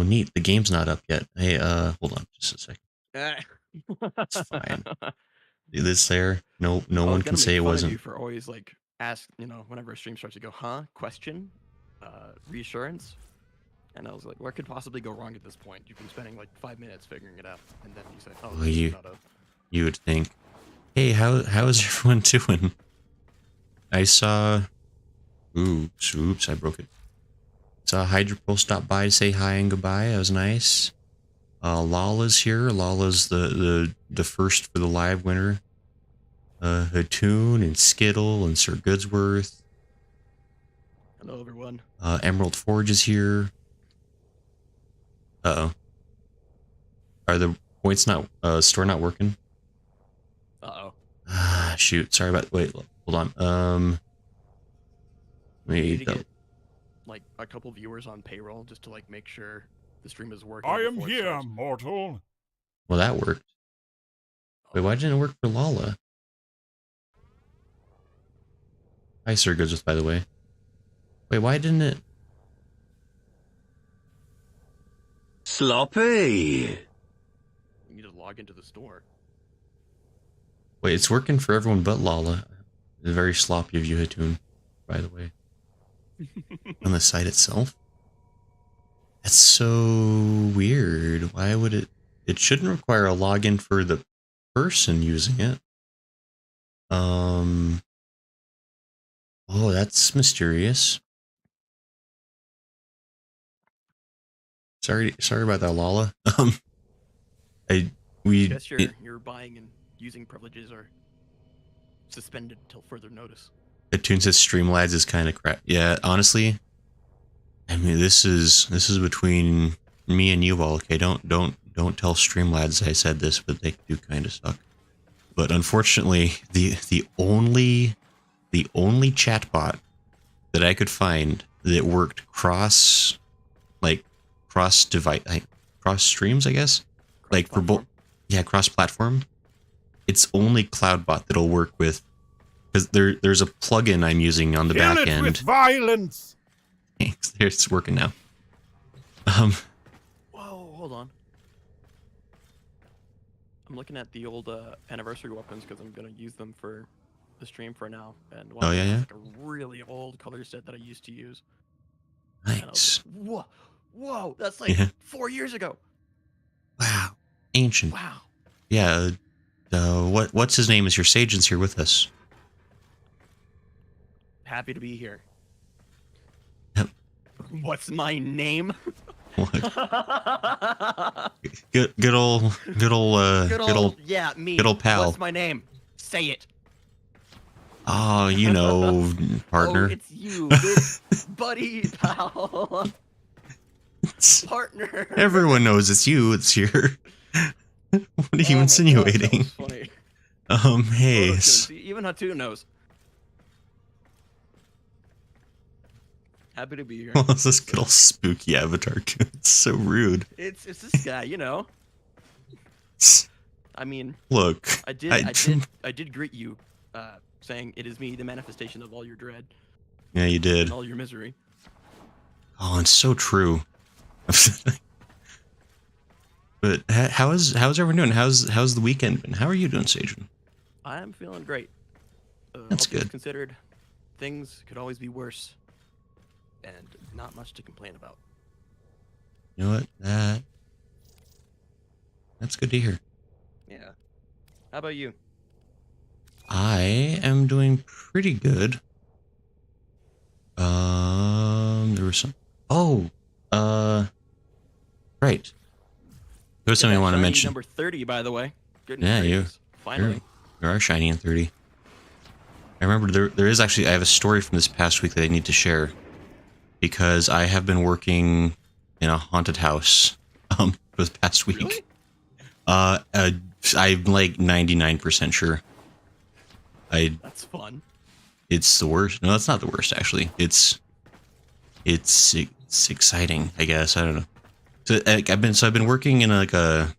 neat. The game's not up yet. Hey, hold on just a second. It's fine. See this there? No one can say it wasn't. You for always like ask, whenever a stream starts, you go, huh? Question, reassurance. And I was like, what could possibly go wrong at this point? You've been spending like 5 minutes figuring it out, and then you say, oh, well, you would think, hey, how is everyone doing? I saw, oops, I broke it. Saw Hydropole stop by to say hi and goodbye. That was nice. Lala's here. Lala's the first for the live winner. Hatoon and Skittle and Sir Goodsworth. Hello, everyone. Emerald Forge is here. Uh-oh. Are the points not, store not working? Uh-oh. Shoot. Sorry about, wait, hold on. Need to get, like, a couple viewers on payroll just to, like, make sure the stream is working. I am here, mortal. Well, that worked. Wait, why didn't it work for Lala? Hi, Sir Goodsworth, by the way. Wait, why didn't it? Sloppy. You need to log into the store. Wait, it's working for everyone but Lala. It's very sloppy of you, Hatoon, by the way. On the site itself? That's so weird. Why would it... It shouldn't require a login for the person using it. Oh, that's mysterious. Sorry about that, Lala. I guess your buying and using privileges are suspended until further notice. Hatoon says Streamlabs is kind of crap. Yeah, honestly, I mean this is between me and you all. Okay, don't tell Streamlabs I said this, but they do kind of suck. But unfortunately, the only chatbot that I could find that worked cross device, cross streams, I guess, like for both, yeah, cross platform. It's only CloudBot that'll work with, because there's a plugin I'm using on the back end. With violence. Thanks, it's working now. Whoa, hold on. I'm looking at the old anniversary weapons because I'm gonna use them for the stream for now. And oh yeah, like a really old color set that I used to use. Nice. Like, whoa, that's like 4 years ago. Wow, ancient. Wow. Yeah. What's his name? Is your Sajin's here with us? Happy to be here. Yep. What's my name? good old yeah, me. Good old pal. What's my name? Say it. Oh, you know, partner. Oh, it's you, buddy, pal, partner. Everyone knows it's you. It's your. What are you insinuating? God, that was funny. Hey. Even Hatoon knows. Happy to be here. Well, it's this good old spooky avatar. It's so rude. It's this guy, you know. I mean, look. I did greet you, saying it is me, the manifestation of all your dread. Yeah, you did. And all your misery. Oh, it's so true. But how's everyone doing? How's the weekend been? How are you doing, Sajin? I am feeling great. That's good. Considered, things could always be worse, and not much to complain about. You know what? That's good to hear. Yeah. How about you? I am doing pretty good. There was some. Oh, right. There's something I want to mention. Number 30, by the way. Goodness yeah, gracious. Finally. You are shiny in 30. I remember there is actually, I have a story from this past week that I need to share, because I have been working in a haunted house for the past week. Really? I'm like 99% sure. That's fun. It's the worst. No, that's not the worst actually. It's exciting, I guess. I don't know. So I've been working in like a.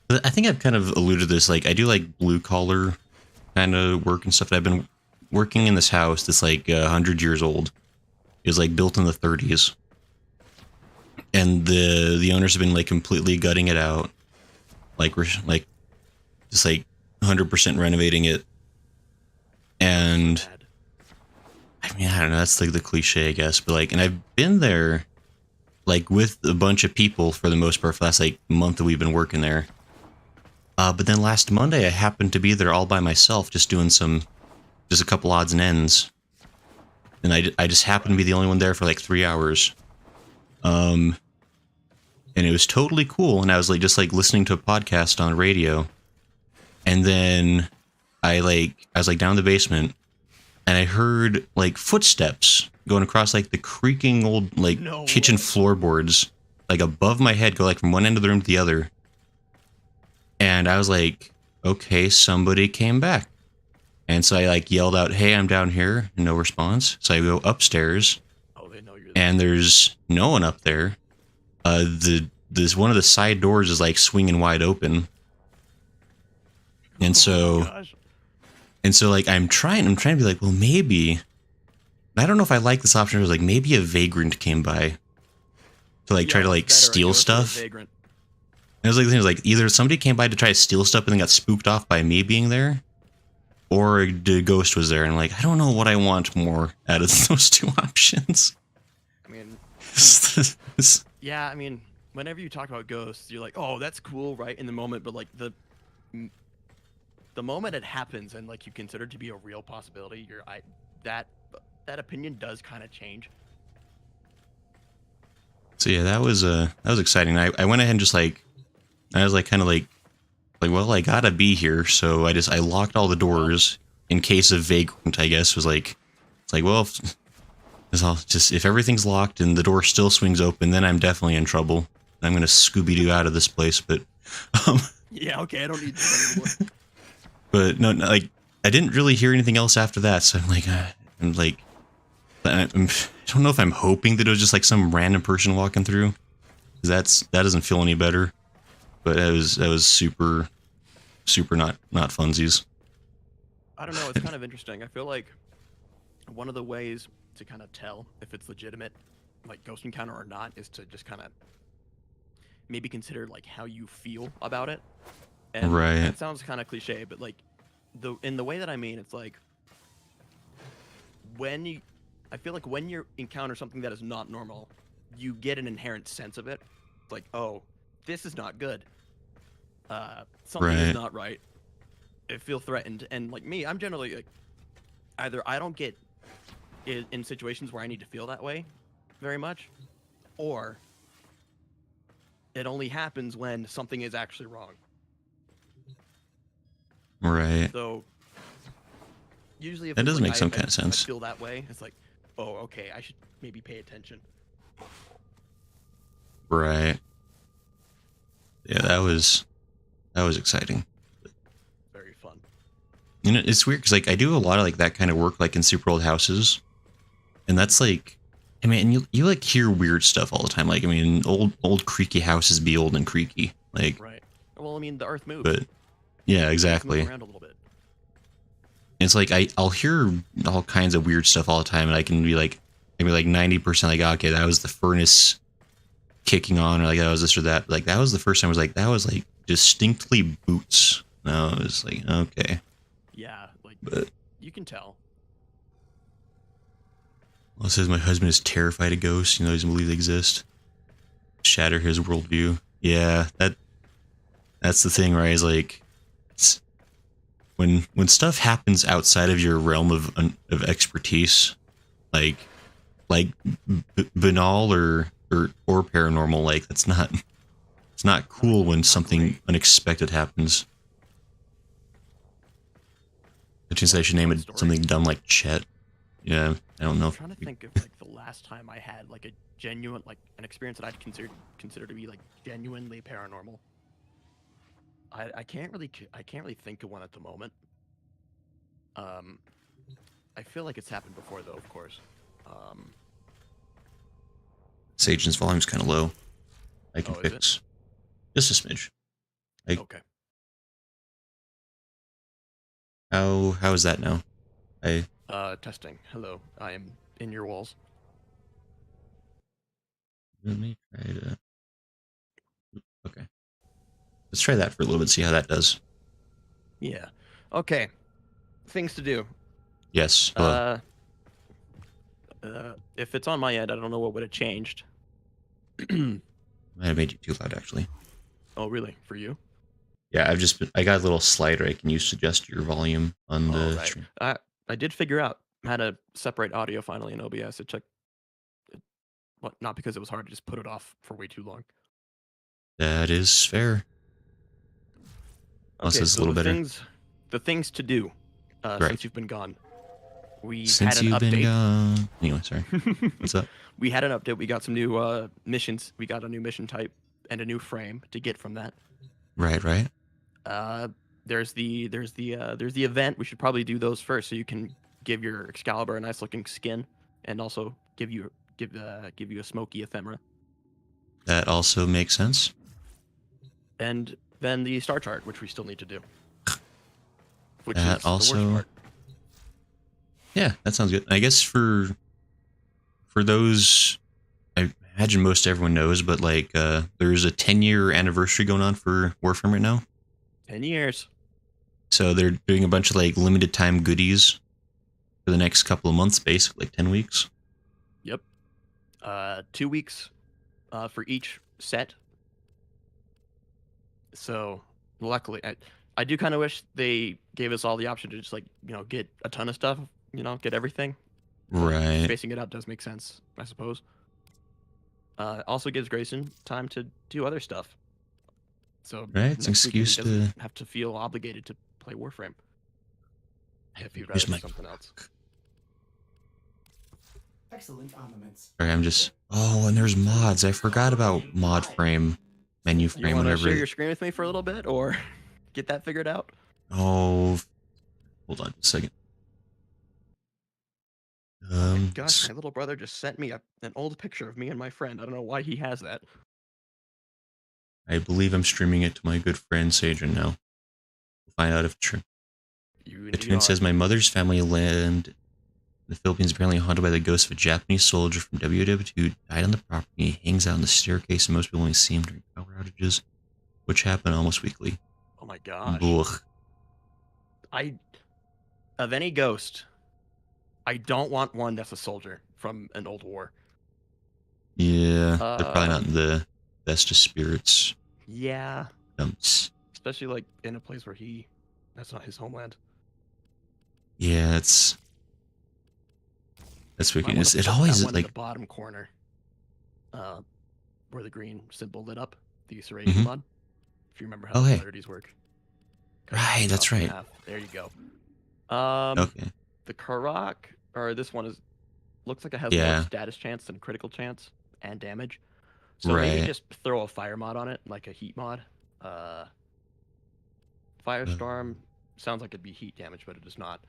I think I've kind of alluded to this. Like I do like blue collar kind of work and stuff. I've been working in this house that's like 100 years old. It was like built in the 30s, and the owners have been like completely gutting it out, like we're like just like 100% renovating it. And Bad. I mean, I don't know, that's like the cliche, I guess, but like, and I've been there like with a bunch of people for the most part for the last like month that we've been working there. But then last Monday I happened to be there all by myself, just doing just a couple odds and ends, and I just happened to be the only one there for like 3 hours. And it was totally cool, and I was like just like listening to a podcast on radio, and then I was like down in the basement, and I heard like footsteps going across like the creaking old like No kitchen way. floorboards, like above my head, go like from one end of the room to the other. And I was like, okay, somebody came back. And so I like yelled out, hey, I'm down here. No response. So I go upstairs, Oh, they know you're there. and there's no one up there. This one of the side doors is like swinging wide open. And Oh so, my gosh. like I'm trying to be like, well, maybe, I don't know if I like this option. It was like maybe a vagrant came by to like try to Yeah, like better, a steal ghost or a stuff. vagrant. And it was like the thing was like either somebody came by to try to steal stuff and then got spooked off by me being there, or the ghost was there. And like, I don't know what I want more out of those two options. I mean, yeah, I mean, whenever you talk about ghosts, you're like, oh, that's cool, right, in the moment, but like the moment it happens and like you consider it to be a real possibility, that opinion does kind of change. So yeah, that was exciting. I went ahead and just like, I was like kind of like, well, I gotta be here, so I locked all the doors in case of vagrant. I guess was like, it's like, well, if everything's locked and the door still swings open, then I'm definitely in trouble. I'm gonna Scooby Doo out of this place. But, Yeah, okay, I don't need this anymore. but no, like I didn't really hear anything else after that. So I'm like, I don't know if I'm hoping that it was just like some random person walking through. 'Cause that doesn't feel any better. But that was super not funsies. I don't know, it's kind of interesting. I feel like one of the ways to kind of tell if it's legitimate, like ghost encounter or not, is to just kind of maybe consider like how you feel about it. And Right. that sounds kind of cliche, but like in the way that I mean, it's like I feel like when you encounter something that is not normal, you get an inherent sense of it. It's like, oh, this is not good. Something Right. is not right. I feel threatened, and like me, I'm generally like, either I don't get in situations where I need to feel that way very much, or it only happens when something is actually wrong. Right. So usually, if That it's does like make some kind of sense. I feel that way. It's like, oh, okay, I should maybe pay attention. Right. Yeah, that was exciting. Very fun. You know, it's weird because like I do a lot of like that kind of work like in super old houses, and that's like, I mean, you like hear weird stuff all the time. Like, I mean, old creaky houses be old and creaky. Like, Right. Well, I mean, the Earth moves. but yeah, It's exactly. moving around a little bit. It's like I'll hear all kinds of weird stuff all the time, and I can be like maybe like 90% like, okay, that was the furnace kicking on, or like that was this or that. Like that was the first time I was like, that was like distinctly boots. No, it was like, okay. Yeah, like But you can tell. well, it says my husband is terrified of ghosts. You know, he doesn't believe they exist. Shatter his worldview. Yeah, that's the thing, right? Is like when stuff happens outside of your realm of expertise, like banal or paranormal, like it's not cool when something unexpected happens. I think I should name it something dumb like Chet. Yeah, I don't know. I'm trying to think of like the last time I had like a genuine, like an experience that I'd consider to be like genuinely paranormal. I can't really think of one at the moment. I feel like it's happened before though, of course. Sajin's volume's kind of low. I can Oh, is fix just a smidge. Okay. How is that now? Testing. Hello. I am in your walls. Let me try to. Okay. Let's try that for a little bit, see how that does. Yeah. Okay. Things to do. Yes. Hello. If it's on my end, I don't know what would have changed. Might have made you too loud, actually. Oh, really? For you? Yeah, I got a little slider I can use to adjust your volume on Oh, the right. stream. I did figure out how to separate audio finally in OBS. It took, well, not because it was hard, to just put it off for way too long. That is fair. Unless Okay, it's a so little better. the things to do Right. since you've been gone. We Since had an you've been update. gone. Anyway, sorry. What's up? We had an update. We got some new missions. We got a new mission type and a new frame to get from that. Right. There's the event. We should probably do those first, so you can give your Excalibur a nice looking skin, and also give you a smoky ephemera. That also makes sense. And then the star chart, which we still need to do. Which That is also. the worst part. Yeah, that sounds good. I guess for those, I imagine most everyone knows, but like, there's a 10-year anniversary going on for Warframe right now. 10 years. So they're doing a bunch of like limited time goodies for the next couple of months, basically, like 10 weeks. Yep. 2 weeks for each set. So luckily, I do kind of wish they gave us all the option to just like, get a ton of stuff, get everything. Right. Spacing it out does make sense, I suppose. Also gives Grayson time to do other stuff. So Right, it's an next weekend excuse he doesn't to have to feel obligated to play Warframe. If he'd rather use do my something else. Excellent armaments. Sorry, I'm just. Oh, and there's mods. I forgot about mod frame, menu You frame. want to Whenever. share your screen with me for a little bit, or get that figured out? Oh, hold on a second. Gosh, my little brother just sent me an old picture of me and my friend. I don't know why he has that. I believe I'm streaming it to my good friend Sajin now. We'll find out if it's true. The tune says my mother's family land in the Philippines apparently haunted by the ghost of a Japanese soldier from WW2 who died on the property. He hangs out on the staircase and most people only see him during power outages, which happen almost weekly. Oh my gosh. Ugh. Of any ghost, I don't want one that's a soldier from an old war. Yeah, they're probably not in the best of spirits. Yeah. Dumps. Especially like in a place where that's not his homeland. Yeah, that's wicked. It That always one like in the bottom corner, where the green symbol lit up, the serration mod. If you remember how the polarities work. Right, that's right. There you go. Okay. The Karak, or this one looks like it has more status chance than critical chance and damage. So maybe just throw a fire mod on it, like a heat mod. Firestorm sounds like it'd be heat damage, but it is not.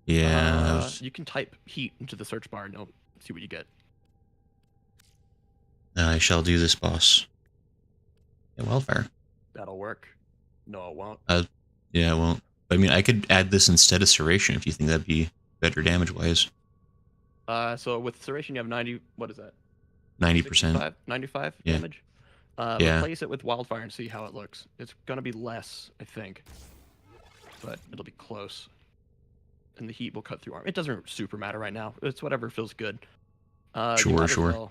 Yeah. You can type heat into the search bar and you'll see what you get. I shall do this, boss. Yeah, wildfire. That'll work. No, it won't. Yeah, it won't. I mean, I could add this instead of Serration if you think that'd be better damage-wise. So with Serration, you have 90. What is that? 90%. 95 Yeah. damage. Replace it with wildfire and see how it looks. It's gonna be less, I think, but it'll be close. And the heat will cut through armor. It doesn't super matter right now. It's whatever feels good. Sure.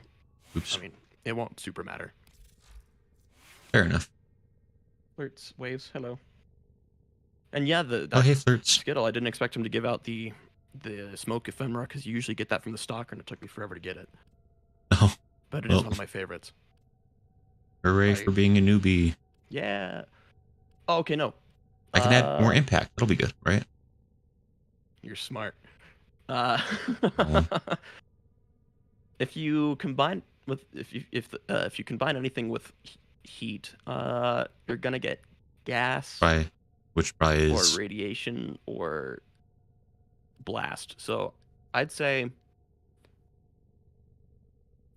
Oops. I mean, it won't super matter. Fair enough. Flirts, waves, hello. And yeah, hey, Flirts. Skittle, I didn't expect him to give out the smoke ephemera, because you usually get that from the stocker, and it took me forever to get it. Oh. But it is one of my favorites. Hooray for being a newbie. Yeah. Oh, okay, no. I can add more impact. That'll be good, right? You're smart. If you combine anything with heat, you're gonna get gas, which probably is, or radiation, or blast. So I'd say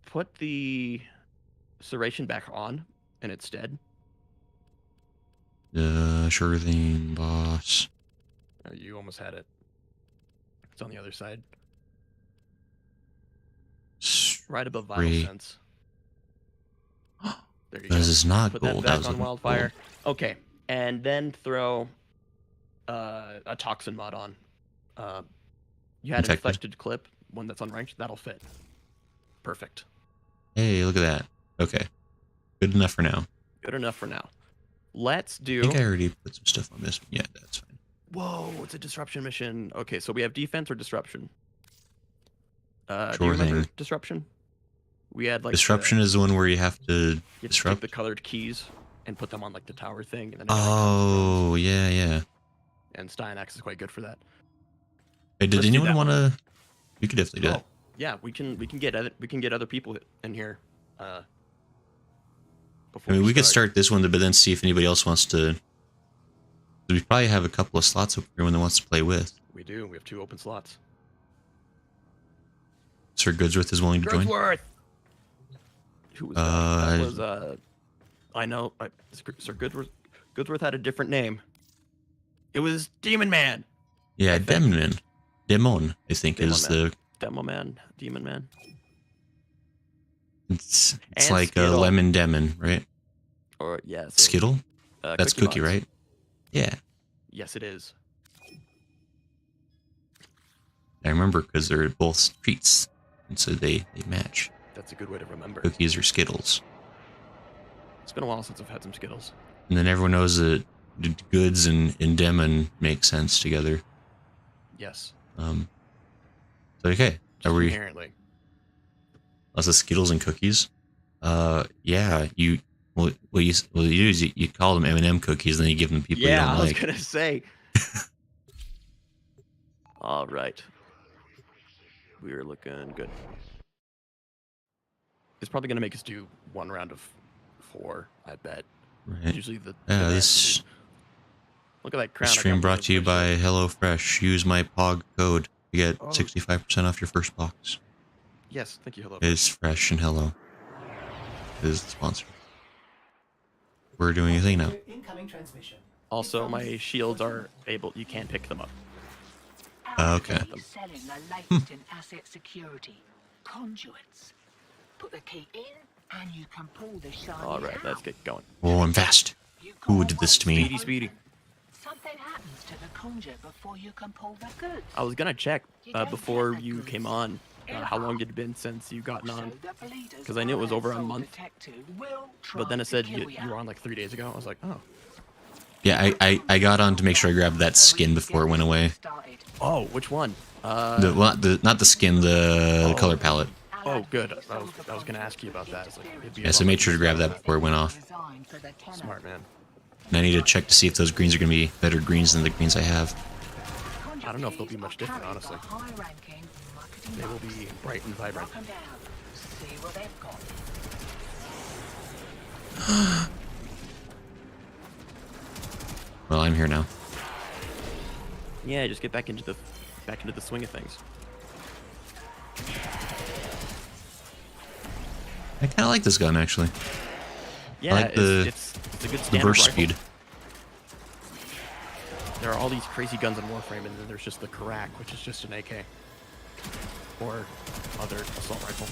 put the serration back on in its stead. Sure thing, boss. Oh, you almost had it. It's on the other side. Right above Vital Sense. There you This go. is not Put gold. that back was on a wildfire. Okay, and then throw a toxin mod on. You had Infected. infected clip, one that's unranked. That'll fit. Perfect. Hey, look at that. Okay. Good enough for now. Good enough for now. Let's I do. think I already put some stuff on this one. Yeah, that's fine. Whoa, it's a disruption mission. Okay, so we have defense or disruption. Do you Sure remember thing. disruption? We had like Disruption is the one where you have to you have to take disrupt. the colored keys and put them on like the tower thing, and then Oh, yeah, yeah. and Styanax is quite good for that. Hey, did Let's do anyone that want to? We could definitely do that. Yeah, we can get other people in here. I Before mean, we could start this one, but then see if anybody else wants to. We probably have a couple of slots open for anyone that wants to play with. We do. We have 2 open slots. Sir Goodsworth is willing to join. Goodsworth! Who was that? That was I know. Sir Goodsworth had a different name. It was Demon Man. Yeah, Demon. Demon, I think, Demon is Man. the. Demo Man. Demon Man. It's And like Skittle. a lemon demon, right? Or yeah. So, Skittle? That's Cookie, Mods. right? Yeah. Yes, it is. I remember because they're both treats, and so they match. That's a good way to remember. Cookies or Skittles. It's been a while since I've had some Skittles. And then everyone knows that goods and demon make sense together. Yes. So okay. Just Are we inherently. lots of Skittles and cookies? Yeah. What you do is you call them M&M cookies, and then you give them to people you Yeah, don't I was like. gonna say. All right. We're looking good. It's probably gonna make us do 1 round of 4, I bet. Right. Usually the Yeah, best this is- Look at that crown. I stream got brought made to you of by shit. HelloFresh. Use my POG code to get Oh. 65% off your first box. Yes, thank you. Hello. It's fresh and hello. It is the sponsor. We're doing a thing now. Incoming transmission. Also, my shields are able. You can't pick them up. Okay. Selling the latest in asset security. Conduits. Put the key in and you can pull the shiny All right, let's out. get going. Oh, I'm fast. You Who can't did this to wait. me? Speedy, speedy. Something happens to the conduit before you can pull the goods. I was gonna check before you came on. How long it had been since you gotten on? Because I knew it was over a month. But then it said you were on like 3 days ago. I was like, oh. Yeah, I got on to make sure I grabbed that skin before it went away. Oh, which one? Not the skin, the color palette. Oh, good. I was gonna ask you about that. It's like, it'd be Yeah, so I made sure to grab that before it went off. smart, man. And I need to check to see if those greens are going to be better greens than the greens I have. I don't know if they'll be much different, honestly. They will be bright and vibrant. Well, I'm here now. Yeah, just get back into the swing of things. I kind of like this gun, actually. Yeah, like the- it's a good The standard burst rifle. speed. There are all these crazy guns in Warframe, and then there's just the Karak, which is just an AK. Or other assault rifle.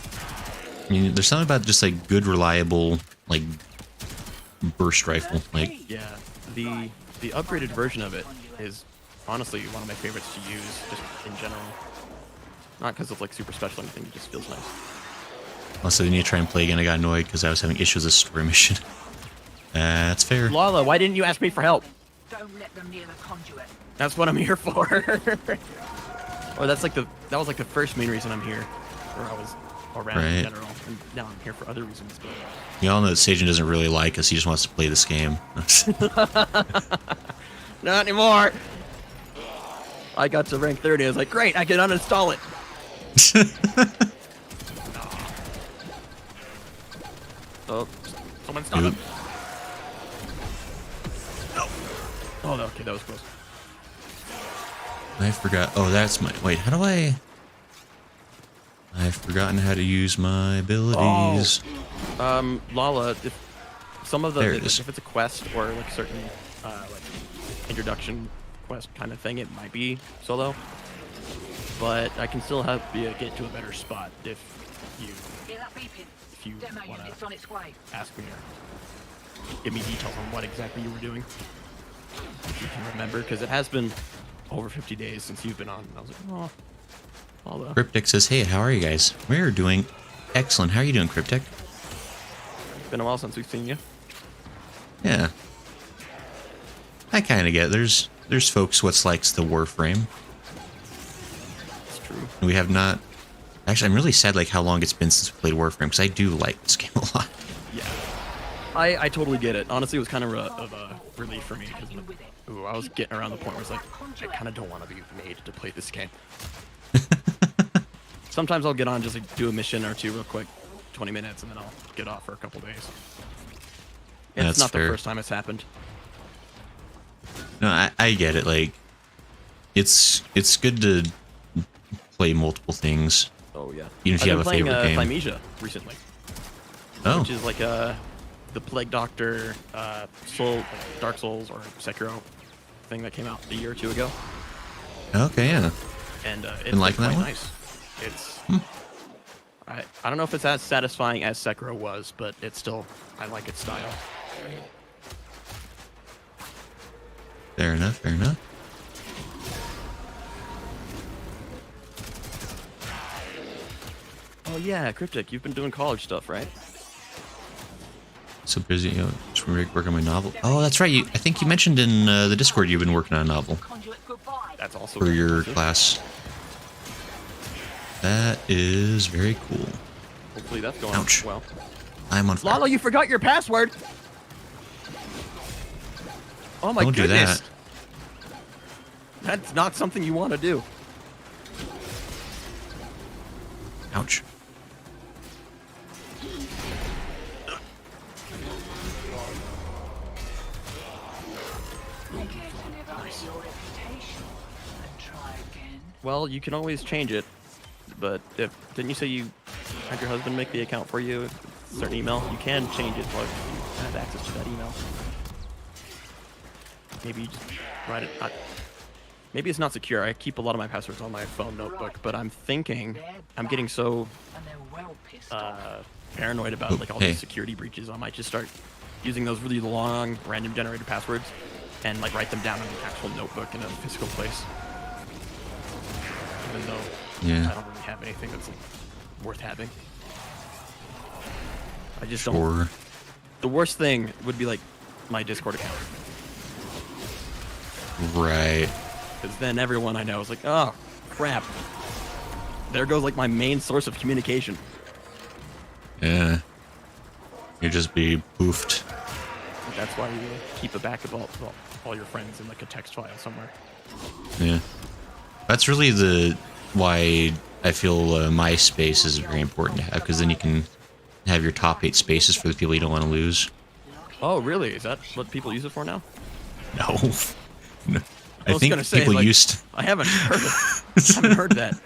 I mean, there's something about just like good, reliable, like burst rifle. Like, Yeah, the upgraded version of it is honestly one of my favorites to use, just in general. Not because of like super special or anything, it just feels nice. also, then you try and play again. I got annoyed because I was having issues with the story mission. That's fair. Lala, why didn't you ask me for help? Don't let them near the conduit. That's what I'm here for. Or that was like the first main reason I'm here, or I was around in Right. general, and now I'm here for other reasons. But You all know that Sajin doesn't really like us. He just wants to play this game. not anymore. I got to rank 30. I was like, great, I can uninstall it. Oh, someone stop him. Oop. No. Oh, no, okay, that was close. I forgot. Oh, that's my. Wait, how do I? I've forgotten how to use my abilities. Lala, if some of the There it is. if it's a quest or like certain like introduction quest kind of thing, it might be solo. But I can still help you get to a better spot if you if you Demo want unit's to on its way. ask me or give me details on what exactly you were doing. If you can remember, because it has been over 50 days since you've been on. And I was like, oh, although. Cryptic says, hey, how are you guys? We're doing excellent. How are you doing, Cryptic? It's been a while since we've seen you. Yeah. I kind of get it. There's folks what likes the Warframe. It's true. We have not... Actually, I'm really sad like how long it's been since we played Warframe, because I do like this game a lot. Yeah. I totally get it. Honestly, it was kind of a relief for me because I was getting around the point where it's like, I kind of don't want to be made to play this game. Sometimes I'll get on just like do a mission or two real quick, 20 minutes, and then I'll get off for a couple days. It's That's not fair. the first time it's happened. No, I get it. Like, it's good to play multiple things. Oh yeah. Even if you have a favorite I've game. been playing Thymesia recently, Oh, which is like the Plague Doctor, Dark Souls or Sekiro thing that came out a year or two ago, okay, yeah. and it's Been liking that quite one? nice. It's I don't know if it's as satisfying as Sekiro was, but it's still I like its style. Fair enough, fair enough. Oh yeah, Cryptic, you've been doing college stuff, right? So busy, just working on my novel. Oh, that's right. I think you mentioned in the Discord you've been working on a novel Conduit goodbye. That's also for your impressive. class. That is very cool. Hopefully that's going Ouch. well. I'm on fire. Lalo, you forgot your password. Oh my Don't do goodness. that. That's not something you want to do. Ouch. Your reputation and try again. Well, you can always change it, but didn't you say you had your husband make the account for you? A certain email, you can change it while you have access to that email. Maybe you just write it. Maybe it's not secure. I keep a lot of my passwords on my phone notebook, but I'm thinking I'm getting so And they're well pissed off. paranoid about like all Hey. these security breaches. I might just start using those really long, random generated passwords and like write them down in an actual notebook in a physical place. Even though Yeah. I don't really have anything that's like, worth having. I just don't. Or The worst thing would be like my Discord account, right. because then everyone I know is like, oh crap. There goes like my main source of communication. Yeah. You just be poofed. That's why you keep a backup of all your friends in like a text file somewhere. Yeah. That's really why I feel MySpace is very important to have, because then you can have your top 8 spaces for the people you don't want to lose. Oh, really? Is that what people use it for now? No. No. I was think gonna say, people like, used. I haven't heard it. I haven't heard that.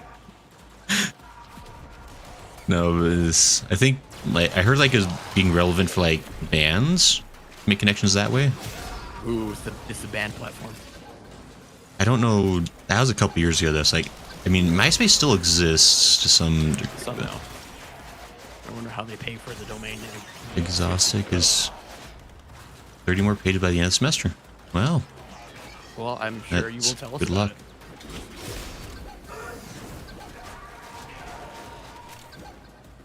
No, I think like I heard like it was being relevant for like bands, make connections that way. Ooh, it's the band platform. I don't know. That was a couple years ago. That's like, I mean, MySpace still exists to some degree. Somehow. I wonder how they pay for the domain name. Exhaustic is 30 more pages by the end of the semester. Wow. Well, I'm sure you That's will tell us good about luck. it.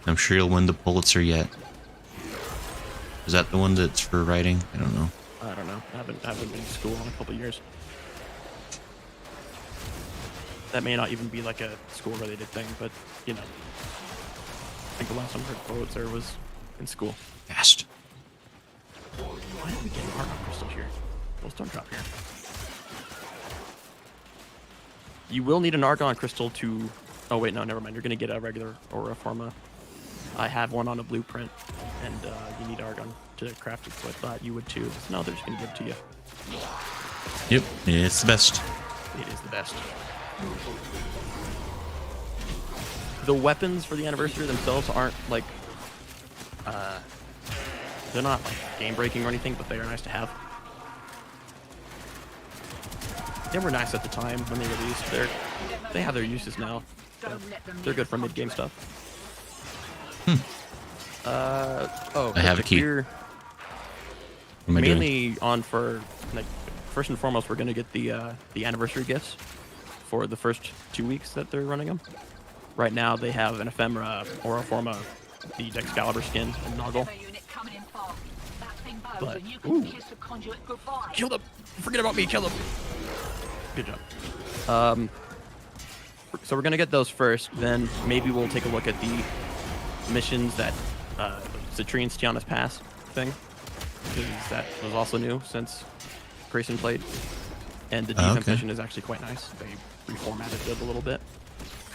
I'm sure you'll win the Pulitzer yet. Is that the one that's for writing? I don't know. I don't know. I haven't been to school in a couple years. That may not even be like a school-related thing, but you know. I think the last time I heard Pulitzer was in school. Fast. Why did we get an Argon crystal here? Well, don't drop here. You will need an Argon crystal to... Oh wait, no, never mind. You're gonna get a regular Aura Forma. I have one on a blueprint, and you need Argon to craft it, so I thought you would too. So now they're just gonna give it to you. Yep, it's the best. It is the best. The weapons for the anniversary themselves aren't like... they're not like game-breaking or anything, but they are nice to have. They were nice at the time when they released. They have their uses now. Don't let them They're near good for the mid-game conduit. stuff. I have a key. We're What am I doing? mainly on for like first and foremost, we're gonna get the anniversary gifts for the first 2 weeks that they're running them. Right now they have an ephemera or a form of the Excalibur skin and Noggle. Unit coming in fast. That thing bows But- and you can ooh. kiss the conduit goodbye. Kill them! Forget about me. Kill them. Good job. So we're gonna get those first. Then maybe we'll take a look at the missions that Citrine's Tiana's Pass thing, because that was also new since Grayson played. And the defense okay. mission is actually quite nice. They reformatted it a little bit.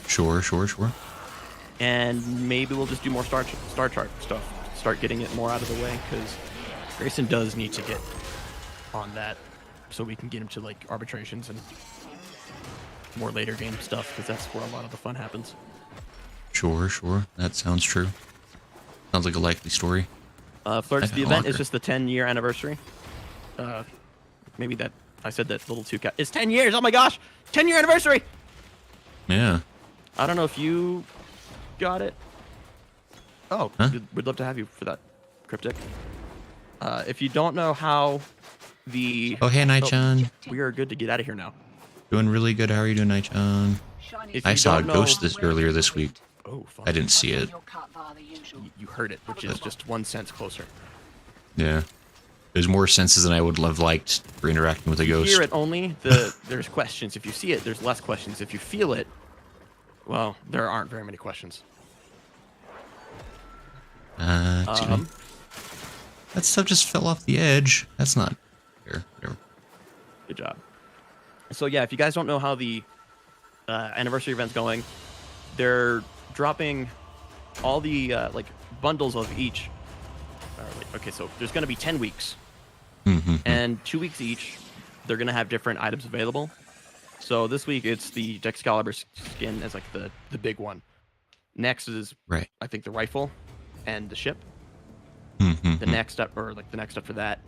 Sure. And maybe we'll just do more Star Chart stuff. Start getting it more out of the way, because Grayson does need to get on that so we can get him to like arbitrations and more later game stuff, because that's where a lot of the fun happens. Sure. That sounds true. Sounds like a likely story. Flirts, the event is Locker. just the 10-year anniversary. Maybe that I said that little too It's 10 years. Oh my gosh, 10-year anniversary. Yeah. I don't know if you got it. Oh, Huh? we'd love to have you for that cryptic. If you don't know how the Oh, hey, Night-chan. we are good to get out of here now. Doing really good. How are you doing, Night-chan? If I you saw a don't know- ghost earlier this week. Oh, fun. I didn't see it. You heard it, which is just 1 sense closer. Yeah. There's more senses than I would have liked for interacting with a ghost. Hear it only. There's questions. If you see it, there's less questions. If you feel it, well, there aren't very many questions. Excuse me. That stuff just fell off the edge. That's not fair. Whatever. Good job. So yeah, if you guys don't know how the anniversary event's going, they're dropping all the like bundles of each. Okay, so there's going to be 10 weeks, Mm-hmm. and 2 weeks each. They're going to have different items available. So this week it's the Excalibur skin as like the big one. Next is Right. I think the rifle and the ship. Mm-hmm. The next up, or like the next up for that,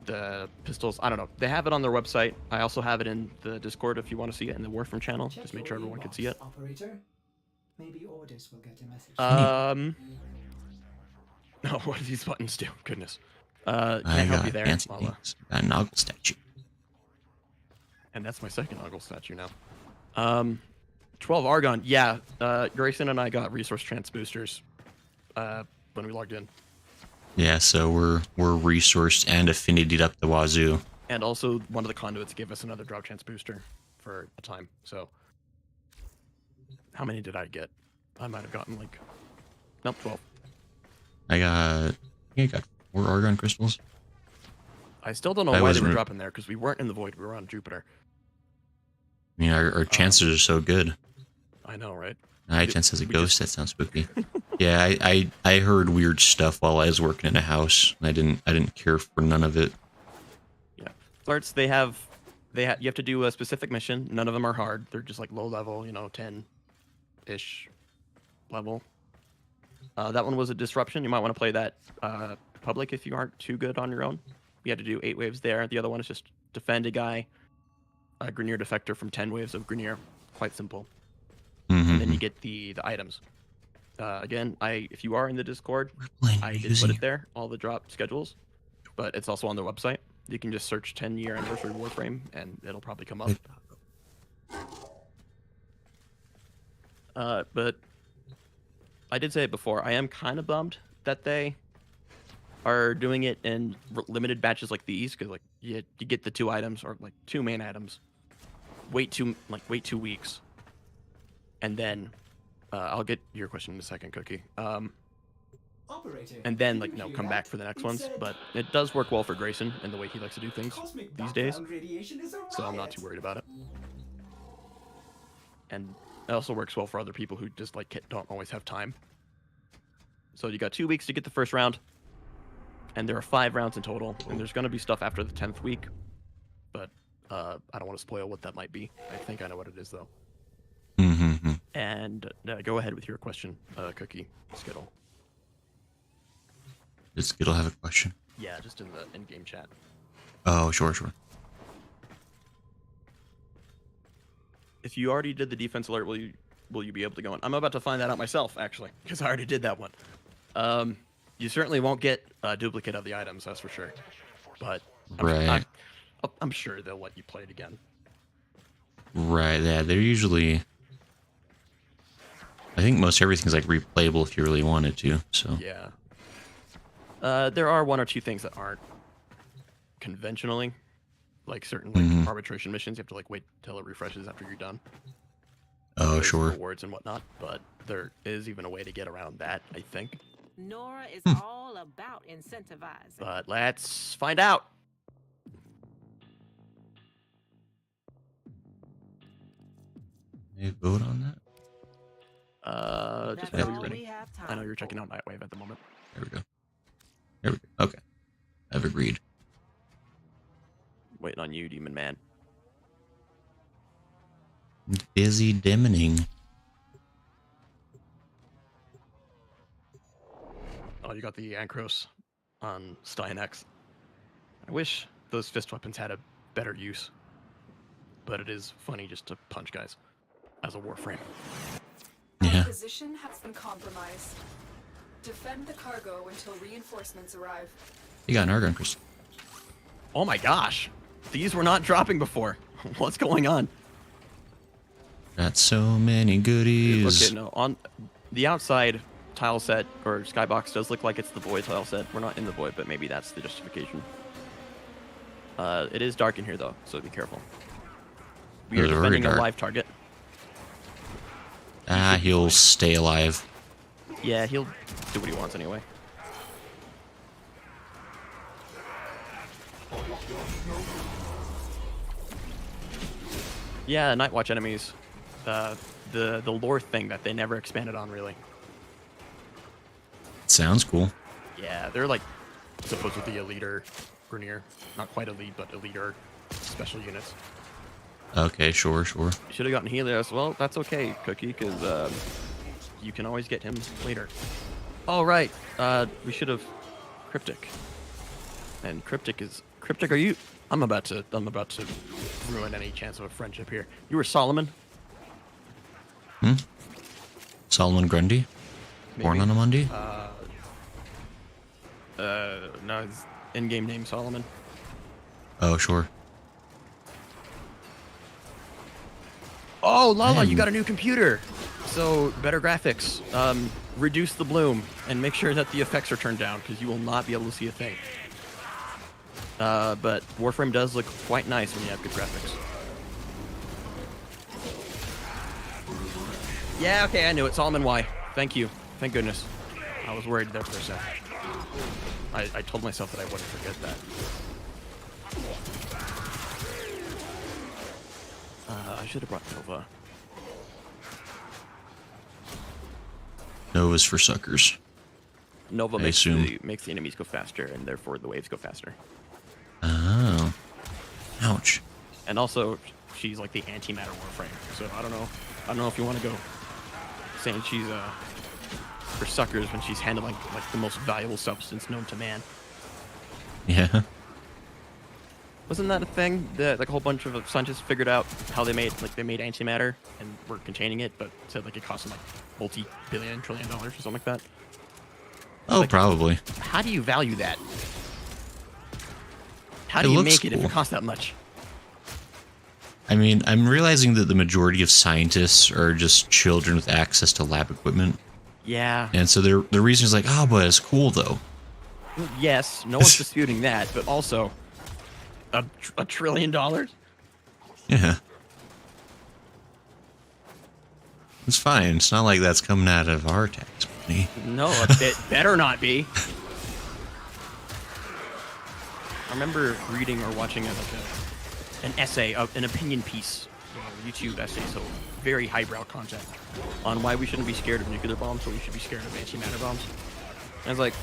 the pistols. I don't know. They have it on their website. I also have it in the Discord if you want to see it in the Warframe channel. Just make sure everyone can see it. Operator, maybe orders will get a message. Oh, what do these buttons do? Goodness. Can I I help got you there? fancy I'll, things. Got a Noggle statue. and that's my second Uncle statue now. 12 Argon. Yeah, Grayson and I got resource trans boosters when we logged in. Yeah, so we're resourced and affinitied up the wazoo. And also, one of the conduits gave us another drop chance booster for a time. So, how many did I get? I might have gotten like, nope, 12. I got 4 argon crystals. I still don't know I why they wasn't were re- dropping there, because we weren't in the void. We were on Jupiter. I mean, our chances are so good. I know, right? Night chance has a we ghost. That sounds spooky. Yeah, I heard weird stuff while I was working in a house. And I didn't care for none of it. Yeah. Flirts, you have to do a specific mission. None of them are hard. They're just like low level, 10-ish level. That one was a disruption. You might want to play that public if you aren't too good on your own. You had to do 8 waves there. The other one is just defend a guy, a Grineer defector from 10 waves of Grineer. Quite simple. Mm-hmm. And then you get the items. Again, if you are in the Discord, I did put using it there, all the drop schedules, but it's also on their website. You can just search 10-year anniversary Warframe, and it'll probably come up. But I did say it before. I am kind of bummed that they are doing it in limited batches like these, because like you get the 2 items or like 2 main items. Wait 2 weeks, and then I'll get your question in a second, Cookie. Operator, And then did you hear come that? back for the next It ones. said But it does work well for Grayson and the way he likes to do things cosmic these days. background radiation is a So I'm not riot. too worried about it. And it also works well for other people who just like don't always have time. So you got 2 weeks to get the first round, and there are 5 rounds in total. And there's going to be stuff after the 10th week, but I don't want to spoil what that might be. I think I know what it is though. Mm-hmm. And go ahead with your question, Cookie Skittle. Does Skittle have a question? Yeah, just in the in-game chat. Oh, sure. If you already did the defense alert, will you be able to go in? I'm about to find that out myself, actually, because I already did that one. You certainly won't get a duplicate of the items, that's for sure. But Right. I'm sure they'll let you play it again. Right, yeah, they're usually... I think most everything's like replayable if you really wanted to, so... Yeah. There are one or two things that aren't conventionally, like certain like arbitration missions. You have to like wait till it refreshes after you're done. Oh, There's sure. rewards and whatnot, but there is even a way to get around that, I think. Nora is all about incentivizing. But let's find out. Any vote on that? Just That's whenever all you're we ready. have time I know you're checking for. out Nightwave at the moment. There we go. There we go. Okay. I've agreed. Waiting on you, Demon Man. Busy dimming. Oh, you got the Ankros on Stein X. I wish those fist weapons had a better use. But it is funny just to punch guys as a Warframe. Yeah. Our position has been compromised. Defend the cargo until reinforcements arrive. You got an argon crystal. Oh my gosh! These were not dropping before. What's going on? Got so many goodies. Okay, no. On the outside tile set or skybox does look like it's the void tile set. We're not in the void, but maybe that's the justification. It is dark in here though, so be careful. We are It's very defending a dark. live target. Ah, he'll stay alive. Yeah, he'll do what he wants anyway. Yeah, Night Watch enemies. The lore thing that they never expanded on really. Sounds cool. Yeah, they're like supposedly elite Grenier. Not quite elite, but elite special units. Okay, sure, sure. You should have gotten Helios. Well, that's okay, Cookie, because you can always get him later. Oh, right. We should have Cryptic. And Cryptic is... Cryptic, are you... I'm about to ruin any chance of a friendship here. You were Solomon? Solomon Grundy? Born on a Monday? No, his in-game name Solomon. Oh, sure. Oh, Lala, you Man. got a new computer. So, better graphics. Reduce the bloom and make sure that the effects are turned down because you will not be able to see a thing. But Warframe does look quite nice when you have good graphics. Yeah, okay, I knew it. Solomon Y. Thank you. Thank goodness. I was worried there for a second. I told myself that I wouldn't forget that. I should have brought Nova. Nova's for suckers. Nova I makes assume. makes the enemies go faster, and therefore the waves go faster. Oh. Ouch. And also, she's like the antimatter Warframe. So I don't know if you want to go saying she's for suckers when she's handling like the most valuable substance known to man. Yeah. Wasn't that a thing that like a whole bunch of scientists figured out how they made antimatter and were containing it, but said like it cost them like multi-billion, trillion dollars or something like that? Oh, Like- probably. How do you value that? How It do you looks make it if cool. it costs that much? I mean, I'm realizing that the majority of scientists are just children with access to lab equipment. Yeah. And so the reason is like, oh, but it's cool, though. Yes, no one's disputing that, but also $1 trillion? Yeah. It's fine. It's not like that's coming out of our tax money. No, it better not be. I remember reading or watching an essay, an opinion piece, YouTube essay, so very highbrow content, on why we shouldn't be scared of nuclear bombs, but we should be scared of antimatter bombs. And I was like,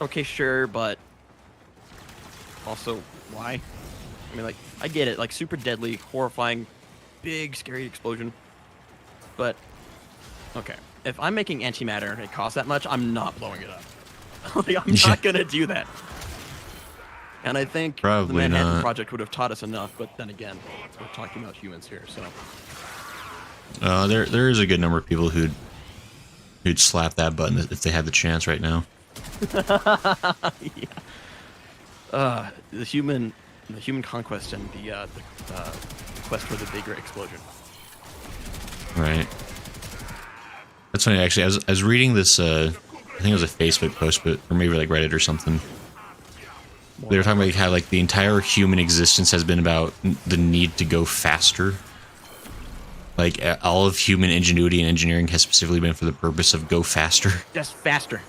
okay, sure, but also, why? I mean, like, I get it, like, super deadly, horrifying, big, scary explosion, but, okay. If I'm making antimatter and it costs that much, I'm not blowing it up. Like, I'm not gonna do that. And I think Probably the Manhattan not. Project would have taught us enough, but then again, we're talking about humans here, so... There is a good number of people who who'd slap that button if they had the chance right now. Yeah. The human conquest and the quest for the bigger explosion. Right. That's funny, actually. I was reading this, I think it was a Facebook post, but or maybe like Reddit or something. They were talking about how like the entire human existence has been about the need to go faster. Like all of human ingenuity and engineering has specifically been for the purpose of go faster. Just faster.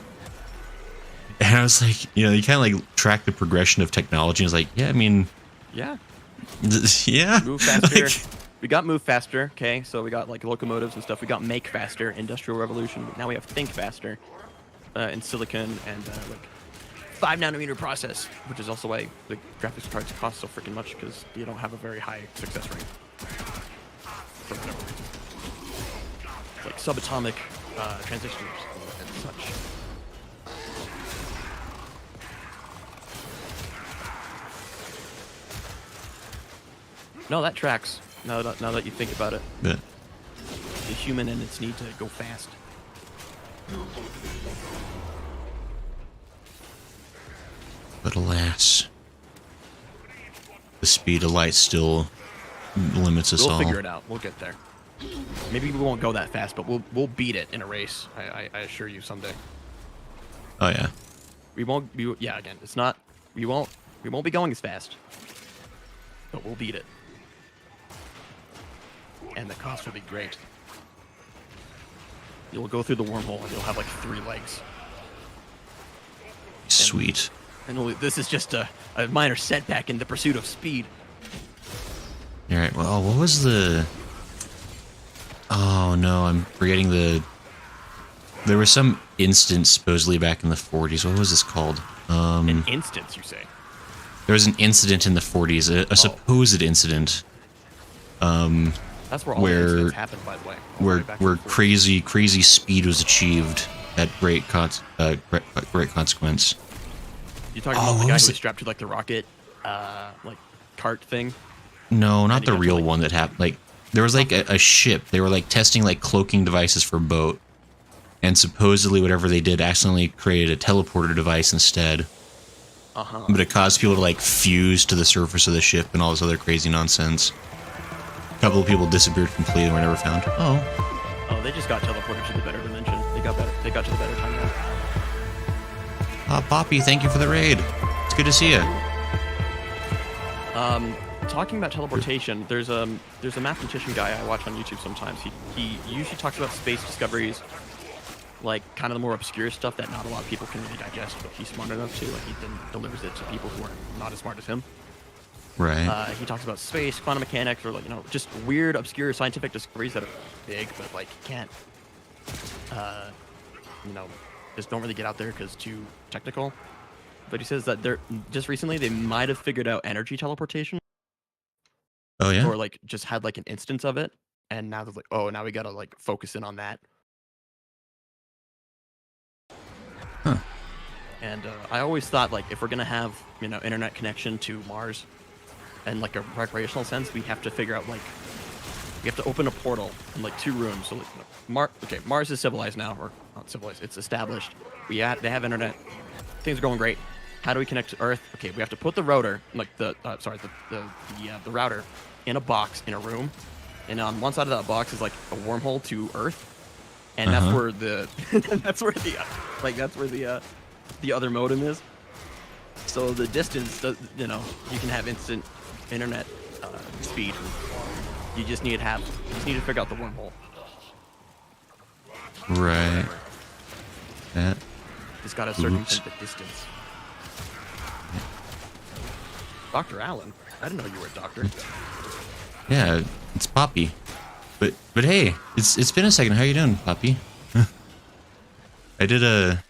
And I was like, you know, you kind of like track the progression of technology. And it's like, yeah, I mean, Yeah. yeah. Move faster. Like, We got move faster, okay? So we got like locomotives and stuff. We got make faster, industrial revolution. Now we have think faster, in silicon and like 5-nanometer process, which is also why the graphics cards cost so freaking much because you don't have a very high success rate. For whatever reason. Like subatomic transistors and such. No, that tracks. Now that you think about it, yeah. the human and its need to go fast. But alas, the speed of light still limits us We'll all. figure it out. We'll get there. Maybe we won't go that fast, but we'll beat it in a race. I assure you someday. Oh yeah. We won't be. Yeah, again, it's not. We won't be going as fast, but we'll beat it. And the cost will be great. You'll go through the wormhole and you'll have like 3 legs. Sweet. And this is just a minor setback in the pursuit of speed. All right. Well, what was the? Oh no, I'm forgetting the. There was some instance supposedly back in the 40s. What was this called? An instance, you say? There was an incident in the 40s, a supposed incident. That's where all Where- the incidents happened, by the way. All the way back Where in the 40s. crazy speed was achieved at great consequence. You talking Oh, about the what guy who was was it? strapped to like the rocket, like cart thing? No, not And he the got to, real like- one that happened. Like there was like a ship. They were like testing like cloaking devices for a boat, and supposedly whatever they did accidentally created a teleporter device instead. But it caused people to like fuse to the surface of the ship and all this other crazy nonsense. A couple of people disappeared completely and were never found. Oh, they just got teleported to the better dimension. They got to the better timeline. Poppy, thank you for the raid. It's good to see you. Talking about teleportation, there's a mathematician guy I watch on YouTube sometimes. He usually talks about space discoveries, like kind of the more obscure stuff that not a lot of people can really digest, but he's smart enough to, and he then delivers it to people who are not as smart as him. Right. He talks about space, quantum mechanics, or like, you know, just weird, obscure scientific discoveries that are big, but like you can't, you know, just don't really get out there because too technical. But he says that they're just recently they might have figured out energy teleportation, Oh yeah. or like just had like an instance of it, and now they're like, oh, now we gotta like focus in on that. Huh. And I always thought like if we're gonna have, you know, internet connection to Mars, and like a recreational sense, we have to figure out like we have to open a portal in like 2 rooms. So like, Mars is civilized now, or not civilized, it's established. They have internet. Things are going great. How do we connect to Earth? Okay, we have to put the router, like the router, in a box in a room, and on one side of that box is like a wormhole to Earth, and that's where the the other modem is. So the distance, you know, you can have instant internet speed. You just need to figure out the wormhole. Right. That. It's got to circumvent the distance. Dr. Allen, I didn't know you were a doctor. Yeah, it's Poppy. But hey, it's been a second. How you doing, Poppy? I did a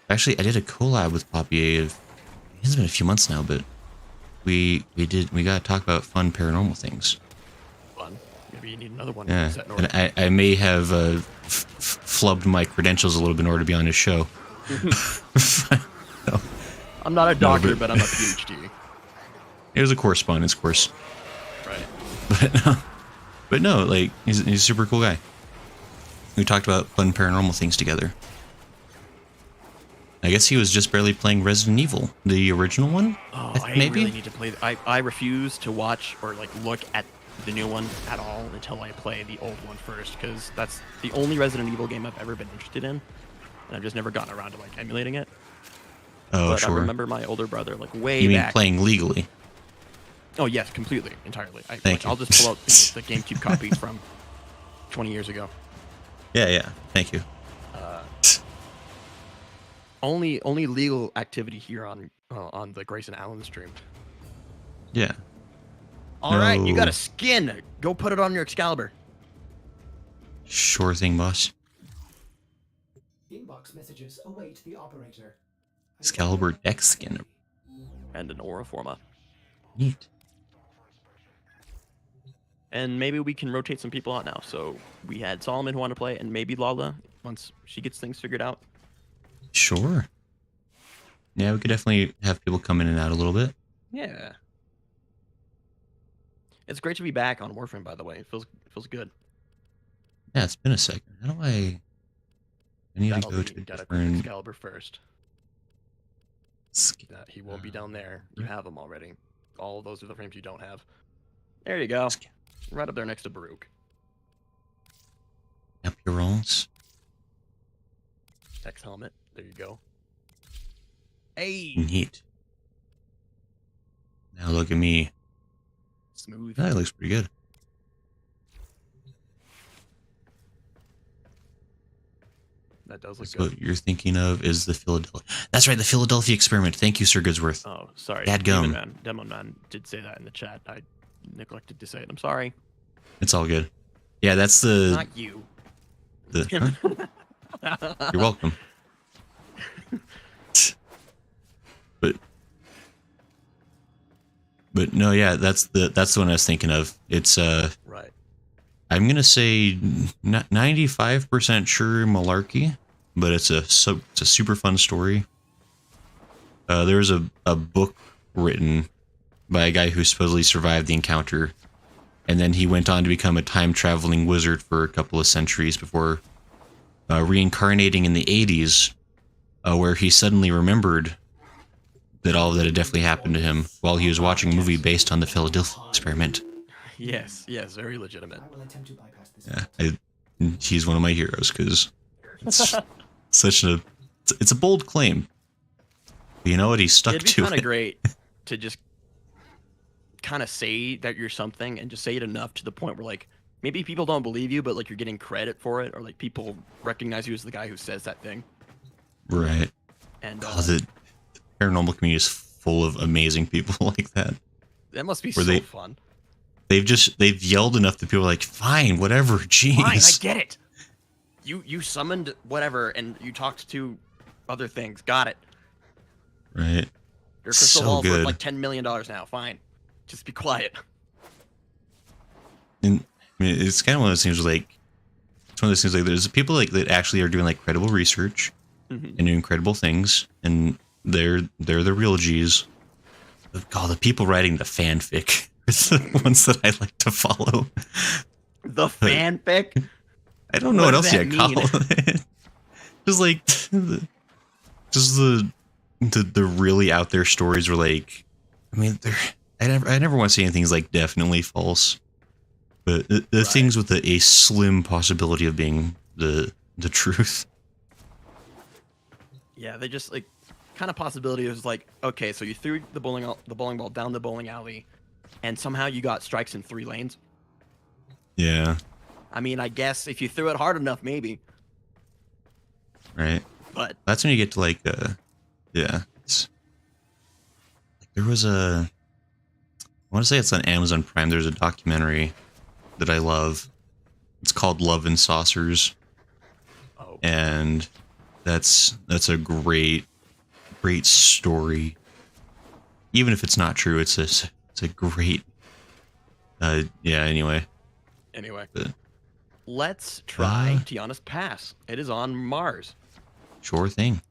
collab with Poppy. It's been a few months now, but we got to talk about fun paranormal things. Fun. Maybe you need another one. Yeah, Set in order. and I may have flubbed my credentials a little bit in order to be on his show. No. I'm not a doctor, but- but I'm a PhD. It was a correspondence course, Right. but no, like he's a super cool guy. We talked about fun paranormal things together. I guess he was just barely playing Resident Evil, the original one. Oh, I maybe. really need to play. I refuse to watch or like look at the new one at all until I play the old one first, because that's the only Resident Evil game I've ever been interested in, and I've just never gotten around to like emulating it. Oh, But sure. I remember my older brother like way You mean back. playing legally? Oh yes, completely, entirely. Thank you. I'll just pull out the GameCube copies from 20 years ago. Yeah. Thank you. Only legal activity here on the Grayson Allen stream. Yeah. All right, you got No. a skin. Go put it on your Excalibur. Sure thing, boss. Inbox messages await the operator. Excalibur deck skin. And an Aura Forma. Neat. And maybe we can rotate some people out now. So we had Solomon who wanted to play, and maybe Lala once she gets things figured out. Sure. Yeah, we could definitely have people come in and out a little bit. Yeah. It's great to be back on Warframe, by the way. It feels good. Yeah, it's been a second. How do I need to go to a gotta click different... Excalibur first. He won't be down there. You have them already. All of those are the frames you don't have. There you go. Right up there next to Baruch. Up your rolls. X helmet. There you go. Hey! Neat. Now look at me. Smooth. That looks pretty good. That does look So good. what you're thinking of is the Philadelphia... That's right, the Philadelphia experiment. Thank you, Sir Goodsworth. Oh, sorry. Dadgum. Demon Man did say that in the chat. I neglected to say it. I'm sorry. It's all good. Yeah, that's the... Not you. You're welcome. But no, yeah, that's the one I was thinking of. It's Right. I'm gonna say 95% sure malarkey, but it's a super fun story. There's a book written by a guy who supposedly survived the encounter, and then he went on to become a time traveling wizard for a couple of centuries before reincarnating in the 80s, where he suddenly remembered that all of that had definitely happened to him while he was watching a movie based on the Philadelphia experiment. Yes, very legitimate. I will attempt to bypass this. Yeah, he's one of my heroes because it's it's a bold claim. But you know what? He stuck It'd be to kind of it. great to just kind of say that you're something and just say it enough to the point where like maybe people don't believe you, but like you're getting credit for it, or like people recognize you as the guy who says that thing. Right. And Oh, the paranormal community is full of amazing people like that. that must be where so they- fun. They've yelled enough that people are like, fine, whatever, jeez. Fine, I get it. You summoned whatever, and you talked to other things. Got it. Right. Your crystal So ball's worth good. like $10 million now. Fine. Just be quiet. And I mean, it's kind of one of those things where, like, it's one of those things like there's people like that actually are doing like credible research Mhm. and doing incredible things, and they're the real G's. God, the people writing the fanfic are the ones that I like to follow. The fanfic? I don't know What what does else you that call mean? it. Just like the really out there stories were like, I mean, I never want to say anything's like definitely false, but the Right. things with a slim possibility of being the truth. Yeah, they just like kind of possibility is like, okay, so you threw the bowling ball down the bowling alley, and somehow you got strikes in 3 lanes. Yeah, I mean, I guess if you threw it hard enough, maybe. right. But That's when you get to like, yeah. There was I want to say it's on Amazon Prime. There's a documentary that I love. It's called Love and Saucers, oh, and that's a great story. Even if it's not true, it's a great. Yeah. Anyway, anyway, let's try Uh. Tiana's Pass. It is on Mars. sure thing.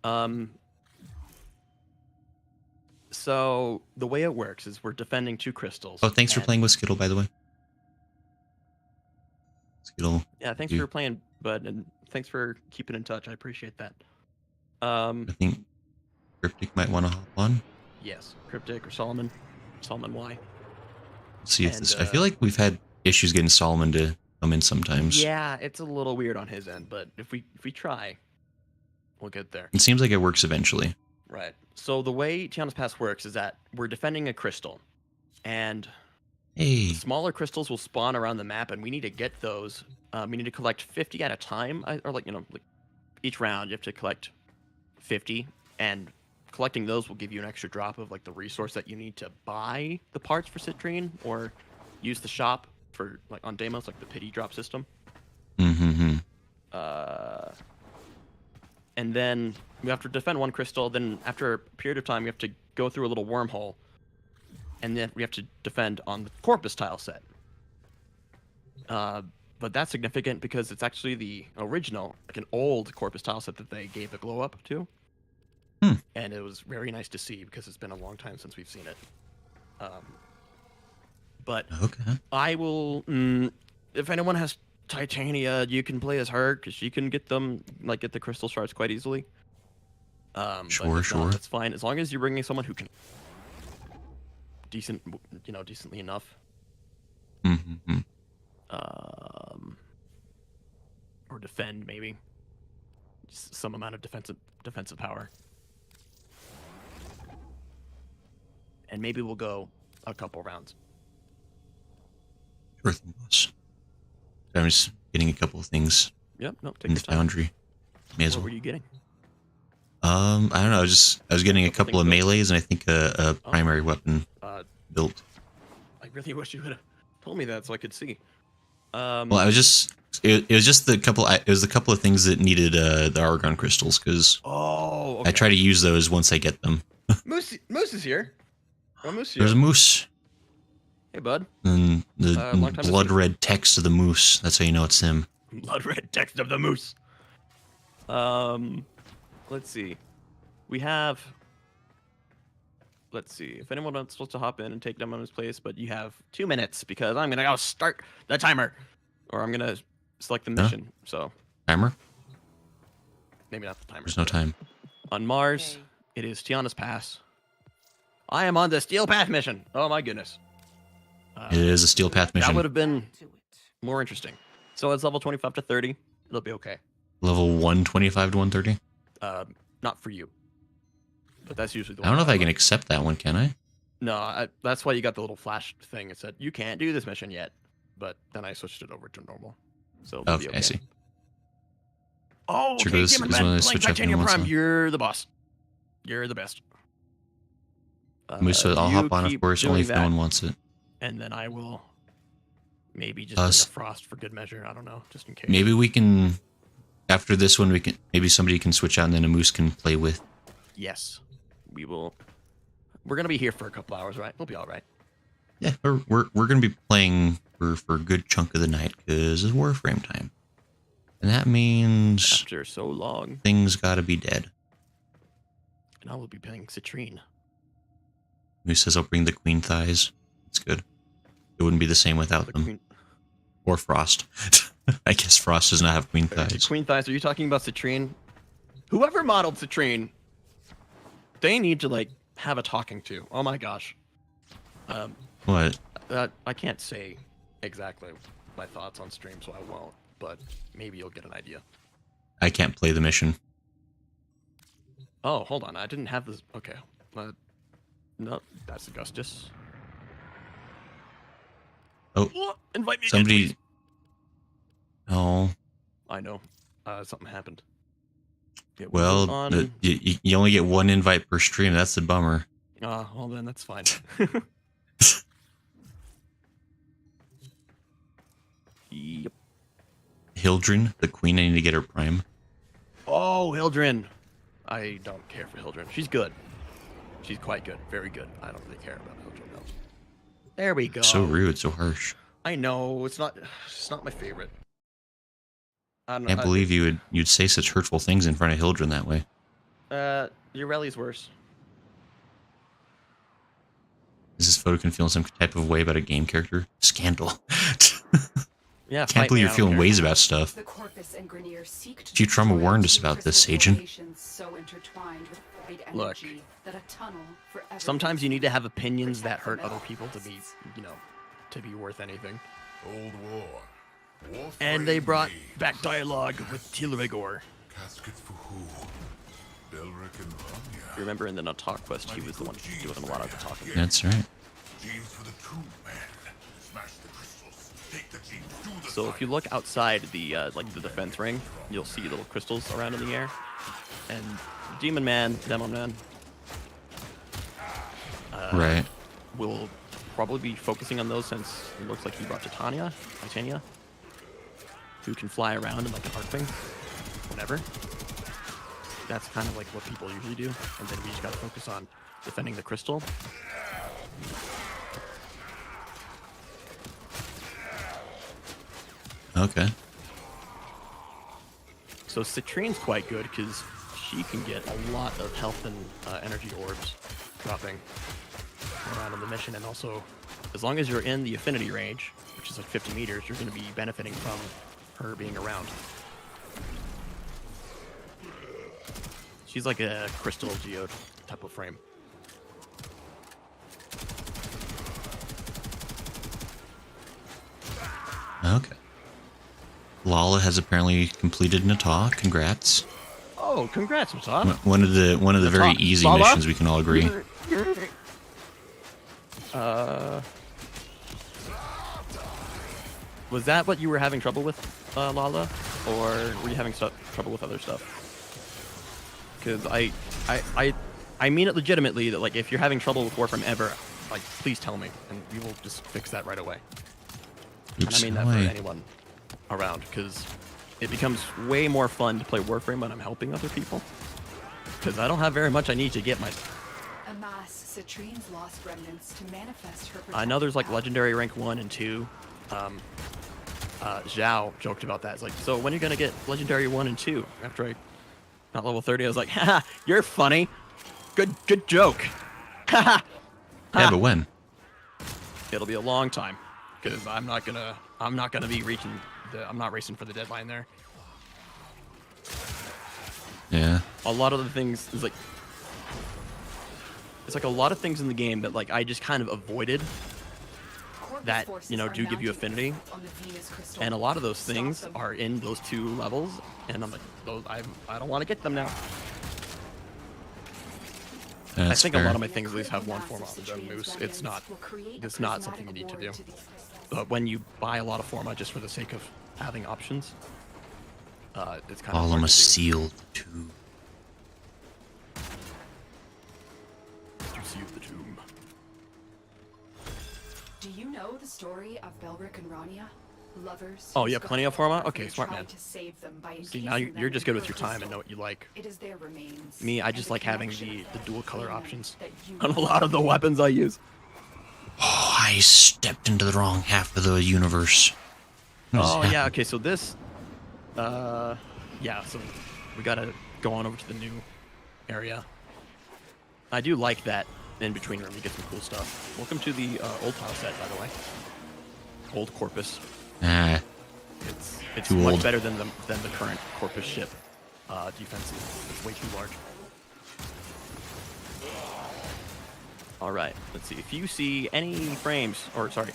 So the way it works is we're defending 2 crystals. Oh, thanks for and- playing with Skittle, by the way. Skittle. Yeah, thanks you- for playing But and thanks for keeping in touch. I appreciate that. I think Cryptic might want to hop on. Yes, Cryptic or Solomon Y. Let's see if And, this. I feel like we've had issues getting Solomon to come in sometimes. Yeah, it's a little weird on his end, but if we try, we'll get there. It seems like it works eventually. Right. So the way Tiana's Pass works is that we're defending a crystal, and Hey, smaller crystals will spawn around the map, and we need to get those. We need to collect 50 at a time, or like each round you have to collect 50, and collecting those will give you an extra drop of like the resource that you need to buy the parts for citrine or use the shop for like on demos, like the pity drop system. mm-hmm. And then we have to defend one crystal. Then after a period of time, we have to go through a little wormhole, and then we have to defend on the Corpus tile set. But that's significant because it's actually the original, like an old Corpus tile set that they gave the glow up to. And it was very nice to see because it's been a long time since we've seen it. But Okay. I will, if anyone has Titania, you can play as her because she can get them, like get the crystal shards quite easily. Sure, sure. That's fine as long as you're bringing someone who can decently enough. Mm-hmm. Or defend maybe. Just some amount of defensive power. And maybe we'll go a couple rounds. Sure thing, boss. I'm just getting a couple of things Yep, no, take in your the time. foundry. May as What well. were you getting? I don't know. I was getting a couple of things built? melees and I think a primary weapon built. I really wish you would have told me that so I could see. Well, I was just it was just the couple. It was a couple of things that needed the argon crystals because Oh, okay. I try to use those once I get them. Moose is here. Oh, Moose here. There's a moose Hey, bud. and the long time no blood see. red text of the moose. That's how you know it's him. Blood red text of the moose. Let's see. We have. Let's see if anyone wants to hop in and take Demo's place, but you have 2 minutes because I'm gonna go start the timer, or I'm gonna select the mission. So Timer? maybe not the timer. There's no time. On Mars, it is Tiana's Pass. I am on the Steel Path mission. Oh my goodness. It is a steel path That mission. would have been To it. more interesting. So it's level 25 to 30. It'll be okay. Level 125 to 130. Not for you. But that's usually the I don't know if I can like. accept that one. Can I? No, that's why you got the little flash thing. It said you can't do this mission yet, but then I switched it over to normal. So it'll be Okay, I see. Oh, Sure, okay, this Demon is Man, one of the playing switch up Titanium ones, Prime. huh? You're the boss. You're the best. Moose, so I'll you hop on, of keep course, doing only if that, no one wants it. and then I will maybe just Us. bring a frost for good measure. I don't know, just in case. Maybe we can. After this one, we can. Maybe somebody can switch out, and then a moose can play with. Yes, we will. We're gonna be here for a couple hours, right? We'll be all right. Yeah, we're gonna be playing for a good chunk of the night because it's Warframe time, and that means After so long, things gotta be dead. and I will be playing Citrine. Moose says I'll bring the queen thighs. It's good. It wouldn't be the same without The them. queen, Or Frost. I guess Frost does not have queen thighs. queen thighs. Are you talking about Citrine? Whoever modeled Citrine, they need to like have a talking to. Oh my gosh. What? I can't say exactly my thoughts on stream, so I won't. But maybe you'll get an idea. I can't play the mission. Oh, hold on. I didn't have this. Okay. No, that's Augustus. Oh, What? Invite me again, somebody. please. Oh, I know. Something happened. It well, wasn't on. you only get one invite per stream. That's the bummer. Well then that's fine. Yep. Hildren, the queen. I need to get her prime. Oh, Hildren. I don't care for Hildren. She's good. She's quite good. Very good. I don't really care about Hildren though. There we go. So rude, so harsh. I know it's not my favorite. I don't Can't believe you'd say such hurtful things in front of Hildren that way. Ureli's worse. Is this photo can feel some type of way about a game character? Scandal. Yeah. Can't believe you're feeling ways about stuff. The Corpus Corpus and Grineer seek to Futurama destroy warned us two about this, crystal Sajin. formations so intertwined with void Look, energy that a tunnel forever sometimes you need to have opinions that protect the hurt other metal people to be, houses. you know, to be worth anything. Old war. Warframe And they brought made. back dialogue with Tilregor. Caskets for who? Belric and Rania. Remember in the Not Talk quest, he was the one doing a lot of the talking. That's right. Genes for the true man. Smash the crystals. Take the genes to the So if you look outside the like the defense ring, you'll see little crystals around in the air. And Demon Man, Demon Man, Right. will probably be focusing on those since it looks like he brought Titania, who can fly around in like an arc thing, whatever. That's kind of like what people usually do, and then we just gotta focus on defending the crystal. Okay. So Citrine's quite good because she can get a lot of health and energy orbs dropping around in the mission, and also as long as you're in the affinity range, which is like 50 meters, you're going to be benefiting from her being around. She's like a crystal geode type of frame. Okay. Lala has apparently completed Nata. Congrats. Oh, congrats, Mata. One of the very Nata. easy Lala? missions we can all agree. Was that what you were having trouble with, Lala, or were you having trouble with other stuff? Because I mean it legitimately that like if you're having trouble with Warframe ever, like please tell me and we will just fix that right away. And Oops. I mean that for anyone around, because it becomes way more fun to play Warframe when I'm helping other people. Because I don't have very much I need to get my. Amass Citrine's lost remnants to manifest her. I know there's like protected legendary rank 1 and 2. Zhao joked about that. It's like, so when are you gonna get legendary 1 and 2? After I got level 30, I was like, haha, you're funny. Good joke. Haha. Yeah, but when? It'll be a long time, because I'm not gonna be reaching I'm not racing for the deadline there. Yeah. A lot of the things is like, it's like a lot of things in the game that like I just kind of avoided Corpus that, forces you know, are do give you mounting affinity. on the Venus crystal. And a lot of those Stop things them. are in those 2 levels, and I'm like, those I don't want to get them now. That's I think fair. a lot of my things at least have one form of the Dung Citrine's Moose. It's not remnants will create a it's not something you need prismatic to do. ward these crystals. But when you buy a lot of forma just for the sake of having options, it's kind of All hard of a to do. sealed too. You see the tomb. Do you know the story of Belric and Rania? Lovers. Oh, whose you have plenty of God forma? Warframe Okay, smart tried man. to save them by See, now encasing them you're just in good her with your time and crystal. know what you like. It is their remains. Me, I and just the like having connection the of dual color Canaan options that you on a lot of the weapons I use. Oh, I stepped into the wrong half of the universe. What is Oh yeah, happening? okay, so this yeah, so we gotta go on over to the new area. I do like that in between room, you get some cool stuff. Welcome to the old tile set, by the way. Old Corpus. Ah, It's Too much old. better than the current Corpus ship defenses. It's way too large. Alright, let's see. If you see any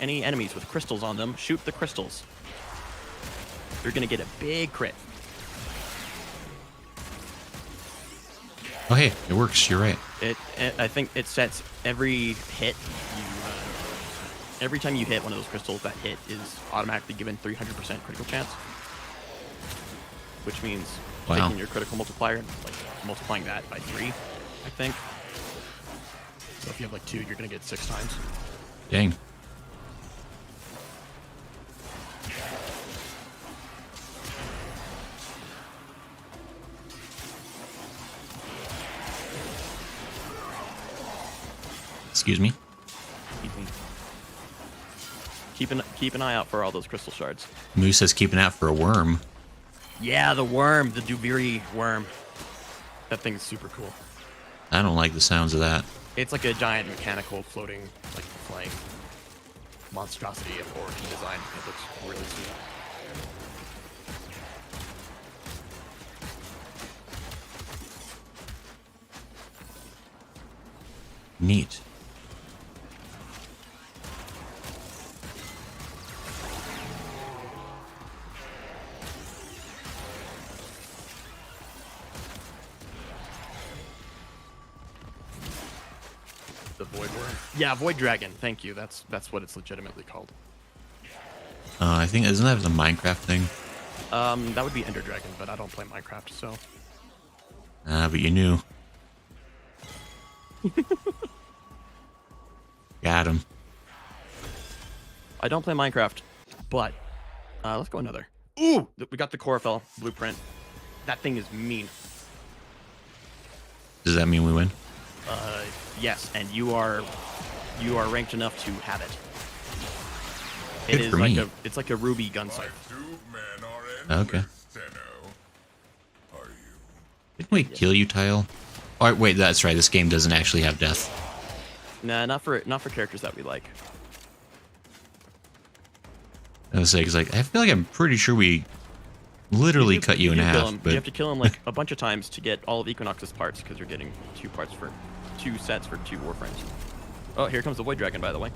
any enemies with crystals on them, shoot the crystals. You're gonna get a big crit. oh hey, it works. You're right. I think it sets every hit every time you hit one of those crystals, that hit is automatically given 300% critical chance. Which means Wow. taking your critical multiplier and like multiplying that by 3, I think. So if you have like 2, you're gonna get 6 times. Dang. Excuse me. Keep an eye out for all those crystal shards. Moose says keep an eye out for a worm. Yeah, the worm, the Duviri worm. That thing's super cool. I don't like the sounds of that. It's like a giant mechanical floating, like flying monstrosity of origin design. It looks really sweet. Neat. The Void Worm. Yeah, Void Dragon. Thank you. That's what it's legitimately called. I think, isn't that the Minecraft thing? That would be Ender Dragon, but I don't play Minecraft, so. But you knew. Got him. I don't play Minecraft, but let's go another. Ooh, we got the Chlorophyll blueprint. That thing is mean. Does that mean we win? Yes, and you are ranked enough to have it. It Good is for like me. it's like a ruby gun sight. Okay. Tenno. Are you? Didn't we kill you, Tile? Oh, wait, that's right. This game doesn't actually have death. Nah, not for characters that we like. I was like, I feel like I'm pretty sure we literally cut you in do kill half. him. But You have to kill him like a bunch of times to get all of Equinox's parts, because you're getting 2 parts for 2 sets for 2 Warframes. Oh, here comes the Void Dragon, by the way.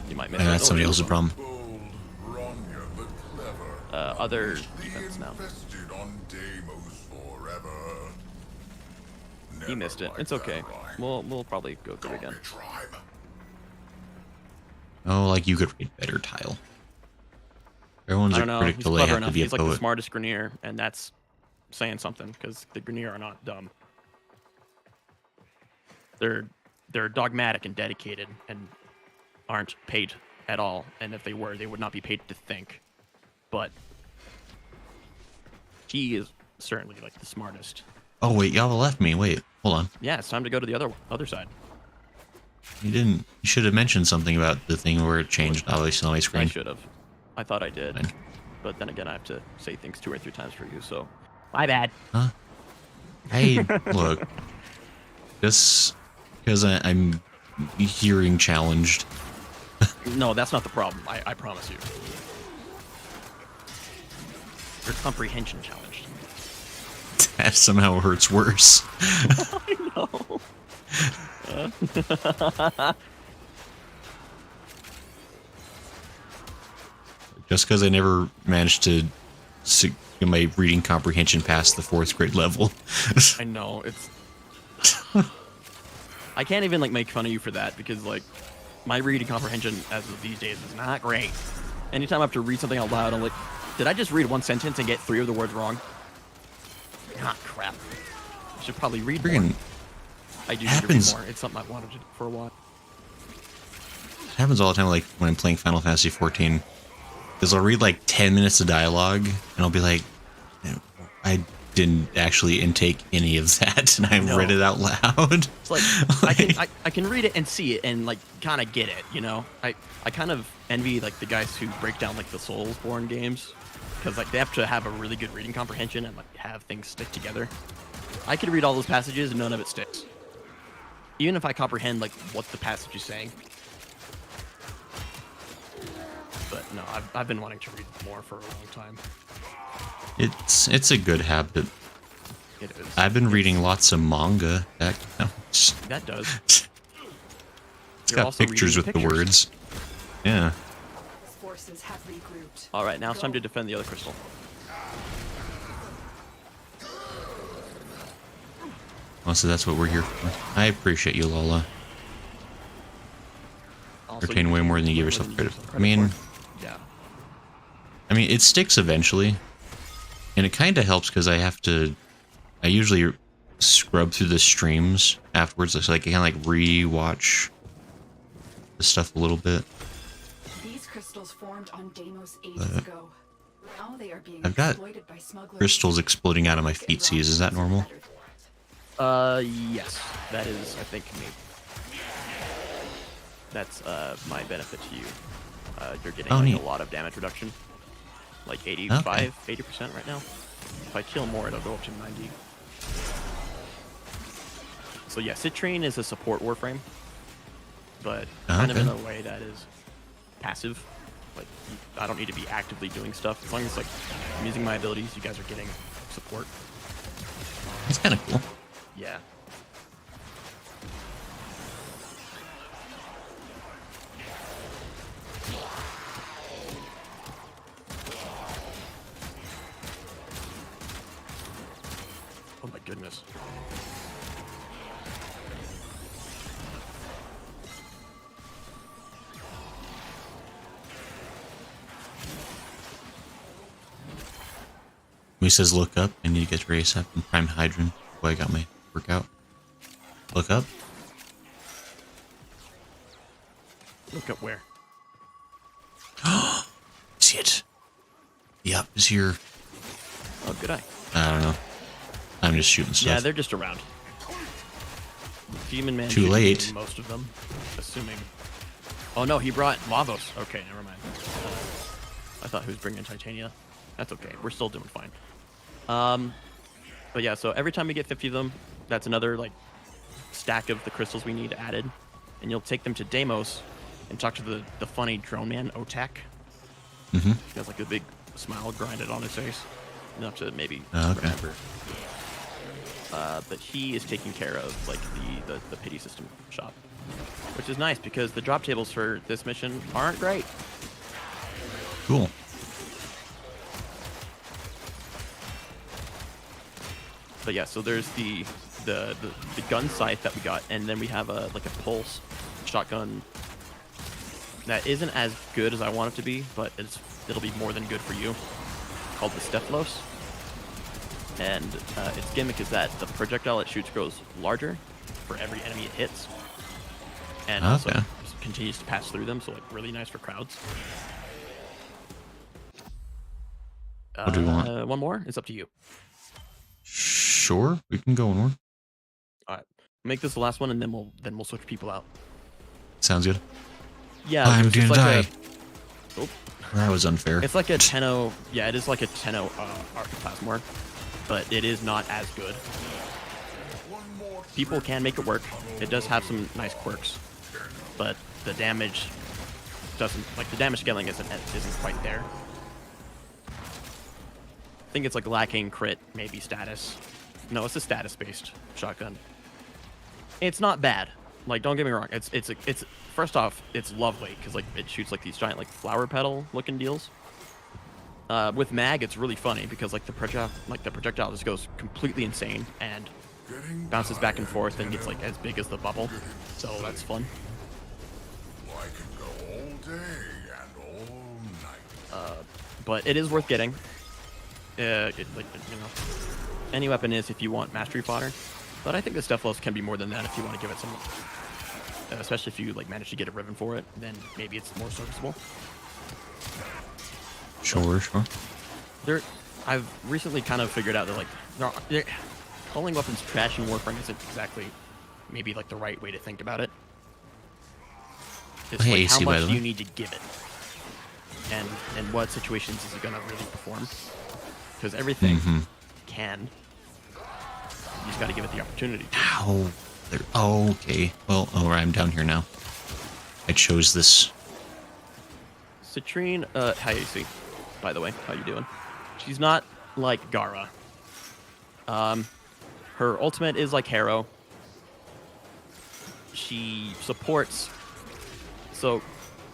You might miss it. that's Oh, somebody here else's we go. problem. Bold, wronged but clever. Other Be defense now. infested on Deimos forever. He Never missed it. liked It's okay. that rhyme. We'll probably go through again. Garbage rhyme. Oh, like you could read better, Tile. Everyone's I a don't know. critic He's till they clever have to enough. be a He's like the poet. smartest Grineer, and that's saying something, because the Grineer are not dumb. They're dogmatic and dedicated and aren't paid at all. And if they were, they would not be paid to think. But he is certainly like the smartest. Oh, wait, y'all left me. Wait, hold on. Yeah, it's time to go to the other side. You didn't. You should have mentioned something about the thing where it changed, obviously, on my I screen. should have. I thought I did. Fine. But then again, I have to say things 2 or 3 times for you, so my bad. Huh? Hey, look. Just because I'm hearing challenged. No, that's not the problem. I promise you. Your comprehension challenged. That somehow hurts worse. I know. Just because I never managed to get my reading comprehension past the 4th grade level. I know, it's... I can't even, like, make fun of you for that, because, like, my reading comprehension as of these days is not great. Anytime I have to read something out loud, I'm like, did I just read 1 sentence and get 3 of the words wrong? Ah, crap. I should probably read more. Friggin' I do need to read happens- more. It's something I wanted to do for a while. happens all the time, like when I'm playing Final Fantasy 14. Because I'll read like 10 minutes of dialogue, and I'll be like, I didn't actually intake any of that, and I read it out loud. It's like, I can read it and see it and like kind of get it, you know. I kind of envy like the guys who break down like the Soulsborne games, because like they have to have a really good reading comprehension and like have things stick together. I could read all those passages and none of it sticks, even if I comprehend like what the passage is saying. But no, I've been wanting to read more for a long time. It's a good habit. It is. I've been reading lots of manga. That counts. That does. It's You're got also pictures reading with the words. Yeah. Forces have regrouped. All right, now it's time to defend the other crystal. Oh, so that's what we're here for. I appreciate you, Lola. Also, Retain way more than you give yourself credit for. I mean, yeah. it sticks eventually. And it kind of helps because I usually scrub through the streams afterwards, so I can kind of like re-watch the stuff a little bit. These crystals formed on Deimos ages ago. Now they are being I've got exploited by smugglers. crystals exploding out of my feet. Is that normal? Yes. That is, I think, me. That's, my benefit to you. You're getting Oh, like, neat. a lot of damage reduction. Like 80% right now. If I kill more, it'll go up to 90. So yeah, Citrine is a support Warframe, but kind of in a way that is passive. Like, I don't need to be actively doing stuff. As long as like I'm using my abilities, you guys are getting support. It's kind of cool. Yeah. He says, look up. I need to get to race up and prime hydrant. Boy, I got my workout. Look up. Look up where? See it. Yep, is here. Oh, good eye. I don't know. I'm just shooting stuff. Yeah, they're just around. Demon Man. Too should late. be most of them, assuming. Oh no, he brought Lavos. Okay, never mind. I thought he was bringing Titania. That's okay. We're still doing fine. But yeah, so every time we get 50 of them, that's another like stack of the crystals we need added, and you'll take them to Deimos and talk to the funny drone man Otak. Mm-hmm. He has like a big smile grinded on his face. Enough to maybe Okay. remember. But he is taking care of like the pity system shop, which is nice because the drop tables for this mission aren't great. Cool. But yeah, so there's the gun sight that we got, and then we have a pulse shotgun that isn't as good as I want it to be, but it'll be more than good for you. Called the Stephalos. And its gimmick is that the projectile it shoots grows larger for every enemy it hits, and also just continues to pass through them. So like really nice for crowds. What do we want? One more. It's up to you. Sure, we can go on one. All right, make this the last one, and then we'll switch people out. Sounds good. Yeah, I'm there's gonna just die. Oh, That was unfair. it's like a Tenno. Yeah, it is like a Tenno Archiplasmor, but it is not as good. People can make it work. It does have some nice quirks, but the damage doesn't, like the damage scaling isn't quite there. I think it's like lacking crit, maybe status. No, it's a status-based shotgun. It's not bad. Like, don't get me wrong. It's first off, it's lovely because like it shoots like these giant like flower petal looking deals. With mag, it's really funny because like the projectile just goes completely insane and bounces back and forth and gets like as big as the bubble. So that's fun. I can go all day and all night. But it is worth getting. Any weapon is if you want mastery fodder. But I think the Stephalos can be more than that if you want to give it some. Especially if you like manage to get a ribbon for it, then maybe it's more serviceable. Sure. I've recently kind of figured out that like calling weapons trash in Warframe isn't exactly maybe like the right way to think about it. It's Hey, like how AC, by much the do you way. need to give it, and in what situations is it gonna really perform? Because everything can. You just got to give it the opportunity. Ow. Oh, okay. Well, I'm down here now. I chose this. Citrine, hi AC, by the way, how you doing? She's not like Gara. Her ultimate is like Harrow. She supports, so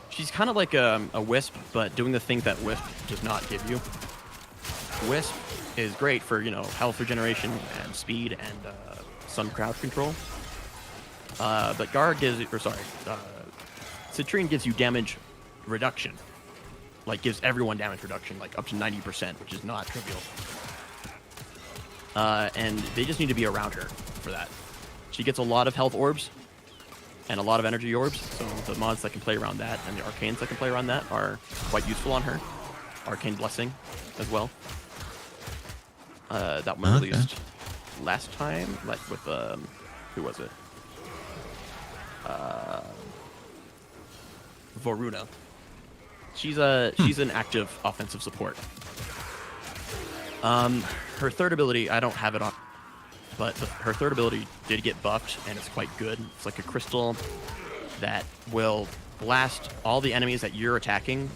she's kind of like a Wisp, but doing the thing that Wisp does not give you. Wisp is great for, health regeneration and speed and some crowd control. But Gara Citrine gives you damage reduction. Like, gives everyone damage reduction, like up to 90%, which is not trivial. And they just need to be around her for that. She gets a lot of health orbs and a lot of energy orbs, so the mods that can play around that and the arcanes that can play around that are quite useful on her. Arcane Blessing as well. That one released last time, like with who was it? Voruna. She's an active offensive support. Her third ability, I don't have it on, but her third ability did get buffed, and it's quite good. It's like a crystal that will blast all the enemies that you're attacking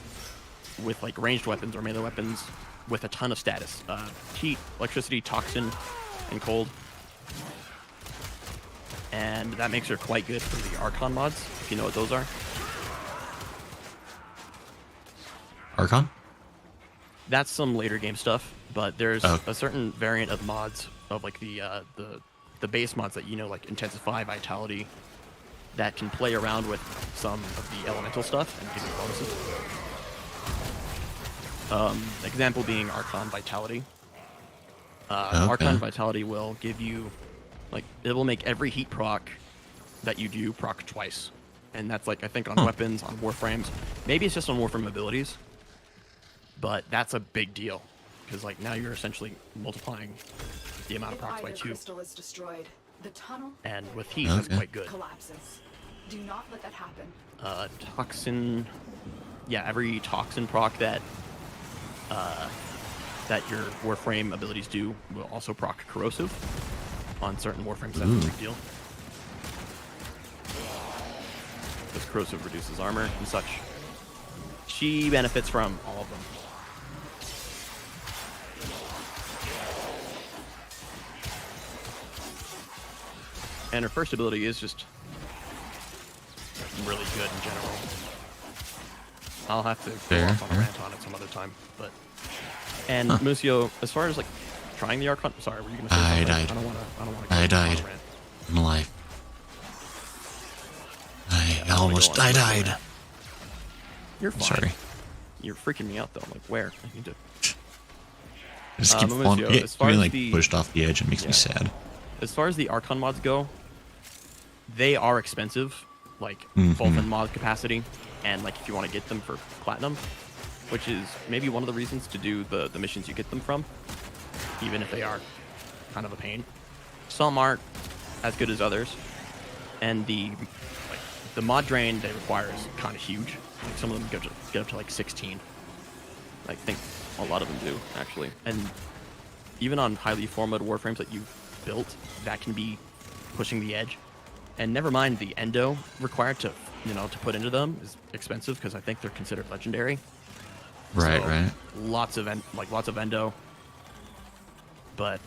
with like ranged weapons or melee weapons with a ton of status. Heat, electricity, toxin, and cold. And that makes her quite good for the Archon mods, if you know what those are. Archon? That's some later game stuff, but there's a certain variant of mods of like the base mods that like Intensify, Vitality, that can play around with some of the elemental stuff and give you bonuses. Example being Archon Vitality. Archon Vitality will give you, like, it will make every heat proc that you do proc twice. And that's, like, I think on weapons, on Warframes. Maybe it's just on Warframe abilities. But that's a big deal. Because, like, now you're essentially multiplying the amount of procs by 2. Crystal is destroyed, the tunnel And with heat, that's quite good. collapses. Do not let that happen. Toxin... Yeah, every toxin proc that your Warframe abilities do will also proc corrosive on certain Warframes. That's a big deal. Because corrosive reduces armor and such. She benefits from all of them. And her first ability is just really good in general. I'll have to go off on a rant on it some other time, but... And Musio, as far as, like, trying the Archon... Sorry, were you going to say something? I died. I don't want to I died. I'm alive. I died. You're fine. Sorry. You're freaking me out, though. I'm like, where? I need to... I just keep falling. Musio, as far Getting, as like, the... pushed off the edge. It makes me sad. As far as the Archon mods go, they are expensive, like, both in mod capacity, and, like, if you want to get them for Platinum, which is maybe one of the reasons to do the missions you get them from, even if they are kind of a pain. Some aren't as good as others, and the mod drain they require is kind of huge. Like, some of them get up to like 16. I think a lot of them do, actually. And even on highly formatted Warframes that you've built, that can be pushing the edge. And never mind the endo required to put into them is expensive because I think they're considered legendary. Right, So, right. Lots of endo. But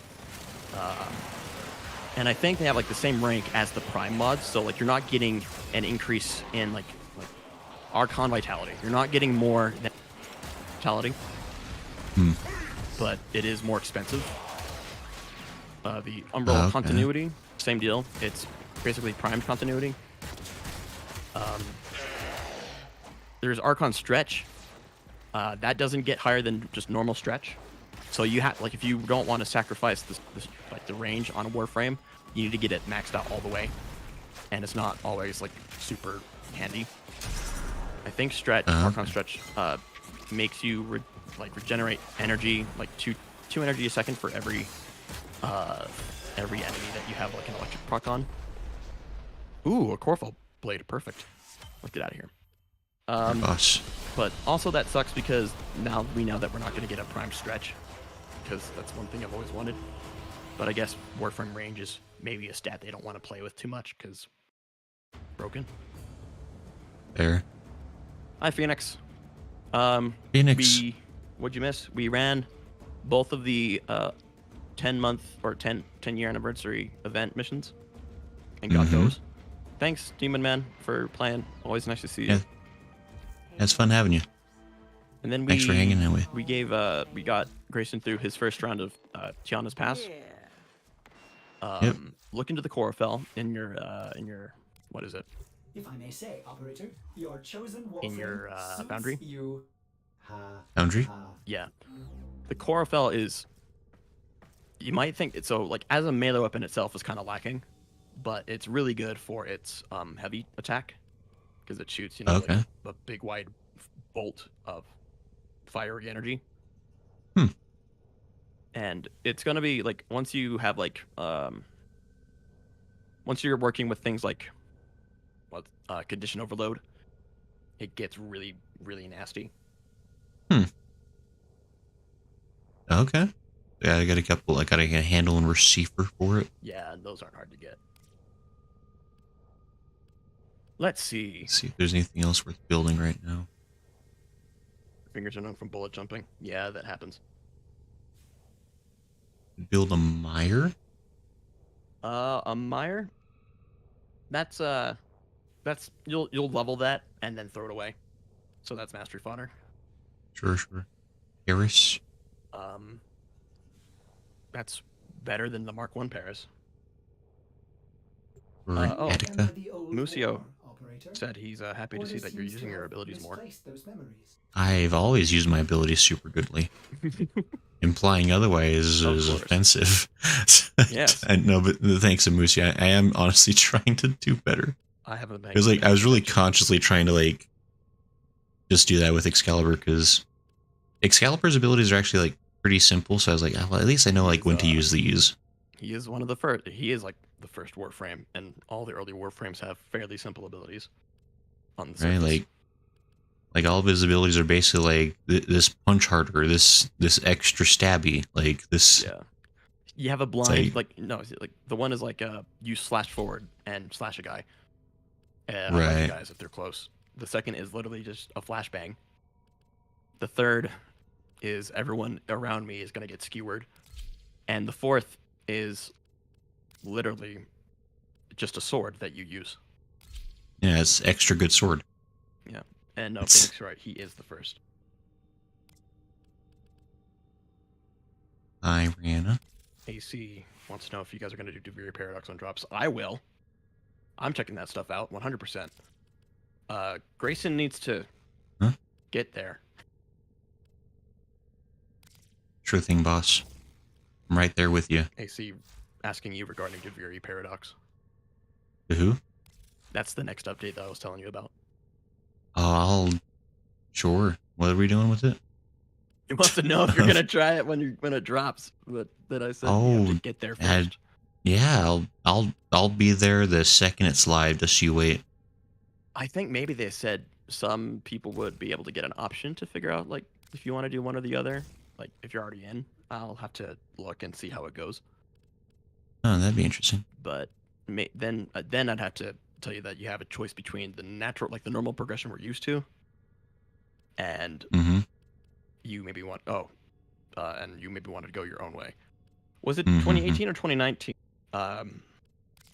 and I think they have like the same rank as the Prime mods, so like you're not getting an increase in like Archon Vitality. You're not getting more than Vitality. But it is more expensive. The Umbrella Continuity, same deal. It's basically primed continuity. There's Archon Stretch. That doesn't get higher than just normal stretch. So you have, like, if you don't want to sacrifice this like the range on a Warframe, you need to get it maxed out all the way, and it's not always like super handy. I think Archon Stretch makes you regenerate energy, like two energy a second for every enemy that you have like an electric proc on. Ooh, a Corfell blade, perfect. Let's get out of here. Gosh. But also that sucks because now we know that we're not going to get a prime stretch, because that's one thing I've always wanted. But I guess Warframe range is maybe a stat they don't want to play with too much because broken. Fair. Hi, Phoenix. Phoenix. What'd you miss? We ran both of the 10-month or 10-year anniversary event missions and got those. Thanks, Demon Man, for playing. Always nice to see you. Yeah. It's fun having you. And then Thanks for hanging out with. We got Grayson through his first round of Tiana's Pass. Look into the Corfell in your what is it? If I may say, operator, your chosen Warframe In your suits Foundry? You. Foundry? Yeah. The Corfell is, you might think it's so like as a melee weapon itself is kind of lacking, but it's really good for its heavy attack because it shoots like a big wide bolt of fiery energy. And it's gonna be like once you have like once you're working with things like condition overload, it gets really, really nasty. Okay. Yeah, I got a couple. I got a handle and receiver for it. Yeah, those aren't hard to get. Let's see. See if there's anything else worth building right now. Fingers are known from bullet jumping. Yeah, that happens. Build a mire? A mire? That's you'll level that and then throw it away. So that's mastery fodder. Sure. Harris? That's better than the Mark 1 Paris. Attica? Musio. said he's happy to see that you're using your abilities more. I've always used my abilities super goodly. Implying otherwise is offensive. Yes. I know, but thanks, Amusi. I am honestly trying to do better. I haven't been. Because like I was really consciously trying to like just do that with Excalibur, because Excalibur's abilities are actually like pretty simple. So I was like, well, at least I know like when to use these. He is one of the first. He is like the first Warframe, and all the early Warframes have fairly simple abilities. On the surface. Right, like all of his abilities are basically like this punch harder, this extra stabby, like this. Yeah. You have a blind, like the one is like you slash forward and slash a guy. Right. Guys if they're close. The second is literally just a flashbang. The third is everyone around me is gonna get skewered, and the fourth is literally just a sword that you use. Yeah, it's extra good sword. Yeah, and no, Phoenix, right? He is the first. Hi, Rihanna. AC wants to know if you guys are going to do Duviri Paradox on drops. I will. I'm checking that stuff out 100%. Grayson needs to get there. Sure thing, boss. I'm right there with you. AC asking you regarding Duviri Paradox. The who? That's the next update that I was telling you about. Oh, sure. What are we doing with it? He wants to know if you're gonna try it when it drops. But that I said you have to get there first. Yeah, I'll be there the second it's live. Just you wait. I think maybe they said some people would be able to get an option to figure out like if you want to do one or the other. Like if you're already in, I'll have to look and see how it goes. Oh, that'd be interesting. But then I'd have to tell you that you have a choice between the natural, like the normal progression we're used to, and you maybe want and you maybe want to go your own way. Was it 2018 or 2019?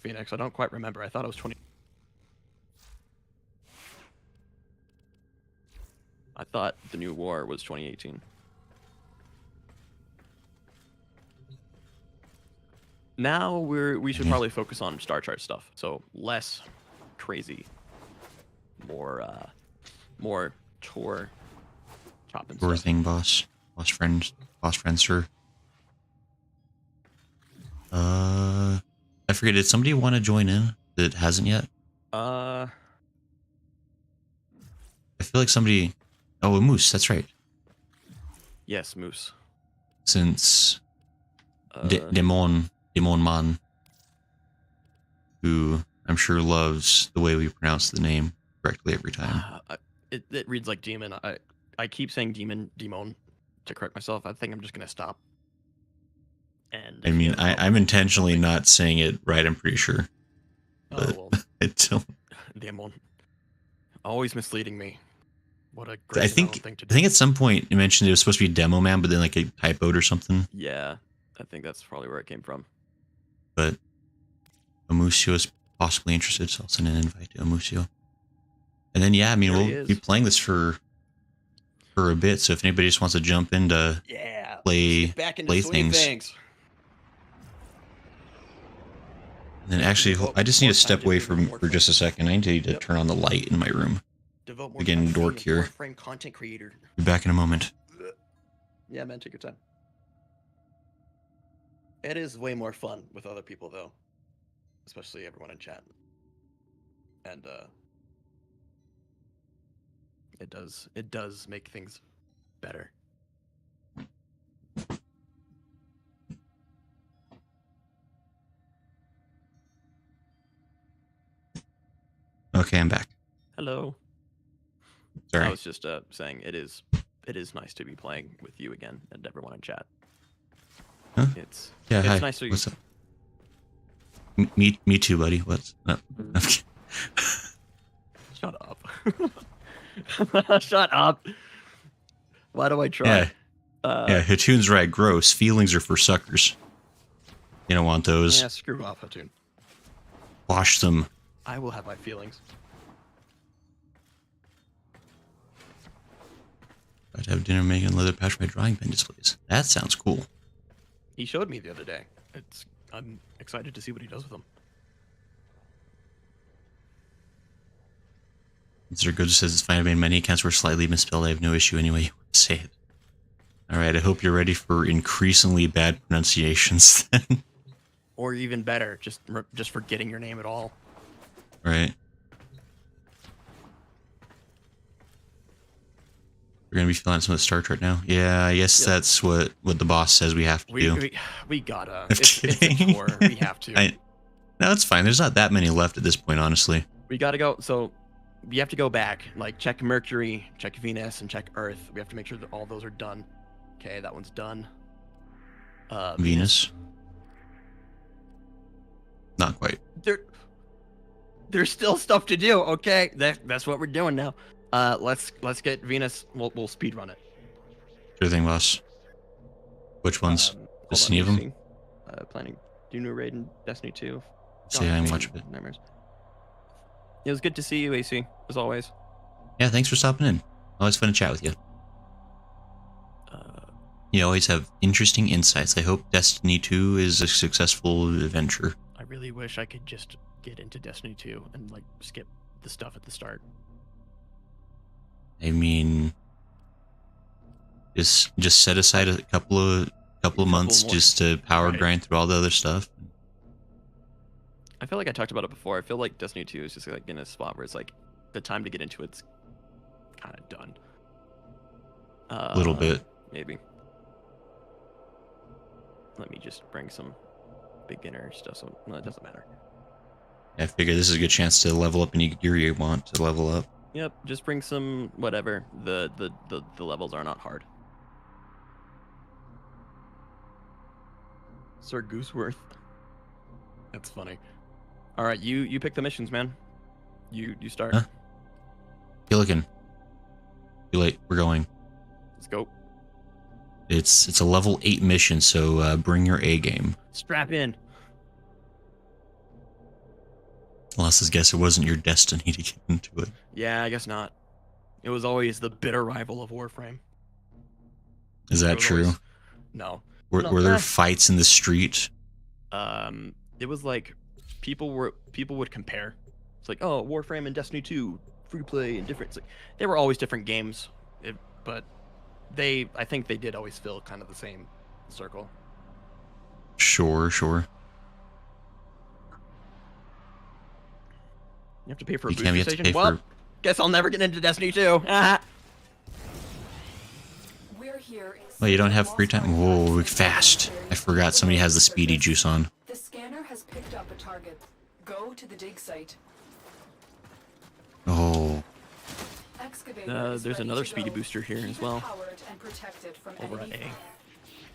Phoenix, I don't quite remember. I thought it was 20. I thought the new war was 2018. Now we should probably focus on Star Chart stuff. So less crazy, more tour chopping Tour stuff. thing, boss friend, sir. I forget. Did somebody want to join in that hasn't yet? I feel like somebody. Oh, a Moose. That's right. Yes, Moose. Since Demon Man, who I'm sure loves the way we pronounce the name correctly every time. It reads like demon. I keep saying demon to correct myself. I think I'm just gonna stop. And I mean, I'm intentionally not saying it right. I'm pretty sure. But well, demon. Always misleading me. What a great I think thing to do. I think at some point you mentioned it was supposed to be Demo Man, but then like a typoed or something. Yeah, I think that's probably where it came from. But Amusio is possibly interested, so I'll send an invite to Amusio. And then yeah, I mean we'll be playing this for a bit. So if anybody just wants to jump in to play things. And then actually, I just need to step away for just a second. I need to turn on the light in my room. Again, dork here. Warframe content creator. Be back in a moment. Yeah, man, take your time. It is way more fun with other people, though, especially everyone in chat. And it does make things better. Okay, I'm back. Hello. Sorry. I was just saying it is nice to be playing with you again and everyone in chat. Huh? It's hi. nice to What's up? Me too, buddy. What's no? Shut up. Shut up. Why do I try? Yeah, Hatoon's right. Gross. Feelings are for suckers. You don't want those. Yeah, screw off, Hatoon. Wash them. I will have my feelings. I'd have dinner making leather patch my drawing pen displays. That sounds cool. He showed me the other day. I'm excited to see what he does with them. Mr. Good says it's fine. I mean, many accounts were slightly misspelled. I have no issue anyway you want to say it. Alright, I hope you're ready for increasingly bad pronunciations then. Or even better, just forgetting your name at all. Right. We're gonna be filling out some of the star chart now. Yeah, I guess that's what the boss says we have to do. We gotta. I'm It's a kidding. chore. We have to. No, it's fine. There's not that many left at this point, honestly. We gotta go. So we have to go back, like check Mercury, check Venus, and check Earth. We have to make sure that all those are done. Okay, that one's done. Venus. Not quite. There's still stuff to do. Okay, that's what we're doing now. Let's get Venus. We'll speed run it. Sure thing, boss. Which ones? Just any of them? Planning. Do new raid in Destiny 2. See, I watch it. Nightmares. It was good to see you, AC, as always. Yeah, thanks for stopping in. Always fun to chat with you. You always have interesting insights. I hope Destiny 2 is a successful adventure. I really wish I could just get into Destiny 2 and like skip the stuff at the start. I mean, just set aside a couple of months more. just to power Right. grind through all the other stuff. I feel like I talked about it before. I feel like Destiny 2 is just like in a spot where it's like the time to get into it's kind of done. A little bit. Maybe. Let me just bring some beginner stuff. So no, it doesn't matter. I figure this is a good chance to level up any gear you want to level up. Yep, just bring some whatever. The levels are not hard. Sir Gooseworth. That's funny. All right, you pick the missions, man. You start. Huh? Gilligan. Too late. We're going. Let's go. It's a level 8 mission, so bring your A game. Strap in. Unless I guess it wasn't your destiny to get into it. Yeah, I guess not. It was always the bitter rival of Warframe. Is that true? No. Were there fights in the street? It was like people would compare. It's like, oh, Warframe and Destiny 2, free play and different. It's like, they were always different games, but I think they did always fill kind of the same circle. Sure. You have to pay for a You can't booster have to station. pay Well, for. guess I'll never get into Destiny 2. We're here in Well, you don't have Los free time. Angeles. Whoa, fast! I forgot somebody has the speedy juice on. The scanner has picked up a target. Go to the dig site. Oh, Excavator is There's ready another to speedy go. booster here Keep as it well. powered and protected from Over at enemy A. fire.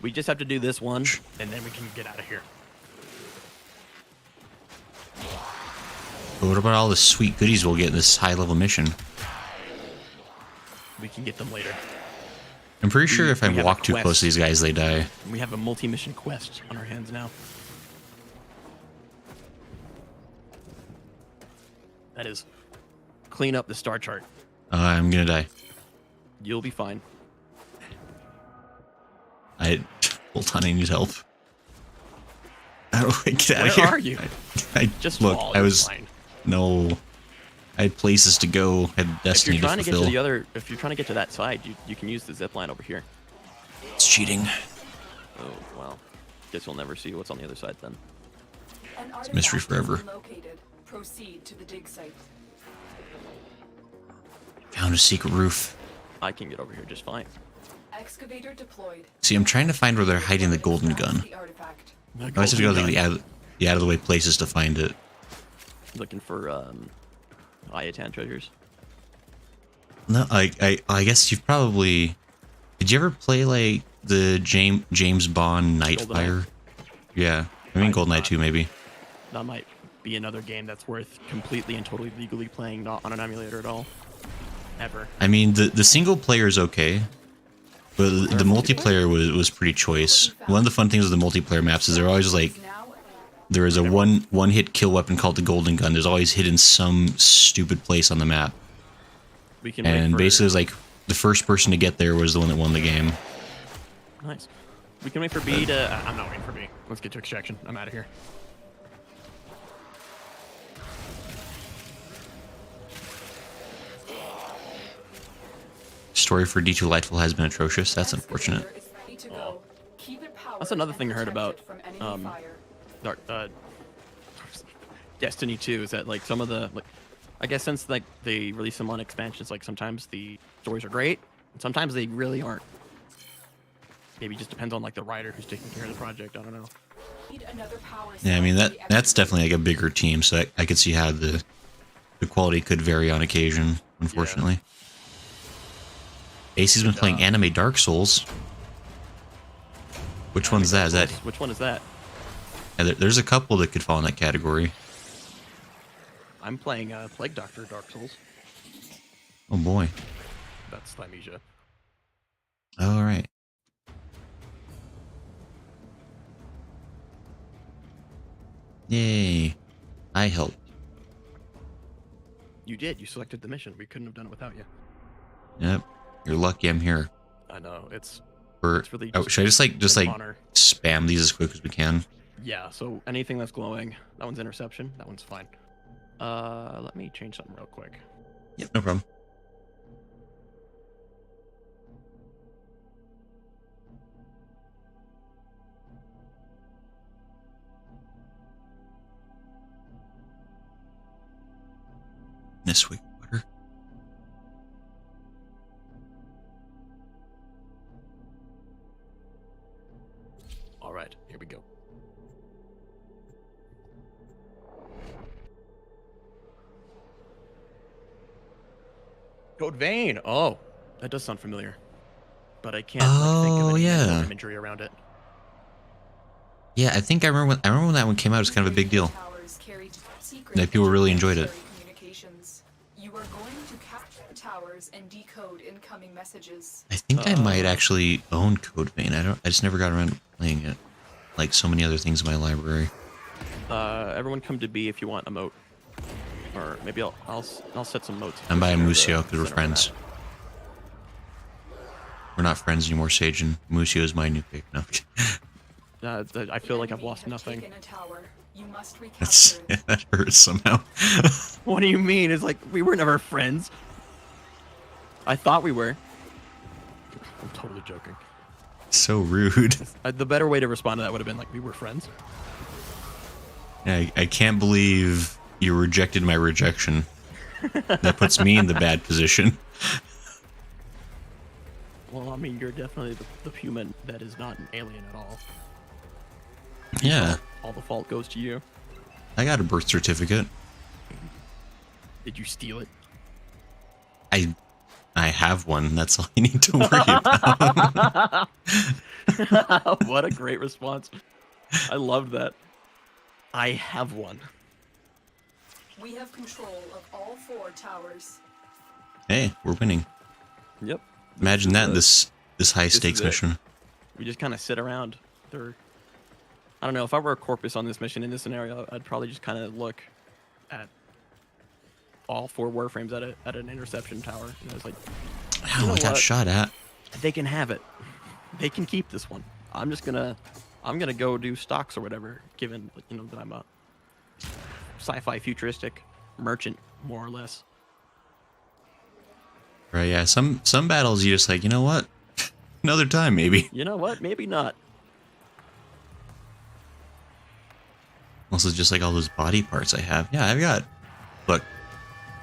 We just have to do this one, and then we can get out of here. but what about all the sweet goodies we'll get in this high-level mission? We can get them later. I'm pretty sure if I we have walk a too quest. close to these guys, they die. We have a multi-mission quest on our hands now. That is, clean up the star chart. I'm gonna die. You'll be fine. Hold on, I need help. How do I get out of Where here? are you? I Just look. fall, I you're was fine. no. I had places to go. Had If destiny you're trying to get to fulfill. the other, if you're trying to get to that side, you can use the zip line over here. It's cheating. Oh well, guess we'll never see what's on the other side then. An It's a mystery artifact has forever. been located. Proceed to the dig site. Found a secret roof. I can get over here just fine. Excavator deployed. See, I'm trying to find where they're hiding the golden gun. The artifact. I always have to go to the out of the way places to find it. Looking for Ayatan treasures. No, I guess you've probably. Did you ever play like the James Bond Nightfire? Yeah, I mean I did GoldenEye not. 2 maybe. That might be another game that's worth completely and totally legally playing, not on an emulator at all. Ever. I mean the single player is okay, but the multiplayer was pretty choice. One of the fun things with the multiplayer maps is they're always like Now there is a one hit kill weapon called the golden gun. There's always hidden some stupid place on the map, We can and wait for, basically it was like the first person to get there was the one that won the game. Nice. We can wait for B to. I'm not waiting for B. Let's get to extraction. I'm out of here. Story for D2 Lightful has been atrocious. That's unfortunate. Excavator is ready to go. Keep it powered That's another and thing I heard protect about, it from enemy fire. Dark, Destiny 2 is that like some of the like, I guess since like they release them on expansions, like sometimes the stories are great, and sometimes they really aren't. Maybe it just depends on like the writer who's taking care of the project. I don't know. Need another power Yeah, I cell mean to that's be activated. definitely like a bigger team, so I could see how the quality could vary on occasion. Unfortunately, AC's been playing anime Dark Souls. Which one's that? Is that? Which one is that? Yeah, there's a couple that could fall in that category. I'm playing Plague Doctor Dark Souls. Oh boy. That's Thymesia. All right. Yay! I helped. You did. You selected the mission. We couldn't have done it without you. Yep. You're lucky I'm here. I know. It's Or really oh, just should I just an like honor. spam these as quick as we can? Yeah. So anything that's glowing, that one's interception. That one's fine. Let me change something real quick. Yep, no problem. This week, water. All right. Here we go. Code Vein. Oh, that does sound familiar, but I can't like, think of Oh, any yeah. imagery around it. Yeah, I think I remember when that one came out. It was kind of a big deal. Towers carried secret Like, people really enjoyed it. interplanetary communications. You are going to capture the towers and decode incoming messages. I think I might actually own Code Vein. I just never got around to playing it. Like so many other things in my library. Everyone come to B if you want a moat, or maybe I'll set some moats. I'm buying Center Museo the because we're center of friends. We're not friends anymore, Sajin. Museo is my new pick. No. that. I feel like I've Enemy lost have nothing. taken a tower. You must That's recapture it. that hurts somehow. What do you mean? It's like we were never friends. I thought we were. I'm totally joking. So rude. The better way to respond to that would have been like we were friends. I can't believe you rejected my rejection. That puts me in the bad position. Well, I mean, you're definitely the human that is not an alien at all. Yeah, All the fault goes to you. I got a birth certificate. Did you steal it? I have one. That's all you need to worry about. What a great response. I loved that. I have one. We have control of all 4 towers. Hey, we're winning. Yep. Imagine that in this high is stakes it. mission. We just kind of sit around. I don't know. If I were a corpus on this mission in this scenario, I'd probably just kind of look at all 4 warframes at an interception tower. And I was like, Wow, You know I got what? shot at. they can have it. They can keep this one. I'm gonna go do stocks or whatever. Given that I'm a sci-fi futuristic merchant, more or less. Right, yeah. Some battles you just like, you know what? Another time, maybe. You know what? Maybe not. Also, just like all those body parts I have. Yeah, I've got. Look,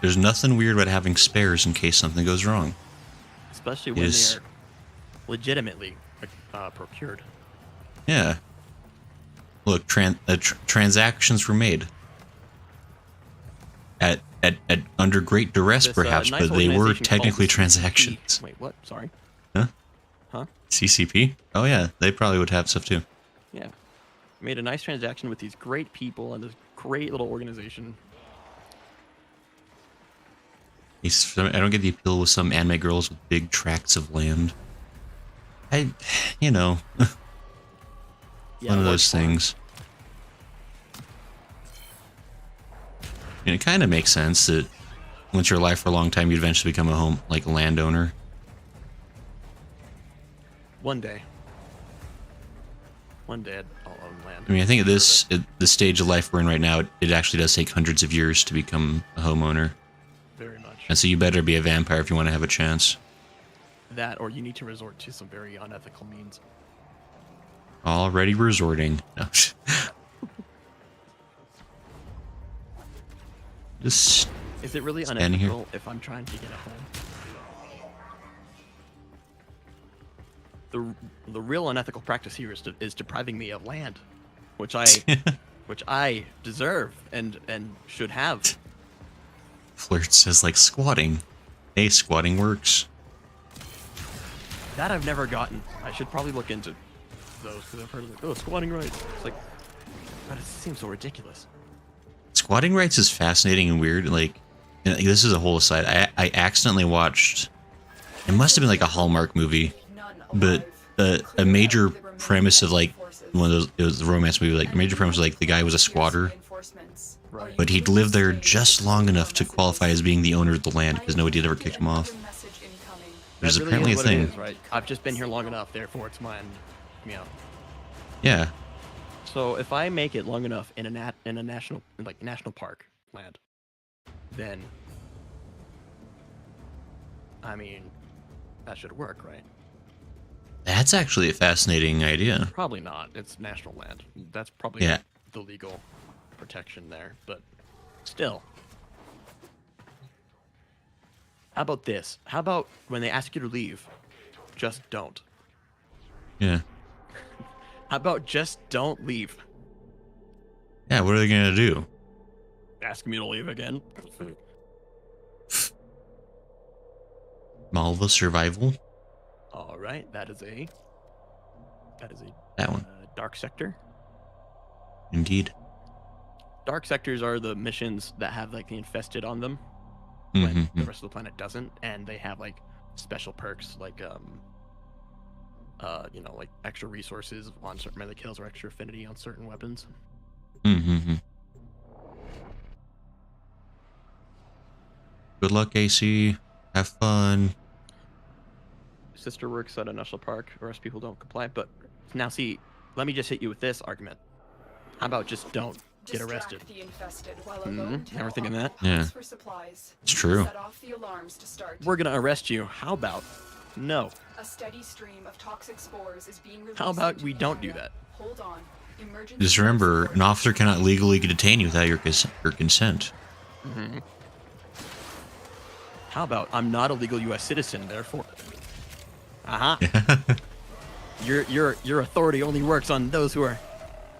there's nothing weird about having spares in case something goes wrong. Especially when Yes. they're legitimately procured. Yeah. Look, transactions were made. At under great duress, This, perhaps, nice but they were organization called technically the CCP. transactions. Wait, what? Sorry. Huh? CCP? Oh yeah, they probably would have stuff too. Yeah. Made a nice transaction with these great people and this great little organization. I don't get the appeal with some anime girls with big tracts of land. One of those things. And it kind of makes sense that once you're alive for a long time, you'd eventually become a landowner. One day I'll own land. I mean, I think at the stage of life we're in right now, it actually does take hundreds of years to become a homeowner. Very much. And so you better be a vampire if you want to have a chance. That, or you need to resort to some very unethical means. Already resorting. No. Just Is it really standing here. unethical if I'm trying to get a home? The real unethical practice here is depriving me of land, which I deserve and should have. Flirt says like squatting. Hey, squatting works. That I've never gotten. I should probably look into those because I've heard of squatting rights. It's like, but it seems so ridiculous. Squatting rights is fascinating and weird. Like, and this is a whole aside. I accidentally watched. It must have been like a Hallmark movie, but a major premise of like one of those, it was the romance movie. Like, the major premise was like the guy was a squatter, Right. but he'd lived there just long enough to qualify as being the owner of the land because nobody had ever kicked him off. Which is That really apparently a what it thing. is, right? I've just been here long enough, therefore it's mine. Yeah. Yeah. So if I make it long enough in a national park land, then I mean that should work, right? That's actually a fascinating idea. Probably not. It's national land. That's probably Yeah. the legal protection there, but still. How about this? How about when they ask you to leave, just don't. Yeah. How about just don't leave? Yeah, what are they gonna do? Ask me to leave again? Malva survival? All right, that is a That one. dark sector. Indeed. Dark sectors are the missions that have like the infested on them when the Mhm. rest of the planet doesn't, and they have like special perks like like extra resources on certain melee kills or extra affinity on certain weapons. Mhm. Good luck, AC. Have fun. Sister works at a national park, or else people don't comply. But now, see, let me just hit you with this argument. How about just don't get arrested? The infested while alone Never thinking that. Yeah. for supplies. It's true. Set off the alarms to start. We're gonna arrest you. How about no? A steady stream of toxic spores is being released. How about into we the don't do area. that? Hold on. Emergency Just remember, transport an officer cannot legally detain you without your consent. How about I'm not a legal U.S. citizen, therefore. Your authority only works on those who are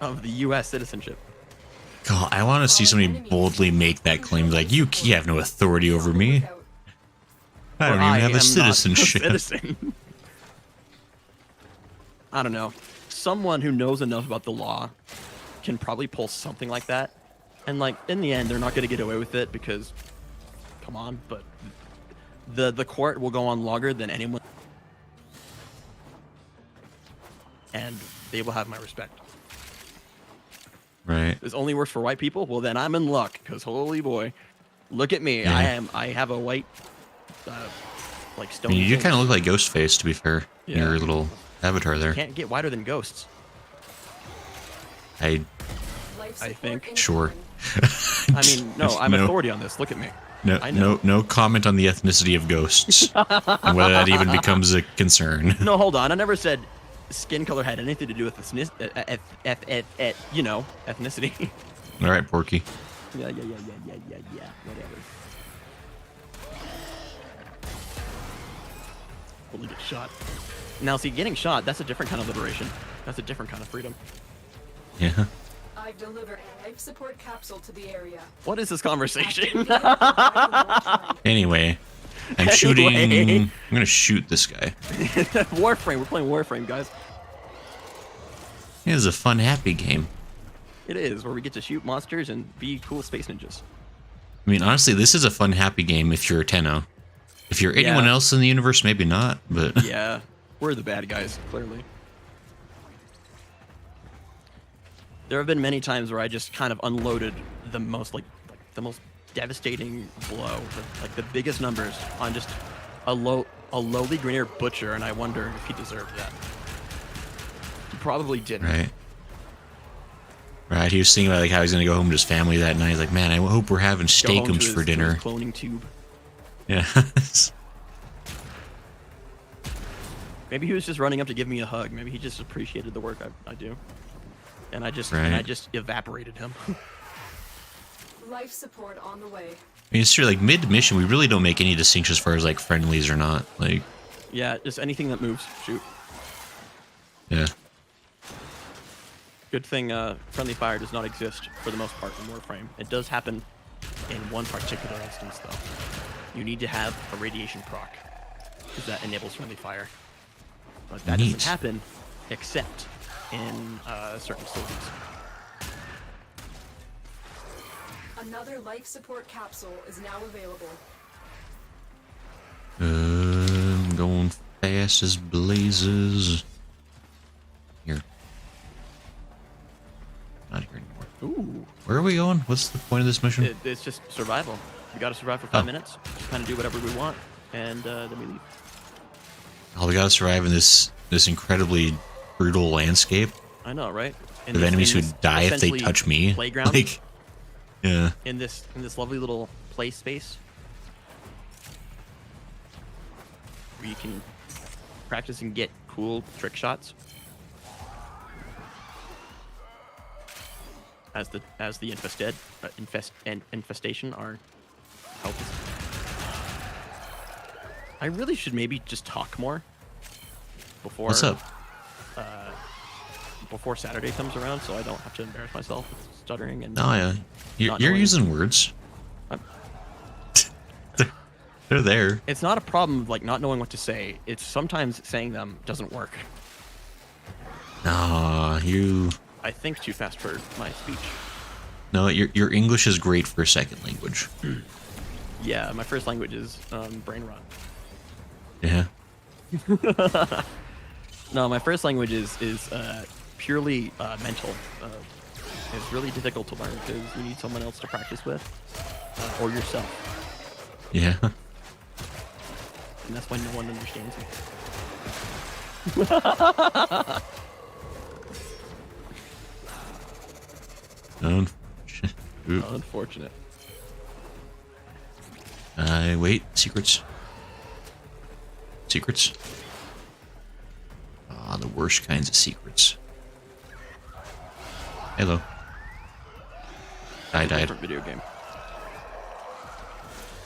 of the U.S. citizenship. God, I want to see somebody boldly make that claim. Like, you have no authority over me. I don't Or even have am a not citizenship. citizen. I don't know. Someone who knows enough about the law can probably pull something like that. And like in the end, they're not going to get away with it because, come on. But the court will go on longer than anyone, and they will have my respect. Right. This only works for white people. Well, then I'm in luck because holy boy, look at me. Yeah. I have a white, like I stone. mean, you face. kind of look like Ghostface, to be fair. in Yeah. Your little avatar there. Can't get whiter than ghosts. I life I support think. sure. I mean, no, I'm authority on this. Look at me. No, I know. no comment on the ethnicity of ghosts, and whether that even becomes a concern. No, hold on. I never said skin color had anything to do with ethnicity. All right, Porky. Yeah. Whatever. Only get shot. Now, see, getting shot, that's a different kind of liberation. That's a different kind of freedom. Yeah. I've delivered life support capsule to the area. What is this conversation? Anyway, I'm shooting. I'm gonna shoot this guy. Warframe. We're playing Warframe, guys. It is a fun, happy game. It is, where we get to shoot monsters and be cool space ninjas. I mean, honestly, this is a fun, happy game if you're a Tenno. If you're anyone Yeah. else in the universe, maybe not. But Yeah, we're the bad guys, clearly. There have been many times where I just kind of unloaded the most the most devastating blow, like the biggest numbers on just a lowly greener butcher, and I wonder if he deserved that. He probably didn't. Right. He was thinking about like how he's gonna go home to his family that night. He's like, man, I hope we're having Go home to steakums his- for to his dinner. cloning tube. Yeah. Maybe he was just running up to give me a hug. Maybe he just appreciated the work I do. And I just evaporated him. Life support on the way. I mean, it's true, like, mid-mission, we really don't make any distinction as far as, like, friendlies or not. Like, Yeah, just anything that moves, shoot. yeah. Good thing friendly fire does not exist for the most part in Warframe. It does happen in one particular instance, though. You need to have a radiation proc, because that enables friendly fire. But that doesn't happen except in certain facilities. Another life support capsule is now available. I'm going fast as blazes. Here. Not here anymore. Ooh. Where are we going? What's the point of this mission? It's just survival. We gotta survive for 5 minutes, kind of do whatever we want, and then we leave. Oh, we gotta survive in this incredibly brutal landscape. I know, right? Of enemies who die if they touch me. Playground. Like, yeah. In this lovely little play space, where you can practice and get cool trick shots. As the infestation are helpless. I really should maybe just talk more before. What's up? Before Saturday comes around, so I don't have to embarrass myself with stuttering and. Oh yeah, you're using words. They're there. It's not a problem of like not knowing what to say. It's sometimes saying them doesn't work. Nah, you. I think too fast for my speech. No, your English is great for a second language. Yeah, my first language is brain rot. Yeah. No, my first language is purely mental. It's really difficult to learn because you need someone else to practice with, or yourself. Yeah. And that's why no one understands you. Unfortunate. Wait, secrets. Secrets? Ah, the worst kinds of secrets. Hello. I died. Different video game.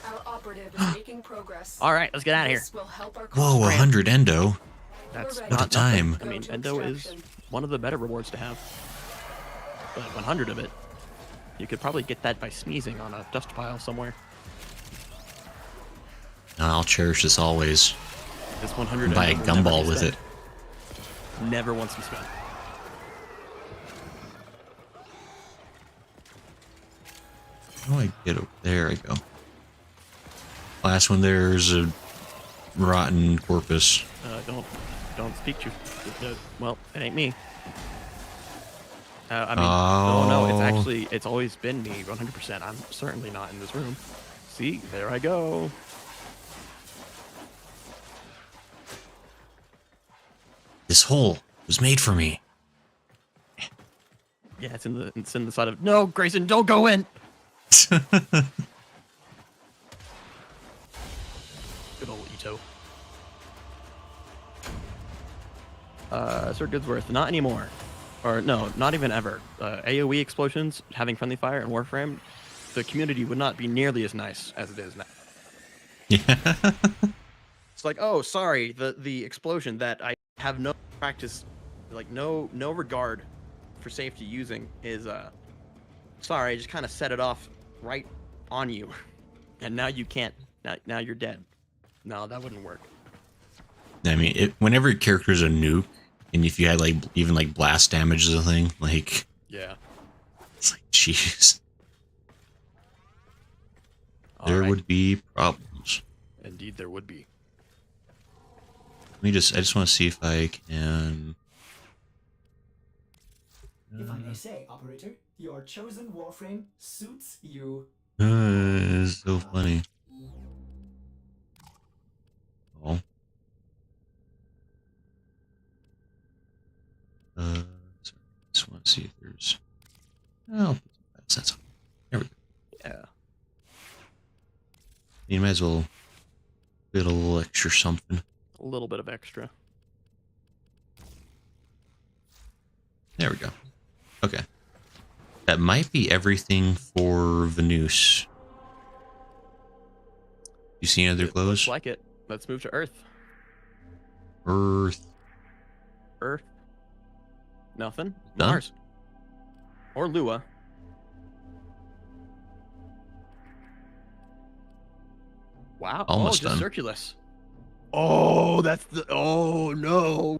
Our operative is making progress. All right, let's get out of here. This will help our Whoa, 100 endo. That's What a not time. nothing. I mean, endo is one of the better rewards to have. But 100 of it, you could probably get that by sneezing on a dust pile somewhere. I'll cherish this always. This 100 Buy a endo will never gumball be with spent. it. Never once be spent. How do I get over there? I go. Last one, there's a rotten corpus. Don't speak to. Well, it ain't me. I mean, no, it's always been me, 100%. I'm certainly not in this room. See, there I go. This hole was made for me. Yeah, it's in the side of. No, Grayson, don't go in. Good old Ito. Sir Goodsworth, not anymore. Or no, not even ever. AoE explosions, having friendly fire in Warframe, the community would not be nearly as nice as it is now. Yeah. It's like, oh, sorry, the explosion that I have no practice, like no regard for safety using is sorry, I just kind of set it off right on you, and now you can't. Now you're dead. No, that wouldn't work. I mean, whenever a character's a nuke, and if you had like even like blast damage as a thing, like Yeah. it's like jeez, All there right. would be problems. Indeed, there would be. I just want to see if I can. If I may say, operator, your chosen Warframe suits you. It's so funny. Oh. Sorry, just want to see if there's. Oh, that's all. There we go. Yeah. You might as well get a little extra something. A little bit of extra. There we go. Okay. That might be everything for Venus. You see any other It glows? looks like it. Let's move to Earth. Earth. Earth. Nothing. None? Mars. Or Lua. Wow. Almost just done. Circulus. Oh, that's the. Oh no.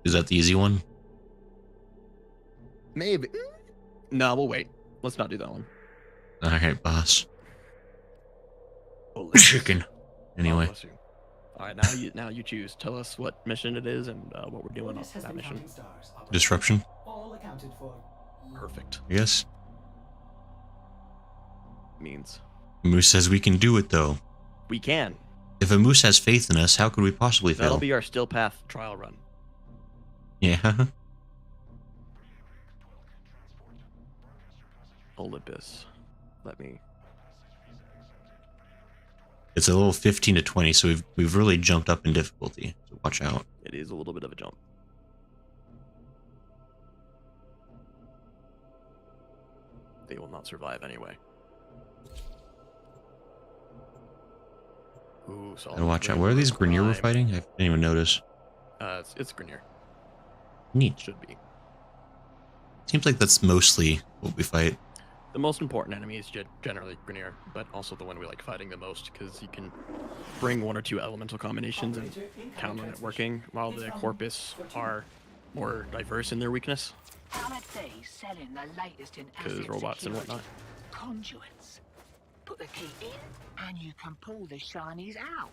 Is that the easy one? Maybe. No, we'll wait. Let's not do that one. All right, boss. Oh, Chicken. Anyway, bless you. All right, now you choose. Tell us what mission it is and what we're doing on Bonus has that been mission. counting stars. Operator. disruption. All accounted for. Perfect. Yes. Means Moose says we can do it though. we can. If a moose has faith in us, how could we possibly fail? That'll be our still path trial run. Yeah. Olympus. Let me. It's a little 15 to 20, so we've really jumped up in difficulty. So watch out. It is a little bit of a jump. They will not survive anyway. Ooh, so And watch out. Where are these Grenier we're fighting? I didn't even notice. It's Grenier. Neat. Should be. Seems like that's mostly what we fight. The most important enemy is generally Grenier, but also the one we like fighting the most because you can bring one or two elemental combinations and count on it working, while the Corpus are more diverse in their weakness. selling the latest in Because asset robots and security. whatnot. Conduits. Put the key in, and you can pull the shinies out.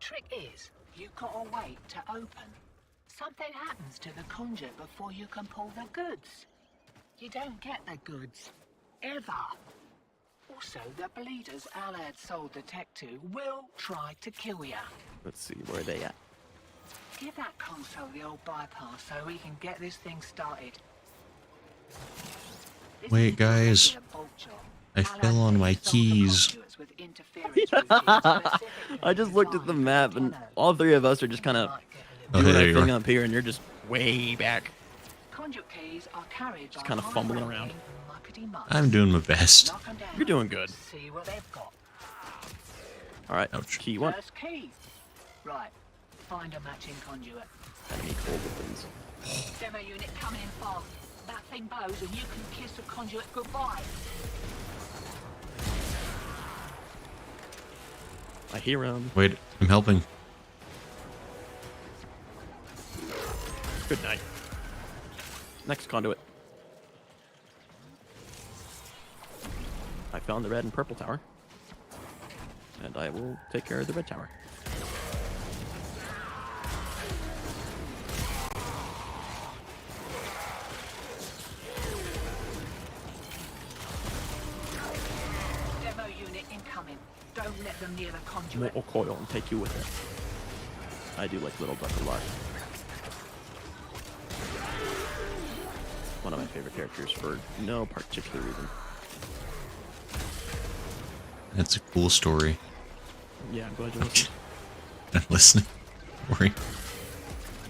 Trick is, you gotta wait to open. Something happens to the conduit before you can pull the goods. You don't get the goods. Ever. Also, the bleeders Alad sold the tech to will try to kill ya. Let's see, where are they at? Give that console the old bypass so we can get this thing started. This Wait, is guys. a bolt job. I Alad fell on my sold the keys. conduits with interference routines specifically I just looked at the designed map for and Tenno. all three of us are just kind of Oh, doing there our you thing are. up here, and you're just way back. Conduit keys are carried Just by kinda fumbling high-ranking around. muckety-mucks. I'm doing my best. Knock 'em down. You're doing good. See what they've got. All right, Ouch. key one. First key. Right. Find a matching conduit. Enemy cold weapons. Demo unit coming in fast. That thing blows and you can kiss the conduit goodbye. I hear him. Wait, I'm helping. Good night. Next conduit. I found the red and purple tower. And I will take care of the red tower. Demo unit incoming. Don't let them near the More conduit. coil and take you with it. I do like little duck a lot. One of my favorite characters for no particular reason. That's a cool story. Yeah, I'm glad you listened. I'm listening. Don't worry.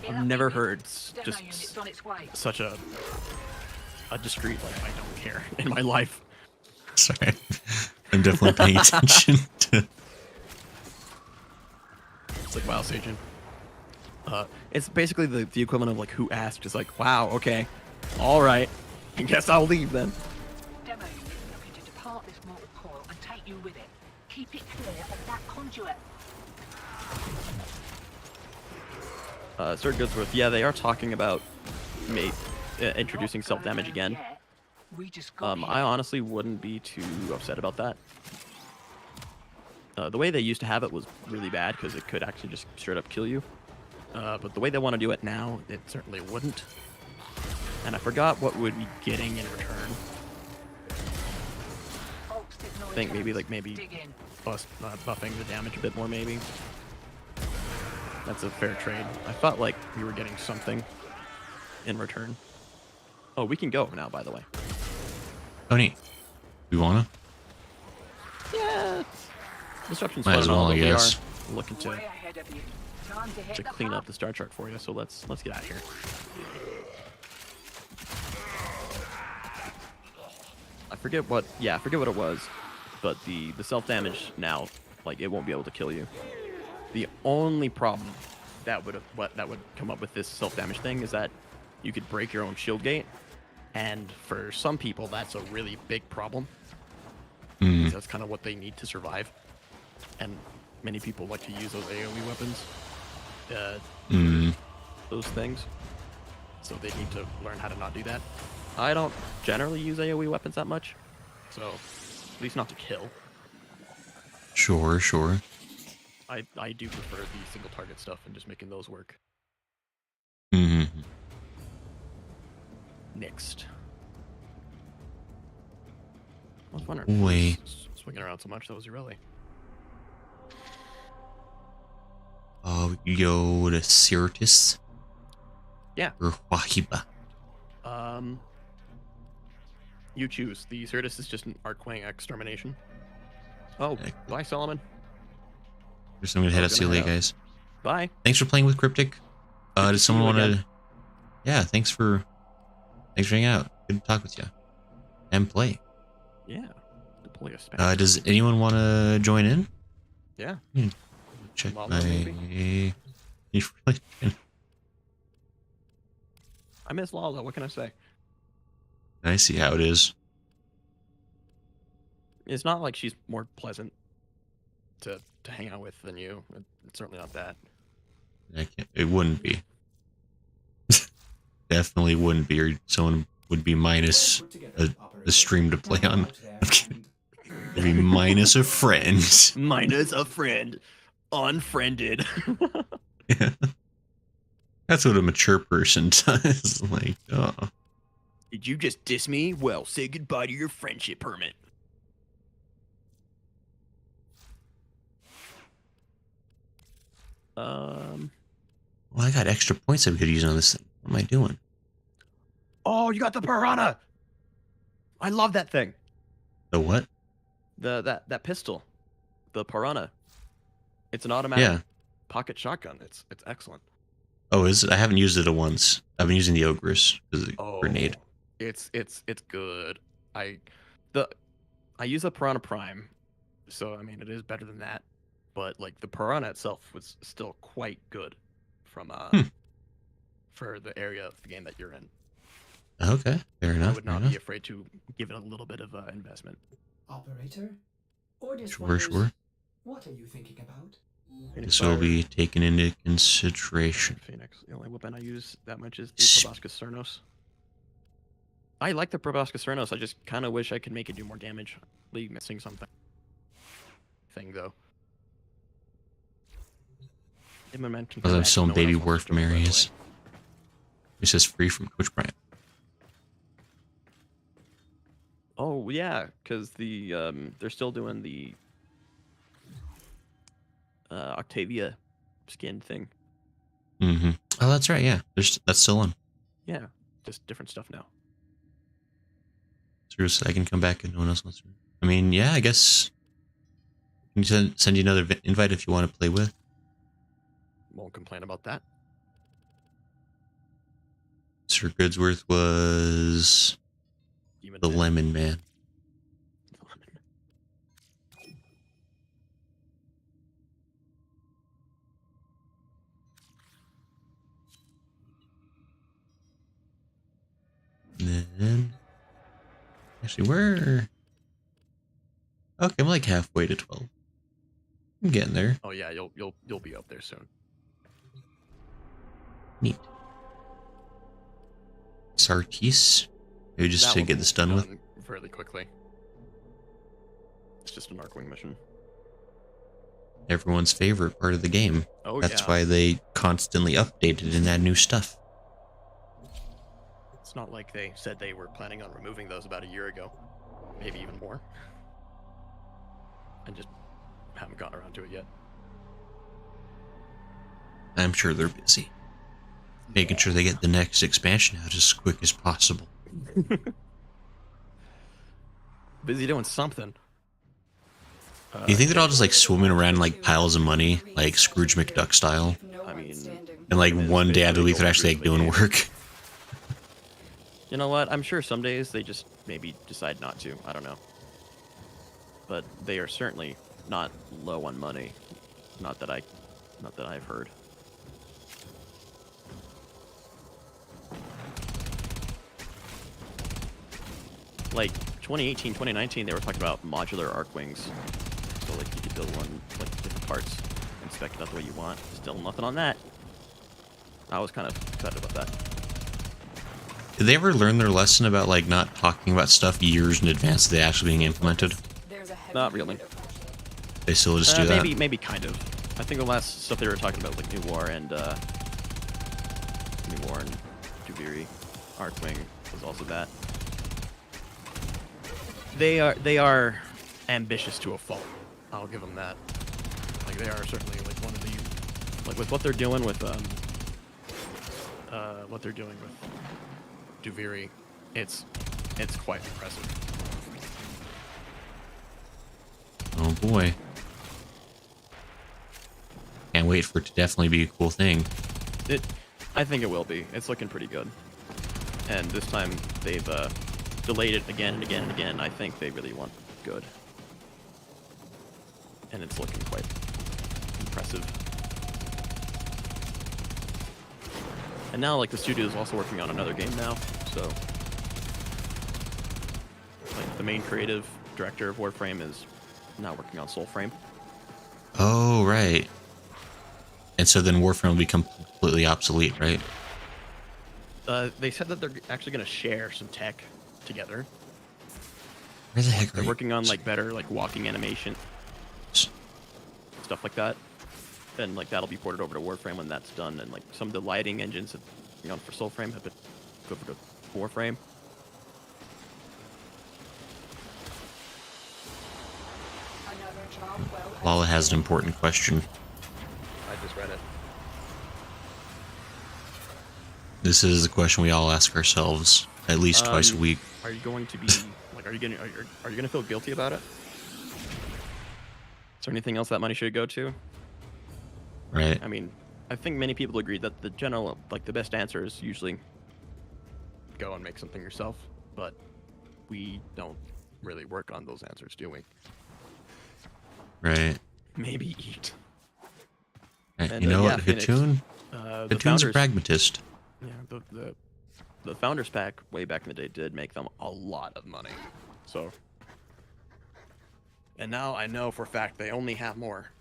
I've never heard Demo just unit's on its way. such a discreet like I don't care in my life. Sorry. I'm definitely paying attention to. It's like, wow, Sajin. It's basically the equivalent of like who asked. It's like, wow, okay, all right. I guess I'll leave then. Demo unit looking to depart this mortal coil and take you with it. Keep it clear of that conduit. Sir Goodsworth, yeah, they are talking about introducing Not self-damage going again. yet. We just got I here. honestly wouldn't be too upset about that. The way they used to have it was really bad because it could actually just straight up kill you. But the way they want to do it now, it certainly wouldn't. And I forgot what we'd be getting in return. Folks, signal I think maybe attempts. Dig in. buffing the damage a bit more, maybe. That's a fair trade. I thought like we were getting something in return. Oh, we can go now, by the way. Tony, we wanna? Yeah. Disruption's Might fun as and all, well, I but we guess. are looking Way ahead of you. Time to hit to the clean pub. up the star chart for you. So let's get out of here. forget what it was, but the self damage now, like, it won't be able to kill you. The only problem that would come up with this self damage thing is that you could break your own shield gate, and for some people that's a really big problem. Mm. That's kind of what they need to survive, and many people like to use those AoE weapons, those things. So they need to learn how to not do that. I don't generally use AoE weapons that much, so at least not to kill. Sure. I do prefer the single target stuff and just making those work. Mm-hmm. Next. I was wondering. Wait. Swinging around so much, that was really. You go to Sirtis? Yeah. Or Wahiba? You choose. The Certus is just an Arcwing extermination. Oh, bye, Solomon. Just I'm gonna head out. See you later, guys. Bye. Thanks for playing with Cryptic. Does someone want to? Yeah, thanks for hanging out. Good to talk with you. And play. Yeah. Deploy a Spanish. Does anyone want to join in? Yeah. Check Lala, my. maybe? I miss Lala. What can I say? I see how it is. It's not like she's more pleasant to hang out with than you. It's certainly not that. It wouldn't be. Definitely wouldn't be, or someone would be minus a stream to play on. It'd be minus a friend. Minus a friend. Unfriended. Yeah. That's what a mature person does. Like, oh. Did you just diss me? Well, say goodbye to your friendship permit. Well, I got extra points I could use on this thing. What am I doing? Oh, you got the Piranha! I love that thing. The what? That pistol. The Piranha. It's an automatic pocket shotgun. It's excellent. Oh, is it? I haven't used it once. I've been using the Ogress as a grenade. It's good. I use the Piranha Prime, so I mean it is better than that. But like the Piranha itself was still quite good from for the area of the game that you're in. Okay, fair enough. I would not be afraid to give it a little bit of investment. Operator? Orders Sure. What are you thinking about? This will be taken into consideration. Phoenix. The only weapon I use that much is the Proboscis Cernos. I like the Proboscis Cernos. I just kind of wish I could make it do more damage. League missing something. Though. I'm still in baby Warframe areas. It says free from Coach Bryant. Oh yeah, because they're still doing the Octavia skin thing. Mm-hmm. Oh, that's right. Yeah, that's still on. Yeah, just different stuff now. Seriously, I can come back and no one else wants to. I mean, yeah, I guess. I can send you another invite if you want to play with. Won't complain about that. Sir Goodsworth was the Lemon Man. And then, actually, where? Okay, I'm like halfway to 12. I'm getting there. Oh yeah, you'll be up there soon. Neat. Sarkis? Maybe just That to will get be this done with. fairly quickly. It's just an Arcwing mission. Everyone's favorite part of the game. Oh, That's yeah. why they constantly update it and add new stuff. It's not like they said they were planning on removing those about a year ago. Maybe even more. And just haven't gotten around to it yet. I'm sure they're busy. Making sure they get the next expansion out as quick as possible. Busy doing something. Do you think they're all just like swimming around in like piles of money, like Scrooge McDuck style? I mean, And like one day out of the week they're actually like doing work? You know what? I'm sure some days they just maybe decide not to. I don't know. But they are certainly not low on money. Not that I've heard. Like 2018, 2019, they were talking about modular arc wings. So like you could build one like different parts and spec it out the way you want. Still nothing on that. I was kind of excited about that. Did they ever learn their lesson about like not talking about stuff years in advance of they actually being implemented? Not really. They still just do that? Maybe kind of. I think the last stuff they were talking about, like New War and Duviri, Arcwing was also that. They are ambitious to a fault. I'll give them that. Like they are certainly like one of the with what they're doing with Duviri, it's quite impressive. Oh boy. Can't wait for it to definitely be a cool thing. I think it will be. It's looking pretty good. And this time they've delayed it again and again and again. I think they really want good. And it's looking quite impressive. And now, like, the studio is also working on another game now, so... Like, the main creative director of Warframe is now working on Soulframe. Oh, right. And so then Warframe will become completely obsolete, right? They said that they're actually going to share some tech together. Where the heck are They're you? working on, like, better, like, walking animation. Stuff like that. And, like, that'll be ported over to Warframe when that's done. And, like, some of the lighting engines that are on for Soulframe have been put over to Warframe. Lala has an important question. I just read it. This is the question we all ask ourselves at least twice a week. Are you going to be like? Are you gonna feel guilty about it? Is there anything else that money should go to? Right. I mean, I think many people agree that the general, like, the best answer is usually go and make something yourself, but we don't really work on those answers, do we? Right. Maybe eat. And, you know what, Hitoon? Hitoon's a pragmatist. Yeah, the Founders Pack way back in the day did make them a lot of money. So, and now I know for a fact they only have more.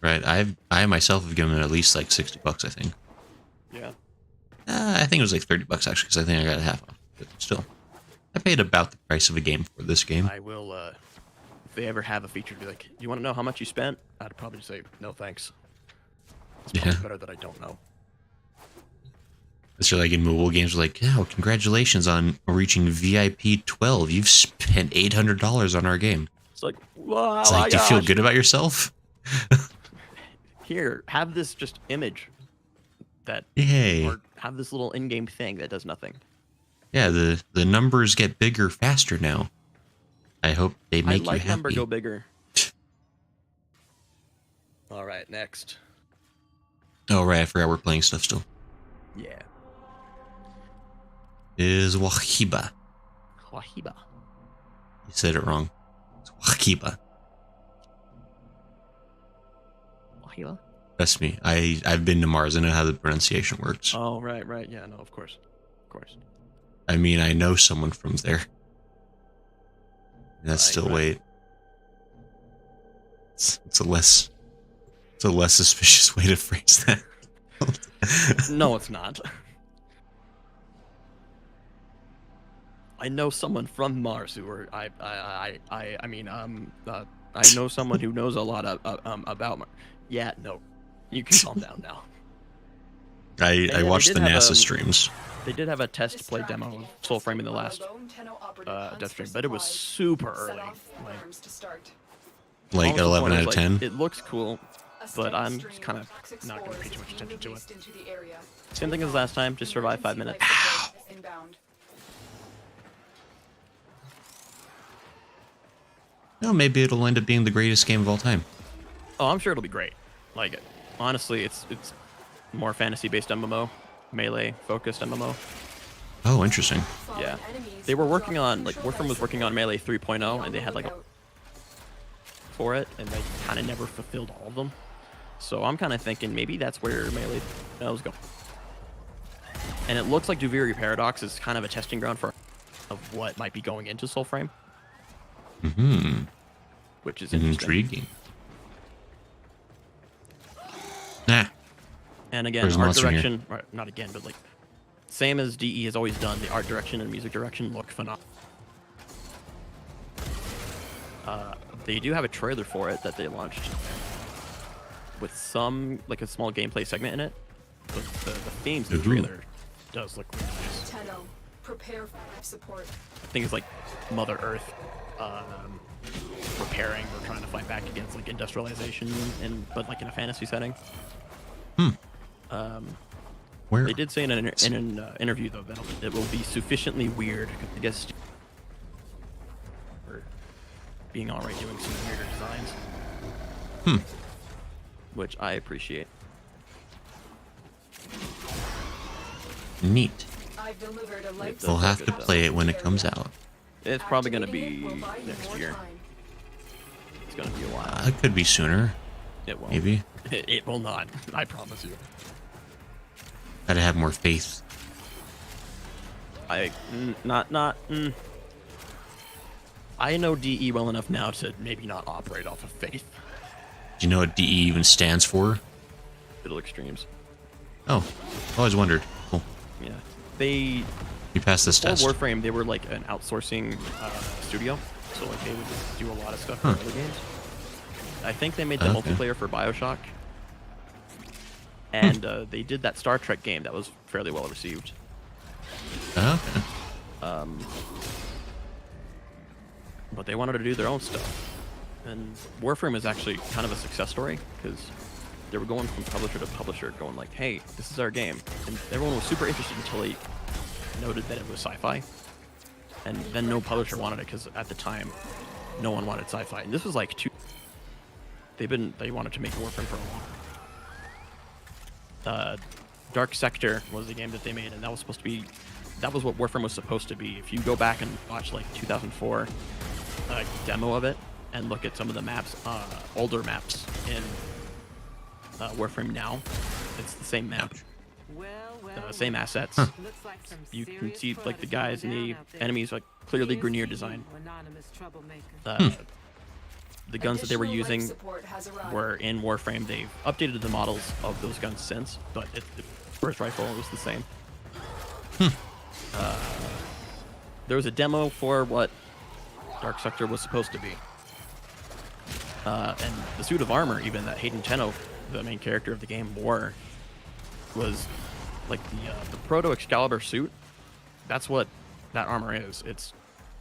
Right. I myself have given it at least like $60, I think. Yeah. I think it was like $30 actually, because I think I got a half off. But still, I paid about the price of a game for this game. I will. If they ever have a feature to be like, you want to know how much you spent? I'd probably say no, thanks. It's probably better that I don't know. It's like in mobile games, like, yeah, well, congratulations on reaching VIP 12. You've spent $800 on our game. It's like, wow, it's like, do you feel good about yourself? Here, have this just image that, yay, or have this little in-game thing that does nothing. Yeah, the numbers get bigger faster now. I hope they make you happy. Number go bigger. All right, next. Oh right, I forgot we're playing stuff still. Yeah. Is Wahiba. Wahiba. You said it wrong. It's Wahiba. Wahiba? Trust me, I've been to Mars. I know how the pronunciation works. Oh, right. Yeah, no, of course. I mean, I know someone from there. That's still wait. It's a less suspicious way to phrase that. No, it's not. I know someone from Mars who are I know someone who knows a lot about Mars. Yeah, no, you can calm down now. I watched the NASA streams. They did have a test play demo of Soulframe in the last death stream, but it was super early. Like 11 out of 10. It looks cool, but I'm just kind of not going to pay too much attention to it. Same thing as last time, just survive 5 minutes. Ow. No, maybe it'll end up being the greatest game of all time. Oh, I'm sure it'll be great. Like, honestly, it's more fantasy-based MMO, melee focused MMO. Oh, interesting. Yeah, they were working on like Warframe was working on Melee 3.0, and they had like a for it, and they kind of never fulfilled all of them. So I'm kind of thinking maybe that's where Melee was going. And it looks like Duviri Paradox is kind of a testing ground for of what might be going into Soulframe. Mm-hmm. Which is interesting. Intriguing. Nah. And again, art direction, not again, but like same as DE has always done, the art direction and music direction look phenomenal. They do have a trailer for it that they launched with some, like a small gameplay segment in it. But the themes of the trailer does look really nice. Tenno, prepare for life support. I think it's like Mother Earth repairing or trying to fight back against like industrialization, but like in a fantasy setting. Where? They did say in an interview though that it will be sufficiently weird, I guess, for being alright doing some weirder designs. Which I appreciate. Neat. I've delivered a life We'll have to good, play it when it comes out. It's probably going to be next year. It's going to be a while. It could be sooner. It won't. Maybe. It will not. I promise you. Gotta have more faith. I know DE well enough now to maybe not operate off of faith. Do you know what DE even stands for? Fiddle Extremes. Oh, always wondered. Cool. Yeah. They You passed this test. Warframe, they were like an outsourcing studio. So like they would just do a lot of stuff for other games. I think they made the multiplayer for BioShock. And they did that Star Trek game that was fairly well received. Okay. But they wanted to do their own stuff. And Warframe is actually kind of a success story because they were going from publisher to publisher going like, hey, this is our game. And everyone was super interested until they noted that it was sci-fi. And then no publisher wanted it because at the time, no one wanted sci-fi. And this was like they wanted to make Warframe for a while. Dark Sector was the game that they made, and that was what Warframe was supposed to be. If you go back and watch like 2004 demo of it and look at some of the maps, older maps in Warframe now, it's the same map, same assets. You can see like the guys and the enemies like clearly Grenier design. The guns that they were using were in Warframe. They've updated the models of those guns since, but the first rifle was the same. There was a demo for what Dark Sector was supposed to be. And the suit of armor, even that Hayden Tenno, the main character of the game, wore, was like the proto Excalibur suit. That's what that armor is. It's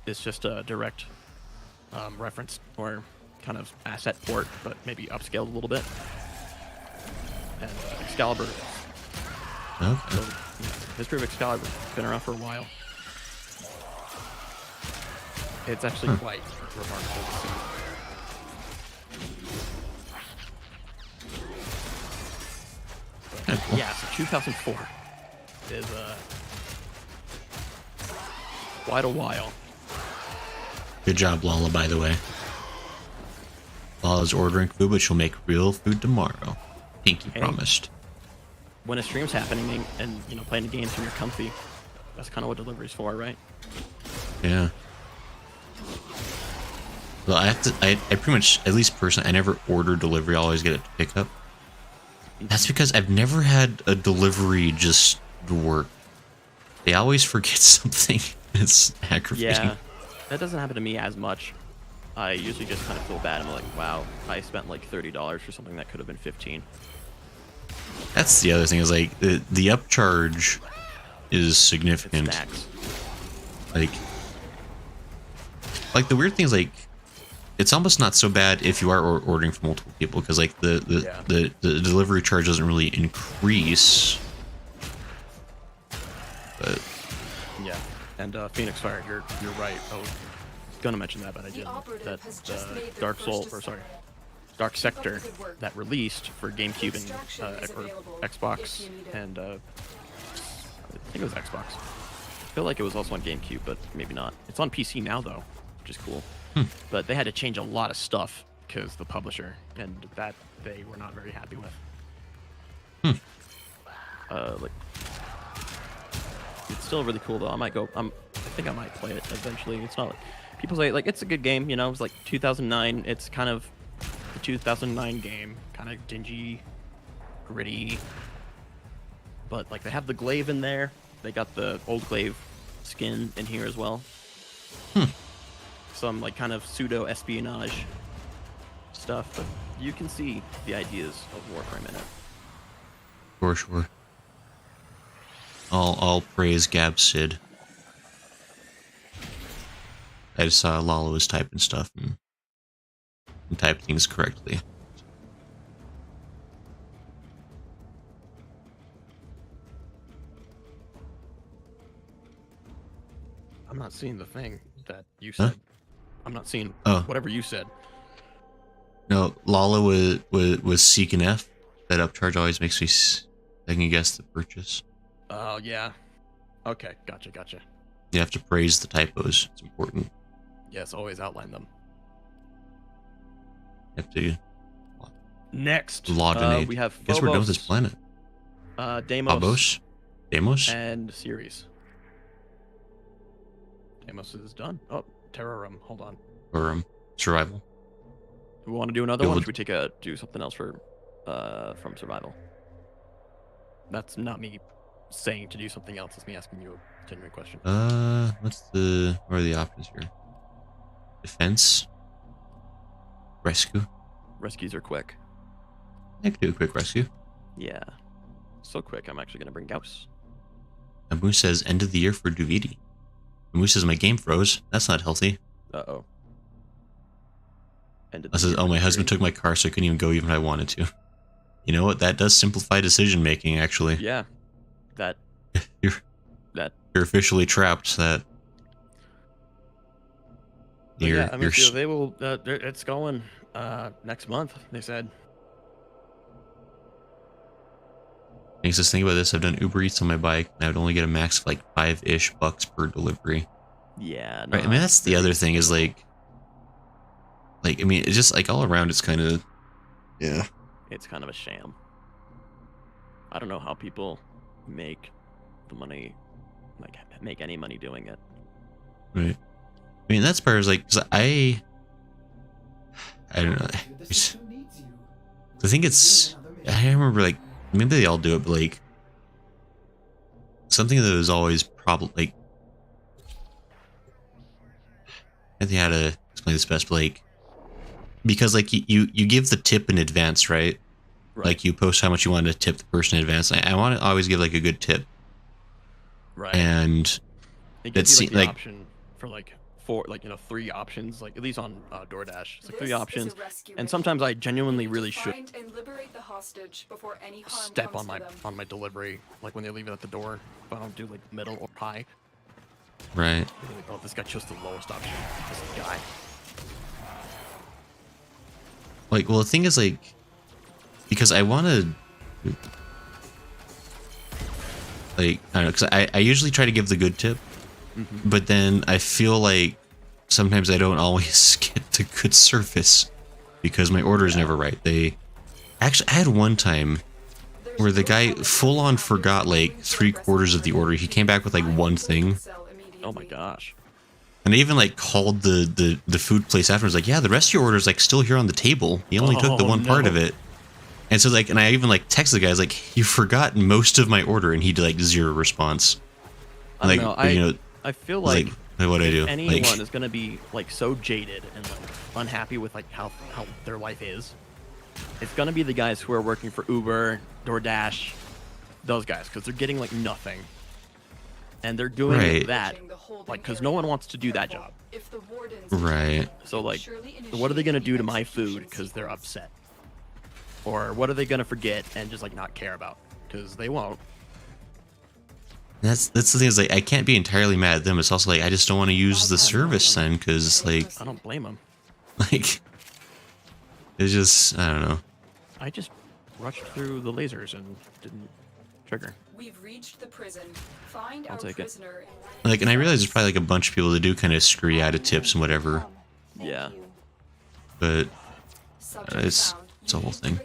just a direct reference or kind of asset port, but maybe upscaled a little bit. And Excalibur. Okay. So, history of Excalibur has been around for a while. It's actually quite remarkable to see. Cool. Yeah, so 2004 is quite a while. Good job, Lala, by the way. Lala's ordering food, but she'll make real food tomorrow. Pinky promised. When a stream's happening and playing the games when you're comfy, that's kind of what delivery's for, right? Yeah. Well, I pretty much, at least personally, I never order delivery. I always get it to pick up. That's because I've never had a delivery just work. They always forget something. It's aggravating. Yeah, that doesn't happen to me as much. I usually just kind of feel bad. I'm like, wow, I spent like $30 for something that could have been $15. That's the other thing, is like the upcharge is significant. Stacks. Like the weird thing is like it's almost not so bad if you are ordering from multiple people, because like the delivery charge doesn't really increase. But yeah, and Phoenix Fire, you're right. I was gonna mention that, but I didn't. That Dark Sector that released for GameCube and or Xbox and think it was Xbox. I feel like it was also on GameCube, but maybe not. It's on PC now though, which is cool. But they had to change a lot of stuff because the publisher, and that they were not very happy with. Like, it's still really cool though. I think I might play it eventually. It's not like people say like it's a good game, you know. It's like 2009. It's kind of the 2009 game, kind of dingy, gritty. But like they have the glaive in there. They got the old glaive skin in here as well. Some like kind of pseudo espionage stuff, but you can see the ideas of Warframe in it. For sure. I'll praise Backseat. I just saw Lala was typing stuff and typed things correctly. I'm not seeing the thing that you said. Huh? I'm not seeing whatever you said. No, Lala was seeking F. That upcharge always makes me second guess the purchase. Oh, yeah. Okay, gotcha. You have to praise the typos. It's important. Yes, always outline them. You have to Next, laudinate. we have Phobos, Guess we're done with this planet. Deimos, Deimos? and Ceres. Deimos is done. Oh, Terrorum. Hold on. Or survival. Do we want to do another one? Or should we do something else for from survival? That's not me saying to do something else. It's me asking you a genuine question. What are the options here? Defense. Rescue. Rescues are quick. I could do a quick rescue. Yeah. So quick, I'm actually going to bring Gauss. And Moose says, end of the year for Duvidi. Moose says, my game froze. That's not healthy. Uh-oh. I says, oh, my husband took my car, so I couldn't even go even if I wanted to. You know what? That does simplify decision making, actually. Yeah. You're officially trapped. Yeah, I mean, so they will. It's going next month. They said. Makes us think about this. I've done Uber Eats on my bike, and I would only get a max of like $5-ish per delivery. Yeah. No, right. I mean, that's the other thing is like I mean, it's just like all around. It's kind of, yeah. It's kind of a sham. I don't know how people make the money, like make any money doing it. Right. I mean, that's part is like, 'cause I don't know. I think it's, I remember like, maybe they all do it, but like, something that was always like, I think how to explain this best, but like, because like you give the tip in advance, right? Like you post how much you want to tip the person in advance. I want to always give like a good tip. Right. And it gives you like the option for like 3 options, like at least on DoorDash. It's like 3 options. And sometimes I genuinely really should and liberate the hostage before any harm step comes on my delivery, like when they leave it at the door. If I don't do like middle or high. Right. Like, oh, this guy chose the lowest option. This guy. Like, well, the thing is, like, because I want to, like, I don't know, because I usually try to give the good tip, but then I feel like sometimes I don't always get the good service because my order is never right. I had one time where the guy full on forgot like 3/4 of the order. He came back with like one thing. Oh my gosh. And I even like called the food place afterwards, like, yeah, the rest of your order is like still here on the table. You only took the one part of it. And so like, and I even like texted the guys like, you forgot most of my order, and he did like 0 response. I don't know. I feel like what do I do? Anyone is gonna be like so jaded and like unhappy with like how their life is. It's gonna be the guys who are working for Uber, DoorDash, those guys, because they're getting like nothing. And they're doing that, like, because no one wants to do that job. Right. So, like, what are they going to do to my food because they're upset? Or what are they going to forget and just, like, not care about? Because they won't. That's the thing is, like, I can't be entirely mad at them. It's also, like, I just don't want to use the service then because, like... I don't blame them. Like, it's just, I don't know. I just rushed through the lasers and didn't Trigger. We've reached the prison. Find I'll our take it. prisoner. Like, and I realize there's probably like a bunch of people that do kind of screw you out of tips and whatever, Yeah. but Subject it's found. a whole thing.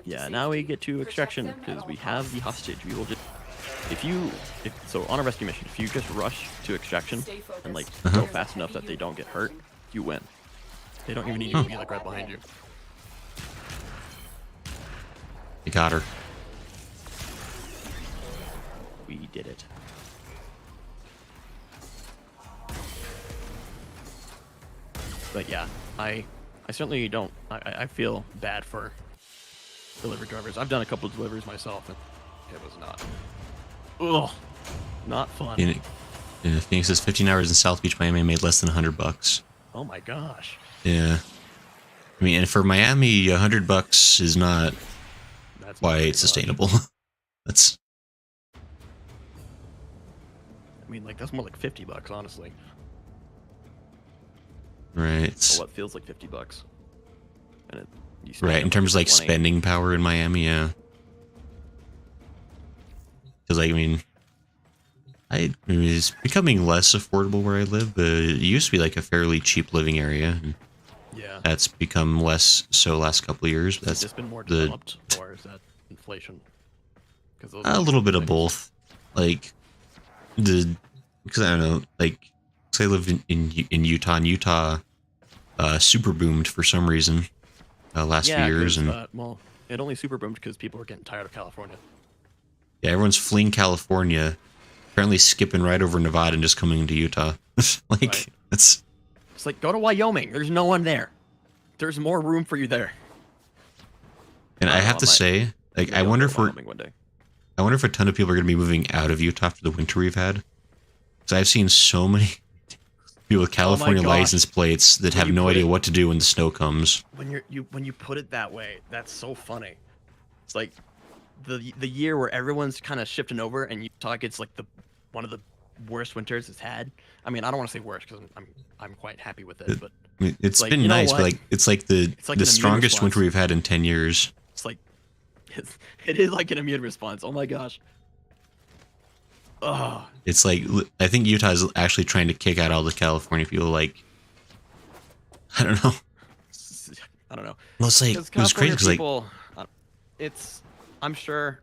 Yeah, now we get to extraction because we have the hostage. We will just so on a rescue mission, if you just rush to extraction and like go fast enough that they don't get hurt, you win. They don't even need you to be like right behind you. You got her. We did it. But yeah, I certainly don't. I feel bad for delivery drivers. I've done a couple of deliveries myself, and it was not. Ugh, not fun. Phoenix says 15 hours in South Beach, Miami made less than $100. Oh my gosh. Yeah. I mean, and for Miami, $100 is not That's quite sustainable. That's. I mean, like that's more like $50, honestly. Right. For what feels like $50. And you spend Right, in terms of like 20. spending power in Miami, yeah. Because I mean, it's becoming less affordable where I live, but it used to be like a fairly cheap living area. And Yeah. that's become less so last couple of years. That's It's just been more developed, or is that inflation? Because a little bit of both. Like because I don't know, like, because I live in Utah, and Utah super boomed for some reason last few years, and well, it only super boomed because people were getting tired of California. yeah, everyone's fleeing California, apparently skipping right over Nevada and just coming to Utah. Like, Right. it's like go to Wyoming. There's no one there. There's more room for you there. and I have to say, like, I wonder if Wyoming one day. I wonder if a ton of people are going to be moving out of Utah after the winter we've had. Because I've seen so many people with California gosh. license plates that have you no put idea it- what to do when the snow comes. When you put it that way, that's so funny. It's like the year where everyone's kind of shifting over, and Utah gets like one of the worst winters it's had. I mean, I don't want to say worst because I'm quite happy with it, but I mean, it's like, been you know nice, what? but like it's like It's like the an immune strongest response. winter we've had in 10 years. it's like it is like an immune response. Oh my gosh. Oh, It's like, I think Utah is actually trying to kick out all the California people. Like, I don't know. I don't know. Well, it's like, it was crazy because like, people, I'm sure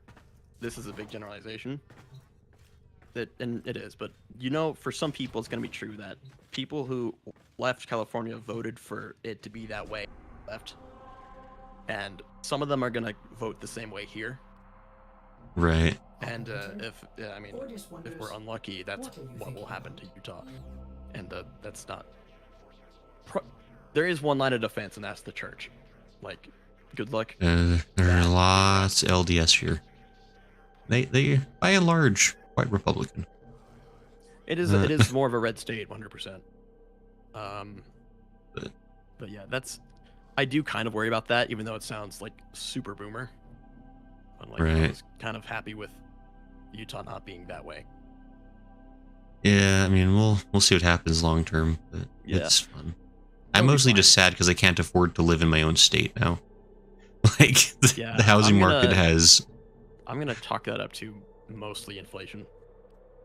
this is a big generalization. And it is, but you know, for some people, it's going to be true that people who left California voted for it to be that way, left, and some of them are going to vote the same way here. right. And if we're unlucky, that's what will happen to Utah. And that's not. There is one line of defense, and that's the church. Like, good luck. There are lots of LDS here. They by and large quite Republican. It is more of a red state, 100%. But yeah, I do kind of worry about that, even though it sounds like super boomer. But like, I Right. was kind of happy with Utah not being that way. Yeah, I mean, we'll see what happens long term, but Yeah. it's fun. It'll I'm be mostly fine. just sad because I can't afford to live in my own state now. Like, Yeah, the housing I'm market gonna- has. I'm gonna chalk that up to mostly inflation.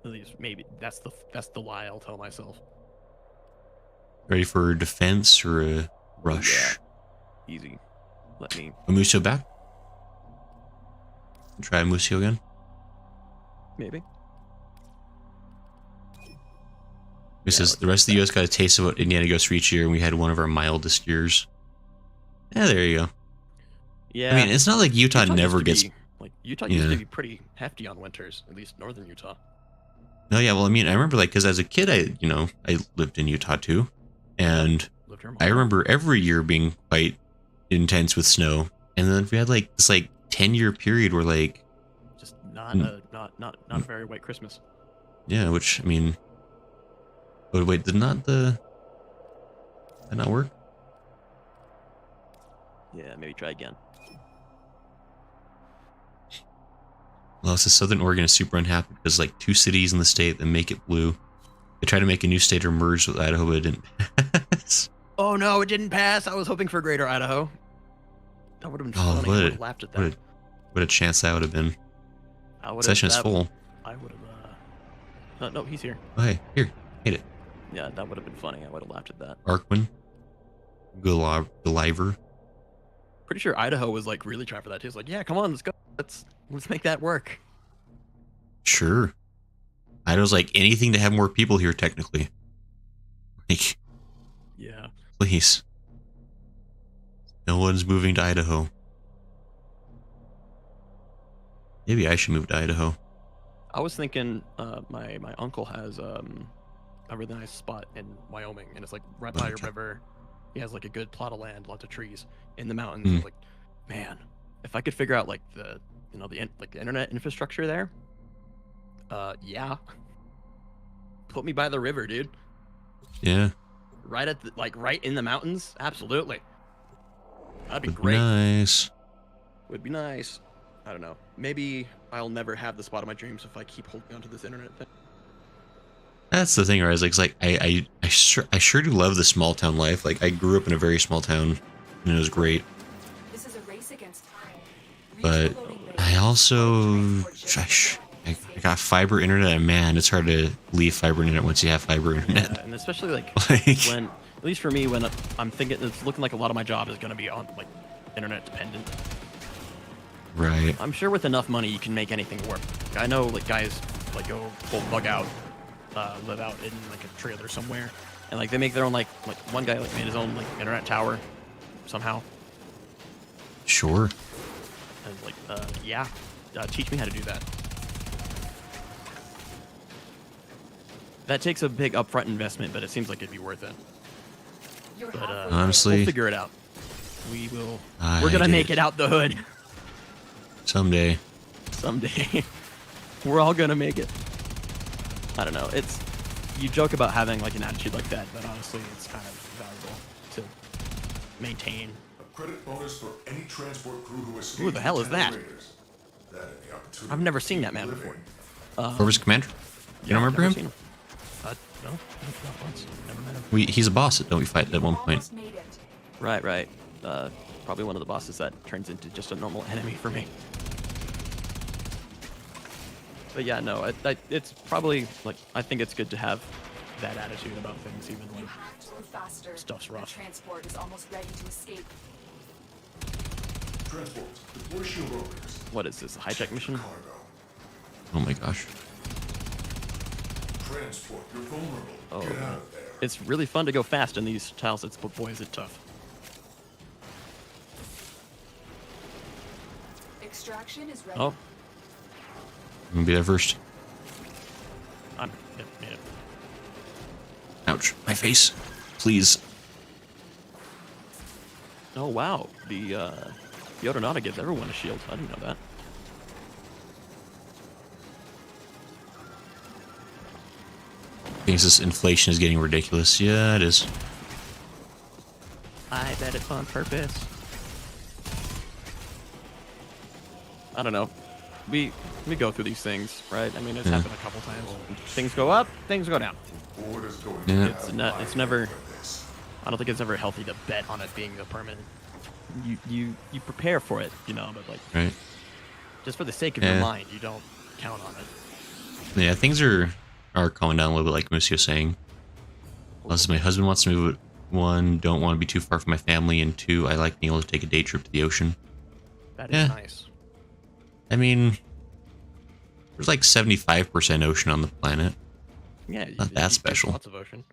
At least maybe that's the lie I'll tell myself. Ready for a defense or a rush? Yeah. Easy. Let me. Amusio back? Try Amusio again? Maybe. It says the rest of the U.S. got a taste of what Indiana Ghost Reach year, and we had one of our mildest years. Yeah, there you go. Yeah. I mean, it's not like Utah Utah never used to gets. be- like Utah used Yeah. to be pretty hefty on winters, at least northern Utah. No, yeah, well, I mean, I remember like because as a kid, I lived in Utah too, and Lived here I remember every year being quite intense with snow, and then we had like this like 10-year period where like just not a very white Christmas. yeah, which I mean, oh wait, did not work? Yeah, maybe try again. Well, it says Southern Oregon is super unhappy because like 2 cities in the state that make it blue. They tried to make a new state or merge with Idaho, but it didn't pass. Oh no, it didn't pass. I was hoping for Greater Idaho. That would have been Oh, funny. I would have laughed at that. What a chance that would have been. I Session is full. I would have. No, he's here. Oh, hey, here, hit it. Yeah, that would have been funny. I would have laughed at that. Arkwin, Gulliver. Pretty sure Idaho was like really trying for that too. It's like, yeah, come on, let's go. Let's make that work. Sure. Idaho's like anything to have more people here, technically. Like, Yeah. please. No one's moving to Idaho. Maybe I should move to Idaho. I was thinking, my uncle has a really nice spot in Wyoming, and it's like right by a river. He has like a good plot of land, lots of trees in the mountains. I was like, man, if I could figure out like the internet infrastructure there, yeah, put me by the river, dude. Yeah. Right at right in the mountains, absolutely. That'd be Would be great. nice. Would be nice. I don't know. Maybe I'll never have the spot of my dreams if I keep holding onto this internet thing. That's the thing, right? It's like I sure do love the small town life. Like I grew up in a very small town, and it was great. This is a race against time. But I also I got fiber internet, and man, it's hard to leave fiber internet once you have fiber internet. Yeah, and especially like Like- when, at least for me, when I'm thinking it's looking like a lot of my job is going to be on like internet dependent. Right. I'm sure with enough money you can make anything work. I know like guys like go full bug out, live out in like a trailer somewhere, and like they make their own like one guy like made his own like internet tower somehow. Sure. And like yeah, teach me how to do that. That takes a big upfront investment, but it seems like it'd be worth it. But Honestly, we'll figure it out. We will. I We're gonna did. make it out the hood Someday. someday. We're all gonna make it. I don't know. It's you joke about having like an attitude like that, but honestly, it's kind of valuable to maintain. A credit bonus for any transport crew who escaped Who the hell is Tenno that? raiders. That and the opportunity I've never to seen keep that man living. before. Corvus Commander? You don't remember never him? seen No, not once. Never met him. He's a boss that don't we fight at one point. Almost made it. Right. Probably one of the bosses that turns into just a normal enemy for me. But yeah, no, it's probably like I think it's good to have that attitude about things, even when You have to move faster. Stuff's The rough. transport is almost ready to escape. Transports, deploy shield openers. what is this, a hijack mission? Cargo. Oh my gosh. Transport, you're vulnerable. Oh, Get man. out of there. It's really fun to go fast in these tiles, but boy is it tough. Extraction is ready. Oh, I'm gonna be there first. I made it. Ouch. My face. Please. Oh wow, the Aeronauta gives everyone a shield. I didn't know that. Thinks this inflation is getting ridiculous. Yeah, it is. I bet it's on purpose. I don't know. We go through these things, right? I mean, it's happened a couple times. Things go up, things go down. Orders going Yeah. It's never. I don't think it's ever healthy to bet on it being a permanent. You prepare for it, you know, but like Right. just for the sake of Yeah. your mind, you don't count on it. Yeah, things are calming down a little bit, like Moose was saying. Also, my husband wants to move. One, don't want to be too far from my family, and two, I like being able to take a day trip to the ocean. That is Yeah. nice. I mean, there's like 75% ocean on the planet. Yeah, Not that there's special. Lots of ocean.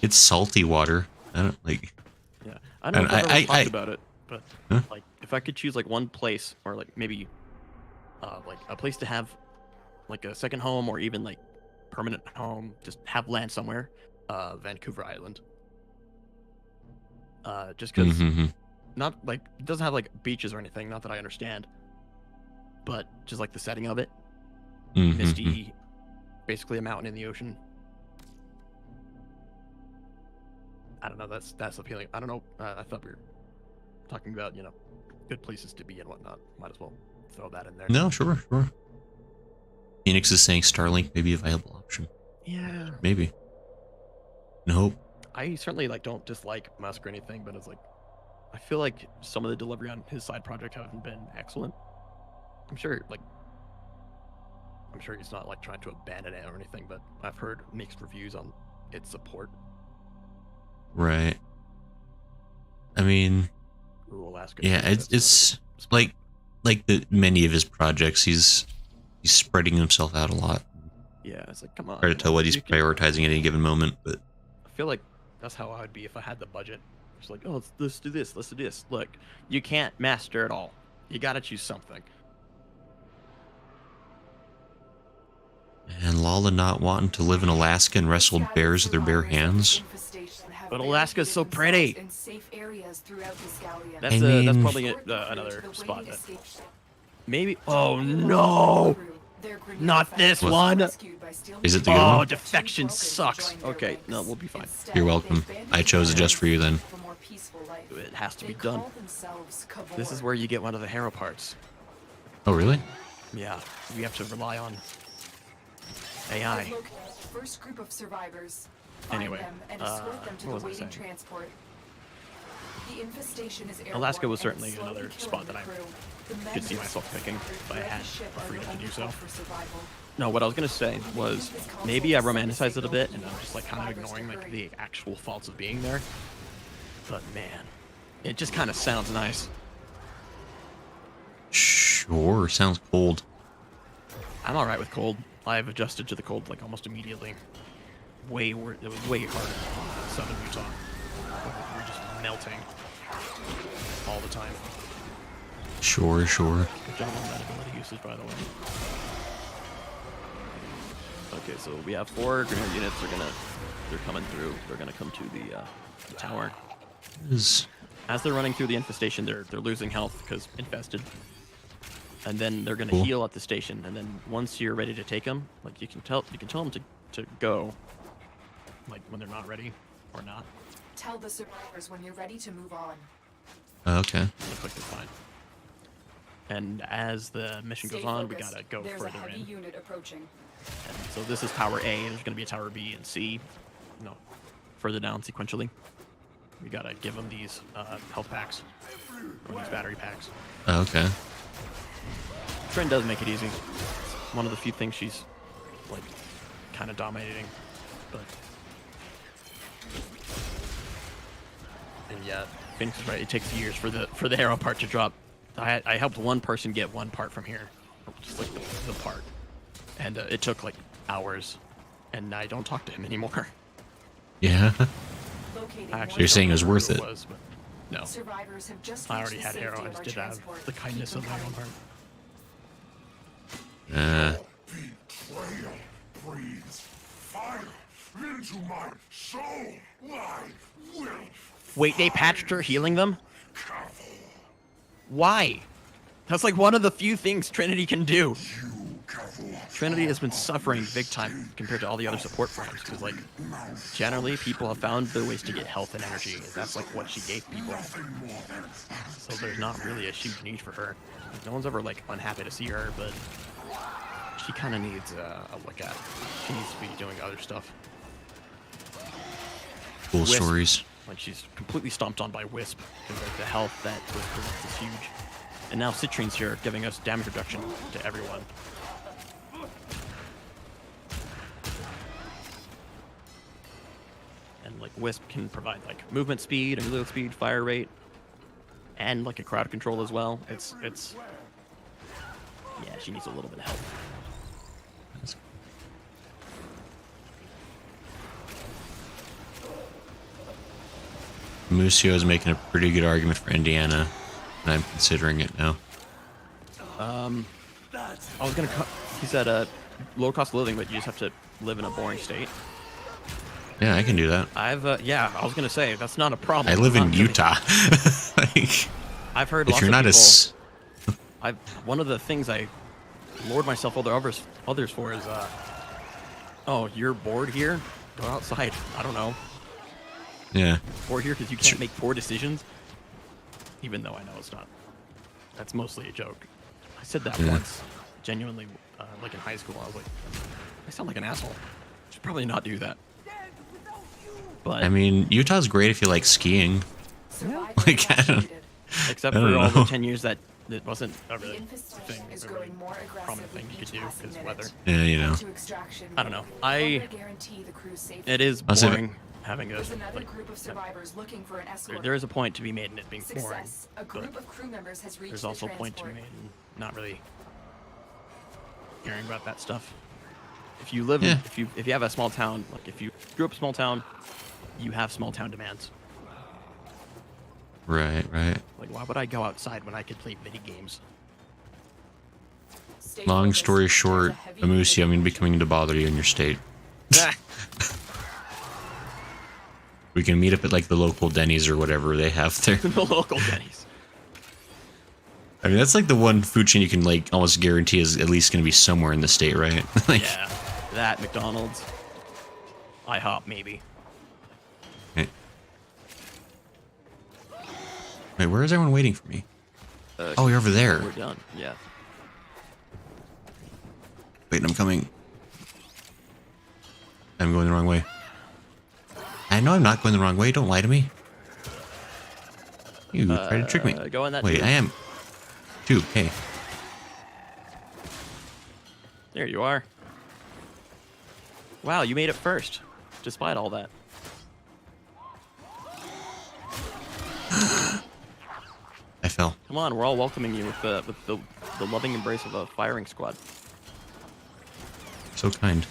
It's salty water. I don't like. Yeah, I know And we've never talked I- about it, but Huh? like if I could choose like one place or like maybe like a place to have like a second home or even like permanent home, just have land somewhere, Vancouver Island. Just because Mhm. not like it doesn't have like beaches or anything, not that I understand, but just like the setting of it, Mhm. misty, basically a mountain in the ocean. I don't know. That's appealing. I don't know. I thought we were talking about good places to be and whatnot. Might as well throw that in there. No, sure. Phoenix is saying Starlink may be a viable option. Yeah. Maybe. Nope. I certainly don't dislike Musk or anything, but it's like I feel like some of the delivery on his side project haven't been excellent. I'm sure he's not like trying to abandon it or anything, but I've heard mixed reviews on its support. Right. I mean, Ooh, Alaska. yeah, it's like many of his projects, he's spreading himself out a lot. Yeah, it's like, come on. Hard to tell what he's you can- prioritizing at any given moment, but I feel like that's how I would be if I had the budget. It's like, oh, let's do this, let's do this. Look, you can't master it all. You gotta choose something. and Lala not wanting to live in Alaska and wrestle bears with their bare hands. But Alaska's so pretty. That's I mean- that's probably another spot that maybe. Oh no, not this What? one. Is it the good Oh, one? defection sucks. Okay, no, we'll be fine. You're welcome. I chose it just for you then. It has to be done. This is where you get one of the hero parts. Oh, really? Yeah, we have to rely on AI. First group of survivors. Anyway, what was I saying? Transport. The infestation is Alaska was certainly another spot that I could see myself picking if I had the freedom to do so. No, what I was gonna say was maybe I romanticized it a bit, and I'm just like kind of ignoring like the actual faults of being there. But man, it just kind of sounds nice. Sure, sounds cold. I'm all right with cold. I've adjusted to the cold like almost immediately. It was way harder in southern Utah. We're just melting all the time. Sure. Good job on that ability usage, by the way. Okay, so we have 4 grenade units. They're coming through. They're gonna come to the tower. Is As they're running through the infestation, they're losing health because infested. And then they're gonna Cool. heal at the station. And then once you're ready to take them, like you can tell them to go, like when they're not ready or not. Tell the survivors when you're ready to move on. okay. They click the fine. And as the mission goes on, we gotta go There's a further heavy in. unit approaching. And so this is tower A, and there's gonna be a tower B and C. No, further down sequentially. We gotta give them these health packs or these battery packs. Okay. Trin does make it easy. It's one of the few things she's like kind of dominating, but and yeah, Phoenix is right. It takes years for the hero part to drop. I helped one person get one part from here, just like the part, and it took like hours, and I don't talk to him anymore. Yeah. Locating I one actually You're saying it was don't remember worth who it. was, but no, Survivors have just I reached already the had safety hero. I of just our did have transport. the kindness Keep of my them own coming. heart. Betrayal breathes fire into my soul. I will Wait, they patched her healing them? cavil. Why? That's like one of the few things Trinity can do. You cavil. Trinity has been suffering big time compared to all the other support forms because, like, generally people have found their ways to get health and energy. That's like what she gave people. So there's not really a huge need for her. No one's ever like unhappy to see her, but she kind of needs a look at. She needs to be doing other stuff. Cool Wisp. stories. Like she's completely stomped on by Wisp because like the health that Wisp presents is huge. And now Citrine's here giving us damage reduction to everyone. And like Wisp can provide like movement speed and reload speed, fire rate, and like a crowd control as well. It's yeah, she needs a little bit of help. Musio is making a pretty good argument for Indiana, and I'm considering it now. I was gonna he said low cost of living, but you just have to live in a boring state. Yeah, I can do that. Yeah, I was gonna say that's not a problem. I live in Not really. Utah. Like, I've heard if lots you're of not people. a One of the things I lord myself over others for is, oh, you're bored here? Go outside. I don't know. yeah. Bored here because you can't make poor decisions? Even though I know it's not. That's mostly a joke. I said that Yeah. once, genuinely, like in high school. I was like, I sound like an asshole. Should probably not do that. But I mean, Utah's great if you like skiing. Survivors Like, I don't- evacuated. except I for don't all the know. 10 years that it wasn't a The really infestation thing, is a really growing more aggressive prominent thing with you could each do passing because minute. weather. Yeah, you know. To extraction, I don't know. no longer guarantee the crew's safety. It is I'll say- boring having a There's another like. group of survivors looking for an escort. There is a point to be made in it being boring. Success. A group of crew members has reached There's the also a point to be transport. made in not really caring about that stuff. If you live, Yeah. if you have a small town, like if you grew up a small town, you have small town demands. Right, right. Like, why would I go outside when I could play video games? Stay Long focused. story There's a short, heavy Amusi, I'm going to be infiltration. coming to bother you in your state. Ah, We can meet up at like the local Denny's or whatever they have there. the local Denny's. I mean, that's like the one food chain you can like almost guarantee is at least going to be somewhere in the state, right? Like, Yeah, that McDonald's, IHOP maybe. okay. Wait, where is everyone waiting for me? Oh, you're over there. We're done. Yeah. Wait, I'm coming. I'm going the wrong way. I know I'm not going the wrong way. Don't lie to me. You tried to trick me. Go in that. Wait, tube. I am. Tube, hey. There you are. Wow, you made it first, despite all that. I fell. Come on, we're all welcoming you with the loving embrace of a firing squad. So kind.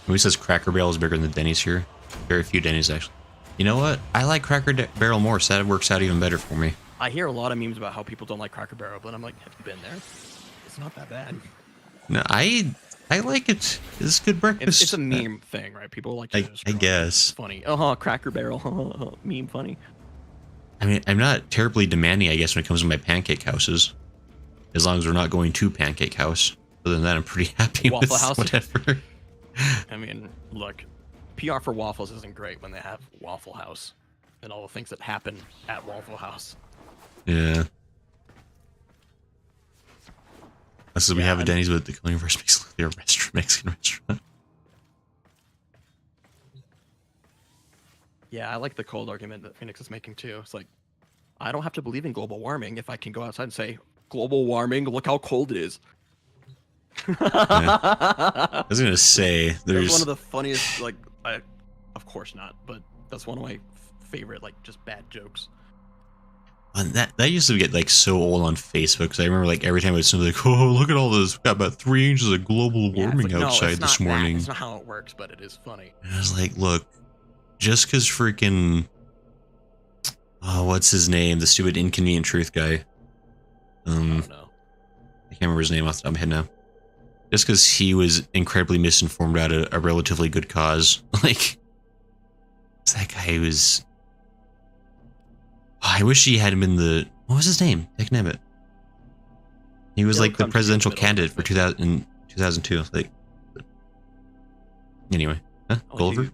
Who says Cracker Barrel is bigger than Denny's here? Very few Denny's, actually. You know what? I like Cracker Barrel more, so that works out even better for me. I hear a lot of memes about how people don't like Cracker Barrel, but I'm like, have you been there? It's not that bad. No, I like it. It's good breakfast. It's a meme thing, right? People like to I describe it. It's guess. funny. Cracker Barrel. Meme funny. I mean, I'm not terribly demanding, I guess, when it comes to my pancake houses. As long as we're not going to Pancake House. Other than that, I'm pretty happy Waffle with House? whatever. I mean, look, PR for Waffles isn't great when they have Waffle House and all the things that happen at Waffle House. Yeah. This is we Yeah, have a I'm- Denny's, but the universe makes a Mexican restaurant. Yeah, I like the cold argument that Phoenix is making too. It's like, I don't have to believe in global warming if I can go outside and say, global warming, look how cold it is. I was gonna say That's there's one of the funniest, like, of course not, but that's one of my favorite, like, just bad jokes. and that used to get like so old on Facebook because I remember like every time I was like, oh, look at all this, we got about 3 inches of global Yeah, it's warming like, no, outside it's this not that. morning. It's not how it works, but it is funny. And I was like, look, just because freaking what's his name, the stupid inconvenient truth guy, I don't know. I can't remember his name off the top of my head now. Just because he was incredibly misinformed about a relatively good cause. Like, that guy was... I wish he hadn't been the... What was his name? Dagnabbit. He was It'll like the come to you in the presidential middle, candidate for 2002. Like, anyway. Huh? Gulliver?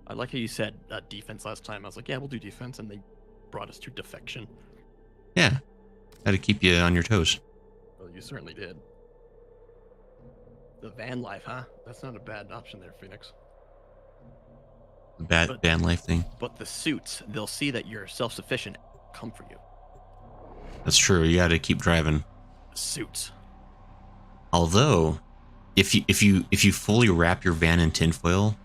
I like how you said defense last time. I was like, yeah, we'll do defense, and they brought us to defection. Yeah. Had to keep you on your toes. Well, you certainly did. The van life, huh? That's not a bad option there, Phoenix. The bad But- van life thing. But the suits, they'll see that you're self-sufficient, come for you. That's true. You gotta keep driving. The suits. Although, if you fully wrap your van in tinfoil,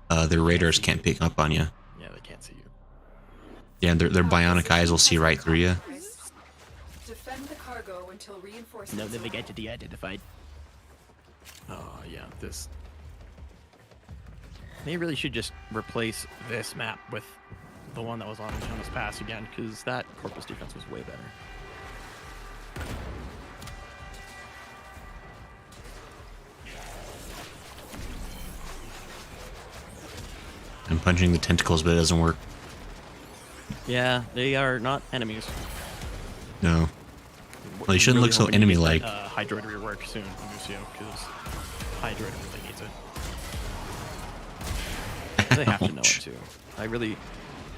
their radars can't pick up on you. Yeah, they can't see you. Yeah, their bionic eyes will see right through you. Defend the cargo until reinforcements. No, then they get arrive. to de-identified. Oh, yeah, this... They really should just replace this map with the one that was on Thomas Pass again, because that Corpus defense was way better. I'm punching the tentacles, but it doesn't work. Yeah, they are not enemies. No. Well, you shouldn't look so hoping to get enemy-like. that, Hydroid rework soon, Lucio, because Hydroid really needs it. They have to know it Ouch. too. I really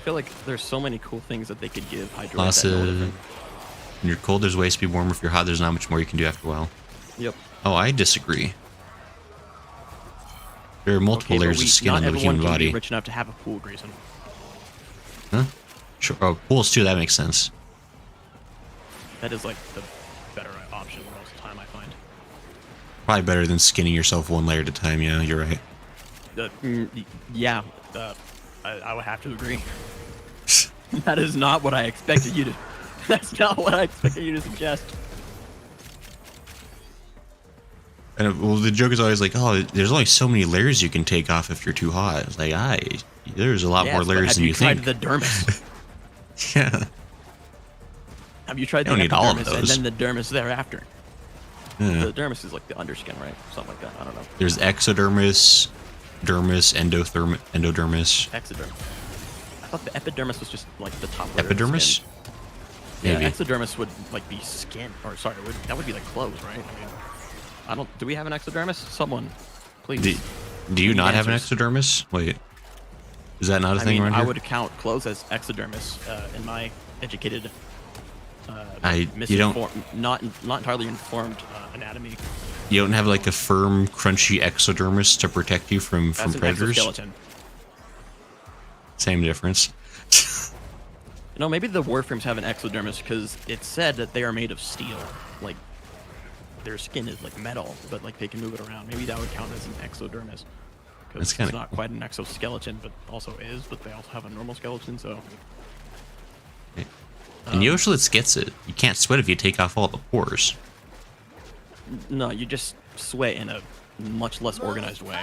feel like there's so many cool things that they could give Hydroid that no Lots one of... doesn't. When you're cold, there's ways to be warm. If you're hot, there's not much more you can do after a while. Yep. Oh, I disagree. There are multiple Okay, but layers of skin not on the everyone human can body. be rich enough to have a pool, Grayson. Huh? Sure. Oh, pools too, that makes sense. That is like the better option most of the time, I find. Probably better than skinning yourself one layer at a time. Yeah, you're right. Yeah, I would have to agree. That is not what I expected you to. That's not what I expected you to suggest. And well, the joke is always like, oh, there's only so many layers you can take off if you're too hot. It's like, there's a lot more layers than you think. Have you tried the dermis? Yeah. Have you tried the don't need all of epidermis and those. then the dermis thereafter? Yeah. The dermis is like the underskin, right? Something like that. I don't know. There's exodermis, dermis, endodermis. Exodermis. I thought the epidermis was just like the top layer. Epidermis? Of skin. Maybe. Yeah, exodermis would like be skin, or sorry, that would be like clothes, right? I mean, I don't. Do we have an exodermis? Someone, please. Do you not have an answers. exodermis? Wait, is that not a thing around I here? would count clothes as exodermis in my educated, you don't. not entirely informed anatomy. You don't have like a firm, crunchy exodermis to protect you from That's an predators. exoskeleton. Same difference. You know, maybe the Warframes have an exodermis because it's said that they are made of steel. Like, their skin is like metal, but like they can move it around. Maybe that would count as an exodermis. That's Because kinda it's not quite an exoskeleton, but also is. But they also have a normal skeleton, so. And Yoshlitz gets it. You can't sweat if you take off all the pores. No, you just sweat in a much less organized way.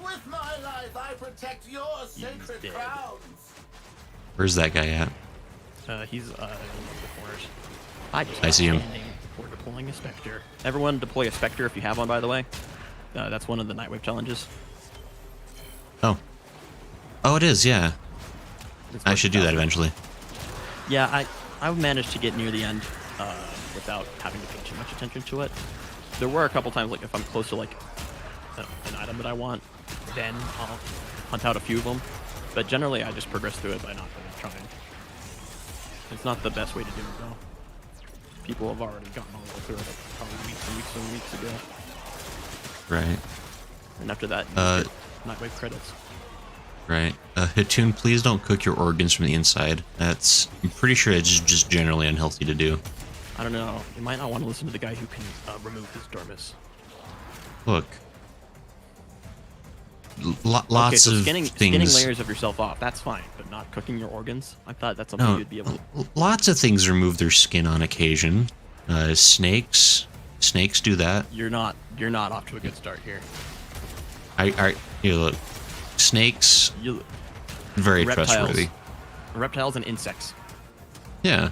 With my life, I protect your sacred dead. crowns. Where's that guy at? He's in one of the corners. I see him. We're deploying a Spectre. Everyone deploy a Spectre if you have one, by the way. That's one of the Nightwave challenges. Oh, it is. Yeah, It's I worth should do that 1,000. eventually. Yeah, I managed to get near the end without having to pay too much attention to it. There were a couple times, like if I'm close to like an item that I want, then I'll hunt out a few of them. But generally, I just progress through it by not really trying. It's not the best way to do it, though. People have already gotten all the way through it like, probably weeks and weeks and weeks ago. Right. And after that, you get Nightwave credits. Right. Hitoon, please don't cook your organs from the inside. I'm pretty sure it's just generally unhealthy to do. I don't know. You might not want to listen to the guy who can remove his dermis. Look. Lots Okay, so of skinning things. layers of yourself off, that's fine. But not cooking your organs? I thought that's something No, you'd be able to... lots of things remove their skin on occasion. Snakes do that. You're not off to a good start here. Look. Snakes, very trustworthy. Reptiles and insects. Yeah.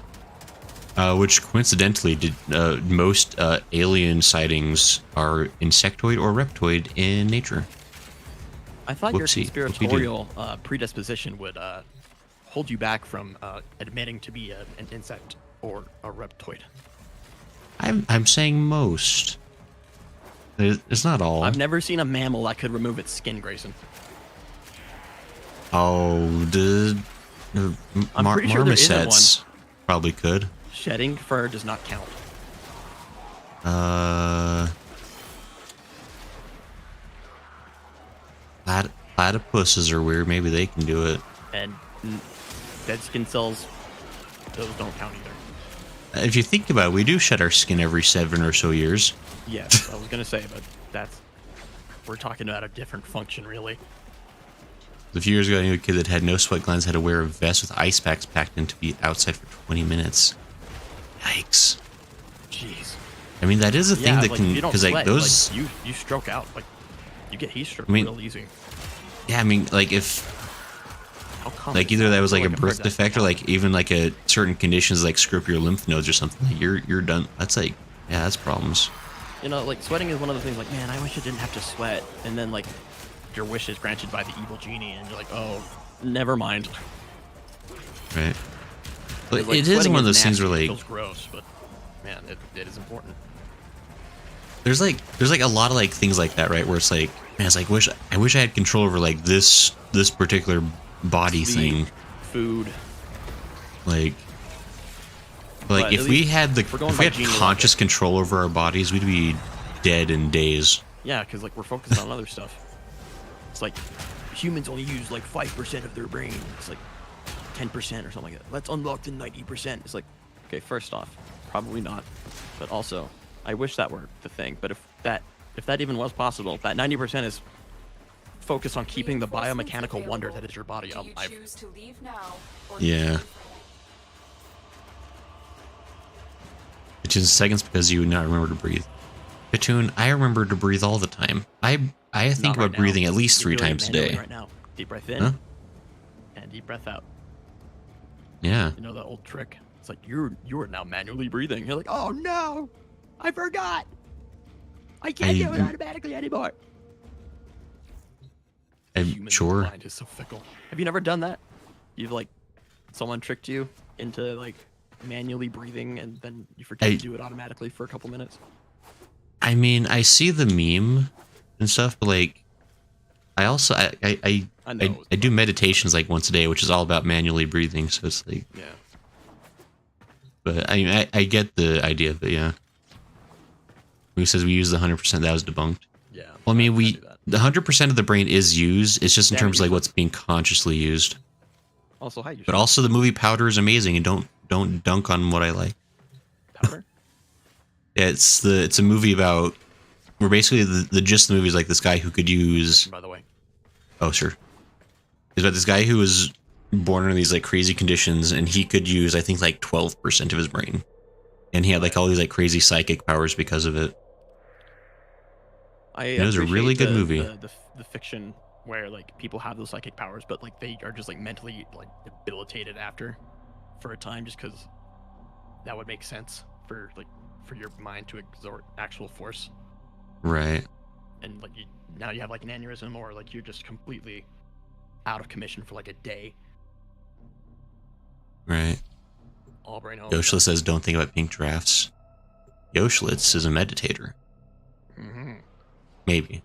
Which coincidentally, most alien sightings are insectoid or reptoid in nature. I thought Whoopsie. your conspiratorial predisposition would hold you back from admitting to be an insect or a reptoid. I'm saying most. It's not all. I've never seen a mammal that could remove its skin, Grayson. Oh, I'm pretty sure there isn't marmosets probably could. Shedding fur does not count. Platypuses are weird. Maybe they can do it. And dead skin cells, those don't count either. If you think about it, we do shed our skin every 7 or so years. Yes, I was gonna say, but we're talking about a different function, really. A few years ago, I knew a kid that had no sweat glands, had to wear a vest with ice packs packed in to be outside for 20 minutes. Yikes. Jeez. I mean, that is a thing that like, can, if you don't because like sweat, those. like, you stroke out, like you get heat stroke I mean, real easy. Yeah, I mean, like if, How common like is either that was like a I feel I've heard birth that defect or like even like a certain conditions like screw up your lymph nodes or something. Like you're done. That's like, yeah, that's problems. You know, like sweating is one of the things. Like, man, I wish I didn't have to sweat. And then like your wish is granted by the evil genie, and you're like, oh, never mind. Right. But Like, it is sweating one of those things nasty, where it like feels gross, but man, it is important. there's like a lot of like things like that, right? Where it's like, man, it's like I wish I had control over like this particular body Sleep, thing. food. Like But if at we least had we're going if we by had genie conscious logic. control over our bodies, we'd be dead in days. Yeah, because like we're focused on other stuff. It's like humans only use like 5% of their brain. It's like 10% or something like that. Let's unlock the 90%. It's like Okay, first off, probably not. But also, I wish that were the thing. But if that even was possible, that 90% is focused on keeping the biomechanical wonder that is your body Do you alive. choose to leave now, or Yeah. Which is seconds because you not remember to breathe. Patoon, I remember to breathe all the time. I think Not about right now. breathing at least You're 3 doing it times a manually day. Right now, deep breath in Huh? and deep breath out. Yeah. You know that old trick? It's like you are now manually breathing. You're like, oh no, I forgot. I can't do it automatically anymore. I'm Human sure. mind is so fickle. Have you never done that? You've like, someone tricked you into like manually breathing and then you forget to do it automatically for a couple minutes? I mean, I see the meme and stuff, but like, I also I do meditations like once a day, which is all about manually breathing. So it's like, Yeah. But I get the idea of it. Yeah. Who says we use the 100%? That was debunked. Yeah. Well, I mean, I do that. the 100% of the brain is used. It's just in Yeah, terms of like usually. what's being consciously used. Also, hi. You But also the movie Powder is amazing, and don't dunk on what I like. Powder? It's a movie about where basically the gist of the movie is like this guy who could use. By the way. Oh sure. It's about this guy who was born under these like crazy conditions, and he could use I think like 12% of his brain, and he had like all these like crazy psychic powers because of it. It was a really good movie. The fiction where like people have those psychic powers, but like they are just like mentally like debilitated after for a time, just because that would make sense for your mind to exert actual force. Right. And like now you have like an aneurysm, or like you're just completely out of commission for like a day. Right. All brain. Yoshla says, "Don't think about pink giraffes." Yoshlitz is a meditator. Mm-hmm. Maybe.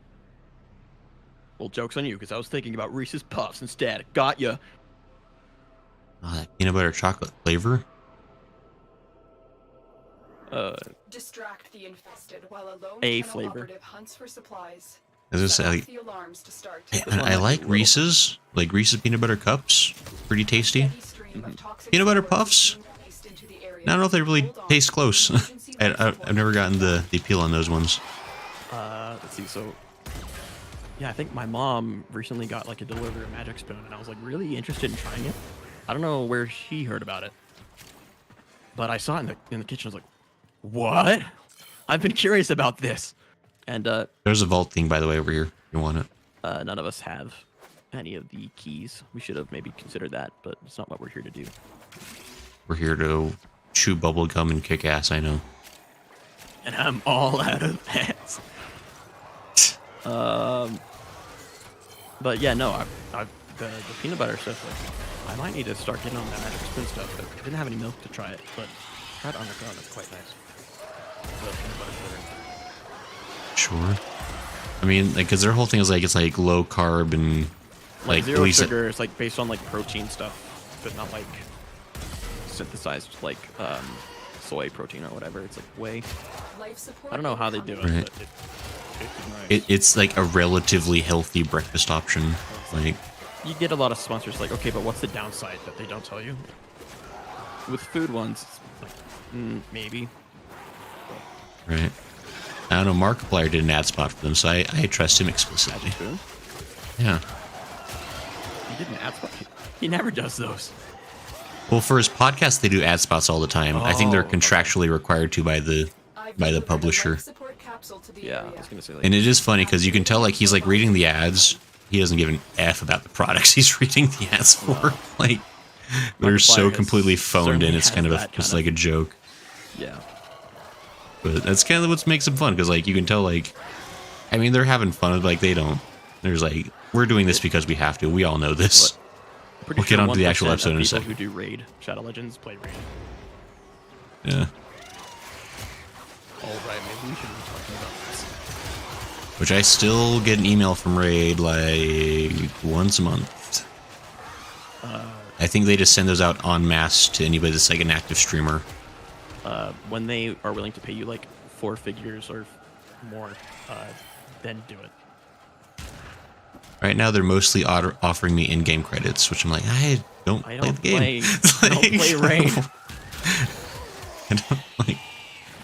Well, joke's on you, because I was thinking about Reese's Puffs instead. Got ya. Oh, that peanut butter chocolate flavor. Distract the infested while a lone A Tenno flavor. operative hunts for supplies. I was Set gonna off say, the alarms to start. I like Reese's, like Reese's peanut butter cups, pretty tasty. Steady stream of toxic Peanut butter spores puffs. being released into the area. I don't know if they really Hold on. taste close. Emergency life I've support never gotten the appeal on those ones. Let's see. So, yeah, I think my mom recently got like a delivery of Magic Spoon, and I was like really interested in trying it. I don't know where she heard about it, but I saw it in the kitchen. I was like, "What? I've been curious about this." And There's a vault thing, by the way, over here. You want it? none of us have any of the keys. We should have maybe considered that, but it's not what we're here to do. We're here to chew bubble gum and kick ass. I know. And I'm all out of pants. But yeah, no, the peanut butter stuff. Like, I might need to start getting on that Magic Spoon stuff. But I didn't have any milk to try it, but try it on its own. It's quite nice. The peanut butter flavoring. Sure. I mean, like, because their whole thing is like it's like low carb and like zero at least sugar. It's like based on like protein stuff, but not like synthesized like soy protein or whatever. It's like whey. Life support I don't know how they do it, Right. but it's nice. it's like a relatively healthy breakfast option. Like, You get a lot of sponsors like, okay, but what's the downside that they don't tell you? With food ones, it's like, maybe. right? I don't know. Markiplier did an ad spot for them, so I trust him explicitly. Magic Spoon? Yeah. He did an ad spot. He never does those. Well, for his podcast, they do ad spots all the time. I think they're Oh, okay. contractually required to by the I've by the delivered a publisher. life support capsule to the Yeah, I area. was gonna say like, And it is funny because you can tell like he's like reading the ads. He doesn't give an F about the products he's reading the ads for. Like they're so Markiplier completely has- phoned in. certainly It's kind of has a, that just kind like a joke. yeah. But that's kind of what makes them fun because like you can tell like, I mean they're having fun. But, like they don't. There's like we're doing this because we have to. We all know this. Pretty We'll get sure onto the actual 1% episode of in a people second. who do Raid, Shadow Legends, play Raid. Yeah. Oh, right, maybe we should be talking about this. Which I still get an email from Raid like once a month. I think they just send those out en masse to anybody that's like an active streamer. When they are willing to pay you like 4 figures or more, then do it. Right now, they're mostly offering me in-game credits, which I'm like, I don't I play don't the game. play. I don't play Raid.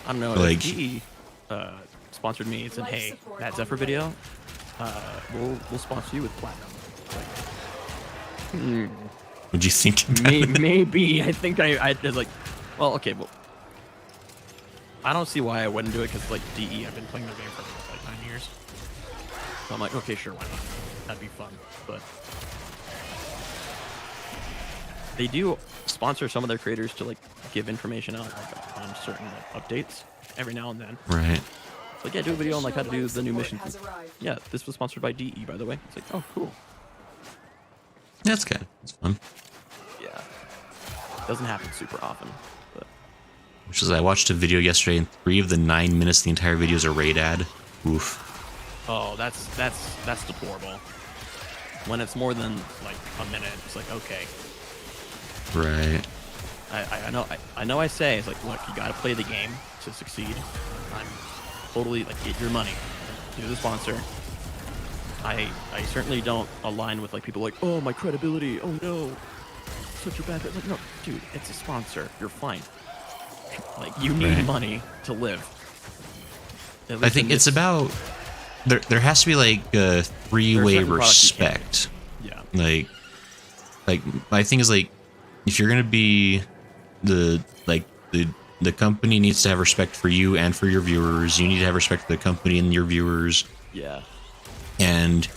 I don't know. Like- If DE sponsored me and said, "Hey, that Zephyr video, we'll sponsor you with platinum." Like, What'd you think about it? maybe. I think I was like, well, okay, well, I don't see why I wouldn't do it because like DE, I've been playing the game for like 9 years. So I'm like, okay, sure, why not? That'd be fun. But they do sponsor some of their creators to like give information out like, on certain like, updates every now and then. Right. It's like, yeah, do a video on like how to do the new mission. Has arrived. Yeah, this was sponsored by DE, by the way. It's like, oh, cool. That's good. It's fun. Yeah. Doesn't happen super often, but Which is, I watched a video yesterday, and 3 of the 9 minutes of the entire video is a raid ad. Oof. oh, that's deplorable. When it's more than like a minute, it's like, okay. Right. I know I say it's like, look, you gotta play the game to succeed. I'm totally like, get your money. You're the sponsor. I certainly don't align with like people like, oh, my credibility, oh no, such a bad thing. Like, no, dude, it's a sponsor. You're fine. Like, you need Right. money to live. At I least think in it's this- about there has to be like a 3-way certain products you can't respect. Yeah. Like my thing is like, if you're gonna be the company needs to have respect for you and for your viewers. You need to have respect for the company and your viewers, Yeah. and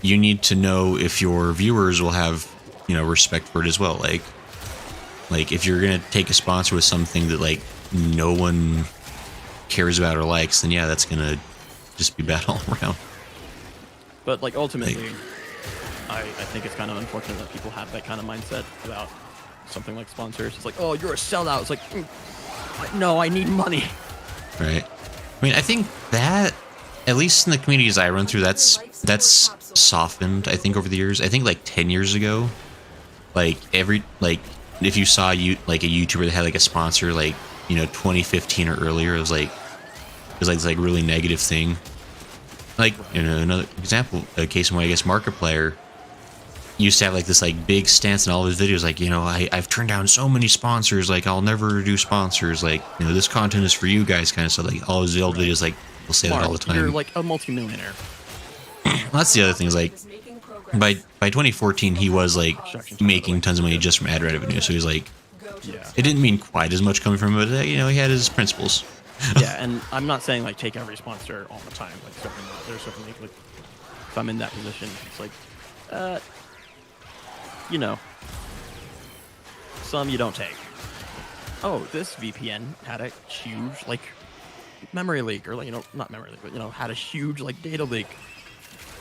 you need to know if your viewers will have, respect for it as well. Like if you're gonna take a sponsor with something that like no one cares about or likes, then yeah, that's gonna just be bad all around. But like ultimately, I think it's kind of unfortunate that people have that kind of mindset about something like sponsors. It's like, oh, you're a sellout. It's like, no, I need money. Right. I mean, I think that, at least in the communities I run through, that's softened, I think, over the years. I think like 10 years ago, like if you saw like a YouTuber that had like a sponsor, like, 2015 or earlier, it was like this like really negative thing. Like, another example, a case in point, I guess, Markiplier used to have like this like big stance in all of his videos, like, I've turned down so many sponsors, like I'll never do sponsors, like, this content is for you guys, kind of stuff. Like all his old videos, like, he'll say that all the time. You're like a multimillionaire. Well, that's the other thing, is like, Is making progress. by 2014 he was like making tons of money just from ad revenue, so he's like, Go to Yeah. it didn't mean quite as much coming from him, but he had his principles. Yeah, and I'm not saying like take every sponsor all the time. Like certainly not. There's certainly like if I'm in that position, it's like, some you don't take. Oh, this VPN had a huge like memory leak, or like not memory leak, but had a huge like data leak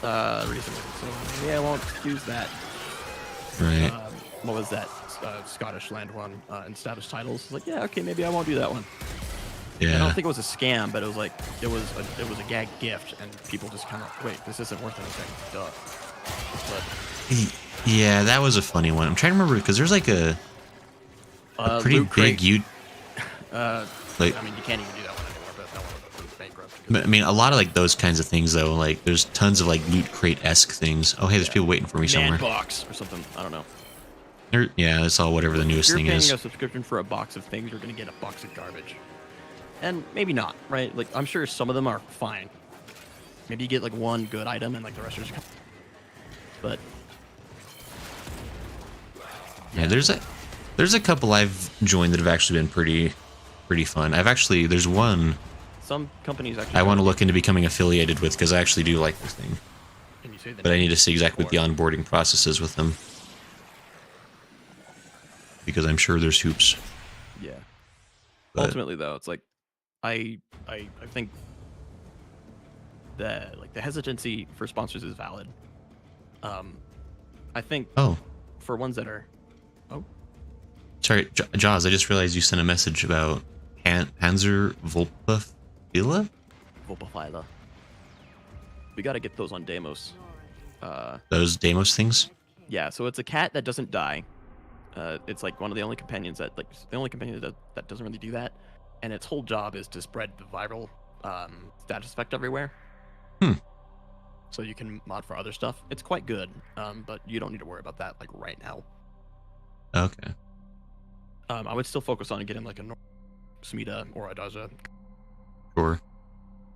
recently. So maybe I won't use that. Right. What was that Scottish land one in status titles? It's like, yeah, okay, maybe I won't do that one. I don't Yeah. think it was a scam, but it was like it was a gag gift, and people just kind of wait, this isn't worth anything. Duh. But Yeah, that was a funny one. I'm trying to remember, because there's like a pretty Loot big Crate, you like I mean, you can't even do that one anymore, but that one was bankrupt. But, I mean, a lot of like those kinds of things, though. Like, there's tons of like Loot Crate-esque things. Oh, hey, there's people waiting for me Man somewhere. box or something. I don't know. Yeah, that's all. Whatever the newest You're thing paying is. a subscription for a box of things, you're gonna get a box of garbage, and maybe not, right? Like, I'm sure some of them are fine. Maybe you get like one good item, and like the rest are just. But Yeah, there's a couple I've joined that have actually been pretty fun. There's one some companies actually. I want to look into becoming affiliated with, because I actually do like this thing. Can you say the But I name? need to see exactly what the onboarding process is with them, because I'm sure there's hoops. Yeah. But- Ultimately, though, it's like I think that like the hesitancy for sponsors is valid. I think Oh, for ones that are sorry, Jaws. I just realized you sent a message about Panzer Volpafila. Volpafila, we got to get those on Deimos. Those Deimos things. Yeah, so it's a cat that doesn't die. It's like one of the only companions that that doesn't really do that, and its whole job is to spread the viral status effect everywhere. So you can mod for other stuff. It's quite good, but you don't need to worry about that like right now. Okay. I would still focus on getting like a Smita or a Daja Sure.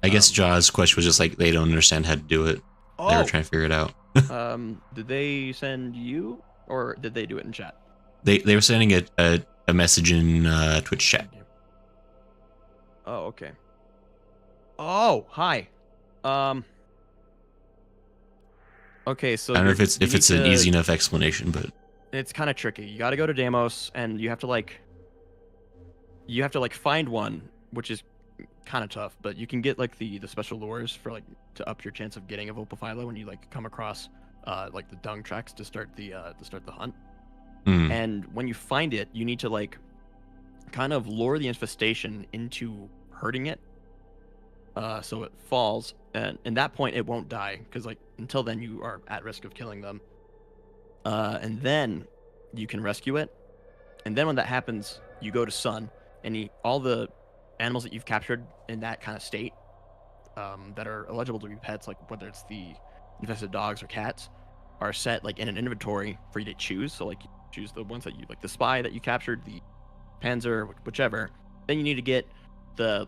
I guess Jaw's question was just like they don't understand how to do it. Oh, They were trying to figure it out. did they send you, or did they do it in chat? They were sending a message in Twitch chat. Oh, okay. Oh, hi. Okay, so I don't know if you it's need an to- easy enough explanation, but It's kind of tricky. You got to go to Deimos, and you have to like find one, which is kind of tough. But you can get like the special lures for like to up your chance of getting a Vulpaphyla when you like come across like the dung tracks to start the hunt. mm, And when you find it, you need to like kind of lure the infestation into hurting it, so it falls, and at that point it won't die because like until then you are at risk of killing them. And then you can rescue it, and then when that happens, you go to Sun, and all the animals that you've captured in that kind of state, that are eligible to be pets, like whether it's the infested dogs or cats, are set like in an inventory for you to choose. So like you choose the ones that you like, the spy that you captured, the Panzer, whichever. Then you need to get the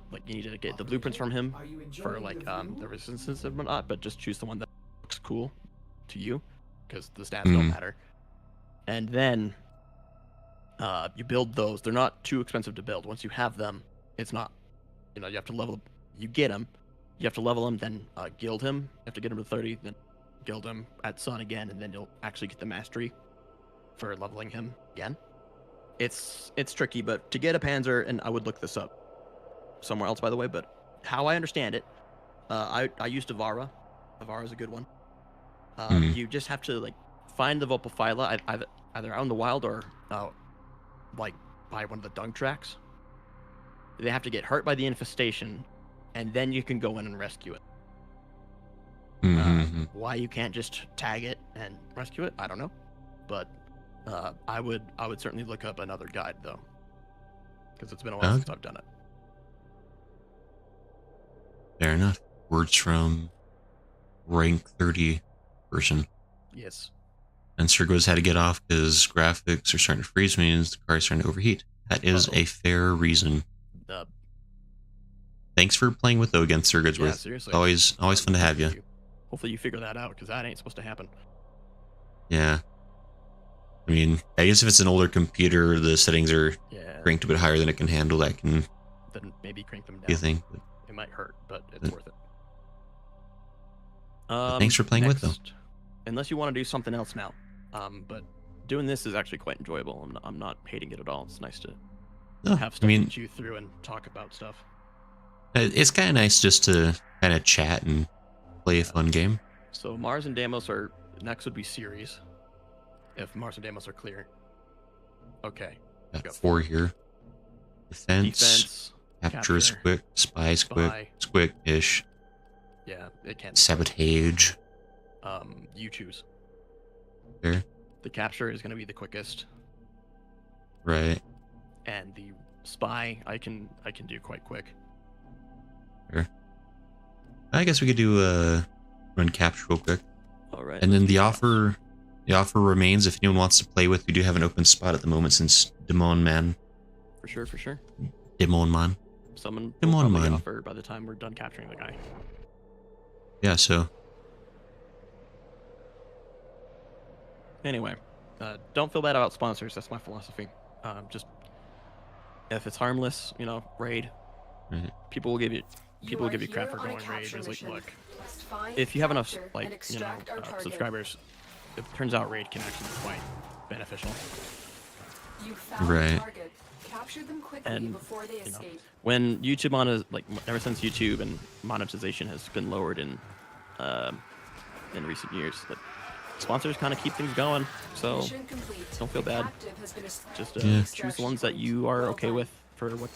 blueprints from him Are you for enjoying like the view? the resistance and whatnot, but just choose the one that looks cool to you, because the stats Mm. don't matter. And then you build those. They're not too expensive to build. Once you have them, it's not, you have to level. You get them, you have to level them, then guild him. You have to get him to 30, then guild him at Sun again, and then you'll actually get the mastery for leveling him again. It's tricky, but to get a Panzer, and I would look this up somewhere else, by the way, but how I understand it, I used Avara. Avara is a good one. You just have to like find the Vulpaphyla either out in the wild or like by one of the dung tracks. They have to get hurt by the infestation, and then you can go in and rescue it. mhm. Why you can't just tag it and rescue it, I don't know, but I would certainly look up another guide though, because it's been a while since I've done it. Fair enough. Words from rank 30 person. Yes. And Sergo's had to get off because graphics are starting to freeze, means the car is starting to overheat. That is a fair reason. Thanks for playing with though against Sergo's Yeah, worth. seriously. Always fun to have you. Hopefully you figure that out, because that ain't supposed to happen. Yeah. I mean, I guess if it's an older computer, the settings are Yeah. cranked a bit higher than it can handle. That can Then maybe crank them be a down. thing. It might hurt, but it's worth it. Thanks for playing with, though. next, unless you want to do something else now. But doing this is actually quite enjoyable. I'm not hating it at all. It's nice to No, have I stuff mean, to chew through and talk about stuff. it's kind of nice just to kind of chat and play a fun game. So Mars and Deimos are next would be series. If Mars and Deimos are clear. Okay. Got Go. 4 here. Defense, capture is capture, quick, spy is quick, spy. it's quick-ish, Yeah, it can. sabotage. You choose. There, The capture is going to be the quickest, right. and the spy I can do quite quick. I guess we could do run capture real quick. All right. And then let's the do offer remains if anyone wants to play with. We do have an open spot at the moment since Demon Man. For sure. Demon Man. Someone Come will on, probably man. offer by the time we're done capturing the guy. Yeah, so Anyway, don't feel bad about sponsors. That's my philosophy. Just if it's harmless, raid. Right. People will give you You are crap for here on a going raid. capture It's like, mission. look, Must find, if you have enough capture, and extract our target. subscribers, it turns out raid can actually be quite beneficial. You found Right. the target. Capture them quickly And, before they escape. When YouTube ever since YouTube and monetization has been lowered in recent years, like sponsors kind of keep things going. So Mission complete. don't feel The bad. captive has been just Yeah. choose the ones that you are Well okay done. with for what.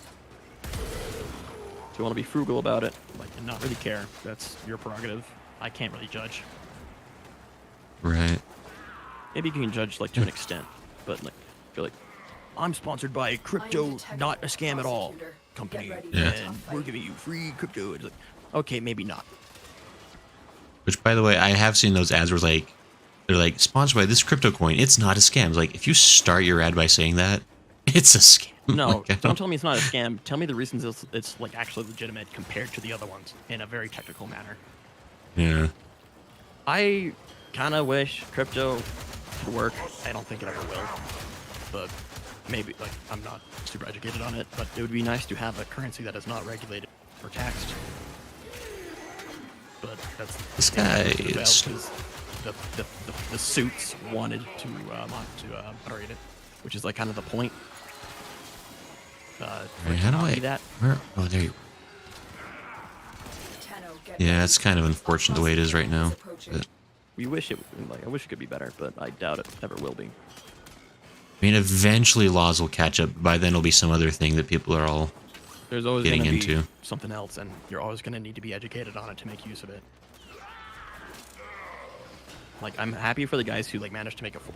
If you want to be frugal about it, and not really care, that's your prerogative. I can't really judge. right. Maybe you can judge to an extent, but if you're like, I'm sponsored by crypto, not a scam at all company, Get ready Yeah. for a and tough we're fight. giving you free crypto. It's like, okay, maybe not. Which, by the way, I have seen those ads where they're like sponsored by this crypto coin. It's not a scam. It's like if you start your ad by saying that, It's a scam. No, Like, I don't tell me it's not a scam. Tell me the reasons it's like actually legitimate compared to the other ones in a very technical manner. Yeah. I kind of wish crypto could work. I don't think it ever will, but maybe, like, I'm not super educated on it, but it would be nice to have a currency that is not regulated or taxed. But that's This guy is because the suits wanted to moderate it, which is like kind of the point. Wait, how do I? That. Where? Oh, there you. Tenno, get Yeah, ready. it's kind of unfortunate the way it is right now. But, We wish it I wish it could be better, but I doubt it ever will be. I mean, eventually laws will catch up. By then, it'll be some other thing that people are all There's always getting going to be into. something else, and you're always going to need to be educated on it to make use of it. Like, I'm happy for the guys who like managed to make a full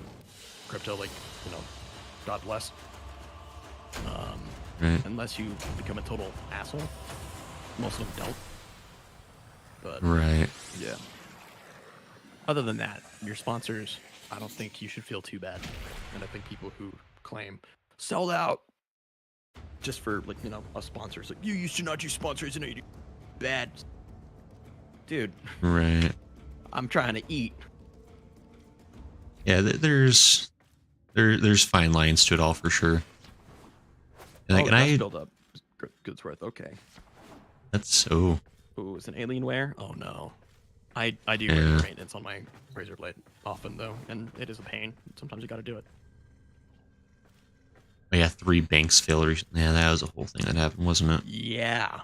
crypto, like, you know, God bless. Right. Unless you become a total asshole. Most of them don't. But Right. yeah. Other than that, your sponsors, I don't think you should feel too bad. And I think people who claim sold out just for, like, you know, a sponsor, it's like, you should not use sponsors, you know, you do bad. Dude, Right. I'm trying to eat. Yeah. There's fine lines to it all for sure. And, like, Oh, and I. build up. Goods worth. Okay. That's oh. Ooh, it's an Alienware? Oh no. I do Yeah. regular maintenance on my razor blade often though, and it is a pain. Sometimes you gotta do it. Oh, yeah, 3 banks failed recently. Yeah, that was a whole thing that happened, wasn't it? Yeah.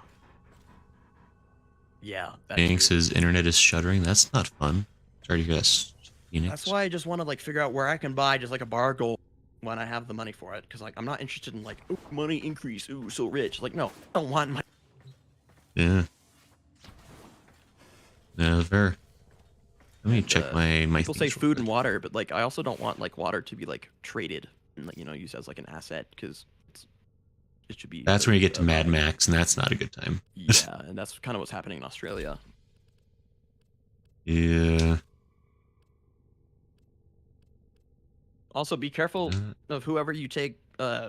Yeah. Banks' internet is shuttering. That's not fun. Sorry to hear that, Phoenix. That's why I just want to like figure out where I can buy just like a bar gold when I have the money for it. Because like I'm not interested in like, ooh, money increase, ooh, so rich. Like, no, I don't want my. Yeah. Yeah, fair. Let me And, check my People say things real food quick. and water, but like I also don't want like water to be like traded and, like, you know, used as like an asset because it should be. That's when you get to Mad Max. Max, and that's not a good time. Yeah, and that's kind of what's happening in Australia. Yeah. Also, be careful of whoever you take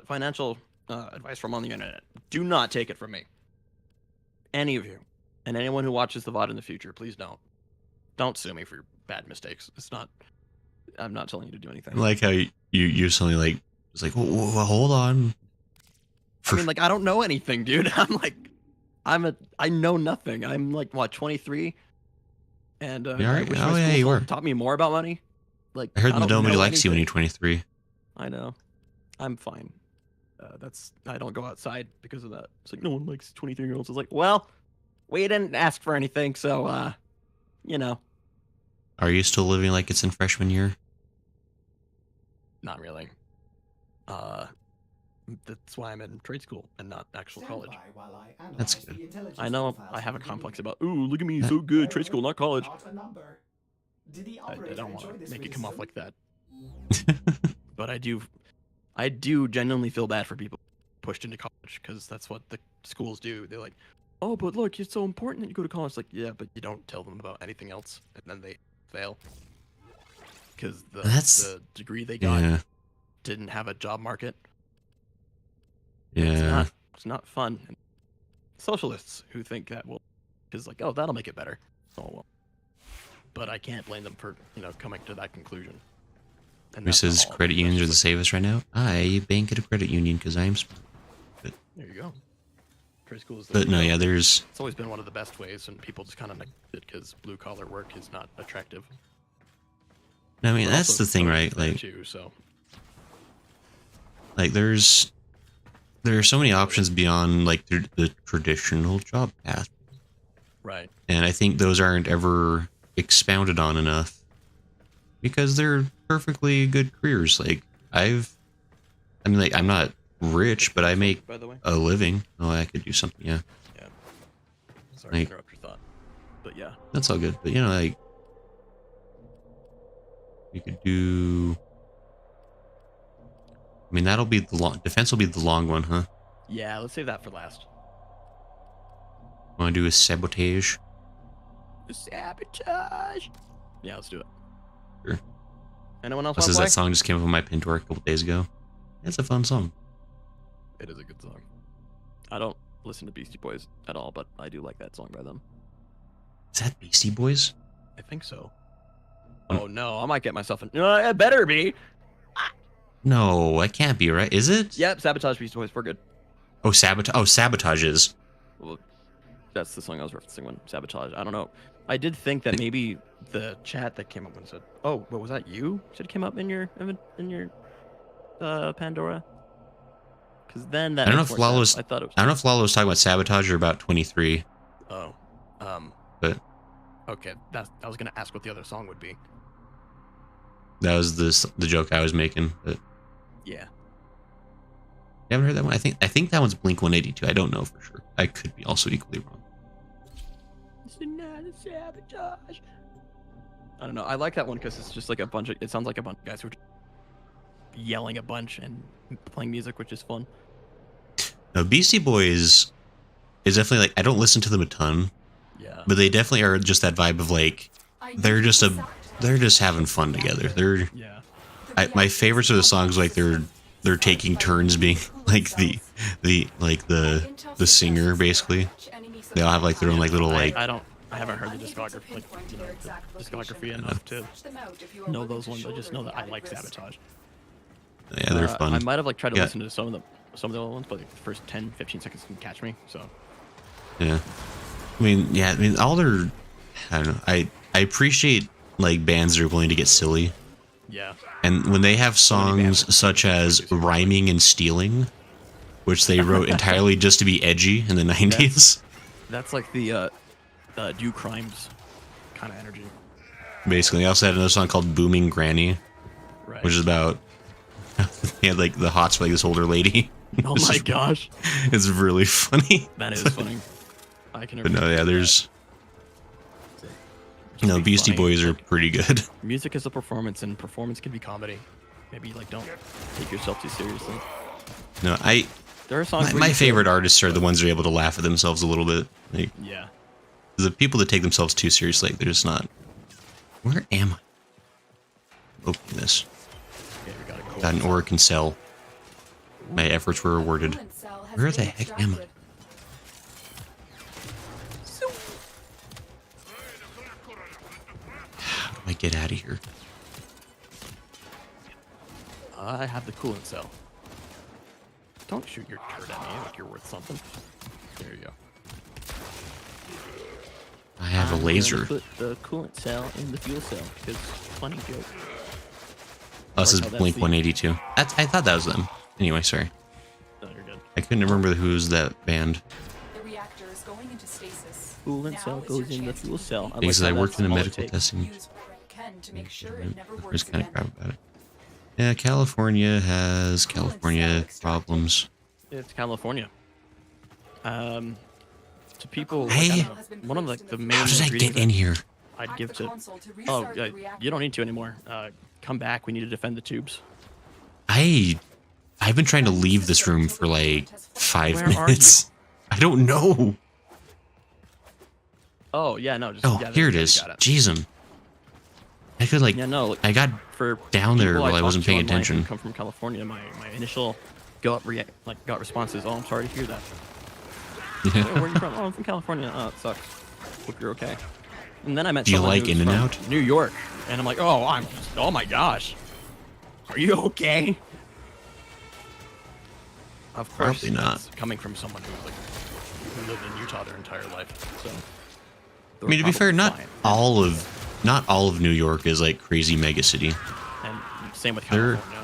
financial advice from on the internet. Do not take it from me. Any of you. And anyone who watches the VOD in the future, please don't. Don't sue me for bad mistakes. It's not... I'm not telling you to do anything. I like how you something like, it's like, whoa, hold on. I mean, like, I don't know anything, dude. I know nothing. I'm like, what, 23? And You I alright? wish Oh, my yeah, school you were. taught me more about money. Like, I heard don't nobody know likes you when you're anything. 23. I know. I'm fine. I don't go outside because of that. It's like, no one likes 23-year-olds. It's like, well, we didn't ask for anything, so, you know. Are you still living like it's in freshman year? Not really. That's why I'm in trade school and not actual Stand college. by while I analyze That's the good. intelligence I know profiles I have a from the complex enemy. about, ooh, look at me, so good, trade school, not college. Not a number. Did the I operator don't enjoy want to this make it really come off soon? like that. But I do genuinely feel bad for people pushed into college because that's what the schools do. They're like, oh, but look, it's so important that you go to college. It's like, yeah, but you don't tell them about anything else, and then they fail because the degree they got Yeah. didn't have a job market. Yeah. It's not fun. And socialists who think that will, is like, oh, that'll make it better. Oh well. But I can't blame them for, you know, coming to that conclusion. And Who that's not says all of credit them, unions are the that's safest right now? I bank at a credit union because I'm smart. just- There you go. Trade school is the But way no, to go. yeah, there's... It's always been one of the best ways, and people just kind of neglect it because blue collar work is not attractive. I mean, But that's also the thing, money's right? there Like, too, so there are so many options beyond, like, the traditional job path. right. And I think those aren't ever expounded on enough because they're perfectly good careers. Like, I'm not rich, but I make By the way, a living. Oh, I could do something. Yeah, sorry like- to interrupt your thought, but yeah, that's all good. But, you know, like, you could do... I mean, that'll be the long... Defense will be the long one, huh? yeah. Let's save that for last. Want to do a sabotage? Sabotage. Yeah, let's do it. Sure. Anyone else Plus, want to play? that song just came up on my Pintor a couple days ago. It's a fun song. It is a good song. I don't listen to Beastie Boys at all, but I do like that song by them. Is that Beastie Boys? I think so. Oh no, I might get myself in. No, it better be. No, that can't be right. Is it? Yep, Sabotage Beastie Boys. We're good. Oh, Sabotage. Oh, Sabotage is. Well, that's the song I was referencing when Sabotage. I don't know. I did think that maybe the chat that came up and said, "Oh, what was that? You said came up in your Pandora." Because then that. I don't know makes if more Lalo sense. was. I thought it was. I don't know if Lalo was talking about Sabotage or about 23. Oh, But okay. I was gonna ask what the other song would be. that was the joke I was making. But Yeah. you haven't heard that one? I think that one's Blink 182. I don't know for sure. I could be also equally wrong. It's another sabotage. I don't know. I like that one because it's just like a bunch of. It sounds like a bunch of guys who are yelling a bunch and playing music, which is fun. No, Beastie Boys is definitely like, I don't listen to them a ton, Yeah. but they definitely are just that vibe of like they're just having fun together. They're Yeah. my favorites are the songs like they're taking turns being like the singer basically. They all have like their own like little like I haven't heard the discography enough to know those ones. I just know that I like Sabotage. yeah, they're fun. I might have like tried to Yeah. listen to some of the other ones, but like, the first 10-15 seconds can catch me. So Yeah. I mean all their I don't know. I appreciate like bands that are willing to get silly. yeah. And when they have songs such as Rhyming and Stealing, which they wrote entirely just to be edgy in the 90s. That's like the Do Crimes kind of energy. Basically, they also had another song called Booming Granny, Right. which is about they had like the hots for like this older lady. Oh my gosh. It's really funny. That is funny. I can But no, yeah, there's Beastie Boys are pretty good. Music is a performance, and performance can be comedy. Maybe like don't take yourself too seriously. No, There are songs. where my you favorite feel- artists are the ones that are able to laugh at themselves a little bit. Like Yeah. the people that take themselves too seriously, like, they're just not. Where am I? Open this. Okay, we got a cool Got an Oracle cell. My efforts were rewarded. Where the heck am I? How do I get out of here? I have the coolant cell. Don't shoot your turd at me like you're worth something. There you go. I have a I'm laser. gonna put the coolant cell in the fuel cell because funny joke. Oh, this is Or how that's Blink the- 182. I thought that was them. Anyway, sorry. No, you're good. I couldn't remember who's that band. The reactor is going into stasis. Coolant Now cell is your goes in the chance to fuel cell. I Because like I how worked in a that's all it medical takes. testing. use whatever you can to make sure it never There's works kind of again. crap about it. Yeah, California has California problems. It's California. To people, like, Hey. I don't know, one of like the main How did I ingredients get in here? I'd Hack give the to. console to Oh, restart the reactor. you don't need to anymore. Come back. We need to defend the tubes. I've been trying to leave this room for like 5 Where are minutes. I don't know. Oh yeah, no. Just, Oh, yeah, here it there you is. got it. Jeez, I could like Yeah, no. Like, I got for down there people while I talk wasn't to paying online who attention. Come from California. My initial gut response is, "Oh, I'm sorry to hear that." Oh, where are you from? Oh, I'm from California. Oh, it sucks. Hope you're okay. And then I met Do you someone like who's from In-N-Out? New York, and I'm like, oh my gosh, are you okay? Of course, Probably not. it's coming from someone who lived in Utah their entire life. So, I mean, to be fair, not all of New York is like crazy mega city. And same with They're- California.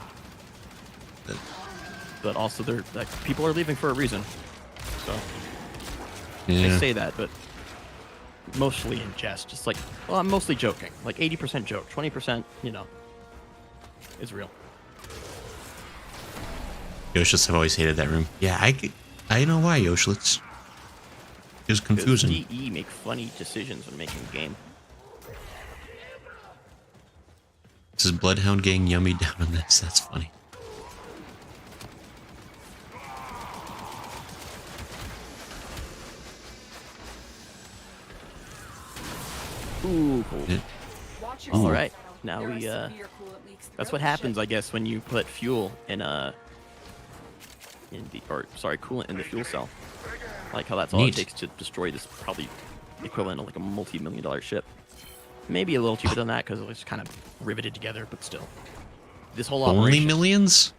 But also, they're like people are leaving for a reason. So they Yeah. say that, but mostly in jest. Just like, well, I'm mostly joking. Like 80% joke, 20%, is real. Yoshlitz have always hated that room. Yeah, I know why, Yoshlitz. It was confusing. DE make funny decisions when making a game. This is Bloodhound Gang yummy down on this. That's funny. Ooh, cool. Yeah. Watch your All cell right, phone. now There are we, severe coolant leaks That's throughout what the happens, ship. I guess, when you put fuel in in the, or sorry, coolant in the fuel cell. I like how that's all Neat. it takes to destroy this probably equivalent of like a multi-million-dollar ship. Maybe a little cheaper than that because it was kind of riveted together, but still. This whole Only operation, millions?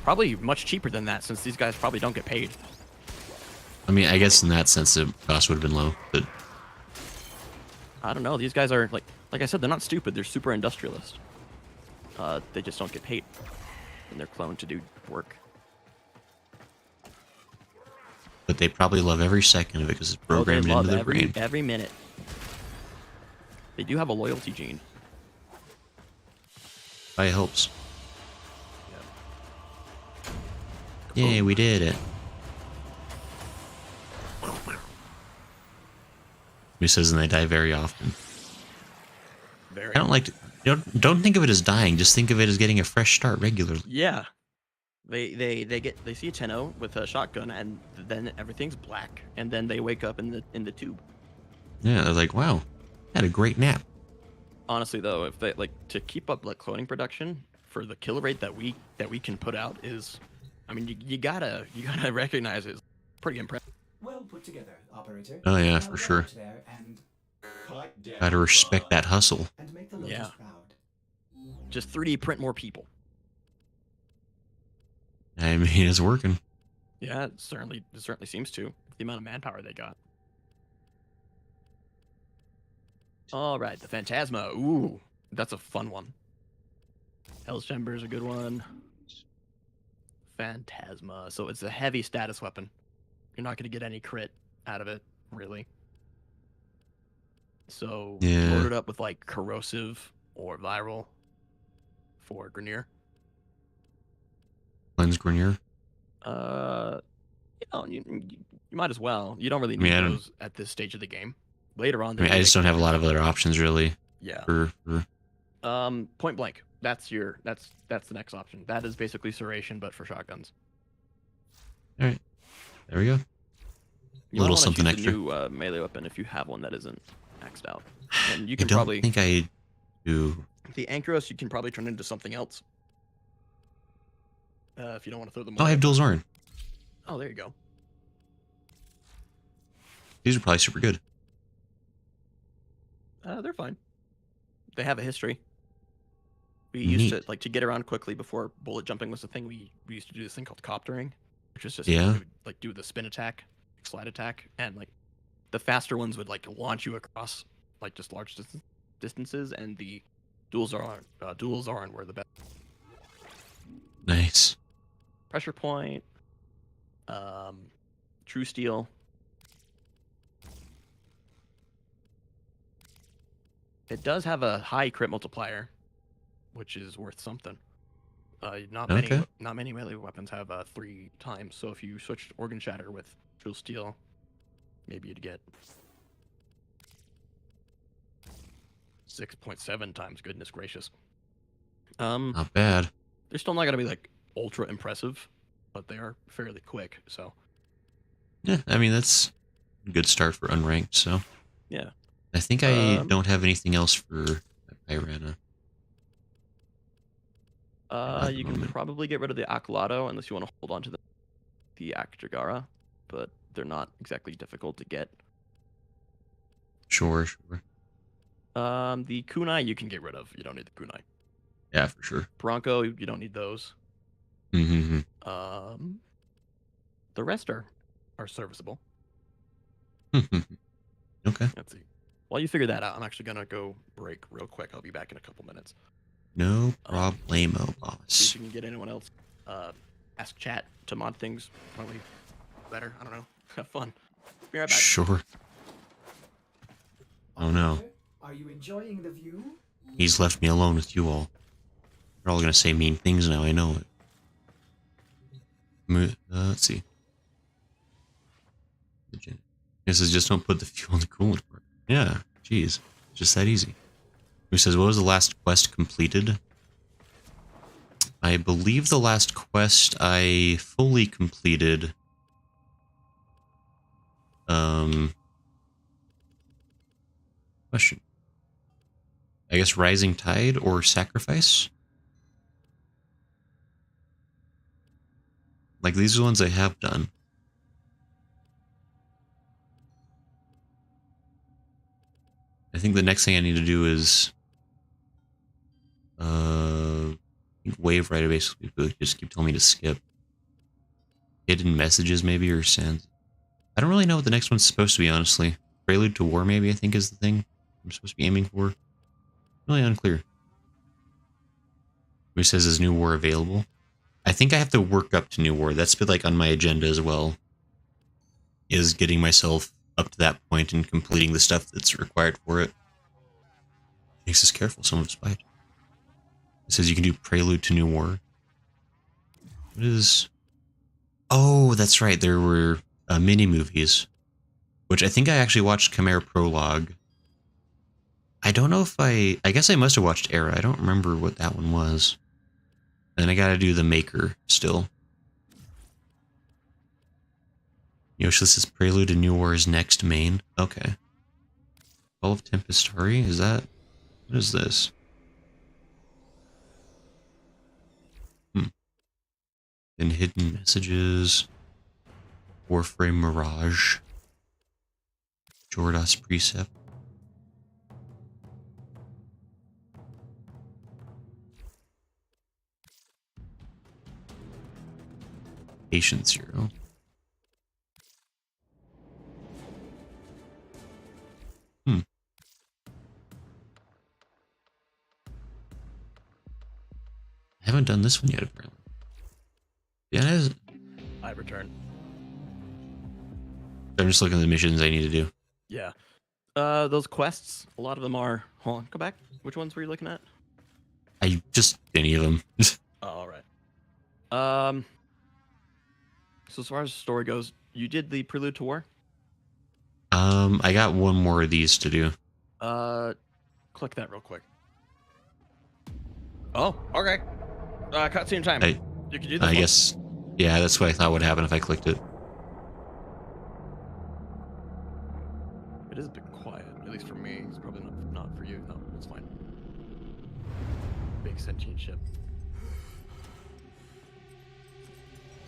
probably much cheaper than that since these guys probably don't get paid. I mean, I guess in that sense the cost would have been low, but I don't know. These guys are like I said, they're not stupid. They're super industrialists. They just don't get paid, and they're cloned to do work. but they probably love every second of it because it's programmed they love into their brain. every minute. They do have a loyalty gene. Probably helps. Yay, we did it. He says, and they die very often. Very. I don't like to, don't think of it as dying. Just think of it as getting a fresh start regularly. Yeah. They see a Tenno with a shotgun, and then everything's black, and then they wake up in the tube. Yeah, they're like, wow, had a great nap. Honestly, though, if they like to keep up like cloning production for the kill rate that we can put out is, I mean, you gotta recognize it's pretty impressive. Well put together, operator. Oh yeah, Now for get sure. out there and cut down Gotta respect that hustle. and make the locals Yeah. proud. Just 3D print more people. I mean, it's working. Yeah, it certainly seems to. The amount of manpower they got. All right, the Phantasma. Ooh, that's a fun one. Hell's Chamber is a good one. Phantasma. So it's a heavy status weapon. You're not going to get any crit out of it, really. So Yeah. load it up with like corrosive or viral for Grenier. Cleanse Grenier. You might as well. You don't really I mean, need I don't- those at this stage of the game. Later on, I mean, I just don't have a lot of other options really. Yeah. For Point blank. That's the next option. That is basically Serration, but for shotguns. all right, there we go. You Little might wanna something choose extra. a new melee weapon if you have one that isn't maxed out. And you I can don't probably think I do. the Ankyros you can probably turn into something else. If you don't want to throw them Oh, I away. have dual Zorn. Oh, there you go. These are probably super good. They're fine. They have a history. We used Neat. to like to get around quickly before bullet jumping was a thing. We used to do this thing called coptering, which was just Yeah. we would, like do the spin attack, slide attack, and like the faster ones would like launch you across like just large distances, and the dual Zoran were the best. Nice. Pressure point, True Steel. It does have a high crit multiplier, which is worth something. Not Okay. many melee weapons have 3 times. So if you switched Organ Shatter with True Steel, maybe you'd get 6.7 times. Goodness gracious. Not bad. They're still not gonna be like ultra impressive, but they are fairly quick. So Yeah, I mean that's a good start for unranked. So yeah. I think I don't have anything else for Pirana. At the You can moment. probably get rid of the Acolato unless you want to hold on to the Akjagara, but they're not exactly difficult to get. Sure. The Kunai you can get rid of. You don't need the Kunai. Yeah, for sure. Bronco, you don't need those. Mm-hmm. The rest are serviceable. Okay. Let's see. While you figure that out, I'm actually gonna go break real quick. I'll be back in a couple minutes. No problemo, See if boss. you can get anyone else. Ask chat to mod things. Probably better. I don't know. Have fun. Be right back. Sure. Oh no. Operator, are you enjoying the view? He's left me alone with you all. You're all gonna say mean things now, I know it. Let's see. This is just don't put the fuel in the coolant part. Yeah, jeez. Just that easy. Who says, what was the last quest completed? I believe the last quest I fully completed. Question. I guess Rising Tide or Sacrifice? Like, these are the ones I have done. I think the next thing I need to do is wave rider basically, but just keep telling me to skip. Hidden messages maybe, or send. I don't really know what the next one's supposed to be, honestly. Prelude to War maybe, I think, is the thing I'm supposed to be aiming for. Really unclear. It says, is New War available? I think I have to work up to New War. That's been like on my agenda as well. Is getting myself up to that point and completing the stuff that's required for it. Makes us careful, some of us bite. It says you can do Prelude to New War. What is... Oh, that's right. There were mini movies, which I think I actually watched Chimera Prologue. I don't know if I guess I must have watched Era. I don't remember what that one was. And I gotta do the Maker still. Yoshi, this is Prelude to New War's next main. Okay. Call of Tempestari? Is that... What is this? Then hidden messages. Warframe Mirage. Jordas Precept. Patient Zero. I haven't done this one yet, apparently. Yeah, it is. I return. I'm just looking at the missions I need to do. Yeah. Those quests, a lot of them are... Hold on, go back. Which ones were you looking at? Just any of them. Oh, all right. So as far as the story goes, you did the Prelude to War? I got one more of these to do. Click that real quick. Oh, okay. Cutscene time. You can do this. I guess, yeah, that's what I thought would happen if I clicked it. It is a bit quiet, at least for me. It's probably not for you. No, it's fine. Big sentient ship.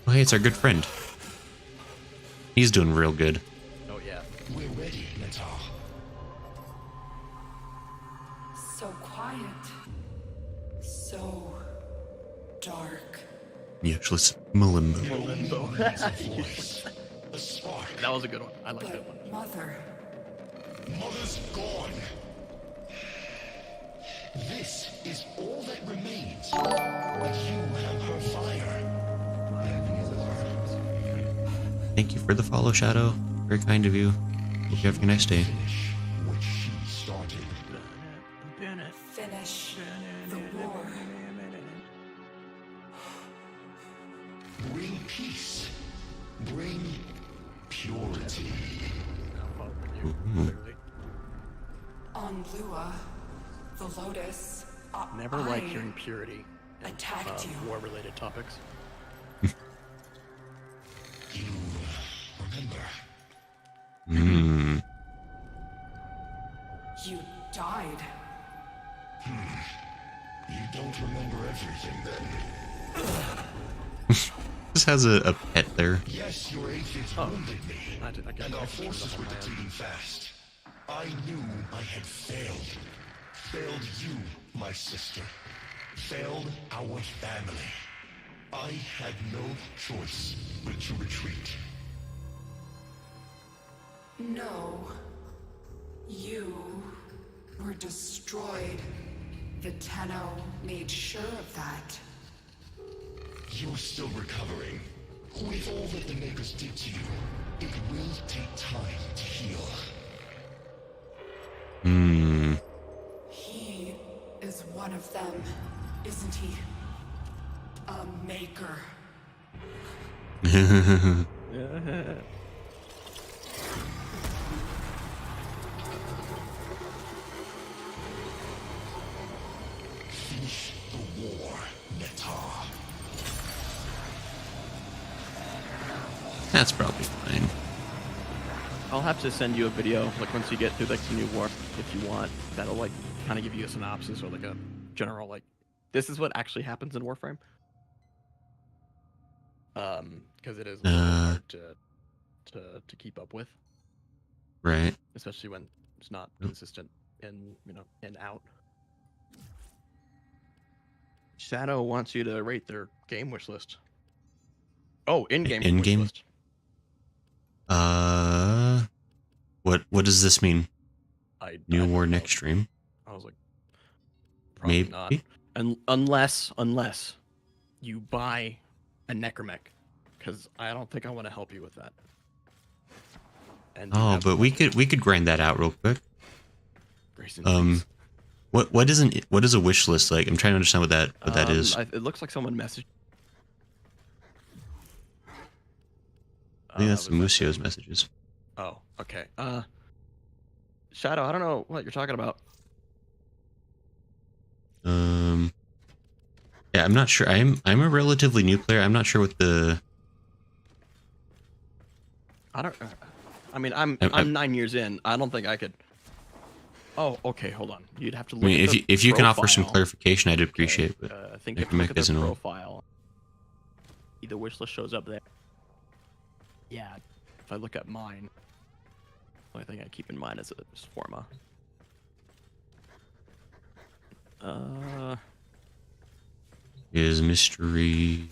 Oh, hey, it's our good friend. He's doing real good. Oh, yeah. We're ready, Natal. So quiet. So dark. Yeah, let's Malimbo. A spark. That was a good one. I like that one. But Mother. Mother's gone. This is all that remains. But you have her fire. Thank you for the follow, Shadow. Very kind of you. Hope you have a nice day. Finish what she started. Finish the war. Bring peace. Bring purity. On Lua, the Lotus. Never like hearing purity in attacked you. war-related topics. You remember? You died. You don't remember everything then. This has a pet there. Yes, your aphids wounded me, and our forces were depleting fast. I knew I had failed. Failed you, my sister. Failed our family. I had no choice but to retreat. No. You were destroyed. The Tenno made sure of that. You're still recovering. With all that the Makers did to you, it will take time to heal. He is one of them, isn't he? A Maker. Finish the war, Netar. That's probably fine. I'll have to send you a video, like once you get through like the new war, if you want. That'll like kind of give you a synopsis or like a general like, this is what actually happens in Warframe. because it is a little hard to keep up with, Right. especially when it's not consistent and in out. Shadow wants you to rate their game wish list. Oh, in-game wish In-game? list. What does this mean? New I war don't know. next stream? I was like, probably Maybe. not. Unless you buy a necromech, because I don't think I want to help you with that. And you Oh, have but we could grind that out real quick. grace and peace. What is a wish list like? I'm trying to understand what that is. It looks like someone messaged. I think that's was that Musio's thing? messages. Oh, okay. Shadow, I don't know what you're talking about. Yeah, I'm not sure. I'm a relatively new player. I'm not sure what the. I don't. I mean, I'm 9 years in. I don't think I could. Oh, okay. Hold on. You'd have to look. I mean, at the if you can offer some profile. clarification, I'd Okay, appreciate it. I think Necromech if you look at isn't their all. profile, the wish list shows up there. Yeah. If I look at mine, the only thing I keep in mind is Forma. Is mystery.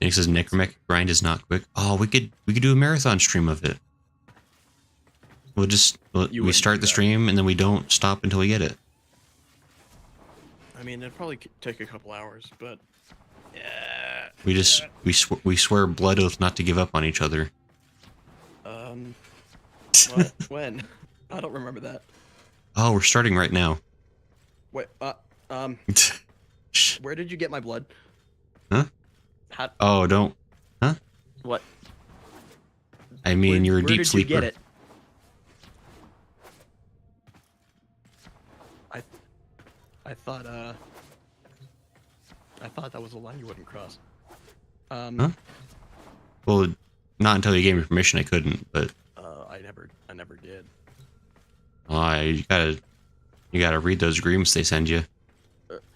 And it says necromech grind is not quick. Oh, we could do a marathon stream of it. We wouldn't start do the that. stream and then we don't stop until we get it. I mean, it'd probably take a couple hours, but yeah. We swear blood oath not to give up on each other. What? When? I don't remember that. Oh, we're starting right now. Wait. Where did you get my blood? Huh? How? Oh, don't. Huh? What? I mean, you're a Where deep did sleeper. you get it? I thought that was a line you wouldn't cross. Huh? Well, not until you gave me permission, I couldn't. But I never did. you gotta read those agreements they send you.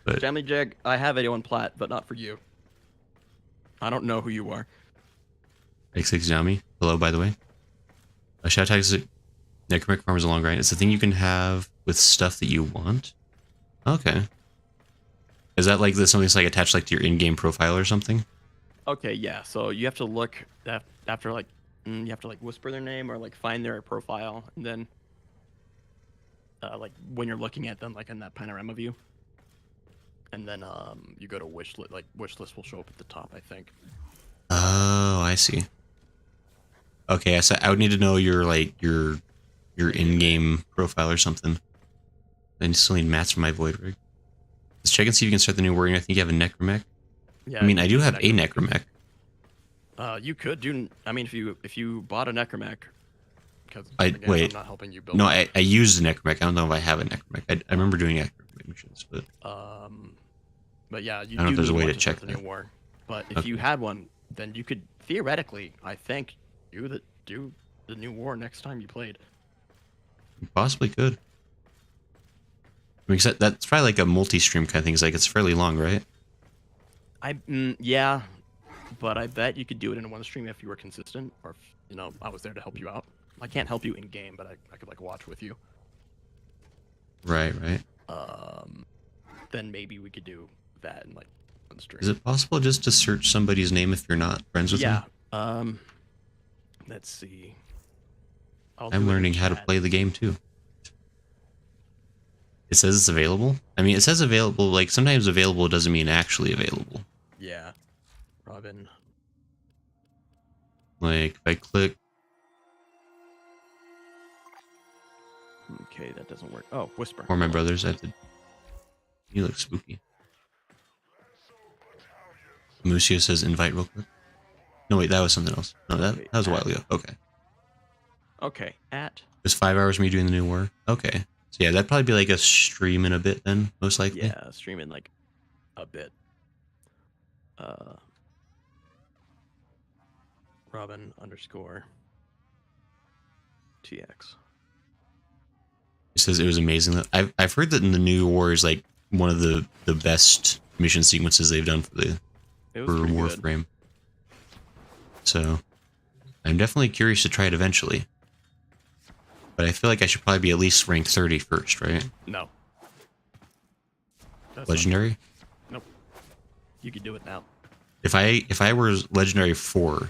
But Jammy Jag, I have 81 plat, but not for you. I don't know who you are. X6 hello, by the way. A shout out to Necromech Farm is a long grind. It's the thing you can have with stuff that you want. Okay. Is that like something that's like attached like to your in-game profile or something? Okay, yeah. So you have to look after like you have to like whisper their name or like find their profile, and then like when you're looking at them like in that panorama view, and then you go to wish list. Like wish list will show up at the top, I think. Oh, I see. Okay, so I would need to know your in-game profile or something. I still need mats for my void rig. Let's check and see if you can start the new warrior. I think you have a necromech. Yeah. I mean, I do you have a necromech. You could do. I mean, if you bought a necromech, because wait. I'm not helping you build. No, I used a necromech. I don't know if I have a necromech. I remember doing necromech missions, but yeah, you I don't know if there's a way to check the new that. war. But if Okay. you had one, then you could theoretically, I think, do the new war next time you played. you possibly could. I mean, 'cause that's probably like a multi-stream kind of thing. It's like it's fairly long, right? Yeah, but I bet you could do it in one stream if you were consistent, or if, I was there to help you out. I can't help you in game, but I could like watch with you. Right. Then maybe we could do that in like one stream. Is it possible just to search somebody's name if you're not friends with them? Yeah. Let's see. I'll do I'm it in learning how to chat. play the game too. It says it's available. I mean, it says available. Like sometimes available doesn't mean actually available. Yeah. Robin. Like if I click, Okay, that doesn't work. Oh, whisper. or my brothers, I have to. You look spooky. Musio says invite real quick. No, wait, that was something else. No, that was a while ago. Okay. Okay, at. It was 5 hours me doing the new war. Okay. So yeah, that'd probably be like a stream in a bit then, most likely. Yeah, streaming like a bit. Robin _ TX. It says it was amazing. I've heard that in the new war is like one of the best mission sequences they've done for It for was pretty good. Warframe. So I'm definitely curious to try it eventually. But I feel like I should probably be at least ranked 30 first, right? No. That's Legendary? Nope. You could do it now. If I were legendary 4,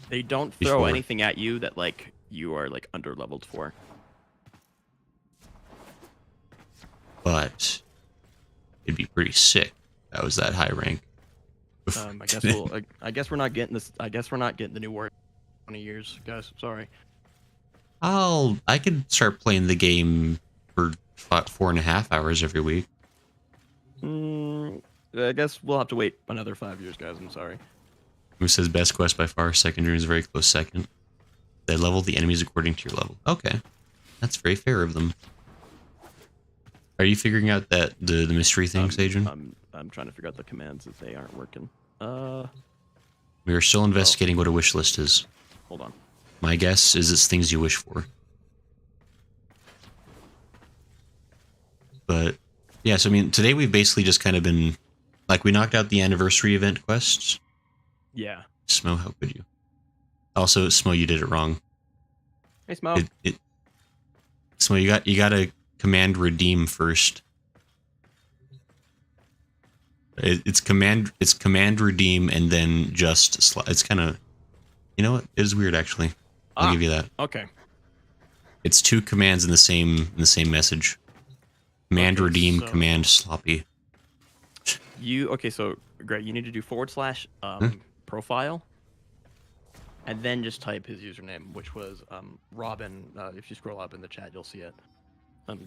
They don't throw Before. anything at you that like you are like under leveled for. but it'd be pretty sick if that was that high rank. I guess we'll. I guess we're not getting this. I guess we're not getting the new War. 20 years, guys. Sorry. I could start playing the game for 4.5 hours every week. I guess we'll have to wait another 5 years, guys. I'm sorry. Who says best quest by far? Second Dream is a very close second. They level the enemies according to your level. Okay, that's very fair of them. Are you figuring out that the mystery thing, Sajin? I'm trying to figure out the commands that they aren't working. We are still investigating what a wish list is. Hold on. My guess is it's things you wish for. But yeah, so I mean, today we've basically just kind of been like, we knocked out the anniversary event quests. Yeah. Smo, how could you? Also, Smo, you did it wrong. Hey, Smo. Smo, you got to command redeem first. It's command redeem and then just it's kind of, you know what? It is weird actually. I'll give you that. Okay. It's two commands in the same message. Command redeem, so- command sloppy. Okay, so Greg, you need to do / profile, and then just type his username, which was Robin. If you scroll up in the chat, you'll see it.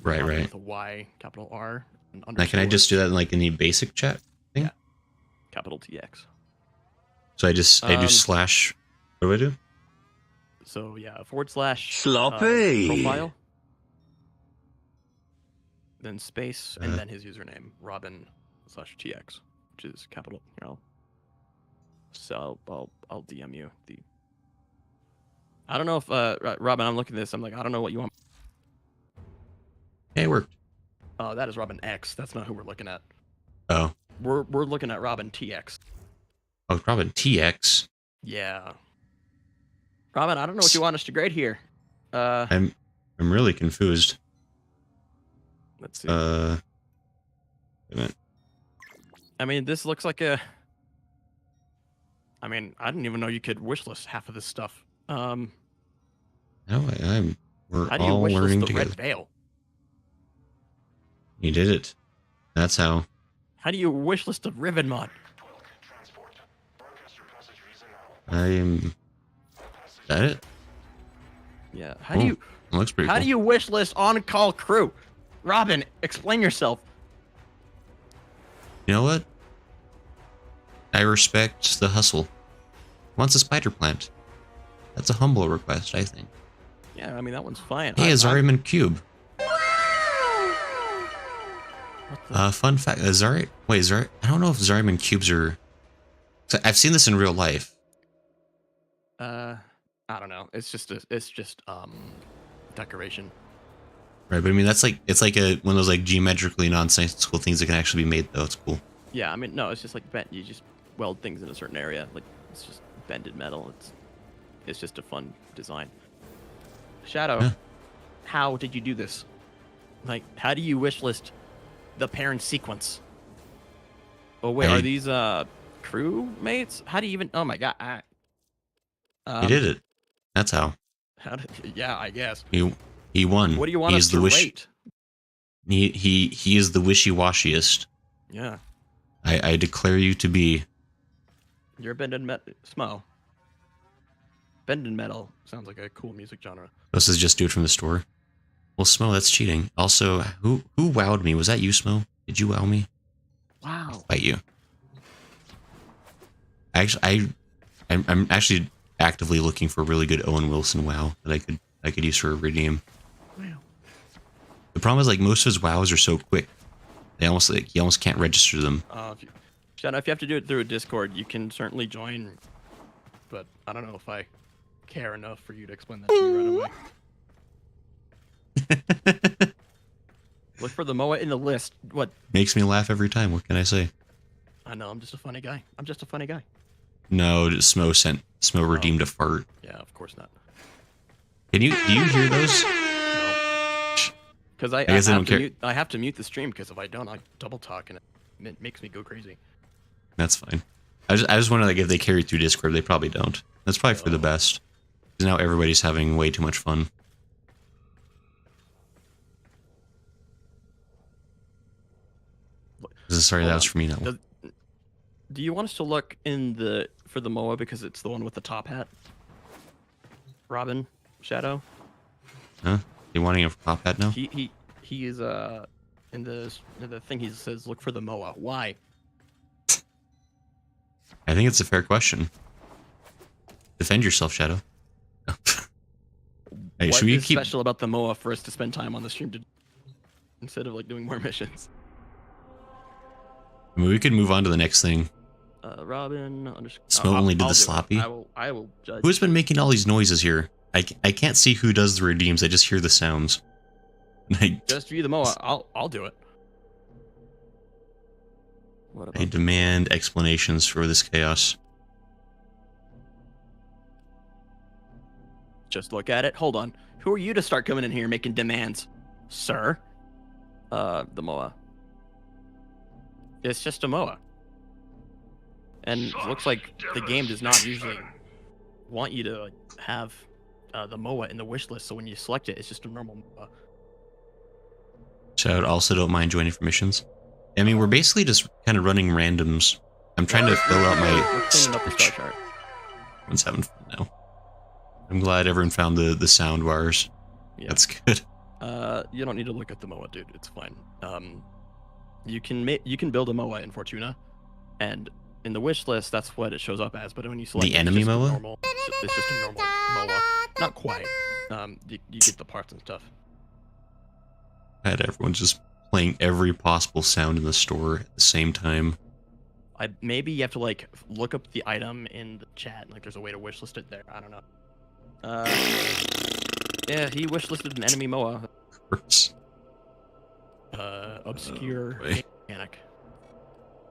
Right. With a Y, capital R, and Now, can I just do that in like any basic chat thing? Yeah. Capital TX. So I do slash. What do I do? So yeah, / Sloppy. profile, then space, and then his username, Robin /TX, which is capital. So I'll DM you the. I don't know if Robin, I'm looking at this. I'm like, I don't know what you want. Hey, it worked. Oh, that is Robin X. That's not who we're looking at. Oh. We're looking at Robin TX. Oh, Robin TX. Yeah. Robin, I don't know what you want us to grade here. I'm really confused. Let's see. Wait a minute. I mean, this looks like a. I mean, I didn't even know you could wishlist half of this stuff. No, we're How do you all wishlist learning the together. red veil? You did it. That's how. How do you wishlist a Riven mod? Is that it? Yeah. How do you? It looks pretty How cool. do you wishlist on-call crew? Robin, explain yourself. You know what? I respect the hustle. Wants a spider plant. That's a humble request, I think. Yeah, I mean that one's fine. Hey, I- a Zariman cube. What the? Fun fact: I don't know if Zariman cubes are. I've seen this in real life. I don't know. It's just decoration. Right, but I mean that's like one of those like geometrically nonsensical things that can actually be made though. It's cool. Yeah, I mean no, it's just like bent. You just weld things in a certain area. Like it's just bended metal. It's just a fun design. Shadow, Yeah. how did you do this? Like, how do you wishlist the parent sequence? Oh wait, I- are these crew mates? How do you even? Oh my god! He did it. That's how. How did? Yeah, I guess. He won. What do you want He's us the to wish. rate? He is the wishy-washiest. Yeah, I declare you to be. you're bended metal. Smo. Bended metal sounds like a cool music genre. This is just dude from the store. Well, Smo, that's cheating. Also, who wowed me? Was that you, Smo? Did you wow me? Wow. Fight you. I'm actually actively looking for a really good Owen Wilson wow that I could use for a redeem. Wow. The problem is like most of his wows are so quick. He almost can't register them. Shadow, if you have to do it through a Discord, you can certainly join. But I don't know if I care enough for you to explain that to me right away. Look for the MOA in the list. What? Makes me laugh every time. What can I say? I know, I'm just a funny guy. I'm just a funny guy. No, Smo redeemed a fart. Yeah, of course not. Do you hear those? No. Because I guess I don't care. I have to mute the stream because if I don't, I double talk and it makes me go crazy. That's fine. I just wonder like if they carry through Discord. They probably don't. That's probably for the best. Because now everybody's having way too much fun. Sorry, that was for me now. Do you want us to look for the Moa because it's the one with the top hat? Robin, Shadow. Huh? You wanting a top hat now? He is in the thing he says look for the Moa. Why? I think it's a fair question. Defend yourself, Shadow. Hey, What should we is keep? special about the Moa for us to spend time on the stream instead of like doing more missions? I mean, we could move on to the next thing. Robin. Smo only did I'll the do it. sloppy. I will judge. Who's been making all these noises here? I can't see who does the redeems. I just hear the sounds. Just view the Moa. I'll do it. What I about demand explanations for this chaos. Just look at it. Hold on. Who are you to start coming in here making demands, sir? The Moa. It's just a Moa. And it looks like the game does not usually want you to have the Moa in the wish list, so when you select it, it's just a normal Moa. So I also don't mind joining for missions. I mean, we're basically just kind of running randoms. I'm trying to fill out We're my cleaning up the star chart. Everyone's having fun now. I'm glad everyone found the sound bars. Yeah. That's good. You don't need to look at the Moa, dude. It's fine. You can build a Moa in Fortuna, and in the wish list, that's what it shows up as. But when you select The enemy Moa? It's just a normal Moa. Not quite. You get the parts and stuff. Had everyone just playing every possible sound in the store at the same time. Maybe you have to like look up the item in the chat. Like there's a way to wish list it there. I don't know. Yeah, he wish listed an enemy Moa. Of course. Obscure boy. mechanic.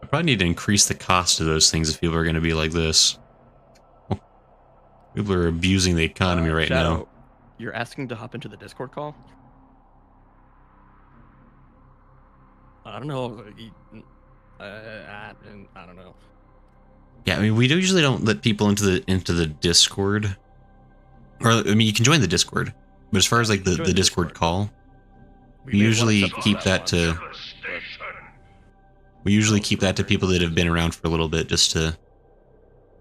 I probably need to increase the cost of those things if people are going to be like this. People are abusing the economy right Shadow, now. You're asking to hop into the Discord call? I don't know. I don't know. Yeah, I mean, we usually don't let people into the Discord. Or, I mean, you can join the Discord. But as far as like the Discord call, we usually keep that to... We usually keep that to people that have been around for a little bit, just to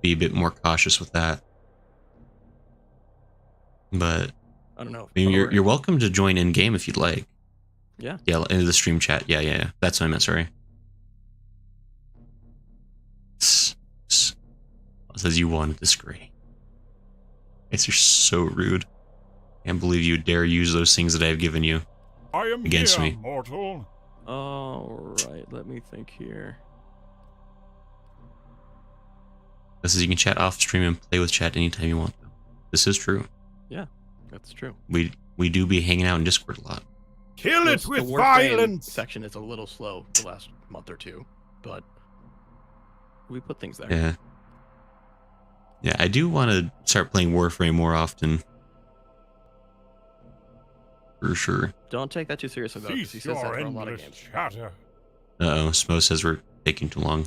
be a bit more cautious with that. But I don't know. I mean, you're welcome to join in game if you'd like. Yeah. Yeah, into the stream chat. Yeah. That's what I meant. Sorry. Says you wanted this gray. Guys, you're so rude. Can't believe you dare use those things that I have given you I am against here, me. mortal. All right, let me think here. This is you can chat off stream and play with chat anytime you want. This is true. Yeah, that's true. We do be hanging out in Discord a lot. Kill it with the Warframe violence. section is a little slow the last month or two, but we put things there. Yeah. Yeah, I do want to start playing Warframe more often. For sure. Don't take that too seriously though, because he Cease says that your for a lot of endless games. chatter. Uh-oh, Smo says we're taking too long.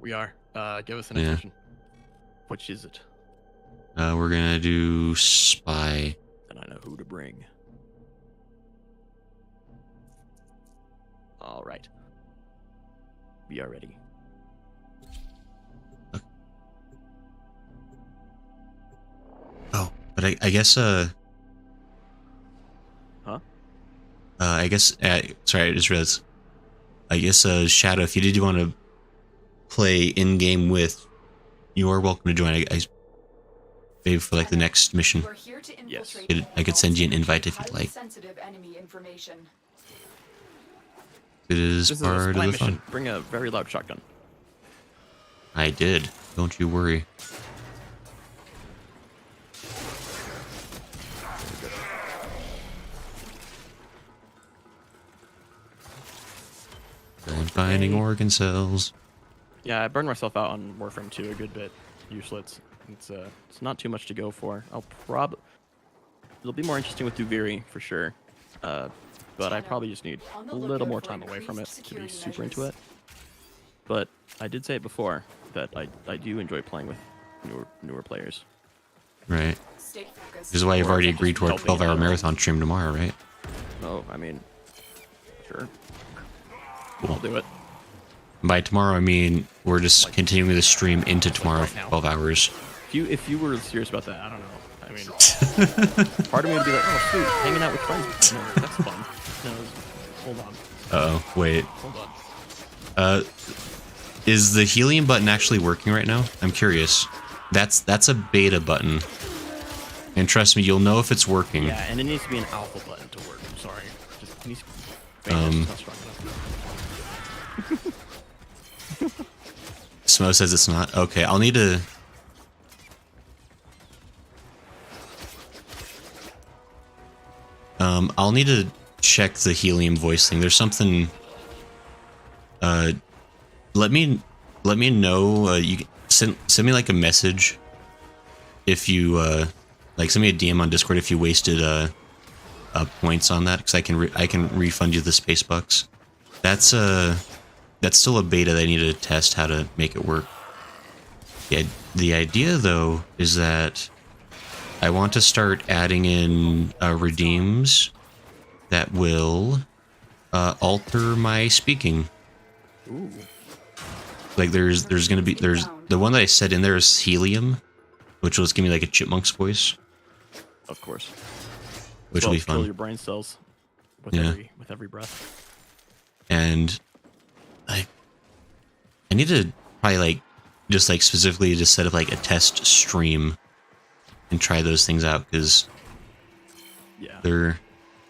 We are. Give us an Yeah. attention. Which is it? We're gonna do Spy. Then I know who to bring. All right. We are ready. Oh, but I guess, Huh? I guess, sorry, I just realized. I guess, Shadow, if you did want to play in-game with, you are welcome to join. I maybe for like the next mission. We're here to Yes. infiltrate I could send you an invite if you'd highly like. sensitive enemy information. It is This is a part of spy the mission. fun. Bring a very loud shotgun. I did. Don't you worry. I'm finding organ cells. Yeah, I burned myself out on Warframe 2 a good bit. Useless. It's not too much to go for. It'll be more interesting with Duviri for sure. But I probably just need a little more time away from it to be super into it. But I did say it before that I do enjoy playing with newer players. Right. Stay focused. This is why you've already Just agreed to our helping 12-hour out. marathon stream tomorrow, right? No, I mean, sure. Cool. I'll do it. By tomorrow, I mean we're just continuing the stream into tomorrow right for now. 12 hours. If you were serious about that, I don't know. I mean, part of me would be like, oh, sweet, hanging out with friends. No, that's fun. No, hold on. Uh-oh, wait. Hold on. Is the helium button actually working right now? I'm curious. That's a beta button. And trust me, you'll know if it's working. Yeah, and it needs to be an alpha button to work. I'm sorry. Just needs not strong enough. Smo says it's not. Okay, I'll need to... I'll need to check the helium voice thing. There's something... let me know. You can send me like a message if you like send me a DM on Discord if you wasted points on that, because I can refund you the space bucks. That's still a beta that I need to test how to make it work. Yeah, the idea though is that I want to start adding in redeems that will alter my speaking. Ooh. Like there's the one that I set in there is helium, which will just give me like a chipmunk's voice, Of course. which will be Kill fun. your brain cells with Yeah. every breath. And I need to probably like just like specifically just set up like a test stream and try those things out, because Yeah.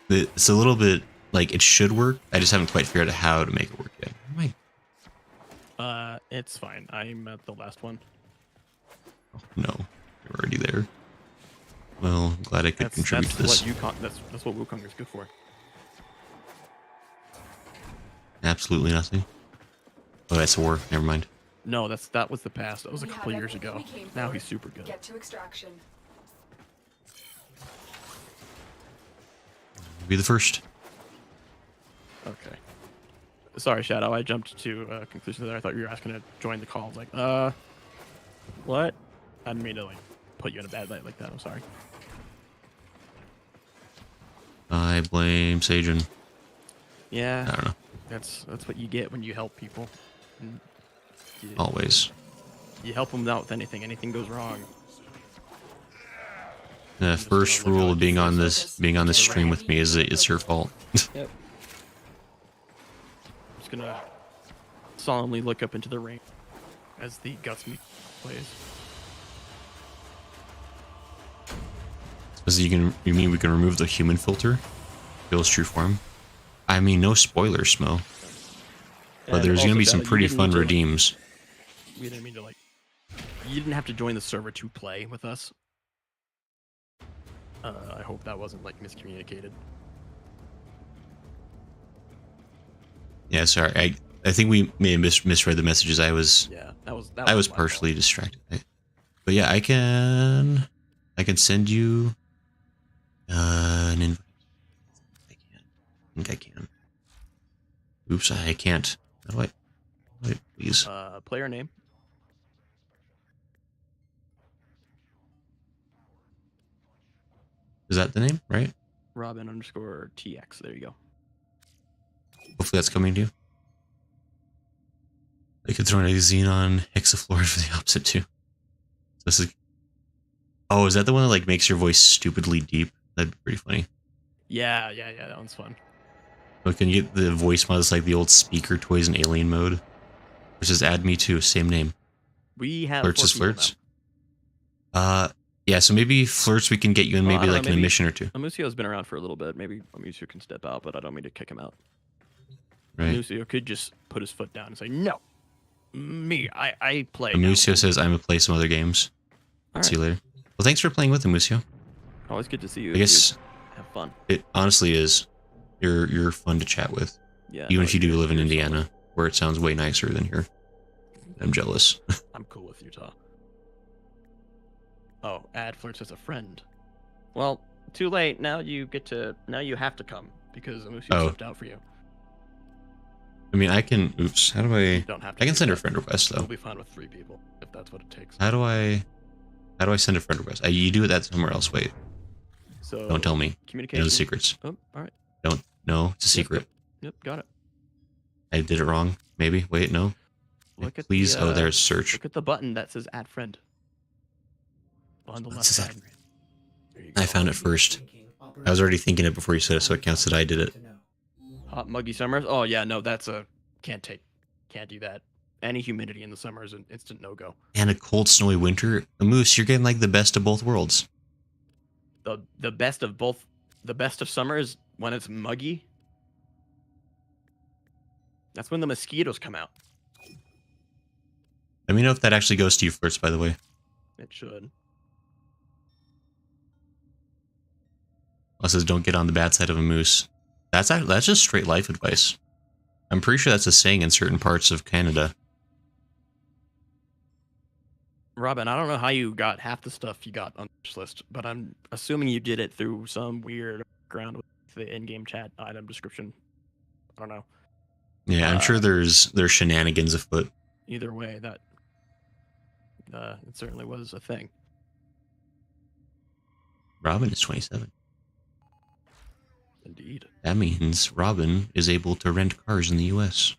it's a little bit like it should work. I just haven't quite figured out how to make it work yet. It's fine. I'm at the last one. No, you're already there. Well, I'm glad I could contribute to this. That's what Wukong is good for. Absolutely nothing. Oh, that's a war. Never mind. No, that was the past. That was a We couple have years everything ago. we came Now for. he's super good. Get to extraction. Be the first. Okay. Sorry, Shadow. I jumped to a conclusion there. I thought you were asking to join the call. I was like, what? I didn't mean to like put you in a bad light like that. I'm sorry. I blame Sajin. Yeah. I don't know. That's what you get when you help people. And Always. You help them out with anything. Anything goes wrong. The first rule of being on this stream with me is that it's your fault. Yep. I'm just gonna solemnly look up into the ring as the guts meat plays. So you mean we can remove the human filter? Bill's true form? I mean, no spoilers, Smo. But And there's gonna also, be some Shadow, you pretty didn't fun need to, like, redeems. We didn't mean to like. You didn't have to join the server to play with us. I hope that wasn't like miscommunicated. Yeah, sorry. I think we may have misread the messages. I was Yeah, that was I was my partially distracted. But yeah, I can send you an invite. I think I can. Oops, I can't. How do I? Wait, please. fault. Player name. Is that the name, right? Robin_TX. There you go. Hopefully that's coming to you. I could throw a Xenon Hexafluoride for the opposite too. So this is. Oh, is that the one that like makes your voice stupidly deep? That'd be pretty funny. Yeah. That one's fun. But can you get the voice mod that's like the old speaker toys in Alien mode? Versus Add Me Too, same name. We have Flirts 4 is people flirts. Yeah, so maybe flirts we can get you in Well, I maybe don't like know, in a maybe- mission or two. now. Amusio's been around for a little bit. Maybe Amusio can step out, but I don't mean to kick him out. Right. Amusio could just put his foot down and say, "No, me, I play." now." Amusio says I'm gonna play some other games. All See you right. later. Well, thanks for playing with Amusio. Always good to see you. I guess dude. Have fun. it honestly is. You're fun to chat with. Yeah. Even no, if you do you're- live in you're solid. Indiana, where it sounds way nicer than here. I'm jealous. I'm cool with Utah. Oh, add flirts as a friend. Well, too late. Now you have to come because Amusu stepped out for you. I mean, I can. Oops. How do I? You don't have to I can do send her a that. friend request though. We'll be fine with 3 people if that's what it takes. How do I send a friend request? You do that somewhere else. Wait. So Don't tell me. Communication. No secrets. Oh, all right. Don't. No, it's a secret. Yep, got it. I did it wrong. Maybe. Wait. No. Look at Please. the, There's search. Look at the button that says add friend. On the left This is side. There you I go. found it first. I was already thinking it before you said it, so it counts that I did it. Hot muggy summers. Oh yeah, no, that's a can't do that. Any humidity in the summer is an instant no go. And a cold, snowy winter. Moose, you're getting like the best of both worlds. The best of both. The best of summer is when it's muggy. That's when the mosquitoes come out. Let me know if that actually goes to you first, by the way. It should. It says don't get on the bad side of a moose. That's just straight life advice. I'm pretty sure that's a saying in certain parts of Canada. Robin, I don't know how you got half the stuff you got on this list, but I'm assuming you did it through some weird ground with the in-game chat item description. I don't know. Yeah, I'm sure there's shenanigans afoot. Either way, that it certainly was a thing. Robin is 27. Indeed. That means Robin is able to rent cars in the US.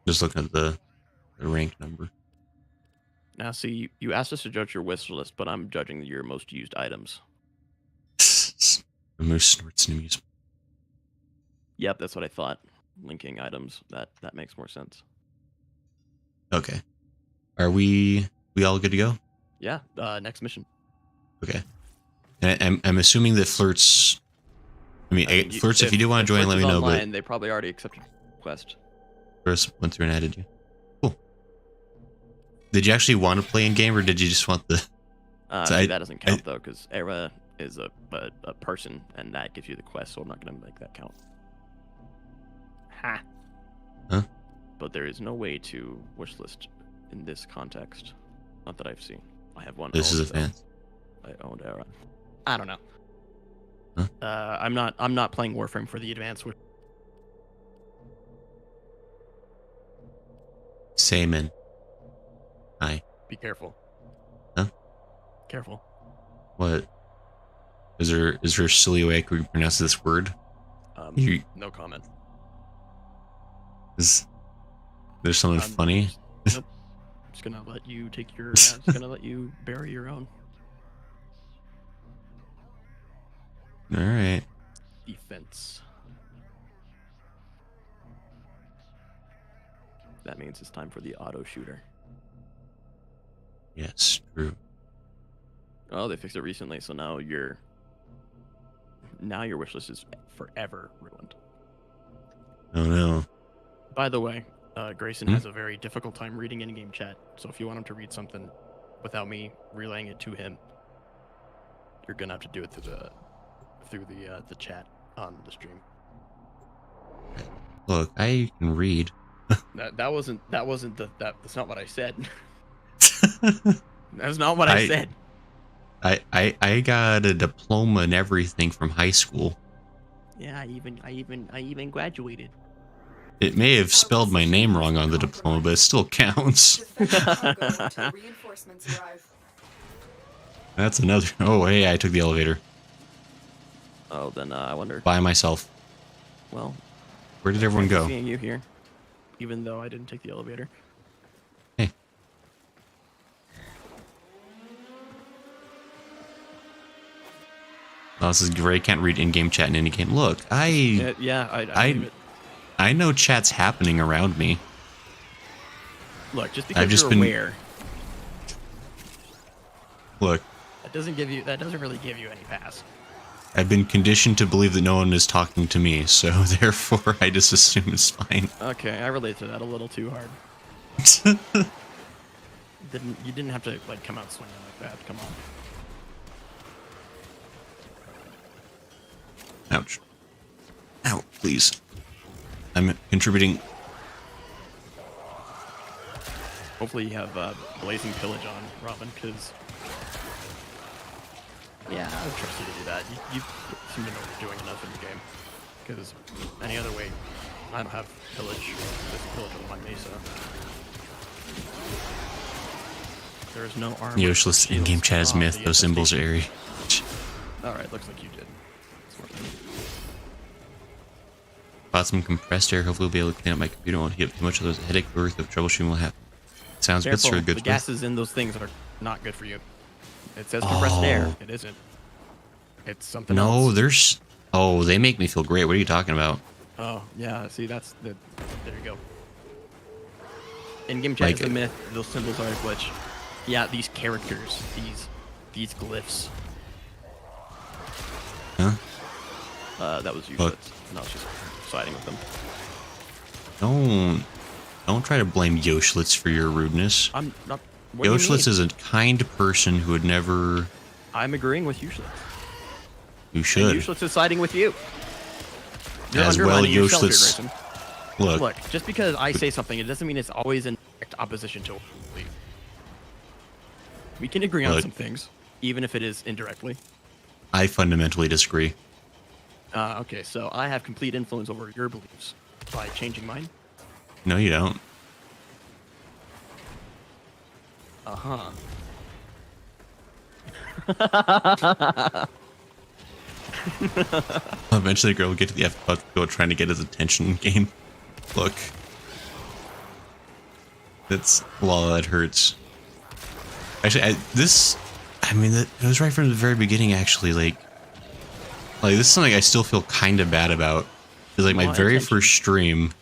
Just looking at the rank number. Now, see, you asked us to judge your wish list, but I'm judging your most used items. The moose snorts an amusement. Yep, that's what I thought. Linking items, that makes more sense. Okay. Are we all good to go? Yeah, next mission. Okay. And I'm assuming that flirts. I mean, flirts. If you do want to join, let me know. Online, they probably already accepted the request. Flirts went through and added you. Cool. Did you actually want to play in game, or did you just want the? That doesn't count though, because Era is a person, and that gives you the quest. So I'm not going to make that count. Ha. Huh? But there is no way to wish list in this context. Not that I've seen. I have one. This is a fan. I owned Era. I don't know. Huh? I'm not playing Warframe for the advanced. Sayman. Hi. Be careful. Huh? Careful. What? Is there a silly way I could pronounce this word? No comment. Is there something funny? Nope. Just gonna let you take your. Just gonna let you bury your own. All right. Defense. That means it's time for the auto shooter. Yes, true. Oh, they fixed it recently, so now your wish list is forever ruined. Oh no. By the way, Grayson has a very difficult time reading in-game chat, so if you want him to read something without me relaying it to him, you're gonna have to do it through the chat on the stream. Look, I can read. That's not what I said. That's not what I said. I got a diploma and everything from high school. Yeah, I even graduated. It may have spelled my name wrong on the diploma, but it still counts. Defend the cargo until reinforcements arrive. That's another. Oh, hey, I took the elevator Oh, then I wonder. by myself. Well, Where did everyone go? seeing you here, even though I didn't take the elevator. Hey. Oh, this is great. I can't read in-game chat in any game. Look, I believe it. I know chat's happening around me. Look, just because I've just you're been- aware, Look, that doesn't really give you any pass. I've been conditioned to believe that no one is talking to me, so therefore I just assume it's fine. Okay, I relate to that a little too hard. You didn't have to like come out swinging like that. Come on. Ouch. Ow, please. I'm contributing. Hopefully you have Blazing Pillage on, Robin, because... Yeah, I would trust you to do that. You seem to know what you're doing enough in the game. Because any other way, I don't have Blazing Pillage on my Mesa. There is no armor. Yoshless in-game chat is myth. Those symbols are airy. Alright, looks like you did. Bought some compressed air. Hopefully we'll be able to clean up my computer. Won't get too much of those headache worth of troubleshooting will happen. Sounds Careful, good, sir. Good. the gases in those things are not good for you. It says compressed air. It isn't. It's something else. No, there's... Oh, they make me feel great. What are you talking about? Oh, yeah. See, that's the... There you go. In-game chat is a myth. Those symbols are a glitch. Yeah, these characters. These glyphs. Huh? That was useless. And I was just siding with them. Don't try to blame Yoshlitz for your rudeness. I'm not... What do you Yoshlitz mean? is a kind person who would never... I'm agreeing with Yoshlitz. You should. And Yoshlitz is siding with you. You're As well, undermining yourself here, Yoshlitz... Grayson. Look, Just because I say something, it doesn't mean it's always in direct opposition to what we believe. We can agree on some things, even if it is indirectly. I fundamentally disagree. Okay, so I have complete influence over your beliefs by changing mine. No, you don't. Uh-huh. Eventually, the girl will get to the F trying to get his attention game. Look. That's a lot that hurts. Actually, it was right from the very beginning, actually. Like this is something I still feel kind of bad about. Because, like, my very first stream,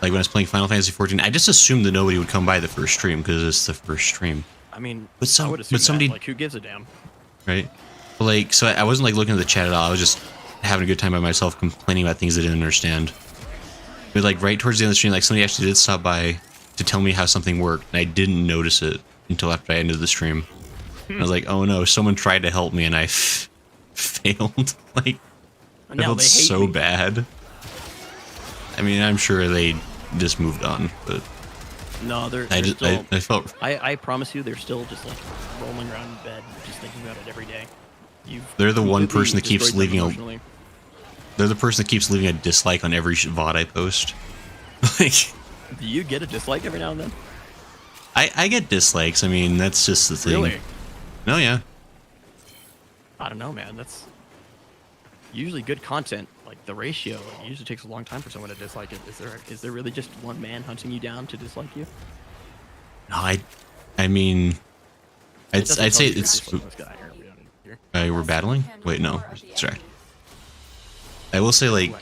like, when I was playing Final Fantasy XIV, I just assumed that nobody would come by the first stream, because it's the first stream. I mean, I would assume somebody... that. Like, who gives a damn? Right? But, like, so I wasn't, like, looking at the chat at all. I was just having a good time by myself, complaining about things I didn't understand. But, like, right towards the end of the stream, like, somebody actually did stop by to tell me how something worked, and I didn't notice it until after I ended the stream. I was like, oh no, someone tried to help me, and I failed. Like, I felt so bad. I mean, I'm sure they just moved on, but no, they're I felt. I promise you, they're still just like rolling around in bed, just thinking about it every day. They're the one person that keeps leaving a. They're the person that keeps leaving a dislike on every VOD I post. Like, do you get a dislike every now and then? I get dislikes. I mean, that's just the thing. Really? No, yeah. I don't know, man. That's usually good content. Like the ratio, it usually takes a long time for someone to dislike it. Is there really just one man hunting you down to dislike you? No, I mean, I'd say it's. We're battling? Wait, no. Sorry. I will say, like,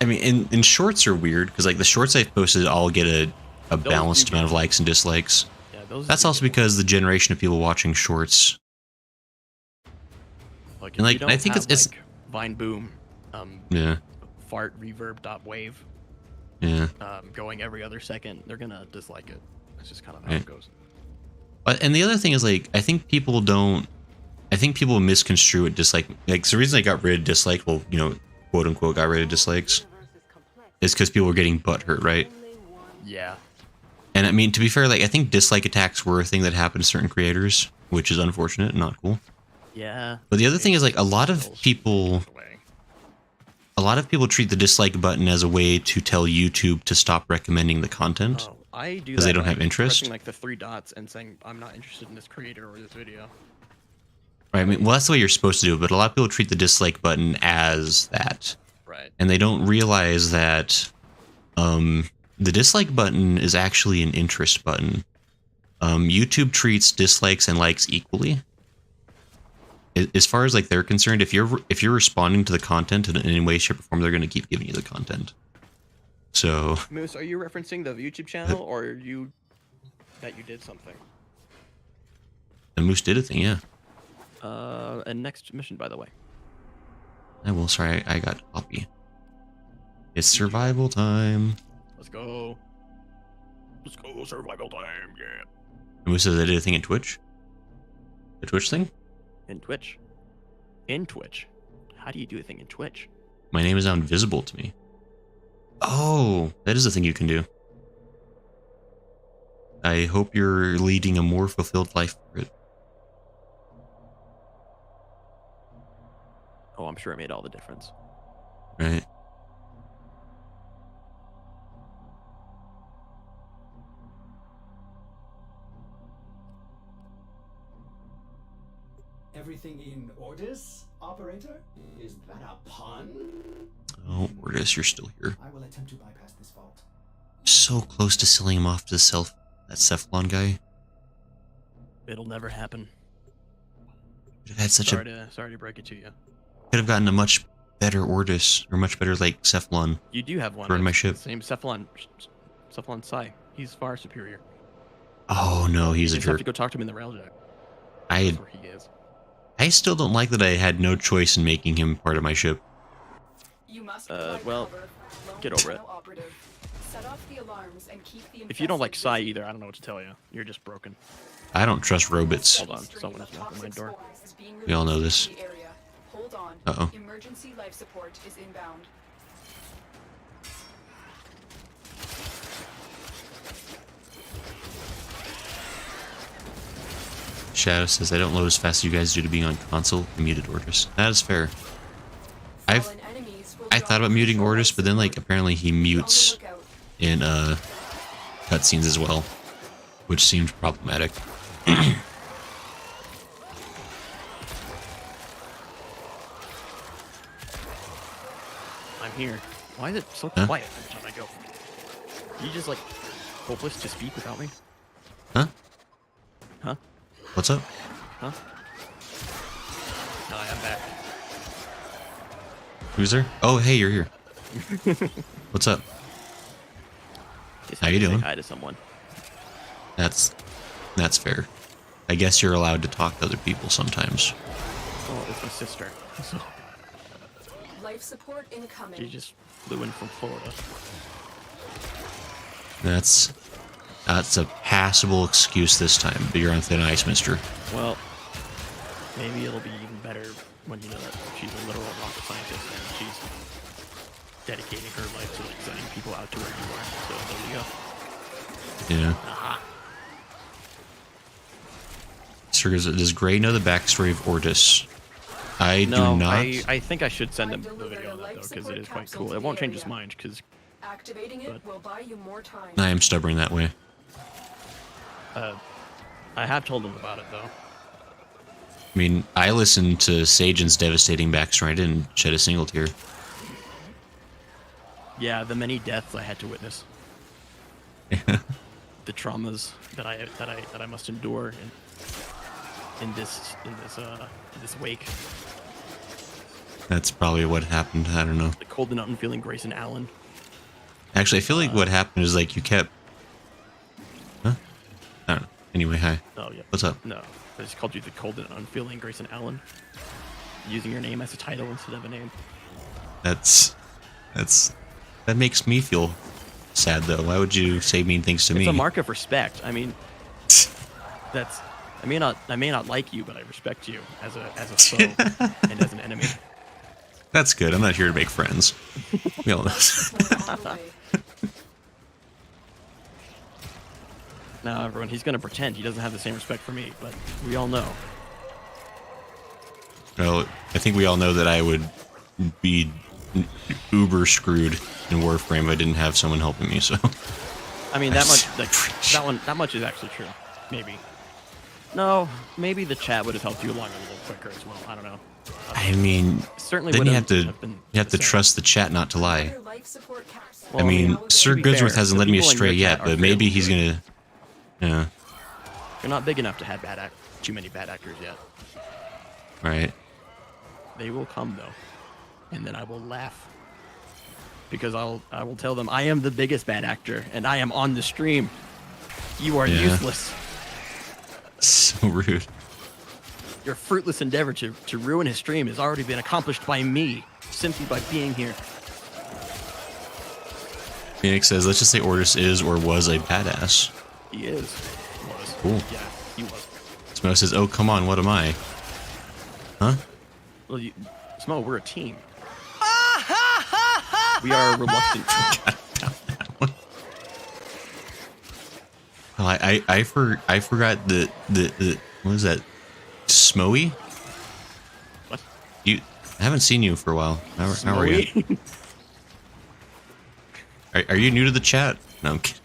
I mean, in shorts are weird because, like, the shorts I've posted all get a balanced amount of likes and dislikes. Yeah, that's also because the generation of people watching shorts. Like, and, like, I think it's like, Vine Boom. Yeah. Fart reverb dot wave. Yeah. Going every other second, they're gonna dislike it. That's just kind of how it goes. But and the other thing is, like, I think people misconstrue it. Dislike, like, the reason I got rid of dislike, well, you know, quote unquote, got rid of dislikes, is because people were getting butthurt, right? Yeah. And I mean, to be fair, like, I think dislike attacks were a thing that happened to certain creators, which is unfortunate and not cool. Yeah. But the other thing is, like, a lot of people treat the dislike button as a way to tell YouTube to stop recommending the content. Oh, I do because they don't have interest. Pressing, like, the 3 dots and saying I'm not interested in this creator or this video. Right. I mean, well, that's the way you're supposed to do it, but a lot of people treat the dislike button as that. Right. And they don't realize that the dislike button is actually an interest button. YouTube treats dislikes and likes equally. As far as, like, they're concerned, if you're responding to the content in any way, shape, or form, they're going to keep giving you the content. So, Moose, are you referencing the YouTube channel, or are you that you did something? The Moose did a thing, yeah. And next mission, by the way. Sorry, I got copy. It's survival time. Let's go. Let's go, survival time, yeah. Moose says I did a thing in Twitch. The Twitch thing? In Twitch? In Twitch? How do you do a thing in Twitch? My name is now invisible to me. Oh, that is a thing you can do. I hope you're leading a more fulfilled life for it. Oh, I'm sure it made all the difference. Right. Everything in orders, operator? Is that a pun? Oh, Ordis, you're still here. I will attempt to bypass this vault. So close to selling him off to that Cephalon guy. It'll never happen. Could have had such Sorry to break it to you. could have gotten a much better Ordis, or much better like Cephalon. You do have one. For my that's ship. the same Cephalon Psi. He's far superior. Oh no, he's You a just have jerk. to go talk to him in the railjack. I That's where he is. still don't like that I had no choice in making him part of my ship. You must well, cover. Lone get over it. Tenno operative. Set off the alarms and keep the If you don't like infested Psi busy. either, I don't know what to tell you. You're just broken. I don't trust robots. Hold on, Stream someone of is knocking my toxic door. spores is being We all know released this. into the area. Hold on. Uh-oh. Emergency life support is inbound. Shadow says, I don't load as fast as you guys do to being on console. I muted Ordis. That is fair. Fallen enemies will I drop thought about muting control Ordis, but then like support. apparently he Be on the mutes lookout. in cutscenes as well, which seemed problematic. I'm here. Why is it so Huh? quiet every time I go? Are you just like hopeless to speak without me? Huh? Huh? What's up? Huh? No, I'm back. Who's there? Oh, hey, you're here. What's up? Just How had you to say doing? Hi to someone. That's fair. I guess you're allowed to talk to other people sometimes. Oh, it's my sister. So Life support incoming. she just flew in from Florida. That's a passable excuse this time, but you're on thin ice, mister. Well, maybe it'll be even better when you know that she's a literal rocket scientist and she's dedicating her life to like sending people out to where you are. So there you go. Yeah. Aha. Sir, does Gray know the backstory of Ordis? I No, do not. I think I should send him I've the delivered video a of that life though, because it support is quite capsule cool. to It the won't change his area. mind, because Activating it But- will buy you more time. I am stubborn that way. I have told him about it though. I mean, I listened to Sajin's devastating backstory. I didn't shed a single tear. Yeah, the many deaths I had to witness, the traumas that I must endure in this wake. That's probably what happened. I don't know. The cold and unfeeling Grayson Allen. Actually, I feel like what happened is like you kept. Huh? I don't know. Anyway, hi. Oh yeah. What's up? No, I just called you the cold and unfeeling Grayson Allen, using your name as a title instead of a name. That makes me feel sad though. Why would you say mean things to me? It's a mark of respect. I mean, that's. I may not like you, but I respect you as a foe and as an enemy. That's good. I'm not here to make friends. We all know. On the way. Now, everyone, he's gonna pretend he doesn't have the same respect for me, but we all know. Well, I think we all know that I would be uber screwed in Warframe if I didn't have someone helping me. So I mean, that much, like, that much is actually true. Maybe. No, maybe the chat would have helped you along a little quicker as well. I don't know. I mean, Certainly then you wouldn't have to been you have to the same. trust the chat not to lie. Another life support capsule. Well, I mean, to Sir be Goodsworth fair, hasn't the led me people in astray your yet, chat are but maybe fairly he's good. gonna. Yeah. You're not big enough to have too many bad actors yet. Right. They will come though, and then I will laugh because I will tell them I am the biggest bad actor and I am on the stream. You are Yeah. useless. So rude. Your fruitless endeavor to ruin his stream has already been accomplished by me simply by being here. Phoenix says, let's just say Ordis is or was a badass. He is. Was. Cool. Yeah, he was. Smo says, oh, come on, what am I? Huh? Well, Smo, we're a team. We are reluctant. Oh, I forgot the what was that? Smoey? What? I haven't seen you for a while. How are you? Are you new to the chat? No, I'm kidding.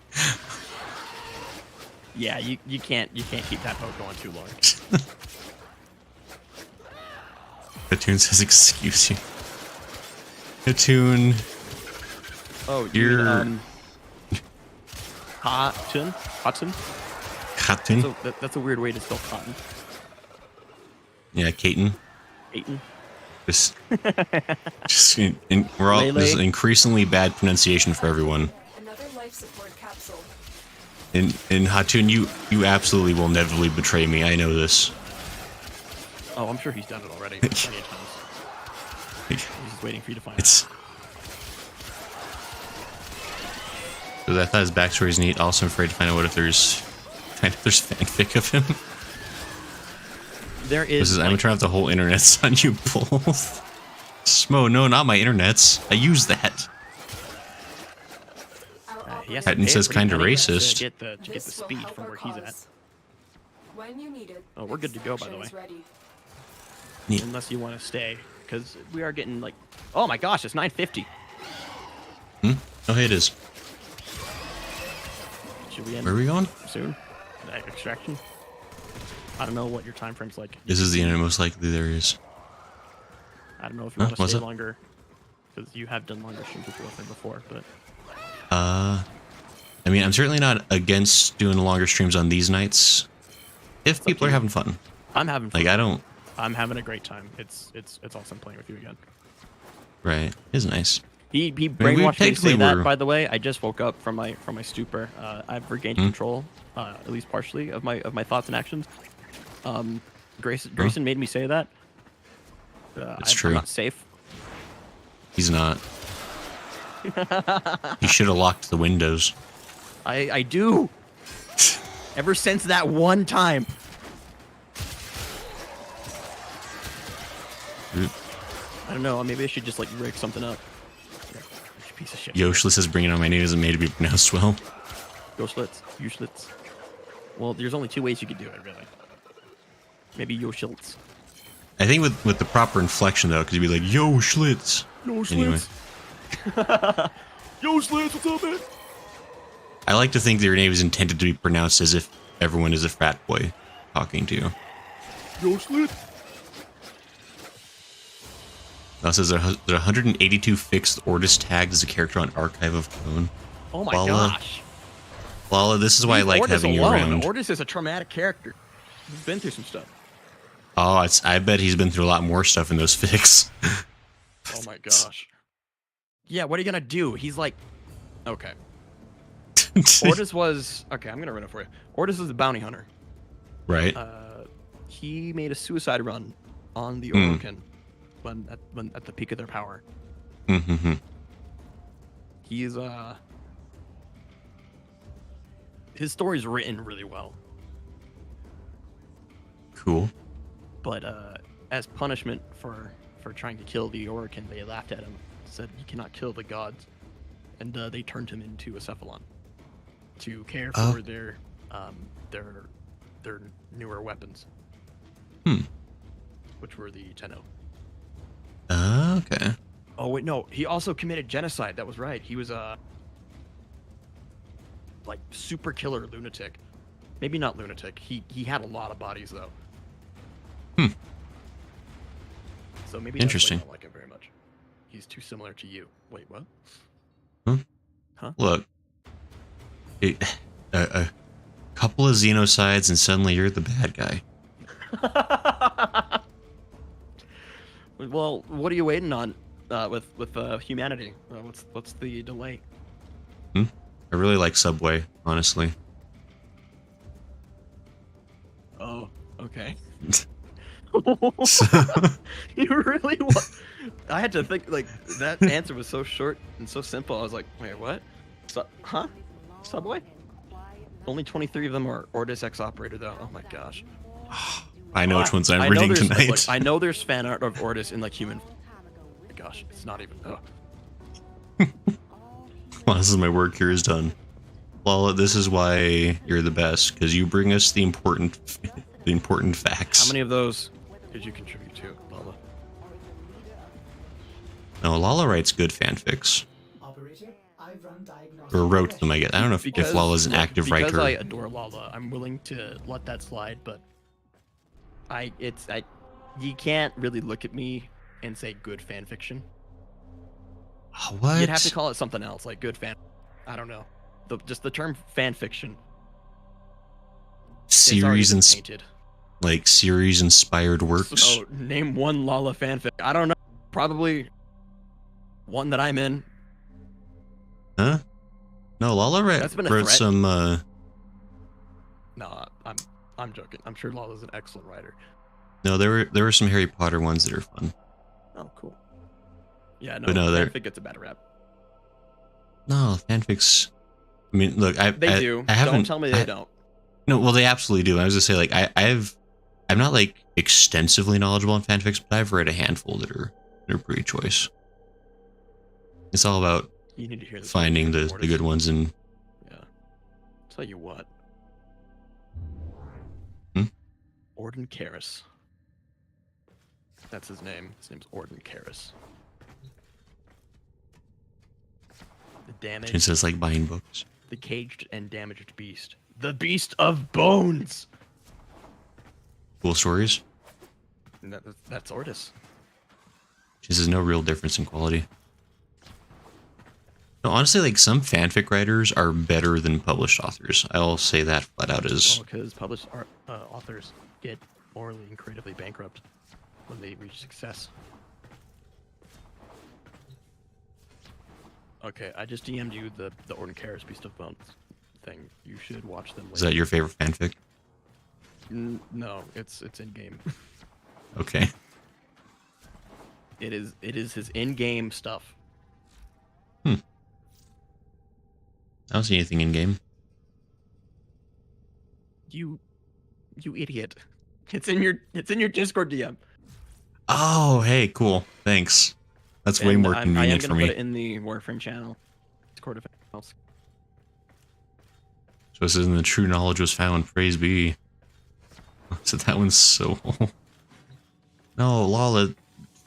Yeah, you can't keep that boat going too long. Katoon says, "Excuse you." Katoon. Oh, you're Cotton. Katoon. That's a weird way to spell cotton. Yeah, Katen. Peyton. Just we're all this is increasingly bad pronunciation for everyone. Another life support capsule. And Hatun, you absolutely will inevitably betray me. I know this. Oh, I'm sure he's done it already plenty of times. He's just waiting for you to find it. Because I thought his backstory is neat. Also, I'm afraid to find out what if there's fanfic of him. There is. I'm trying out the whole internet's on you both. Smo, no, not my internet's. I use that. Hatton says kind of racist. To get the speed from where he's at. When you need it, Oh, we're good to go, by the way. Yeah. Unless you want to stay, because we are getting like, oh my gosh, it's 9:50. Oh, hey, it is. Should we end Where are we going? soon? Extraction. I don't know what your time frame's like. This is the end. Most likely there is. I don't know if you want to what's stay it? longer, because you have done longer streams with Warframe before, but. I mean, I'm certainly not against doing longer streams on these nights, if people are having fun. I'm having fun. Like, I'm having a great time. It's awesome playing with you again. Right. It's nice. He we brainwashed me to say that, were- by the way. I just woke up from my stupor. I've regained control, at least partially, of my thoughts and actions. Grayson made me say that. It's true. I'm not safe. He's not. He should have locked the windows. I do. Ever since that one time. I don't know. Maybe I should just like rig something up. Piece of shit. Yoshli says bringing on my name isn't made to be pronounced well. Yoschlitz. Uschlitz. Well, there's only two ways you could do it, really. Maybe Yoschlitz. I think with the proper inflection though, because you'd be like, "Yo, Schlitz." Anyway, Yo, Slits, what's up, man? I like to think that your name is intended to be pronounced as if everyone is a frat boy talking to you. Yo, Slits. Now it says there are 182 fixed Ortis tags as a character on Archive of Clone. Oh my Lala. gosh. Lala, this is why I like Ortis having you alone. around. Ortis is a traumatic character. He's been through some stuff. Oh, I bet he's been through a lot more stuff in those fics. Oh my gosh. Yeah, what are you gonna do? He's like, okay. Ortis was okay. I'm gonna run it for you. Ortis was a bounty hunter. Right. He made a suicide run on the Orokin when at the peak of their power. Mm-hmm. He's his story's written really well. Cool. But as punishment for trying to kill the Orokin, they laughed at him, said you cannot kill the gods, and they turned him into a Cephalon to care for their newer weapons. Which were the Tenno. Okay. Oh wait, no, he also committed genocide. That was right. He was like super killer lunatic. Maybe not lunatic. He had a lot of bodies though. So maybe Interesting. I don't like him very much. He's too similar to you. Wait, what? Huh? Look. A couple of xenocides and suddenly you're the bad guy. Well, what are you waiting on with humanity? What's the delay? I really like Subway, honestly. Oh, okay. You really want? I had to think like that answer was so short and so simple. I was like, wait, what? Huh? Subway? Only 23 of them are Ortis X operator though. Oh my gosh. I know which ones I'm know reading there's, tonight. I know there's fan art of Ortis in like human. Oh my gosh, it's not even. Oh. Well, this is my work here is done. Lala, this is why you're the best, because you bring us the important facts. How many of those did you contribute to, Lala? No, Lala writes good fanfics. Operator, I've run diagnostic Or wrote them, I guess. I don't know if Lala's an active because writer. I adore Lala, I'm willing to let that slide, but you can't really look at me and say good fan fiction. What? You'd have to call it something else, like good fan. I don't know. Just the term fan fiction. Series and painted. like series inspired works. So name one Lala fanfic. I don't know. Probably one that I'm in. Huh? No, Lala That's been a wrote threat. some. No, I'm joking. I'm sure Lala's an excellent writer. No, there were some Harry Potter ones that are fun. Oh, cool. Yeah, no, But no, fanfic gets a bad rap. No, fanfics. I mean, look, I do. I haven't. Don't tell me they don't. No, well, they absolutely do. I was gonna say, like, I'm not like extensively knowledgeable on fanfics, but I've read a handful that are pretty choice. It's all about You need to hear this. finding the good ones and. Yeah. Tell you what. Orden Karras. That's his name. His name's Orden Karras. The damaged, It says like buying books. the caged and damaged beast. The beast of bones. Cool stories. And that's Ordis. She says no real difference in quality. No, honestly, like some fanfic writers are better than published authors. I'll say that flat out as. Because published authors get morally and creatively bankrupt when they reach success. Okay, I just DM'd you the Orden Karras Beast of Bones thing. You should watch them later. Is that your favorite fanfic? No, it's in game. Okay. It is his in-game stuff. I don't see anything in game. You idiot. It's in your Discord DM. Oh, hey, cool. Thanks. That's way And more I am convenient gonna for put me. it in the Warframe channel. Discord else. So it says, "And the true knowledge was found. Praise be." So that one's so. No, Lala.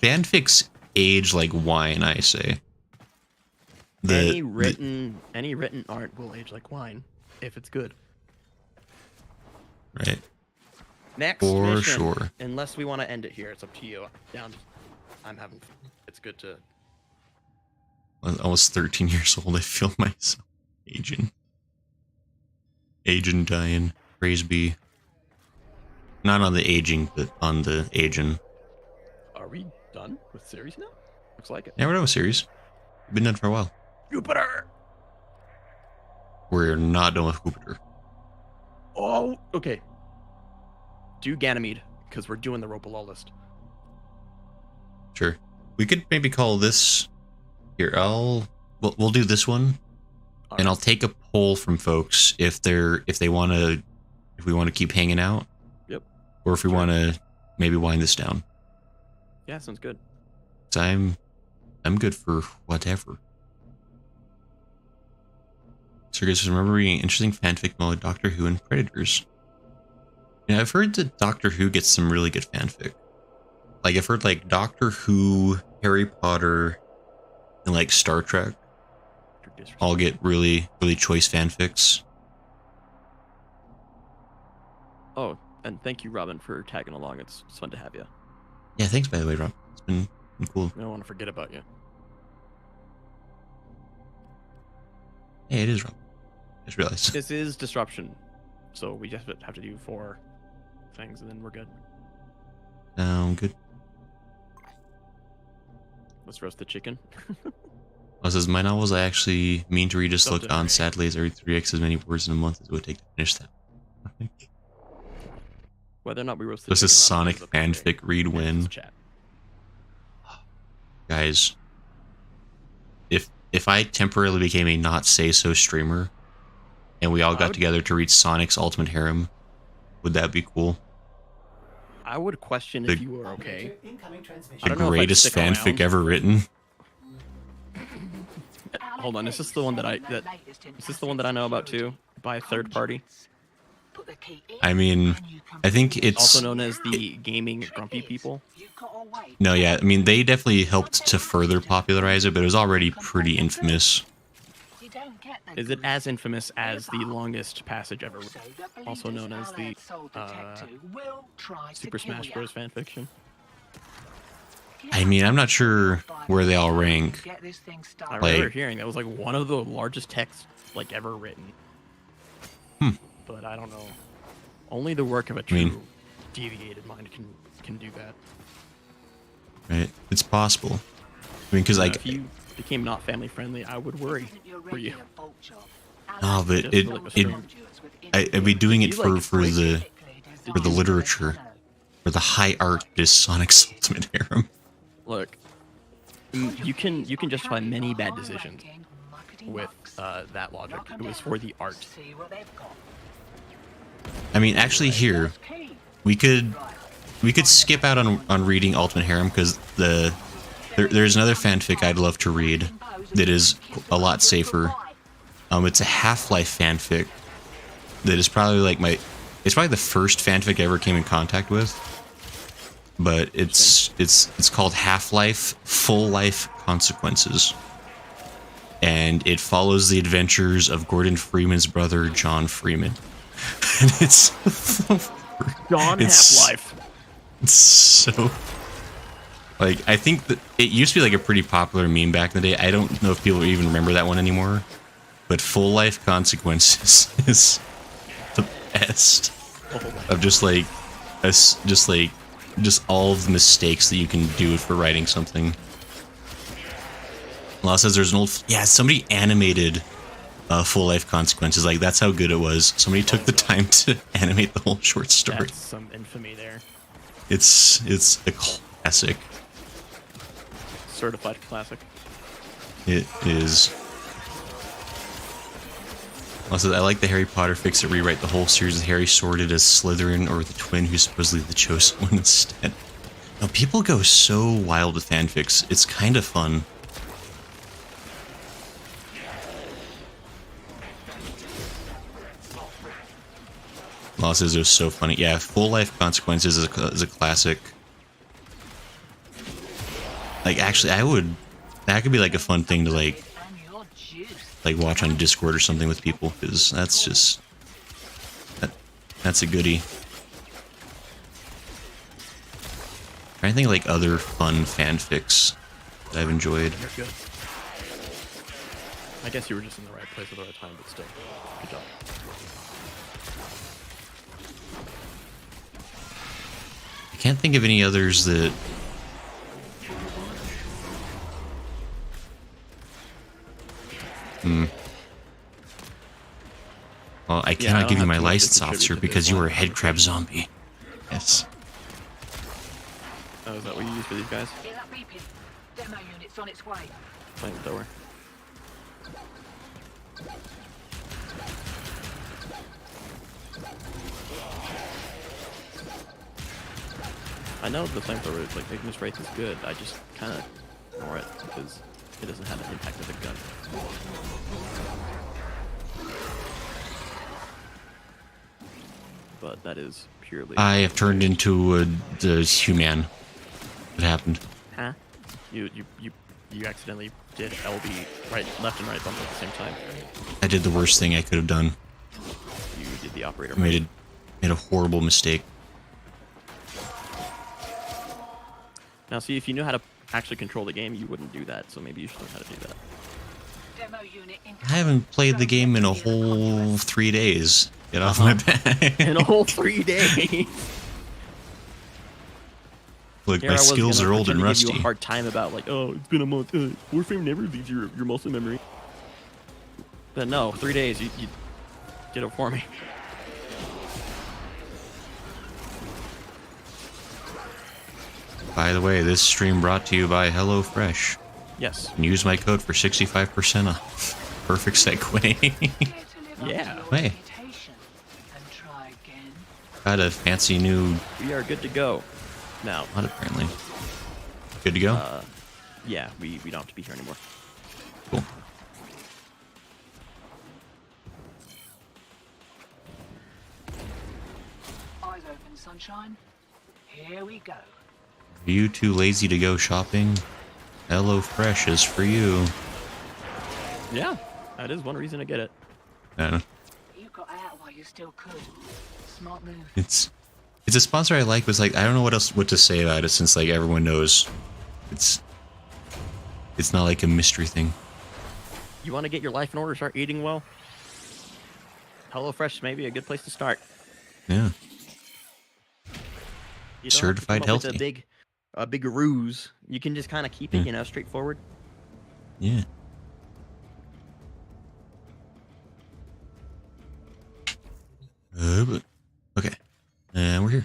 Fanfics age like wine, I say. Any written art will age like wine if it's good. Right. Next For mission. sure. Unless we want to end it here, it's up to you. I'm having fun. It's good to. I was 13 years old. I feel myself aging. Aging, dying. Praise be. Not on the aging, but on the aging. Are we done with series now? Looks like it. Yeah, we're done with series. We've been done for a while. Jupiter. We're not done with Jupiter. Oh, okay. Do Ganymede because we're doing the Ropalol list. Sure. We could maybe call this here. We'll do this one, and I'll take a poll from folks if we want to keep hanging out. Yep. Or if we want to maybe wind this down. Yeah, sounds good. 'Cause I'm good for whatever. So guys, remember reading interesting fanfic about Doctor Who and Predators. Yeah, I've heard that Doctor Who gets some really good fanfic. Like I've heard like Doctor Who, Harry Potter, and like Star Trek all get really, really choice fanfics. Oh, and thank you, Robin, for tagging along. It's fun to have you. Yeah, thanks by the way, Rob. It's been cool. I don't want to forget about you. Hey, it is Rob. I just realized. This is disruption, so we just have to do 4 things, and then we're good. Good. Let's roast the chicken. Well, says my novels I actually mean to read just Don't look do on. it. Sadly, as I read 3x as many words in a month as it would take to finish them. Whether or not we roast the This is chicken, Sonic Robin, is up to you. fanfic read Yeah, win. let's chat. Guys, if I temporarily became a not say so streamer, and we all got together to read Sonic's Ultimate Harem, would that be cool? I would question if you were okay. Incoming transmission. I The don't know if I'd greatest stick fanfic around. ever written. hold on. Is this the one that is this the one that I know about too? By a third party? I mean, I think it's Also known as the gaming grumpy people. no, yeah. I mean, they definitely helped to further popularize it, but it was already pretty infamous. Is it as infamous as the longest passage ever, also known as the Super Smash Bros. Fanfiction? I mean, I'm not sure where they all rank. I remember Like, hearing that was like one of the largest texts like ever written. But I don't know. Only the work of a true deviated mind can do that. right? It's possible. I mean, because like, if you became not family friendly, I would worry for you. oh, but Just for, like, a stream. I'd be doing it You, like, for the literature, for the high art is Sonic's ultimate harem. Look, you can justify many bad decisions with that logic. It was for the art. I mean, actually, here we could skip out on reading Ultimate Harem because there's another fanfic I'd love to read that is a lot safer. It's a Half-Life fanfic that is probably like it's probably the first fanfic I ever came in contact with. But it's called Half-Life: Full Life Consequences, and it follows the adventures of Gordon Freeman's brother John Freeman. And it's Half-Life. It's so like, I think that it used to be like a pretty popular meme back in the day. I don't know if people even remember that one anymore. But Full Life Consequences is the best of just all of the mistakes that you can do for writing something. Law says there's an old somebody animated Full Life Consequences. Like, that's how good it was. Somebody took the time to animate the whole short story. That's some infamy there. It's a classic. Certified classic. It is. Also, I like the Harry Potter fics that rewrite the whole series of Harry sorted as Slytherin or the twin who's supposedly the chosen one instead. Now, people go so wild with fanfics. It's kind of fun. Law says it was so funny. Yeah, Full Life Consequences is a classic. Like, actually, that could be like a fun thing to like watch on Discord or something with people, because that's just that's a goodie. I think like other fun fanfics that I've enjoyed. You're good. I guess you were just in the right place at the right time, but still, good job. I can't think of any others that. Well, I cannot give you my license, officer, because you are a head crab zombie. Yes. Oh, is that what you use for these guys? Hear that beeping? Demo unit's on its way. Flamethrower. I know the flamethrower, like, the ignis rate is good. I just kind of ignore it because it doesn't have an impact of the gun. But that is purely. I have turned into the human. What happened? Huh? You accidentally did LB left and right bump at the same time. I did the worst thing I could have done. You did the operator. I made a horrible mistake. Now, see, if you knew how to actually control the game, you wouldn't do that. So maybe you should learn how to do that. Demo unit I haven't played the game in a whole 3 days. Get off my back. In a whole 3 days. Look, Here my I was skills gonna are old and pretend to give rusty. you a hard time about like, oh, it's been a month. Warframe never leaves your muscle memory. But no, 3 days. You get it for me. By the way, this stream brought to you by HelloFresh. Yes. And use my code for 65% off. Perfect segue. Yeah. Hey. Got a fancy new. We are good to go. Now. Not apparently. Good to go? Yeah, we don't have to be here anymore. Cool. sunshine? Here we go. Are you too lazy to go shopping? HelloFresh is for you. Yeah, that is one reason to get it. I don't know. You got out while you still could. Smart move. It's a sponsor I like, but it's like I don't know what to say about it since like everyone knows. It's not like a mystery thing. You want to get your life in order, start eating well? HelloFresh may be a good place to start. Yeah. You don't Certified have to come up healthy. with a big ruse. You can just kind of keep it, straightforward. Yeah. Okay. And we're here.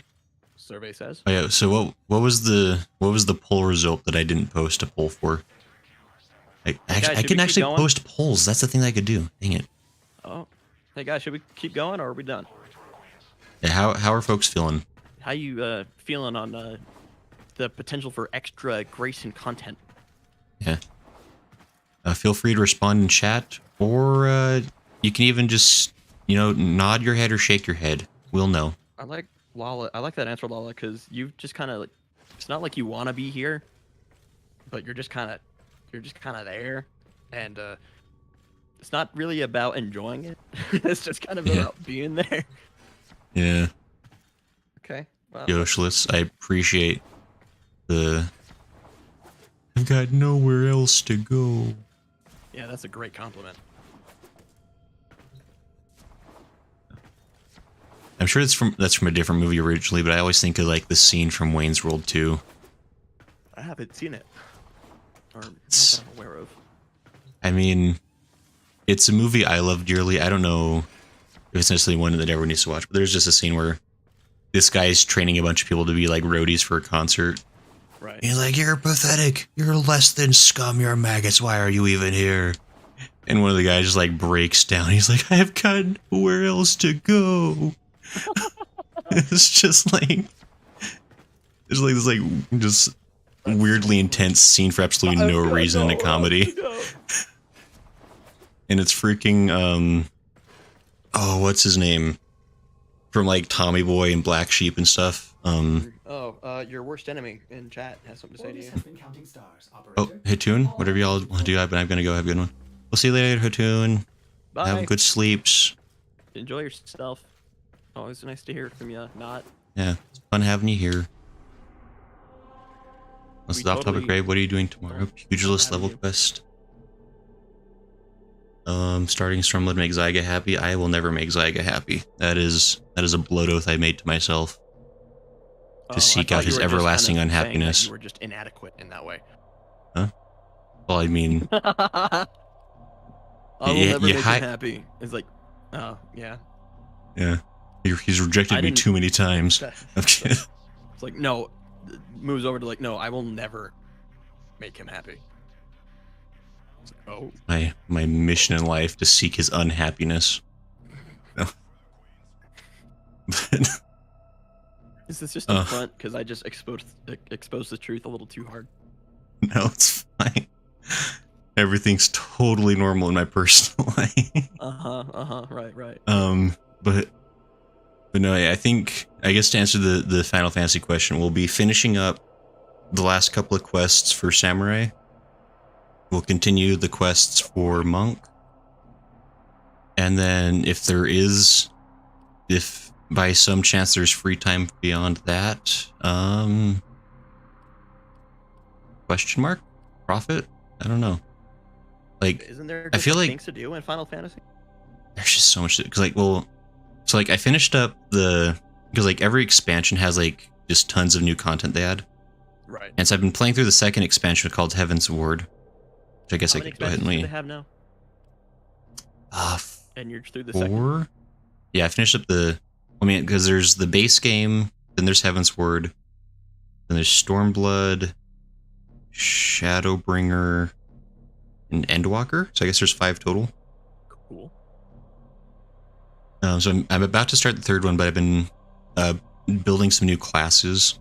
Survey says. Oh yeah. So what was the poll result that I didn't post a poll for? I should can we actually keep going? post polls. That's the thing that I could do. Dang it. Oh, hey guys, should we keep going or are we done? Yeah, how are folks feeling? How you feeling on the potential for extra grace and content? Yeah. Feel free to respond in chat, or you can even just nod your head or shake your head. We'll know. I like Lala. I like that answer, Lala, because you just kind of it's not like you want to be here, but you're just kind of there, and it's not really about enjoying it. It's just kind of about being there. Yeah. Okay. Well, Yoshless, I appreciate the. I've got nowhere else to go. yeah, that's a great compliment. I'm sure that's from a different movie originally, but I always think of like the scene from Wayne's World 2. I haven't seen it, or not It's- that I'm aware of. I mean, it's a movie I love dearly. I don't know if it's necessarily one that everyone needs to watch, but there's just a scene where this guy's training a bunch of people to be like roadies for a concert. Right. He's like, "You're pathetic. You're less than scum. You're maggots. Why are you even here?" And one of the guys just like breaks down. He's like, "I have got nowhere else to go." It's just like there's like this like just weirdly intense scene for absolutely no reason in a comedy. And it's freaking oh, what's his name? From like Tommy Boy and Black Sheep and stuff. Your worst enemy in chat has something to say to Orders you. have been counting stars, Oh, operator. Hatun, whatever y'all want to do, I'm gonna go. Have a good one. We'll see you later, Hatun. Bye. Have good sleeps. Enjoy yourself. Always nice to hear from you. Not. Yeah, it's fun having you here. Let's We off topic, totally Grave. What are you doing tomorrow? Pugilist having level you. quest. Starting Stormload make Zyga happy. I will never make Zyga happy. That is a blood oath I made to myself. To seek I out thought his you were just everlasting kind of saying that unhappiness. You were just inadequate in that way. Well, I mean, I will You- never you make hi- him happy. It's like, oh yeah. yeah, he's rejected I me didn't- too many times. I'm kidding. It's like no, moves over to like no, I will never make him happy. It's like, oh, My mission in life to seek his unhappiness. No. But, is this just a front because I just exposed the truth a little too hard? no, it's fine. Everything's totally normal in my personal life. Right. But no, I guess to answer the Final Fantasy question, we'll be finishing up the last couple of quests for Samurai. We'll continue the quests for Monk. And then if by some chance there's free time beyond that, question mark? Prophet? I don't know. Like, Isn't there I just feel like things to do in Final Fantasy? there's just so much because so I finished up because like every expansion has like just tons of new content they add, Right. and so I've been playing through the second expansion called Heaven's Ward, which I guess How I many could go ahead and expansions do leave. they have now? And you're through the second. 4. Yeah, I finished up because there's the base game, then there's Heaven's Ward, then there's Stormblood, Shadowbringer, and Endwalker. So I guess there's 5 total. Cool. So I'm about to start the third one, but I've been building some new classes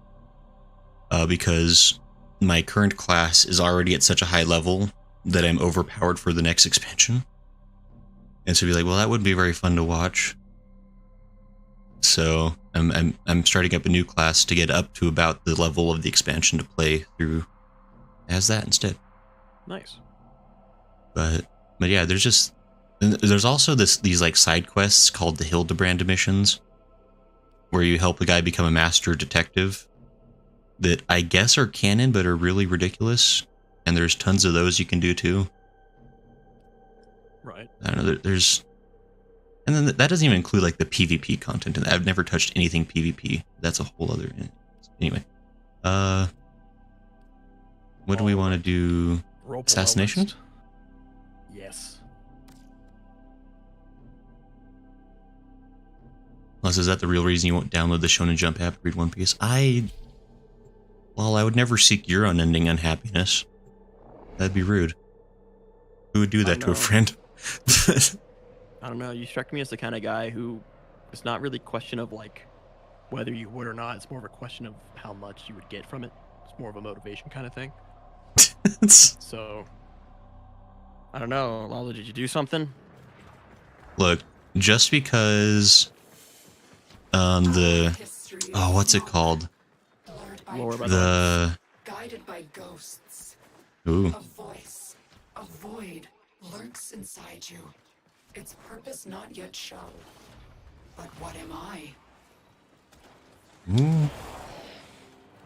because my current class is already at such a high level that I'm overpowered for the next expansion. And so be like, well, that wouldn't be very fun to watch. So I'm starting up a new class to get up to about the level of the expansion to play through as that instead. Nice. But yeah, there's also these like side quests called the Hildebrand missions, where you help a guy become a master detective that I guess are canon but are really ridiculous, and there's tons of those you can do too. Right. I don't know. And then that doesn't even include like the PvP content, and I've never touched anything PvP. That's a whole other. Anyway, what do we want to do? Roll below Assassination? list. Yes. Unless is that the real reason you won't download the Shonen Jump app to read One Piece? Well, I would never seek your unending unhappiness. That'd be rude. Who would do that to a friend? I don't know. You struck me as the kind of guy who it's not really a question of like whether you would or not. It's more of a question of how much you would get from it. It's more of a motivation kind of thing. So I don't know. Lala, did you do something? Look, just because what's it called? Lower by Guided by ghosts. Ooh. A voice, a void lurks inside you. Its purpose not yet shown. But what am I? Ooh.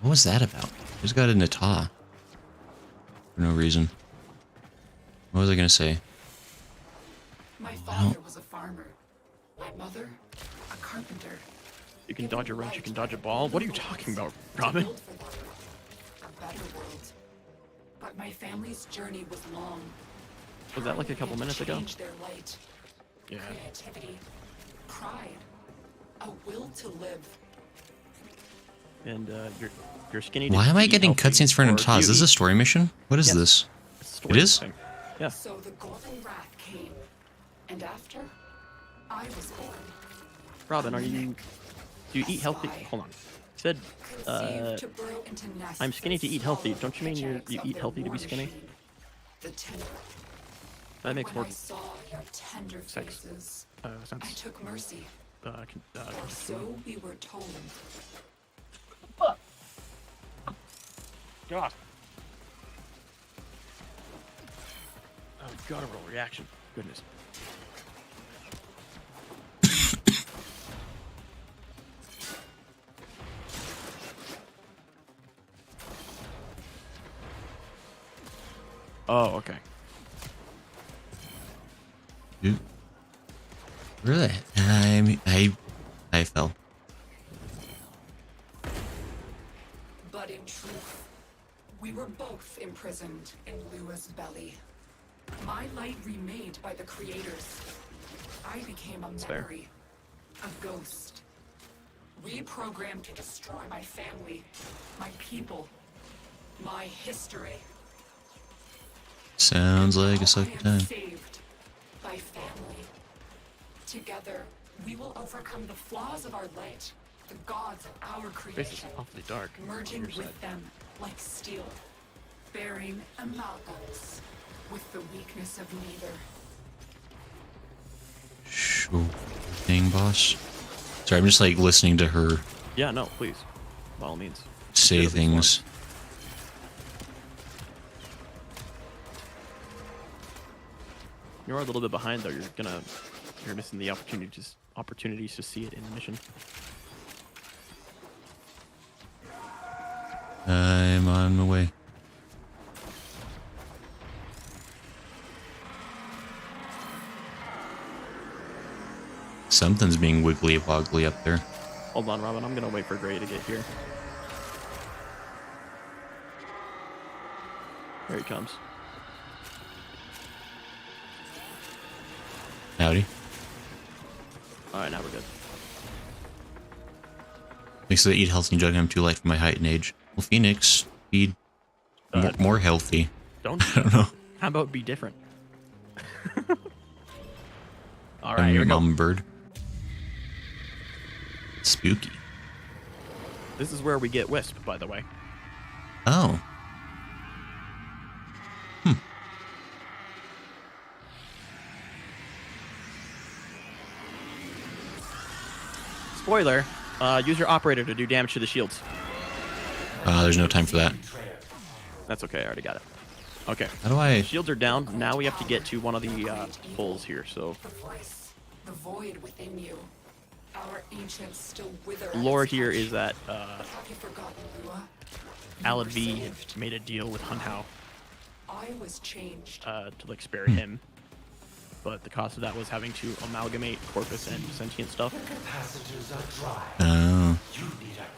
What was that about? Who's got a Nata? For no reason. What was I gonna say? My father was a farmer. My mother, a carpenter. You can dodge a wrench, you can dodge a ball. What are you talking about, Robin? Build for them a better world. But my family's journey was long. Was that like a couple minutes ago? Change their light. Yeah. Creativity, pride, a will to live. And you're skinny. Why am I getting cutscenes for Natas? Is this a story mission? What is this? It is? Thing. Yeah. So the golden wrath came, and after, I was born. Robin, do you eat healthy? Hold on. You said, Conceived to burrow into nests I'm skinny to eat healthy. Don't you mean you subjects eat of healthy the to be war skinny? machine, the Tenno. That makes When more I saw your tender sex. faces, I sense. took mercy. Or So we were told. God. Oh, God, a roll reaction. Goodness. Oh, okay. Dude. Really? I fell. But in truth, we were both imprisoned in Lua's belly. My light remade by the creators. I became a fair. memory, a ghost. Reprogrammed to destroy my family, my people, my history. Sounds like a sucky I am time. saved by family. Together, we will overcome the flaws of our light, the gods of our This is creation, awfully dark. merging on your with side. them like steel, bearing amalgams with the weakness of neither. Sure thing, boss. Sorry, I'm just like listening to her Yeah, no, please. By all means. say Should have been things. You're a little bit behind though. You're missing the opportunities to see it in the mission. I'm on my way. Something's being wiggly woggly up there. Hold on, Robin. I'm gonna wait for Gray to get here. Here he comes. Howdy. All right, now we're good. Thanks to eat healthy and jug. I'm too light for my height and age. Well, Phoenix, be more healthy. Don't. I don't know. How about be different? All right, here we go. Bird. Spooky. This is where we get Wisp, by the way. Oh. spoiler, use your operator to do damage to the shields. There's no time for that. That's okay, I already got it. Okay. How do I... Shields are down. Now we have to get to one of the holes here, so... The voice, the void within you. Our ancients still wither. Lore here is that Have you forgotten, Lua? Alad V had made a deal with Hun Hao I was changed. to like spare him, but the cost of that was having to amalgamate corpus and sentient stuff. Oh.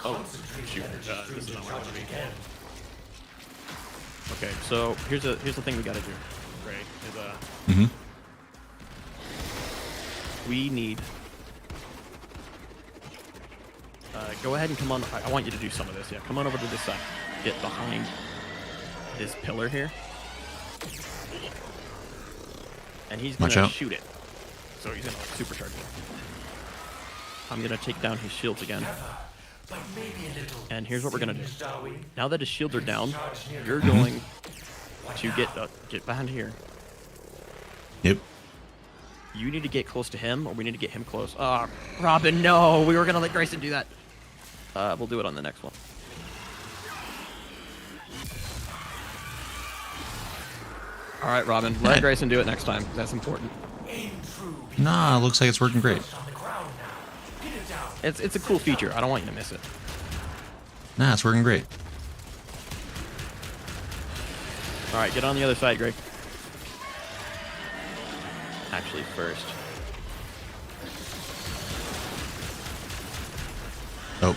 Oh, shoot! This is not where I want to be. Okay, so here's the thing we gotta do, right? Is we need. Go ahead and come on. I want you to do some of this. Yeah, come on over to this side. Get behind this pillar here. And he's Watch gonna out. shoot it. So he's gonna like supercharge it. I'm gonna take down his shields again. And here's what we're gonna do. Now that his shields are down, you're going to get behind here. Yep. You need to get close to him, or we need to get him close. Ah, Robin, no! We were gonna let Grayson do that. We'll do it on the next one. All right, Robin, let Grayson do it next time. That's important. Nah, looks like it's working great. It's a cool feature. I don't want you to miss it. Nah, it's working great. All right, get on the other side, Gray. Actually, first. Oh.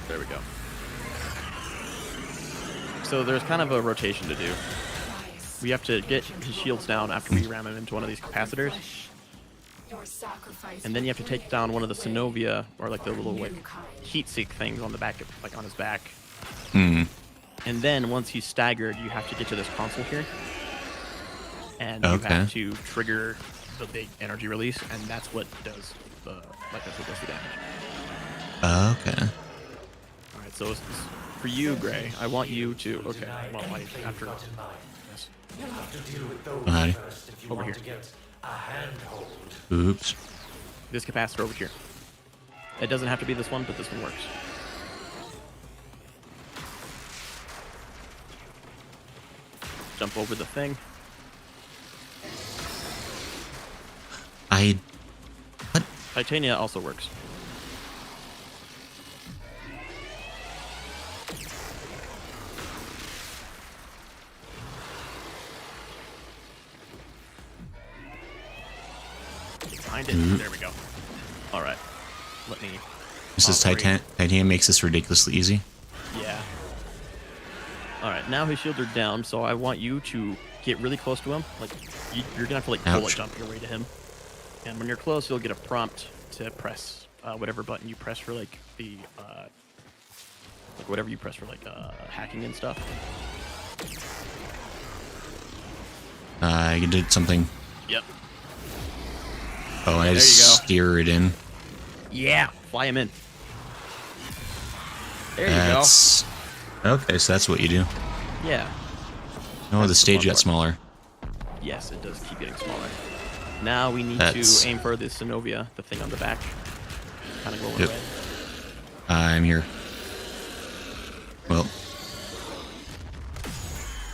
There we go. So there's kind of a rotation to do. We have to get his shields down after we ram him into one of these capacitors. And then you have to take down one of the Synovia, or like the little like heat sink things on the back, like on his back. Hmm. And then once he's staggered, you have to get to this console here. And you Okay. have to trigger the big energy release, and that's what does the damage. Okay. All right, so for you, Gray, I want you to. Okay, well, after this, Alrighty. over here, Oops. this capacitor over here. It doesn't have to be this one, but this one works. Jump over the thing. What? Titania also works. Behind it. There we go. All right. Let me. This is operate. Titanium makes this ridiculously easy. Yeah. All right. Now his shields are down, so I want you to get really close to him. Like you're gonna have to like bullet Ouch. jump your way to him. And when you're close, you'll get a prompt to press whatever button you press for like the like whatever you press for like hacking and stuff. I did something. Yep. Oh, I There you just go. steer it in. Yeah. Fly him in. There you That's okay. So that's what you do. go. Yeah. Oh, the That's the stage fun got part. smaller. Yes, it does keep getting smaller. Now we need That's- to aim for this Synovia, the thing on the back. Kind of glowing Yep. red. I'm here. Well,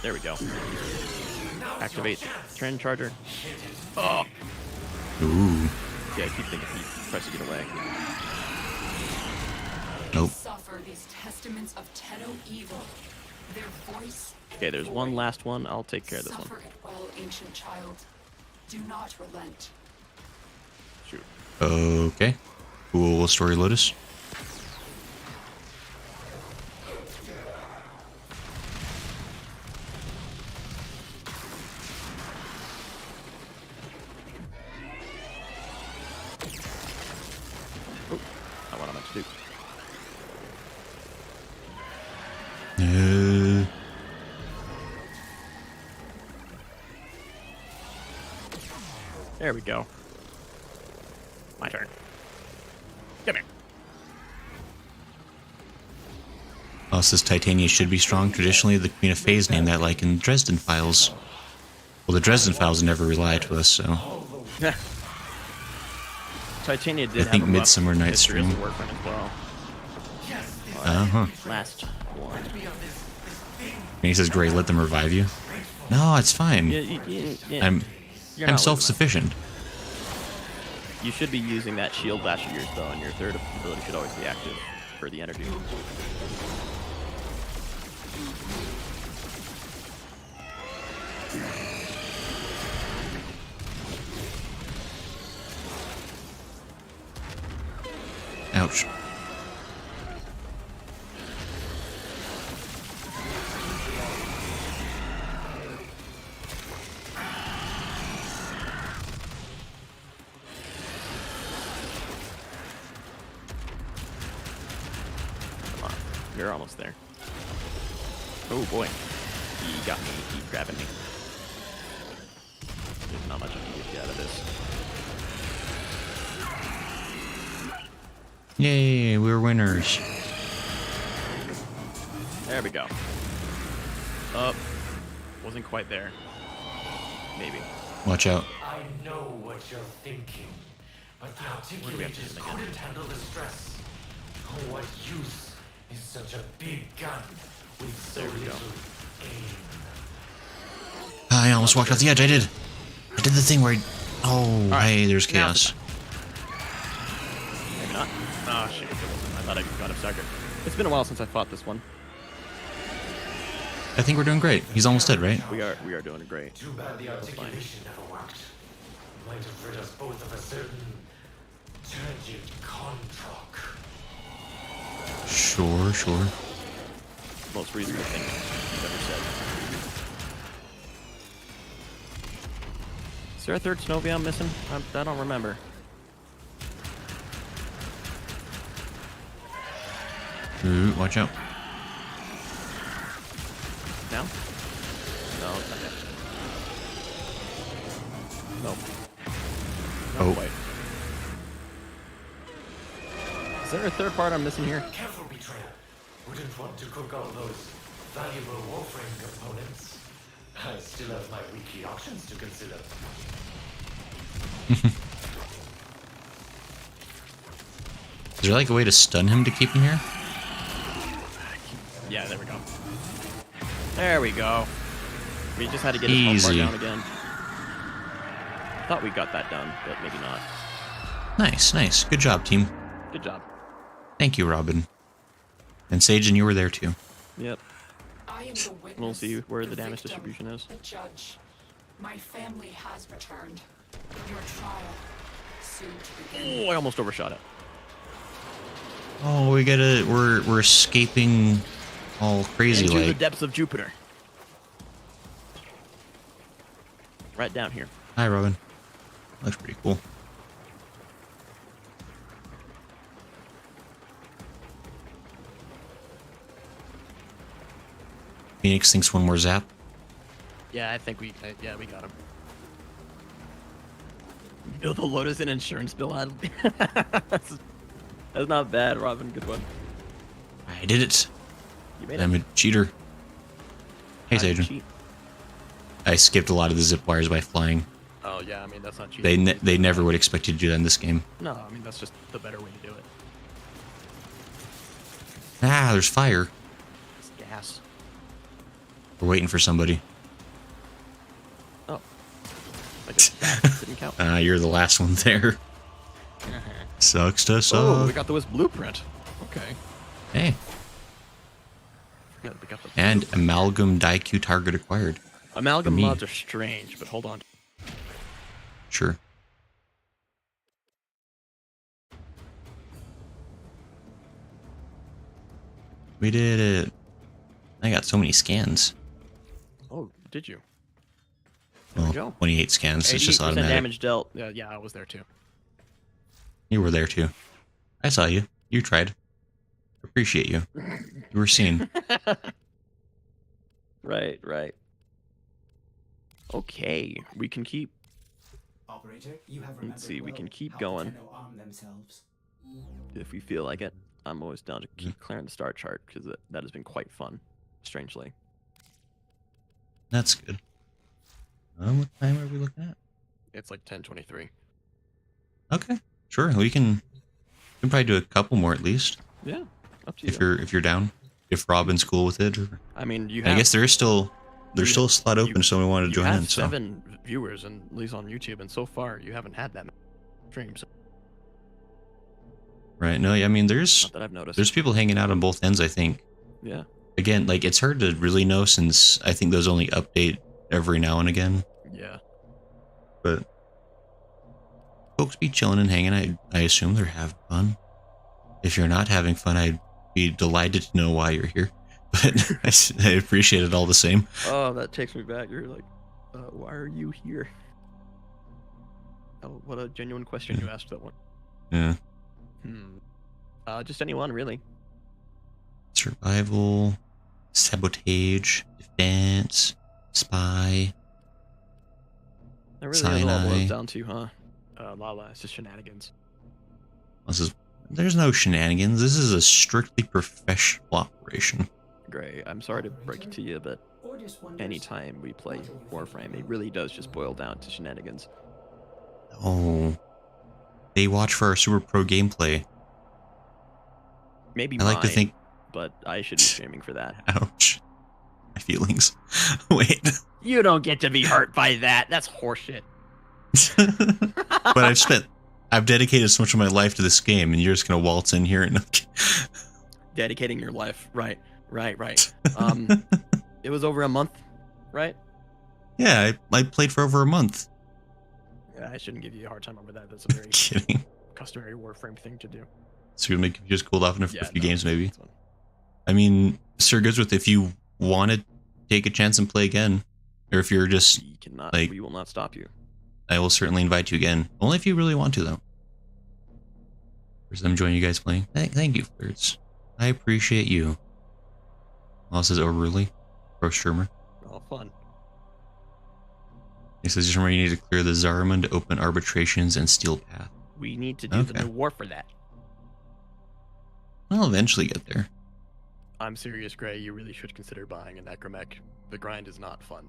There we go. Activate trend charger. Oh! ooh, Yeah, I keep thinking he tries to get away. nope. Suffer these testaments of Tenno evil. Their voice. Okay, there's one last one. I'll take care of this one. Suffer it well, ancient child. Do not relent. Shoot. Okay. Cool story, Lotus. Oh, not what I meant to do. There we go. My turn. Come here. Oh, it says Titania should be strong. Traditionally, the Queen of Fae's named that, like in Dresden Files. Well, the Dresden Files never rely to us, so... Titania did I think have a rough Midsummer Night's history as a Dream. workman as well. Uh-huh. Last one. And he says, great, let them revive you. No, it's fine. Yeah. I'm You're not self-sufficient. You should be using that shield dash of yours, though, and your third ability should always be active for the energy. Ouch. Come on. You're almost there. Oh, boy. He got me. He's grabbing me. There's not much I can get out of this. Yay, we're winners. There we go. Up. Wasn't quite there. Maybe. Watch out. I know what you're thinking, but the articulators couldn't handle the stress. Oh, what use is such a big gun with so little aim? I almost walked off the edge. I did the thing where I... Oh, right. hey, there's Now chaos. Maybe not. Oh, shit. I thought I got him staggered. It's been a while since I fought this one. I think we're doing great. He's almost dead, right? We are doing great. Too bad the articulation never worked. Might have rid us both of a certain turgid contract. Sure. Most reasonable thing I've ever said. Is there a third Snovia I'm missing? I don't remember. Ooh, watch out. Now? No, not yet. Nope. Oh. Wait. Is there a third part I'm missing here? Careful, betrayer. Wouldn't want to cook all those valuable Warframe components. I still have my weekly auctions to consider. Is there like a way to stun him to keep him here? Yeah, there we go. There we go. We just had to get his home Easy. part down again. Thought we got that done, but maybe not. Nice. Good job, team. Good job. Thank you, Robin. And Sajin, you were there too. Yep. I am the witness, We'll see where the damage victim, distribution is. The judge. My family has returned. Your trial soon to begin. Oh, I almost overshot it. Oh, we're escaping all crazy Into the like. depths of Jupiter. Right down here. Hi, Robin. Looks pretty cool. Phoenix thinks one more zap. Yeah, I think we got him. Bill the Lotus and insurance bill ad. That's not bad, Robin. Good one. I did it. You made I'm it. a cheater. Hey, How'd you Sajin. cheat? I skipped a lot of the zip wires by flying. Oh yeah, I mean that's not cheating. They never would expect you to do that in this game. No, I mean that's just the better way to do it. Ah, there's fire. It's gas. We're waiting for somebody. Oh. Like that didn't count. You're the last one there. Sucks to suck. Oh, we got the Wisp blueprint. Okay. Hey. Forgot we got the And blueprint. amalgam die-Q target acquired. Amalgam me. mods are strange, but hold on. Sure. We did it. I got so many scans. Oh, did you? There we go. 28 scans. It's just 88% automatic. damage dealt. Yeah, I was there too. You were there too. I saw you. You tried. Appreciate you. You were seen. Right. Okay, we can keep Operator, you have Let's see, we remembered can well keep how the going Tenno arm themselves. if we feel like it. I'm always down to keep clearing the star chart because that has been quite fun, strangely. That's good. What time are we looking at? It's like 10:23. Okay, sure. We can probably do a couple more at least. Yeah, up to you. If you're down. If Robin's cool with it. Or, I mean, you I have. guess there's still a slot open. If someone wanted to join have in. So 7 viewers, and at least on YouTube, and so far you haven't had that many streams. right. No, I mean Not that I've noticed. there's people hanging out on both ends. I think. Yeah. Again, like it's hard to really know since I think those only update every now and again. Yeah. But folks be chilling and hanging. I assume they're having fun. If you're not having fun, I'd be delighted to know why you're here. But I appreciate it all the same. Oh, that takes me back. You're like, why are you here? Oh, what a genuine question you asked that one. Yeah. Just anyone, really. Survival, sabotage, defense, spy. That really is all it Sinai. boils down to, huh? Lala, it's just shenanigans. There's no shenanigans. This is a strictly professional operation. Great. I'm sorry to break it to you, but anytime we play Warframe, it really does just boil down to shenanigans. Oh. They watch for our super pro gameplay. Maybe I like to think. but I should be streaming for that. Ouch. My feelings. Wait. You don't get to be hurt by that. That's horseshit. But I've dedicated so much of my life to this game, and you're just gonna waltz in here and Dedicating your life, right. It was over a month, right? Yeah, I played for over a month. Yeah, I shouldn't give you a hard time over that. That's a very Kidding. customary Warframe thing to do. So you're gonna make you just cooled off in a few no, games, maybe. that's fine. I mean, Sir Goodsworth, if you want to take a chance and play again, or if you're just We cannot. like, We will not stop you. I will certainly invite you again. Only if you really want to, though. First time joining you guys playing. Thank you, Flirts. I appreciate you. Oh, says, oh, really? Pro streamer. Oh, fun. He says, just remember you need to clear the Zariman to open arbitrations and Steel Path. We need to do the new war for that. I'll eventually get there. I'm serious, Gray. You really should consider buying an necromech. The grind is not fun.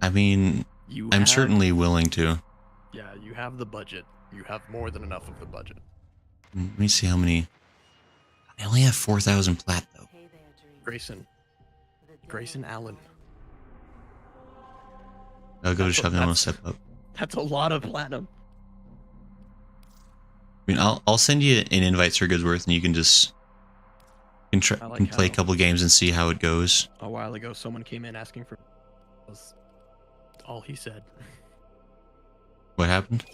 I mean, I'm certainly willing to. Yeah, you have the budget. You have more than enough of the budget. Let me see how many. I only have 4,000 plat, though. Grayson Allen. I'll go to shop and I'm gonna step up. That's a lot of platinum. I mean, I'll send you an invite, Sir Goodsworth, and you can just can play a couple games and see how it goes. A while ago, someone came in asking for. Was all he said. What happened?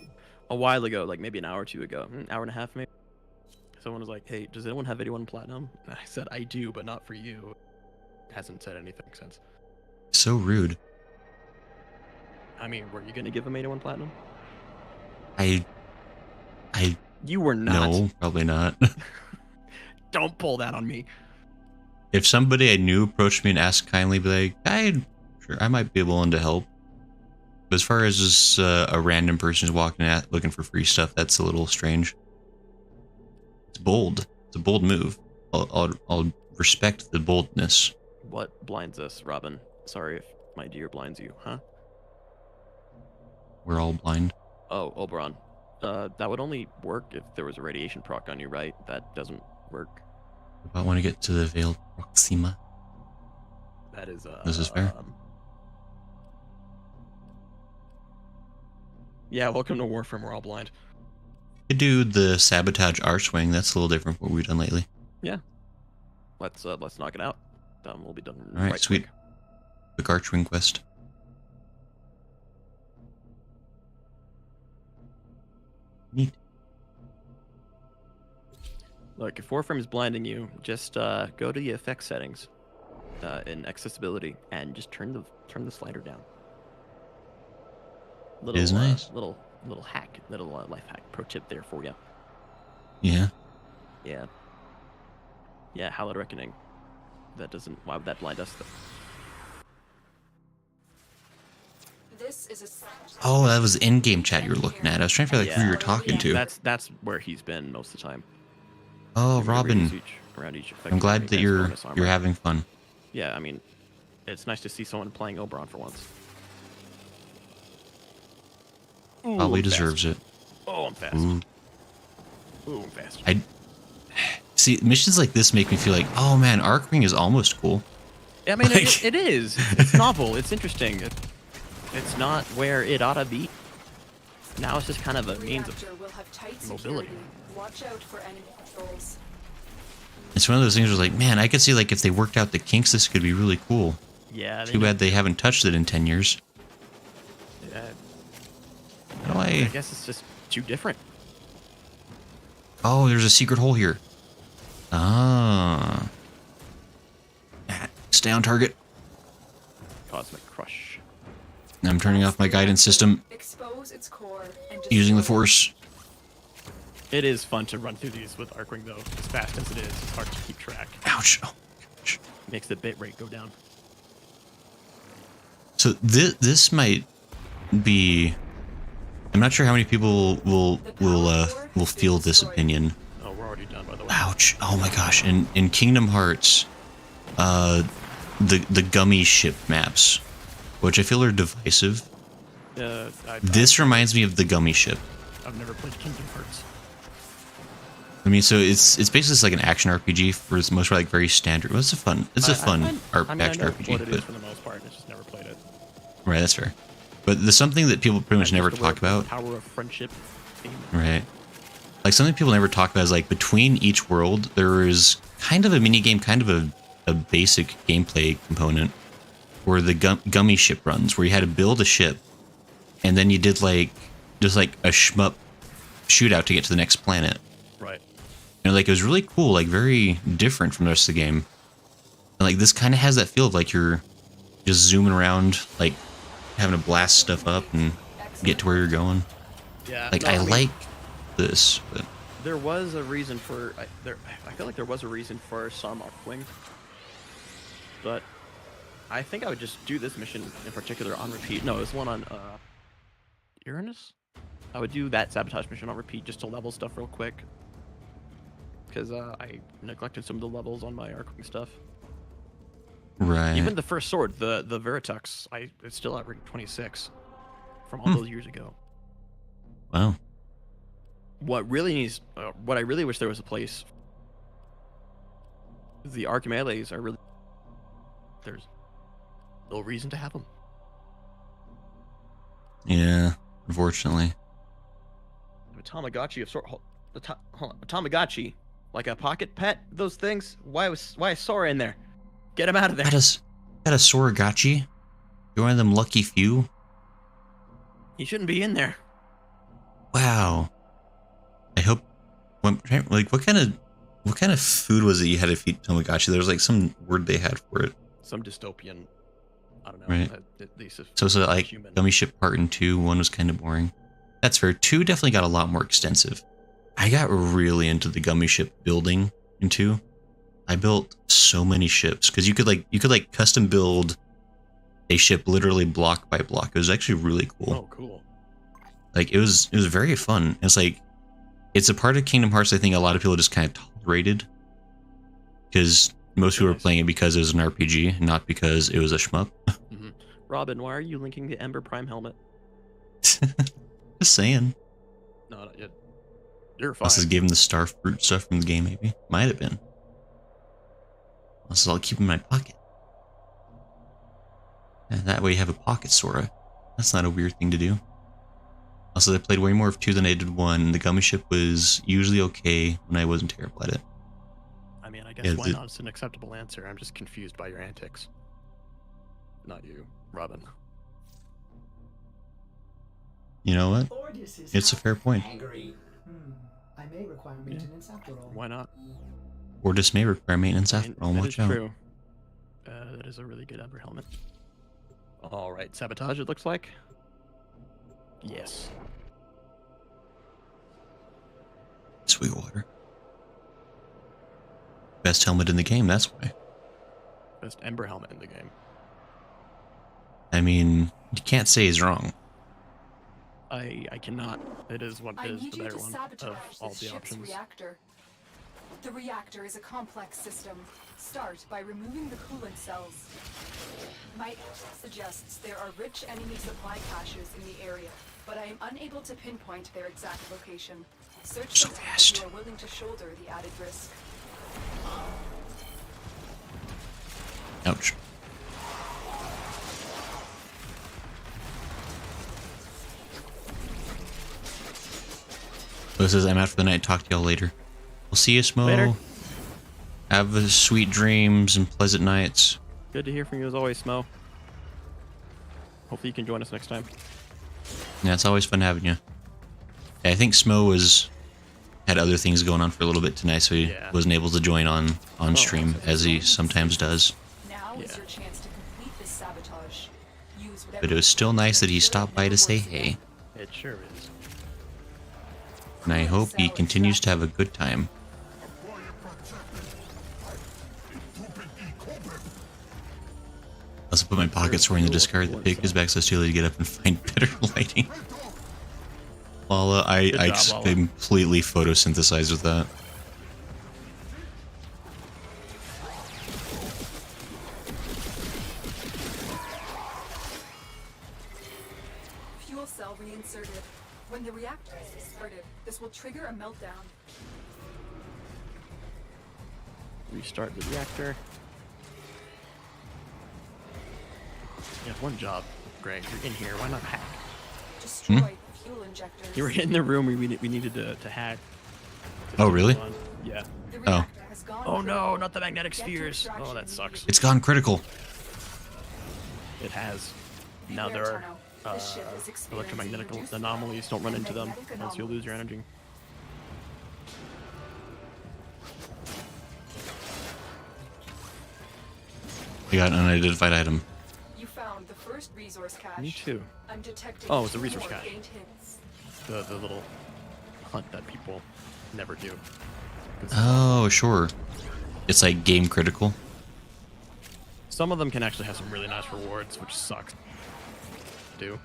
A while ago, like maybe an hour or two ago, hour and a half maybe. Someone was like, "Hey, does anyone have 81 platinum?" And I said, "I do, but not for you." Hasn't said anything since. So rude. I mean, were you gonna give him 81 platinum? I. You were not. No, probably not. Don't pull that on me. If somebody I knew approached me and asked kindly, be like, I might be willing to help. But as far as just a random person who's walking out looking for free stuff, that's a little strange. It's bold. It's a bold move. I'll respect the boldness. What blinds us, Robin? Sorry if my dear blinds you, huh? We're all blind. Oh, Oberon. That would only work if there was a radiation proc on you, right? That doesn't work. I want to get to the Veiled Proxima. That is, This is fair. Yeah, welcome to Warframe. We're all blind. You could do the Sabotage Archwing. That's a little different from what we've done lately. Yeah. Let's knock it out. We'll be done. All right, sweet. Quick Archwing quest. Neat. Look, if Warframe is blinding you, just go to the effect settings in accessibility and just turn the slider down. Little, it is nice. Little hack, little life hack. Pro tip there for you. Yeah. Yeah. Yeah. Hallowed Reckoning. That doesn't. Why would that blind us? Though? This is a Oh, that was in-game chat you were looking at. I was trying to figure like who you were talking to. That's where he's been most of the time. Oh, He Robin. reads around each I'm glad that you're having fun. Yeah, I mean, it's nice to see someone playing Oberon for once. Ooh, Probably I'm deserves fast. it. Oh, I'm fast. Ooh. Ooh, I'm fast. I see missions like this make me feel like, oh man, Arc Ring is almost cool. I mean, Like- it is. It's novel. It's interesting. It's not where it ought to be. Now it's just kind of a means of reactor will have tight mobility. security. Watch out for enemy patrols. It's one of those things where like, man, I could see like if they worked out the kinks, this could be really cool. Yeah. Too bad they haven't touched it in 10 years. How do I guess it's just too different. Oh, there's a secret hole here. Ah. Stay on target. Cosmic Crush. I'm turning off my guidance system Expose its core and using the destroy force. It is fun to run through these with Arc Ring, though. As fast as it is, it's hard to keep track. Ouch. Oh, gosh. Makes the bit rate go down. So this might be. I'm not sure how many people will feel this opinion. Oh, we're already done, by the way. Ouch! Oh my gosh! In Kingdom Hearts, the gummy ship maps, which I feel are divisive. This reminds me of the gummy ship. I've never played Kingdom Hearts. I mean, so it's basically just like an action RPG for its most part, like very standard. Well, it's a fun action I know RPG. what it is But for the most part. I just never played it. right, that's fair. But there's something that people pretty much Just never the talk about. Power of friendship. Theme. Right. Like something people never talk about is like between each world, there is kind of a mini game, kind of a basic gameplay component where the gummy ship runs, where you had to build a ship, and then you did like just like a shmup shootout to get to the next planet. Right. And like it was really cool, like very different from the rest of the game. And like this kind of has that feel of like you're just zooming around, like having to blast stuff up and get to where you're going. Yeah. Like no, I mean, like this, but there was a reason for I feel like there was a reason for some Arcwing, but I think I would just do this mission in particular on repeat. No, this one on Uranus. I would do that sabotage mission on repeat just to level stuff real quick, because I neglected some of the levels on my Arcwing stuff. right. Even the first sword, the Veritux, it's still at rank 26 from all those years ago. Wow. What really needs, what I really wish there was a place. The arc melees are really. There's no reason to have them. Yeah, unfortunately. A Tamagotchi of sort. Hold on, a Tamagotchi, like a pocket pet. Those things. Why is Sora in there? Get him out of there. Got a Soragachi? You're one of them lucky few? He shouldn't be in there. Wow. I hope. Like, what kind of food was it you had to feed Tamagotchi? There was like some word they had for it. Some dystopian. I don't know. Right. So so like human. Gummy Ship Part and 2, 1 was kind of boring. That's fair. 2 definitely got a lot more extensive. I got really into the Gummy Ship building in 2. I built so many ships because you could custom build a ship literally block by block. It was actually really cool. Oh, cool. Like it was very fun. It's like it's a part of Kingdom Hearts I think a lot of people just kind of tolerated because most people were playing it because it was an RPG, not because it was a shmup. Mm-hmm. Robin, why are you linking the Ember Prime helmet? Just saying. No, not yet. You're fine. Must have gave him the star fruit stuff from the game, maybe. Might have been. Also, I'll keep in my pocket. And that way you have a pocket Sora. That's not a weird thing to do. Also, I played way more of 2 than I did 1. The Gummy Ship was usually okay when I wasn't terrible at it. I mean, I guess Yeah, why not? It's an acceptable answer. I'm just confused by your antics. Not you, Robin. You know what? It's a fair point. I may require maintenance after all. Why not? Or just may require maintenance after all. That Watch is out. true. That is a really good Ember helmet. All right, sabotage. It looks like. Yes. Sweetwater. Best helmet in the game, that's why. Best Ember helmet in the game. I mean, You can't say he's wrong. I cannot. It is what I is need the you better to one sabotage of all this the ship's options. reactor. The reactor is a complex system. Start by removing the coolant cells. My suggests there are rich enemy supply caches in the area, but I am unable to pinpoint their exact location. Search So them fast. if you are willing to shoulder the added risk. Ouch. So it says, I'm out for the night. Talk to y'all later. We'll see you, Smo. Later. Have sweet dreams and pleasant nights. Good to hear from you as always, Smo. Hopefully you can join us next time. Yeah, it's always fun having you. Yeah, I think Smo had other things going on for a little bit tonight, so he wasn't able to join on stream as he sometimes does. Now is your chance to complete this sabotage. Use whatever But it was still nice that he stopped by to say hey. It sure is. And I hope he continues to have a good time. I also put my pocket sword in the discard. The pick is back so too late to get up and find better lighting. Lala, I Lala. completely photosynthesized with that. fuel cell reinserted. When the reactor is started, this will trigger a meltdown. Restart the reactor. You have one job, Greg. You're in here. Why not hack? Destroy the fuel injectors. You were in the room we needed to hack. Oh, really? Yeah. The Oh. reactor has gone Oh no, critical. not the magnetic Get to spheres. Oh, extraction that sucks. It's gone critical. It has. Now Beware, there are Tenno. This ship is experiencing electromagnetic reduced anomalies. Don't run into them, magnetic else you'll lose your energy. We got an unidentified item. You found the first resource cache. Me too. I'm detecting Oh, it's a 2 resource more cache. faint hits. The little hunt that people never do. Oh, sure. It's like game critical. Some of them can actually have some really nice rewards, which sucks. Do.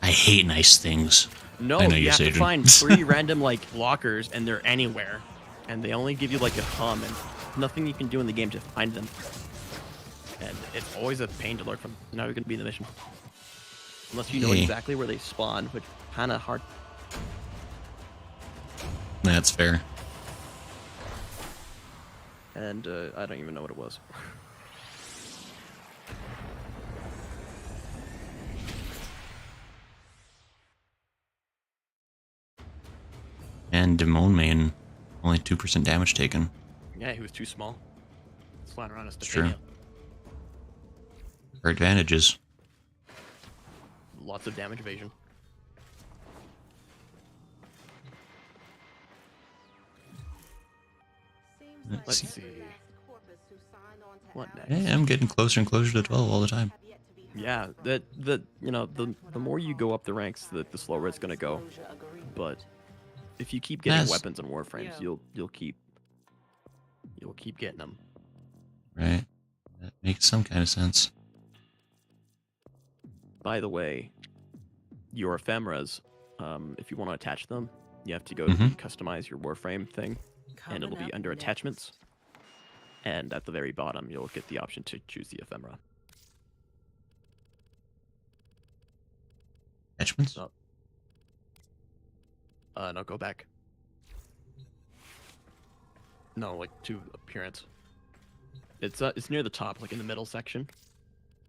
I hate nice things. No, I know you you're have to Sajin. find 3 random like lockers, and they're anywhere, and they only give you like a hum, and nothing you can do in the game to find them. And it's always a pain to lurk from. Now you're gonna be in the mission, unless you know Hey. exactly where they spawn, which kind of hard. That's fair. And I don't even know what it was. And Demone Main, only 2% damage taken. Yeah, he was too small. It's flying around us to Sure. pay you. Her advantages. Lots of damage evasion. Let's see. What next? Hey, I'm getting closer and closer to 12 all the time. Yeah, the more you go up the ranks, the slower it's gonna go. But if you keep getting Yes. weapons and warframes, you'll keep getting them. Right? That makes some kind of sense. By the way, your ephemeras, if you want to attach them, you have to go Mhm. customize your warframe thing, and it'll be under attachments. And at the very bottom, you'll get the option to choose the ephemera. Attachments? Oh. No, go back. No, like to appearance. It's near the top, like in the middle section.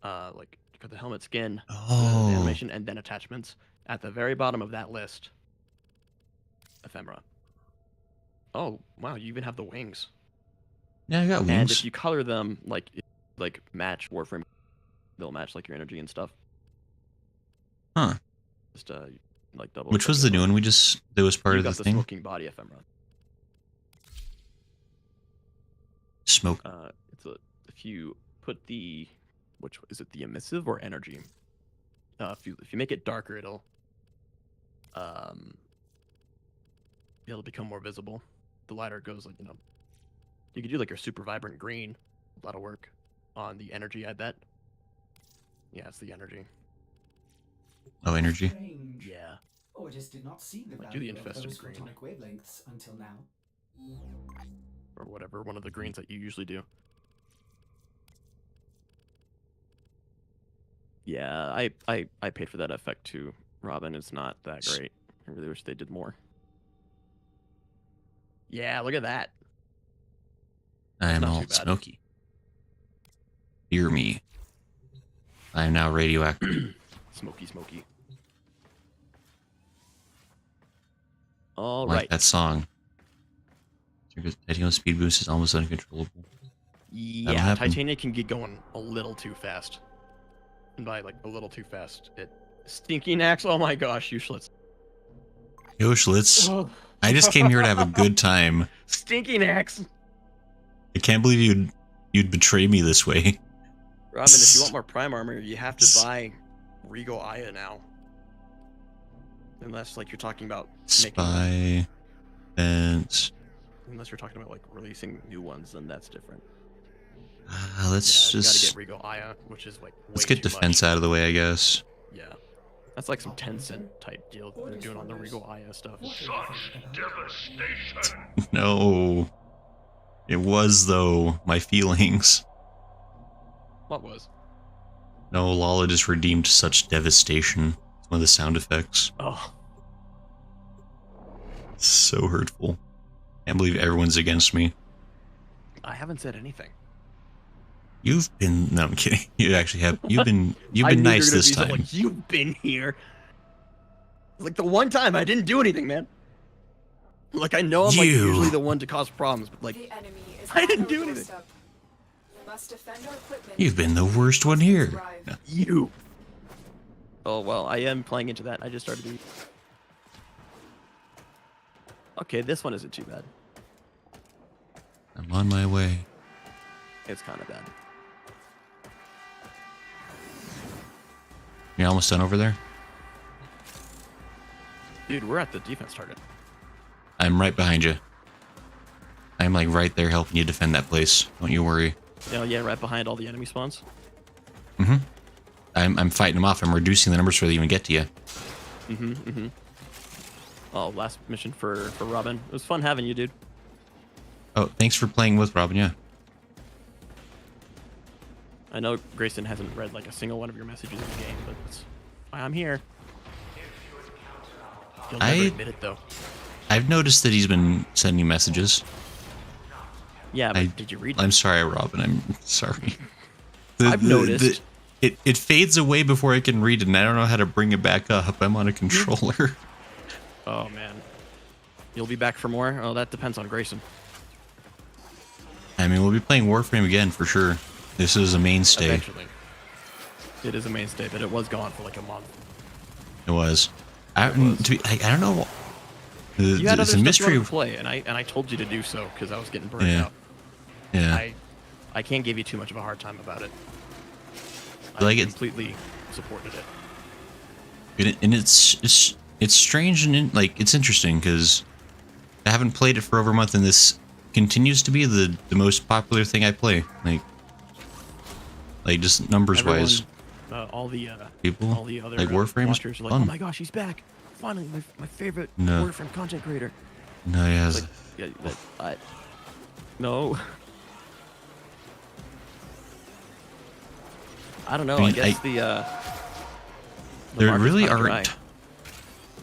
Like you got the helmet skin, Oh. the animation, and then attachments. At the very bottom of that list, ephemera. Oh wow, you even have the wings. Yeah, I got And wings. if you color them like match Warframe, they'll match like your energy and stuff. Huh. Just like double. Which click was it. the new one we just, that was part You of the got the thing? smoking body ephemera. Smoke. If you put the, which is it, the emissive or energy? If you make it darker, it'll become more visible. The lighter it goes, like you could do like your super vibrant green. That'll work on the energy, I bet. Yeah, it's the energy. Oh, energy. Strange. Yeah. Oh, I just did not see the Like, do the value of infested those green. photonic wavelengths until now. Or whatever, one of the greens that you usually do. Yeah, I paid for that effect too, Robin. It's not that great. I really wish they did more. Yeah, look at that. I'm not all too bad. smoky. Hear me. I am now radioactive. Smoky, smoky. All Like right. that song. Titanium speed boost is almost uncontrollable. Yeah, happen. Titania can get going a little too fast. And by like a little too fast, it Stinking Axe. Oh my gosh, you Schlitz. Yo, Schlitz. Oh. I just came here to have a good time. Stinking Axe. I can't believe you'd betray me this way. Robin, if you want more Prime Armor, you have to buy Regal Aya now. Unless like you're talking about Spy fence. Unless you're talking about like releasing new ones, then that's different. Let's You gotta just get Regal Aya, which is like let's way get too defense much. out of the way, I guess. Yeah, that's like some Tencent type deal that they're doing on the Regal Aya stuff. Such devastation! No, it was though my feelings. What was? No, Lala just redeemed such devastation. It's one of the sound effects. Oh, So hurtful. Can't believe everyone's against me. I haven't said anything. You've been no, I'm kidding. You actually have. You've been I knew you were nice gonna this be so, time. like, you've been here. Like the one time I didn't do anything, man. Like I know I'm like You. usually the one to cause problems, but like The enemy is I on didn't our do anything. doorstep. We must defend our equipment. You've been the worst one here. Thrive. No. you. Oh well, I am playing into that. I just started to. Okay, this one isn't too bad. I'm on my way. It's kind of bad. You're almost done over there? Dude, we're at the defense target. I'm right behind you. I'm like right there helping you defend that place. Don't you worry. Yeah, right behind all the enemy spawns. Mm-hmm. I'm fighting them off. I'm reducing the numbers before they even get to you. Oh, last mission for Robin. It was fun having you, dude. Oh, thanks for playing with Robin, yeah. I know Grayson hasn't read like a single one of your messages in the game, but that's why I'm here. You'll never admit it though. I've noticed that he's been sending messages. Yeah, but did you read them? I'm sorry, Robin. I'm sorry. I've noticed. It fades away before I can read it, and I don't know how to bring it back up. I'm on a controller. Oh man, you'll be back for more. Oh, that depends on Grayson. I mean, we'll be playing Warframe again for sure. This is a mainstay. Eventually, it is a mainstay, but it was gone for like a month. It was. I don't know. You had other It's a stuff mystery. you wanted to play, and I told you to do so because I was getting burned Yeah. out. Yeah. I can't give you too much of a hard time about it. Like I it- completely supported it. And it's strange and like it's interesting because I haven't played it for over a month, and this continues to be the most popular thing I play. Like just numbers wise. All the People, all the other like Warframe is watchers are like, fun. oh my gosh, he's back! Finally, my favorite No. Warframe content creator. No, yeah. Like, yeah, no. I don't know. I mean, I guess the there market's really kinda dry, aren't.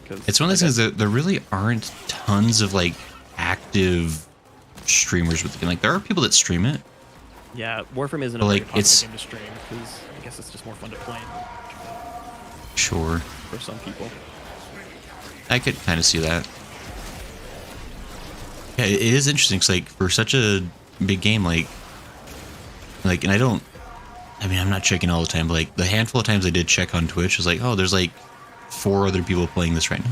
'cause It's one of those I things that there really aren't tons of like active streamers with the game. Like there are people that stream it. Yeah, Warframe isn't But, a very like, popular it's- game to stream because I guess it's just more fun to play Sure, for some people. I could kind of see that. Yeah, it is interesting. 'Cause, like for such a big game, like, and I don't. I mean, I'm not checking all the time, but like the handful of times I did check on Twitch, was like, oh, there's like 4 other people playing this right now.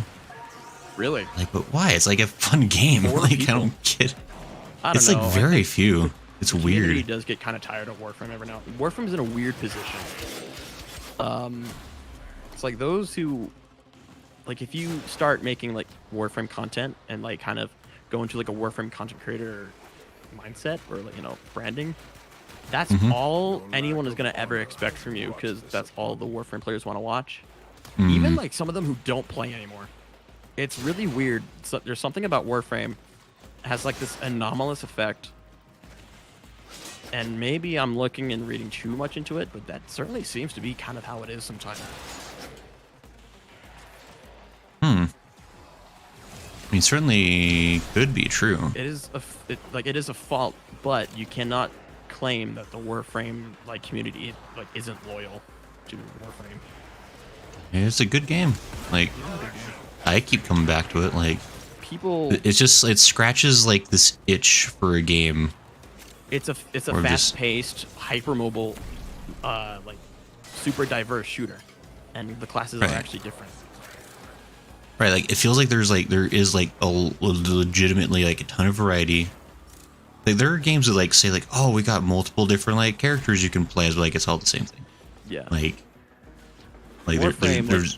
Really? Like, but why? It's like a fun game. 4 Like, people? I don't get. I don't It's know. like I very think few. It's the community weird. does get kind of tired of Warframe every now. Warframe's in a weird position. It's like those who, like, if you start making like Warframe content and like kind of go into like a Warframe content creator mindset or like branding, that's Mhm. all anyone is gonna ever expect from you because that's all the Warframe players want to watch. Even like some of them who don't play anymore. It's really weird. So, there's something about Warframe has like this anomalous effect. And maybe I'm looking and reading too much into it, but that certainly seems to be kind of how it is sometimes. I mean, certainly could be true. It is it is a fault, but you cannot claim that the Warframe like community like isn't loyal to Warframe. It's a good game. Like, I keep coming back to it. Like, People, it's just, it scratches like this itch for a game. it's a Or just- fast-paced, hypermobile, like super diverse shooter, and the classes Right. are actually different. Right, like it feels like there is like a legitimately like a ton of variety. Like there are games that like say like, oh, we got multiple different like characters you can play as, but like it's all the same thing. Yeah. Like Warframe, there's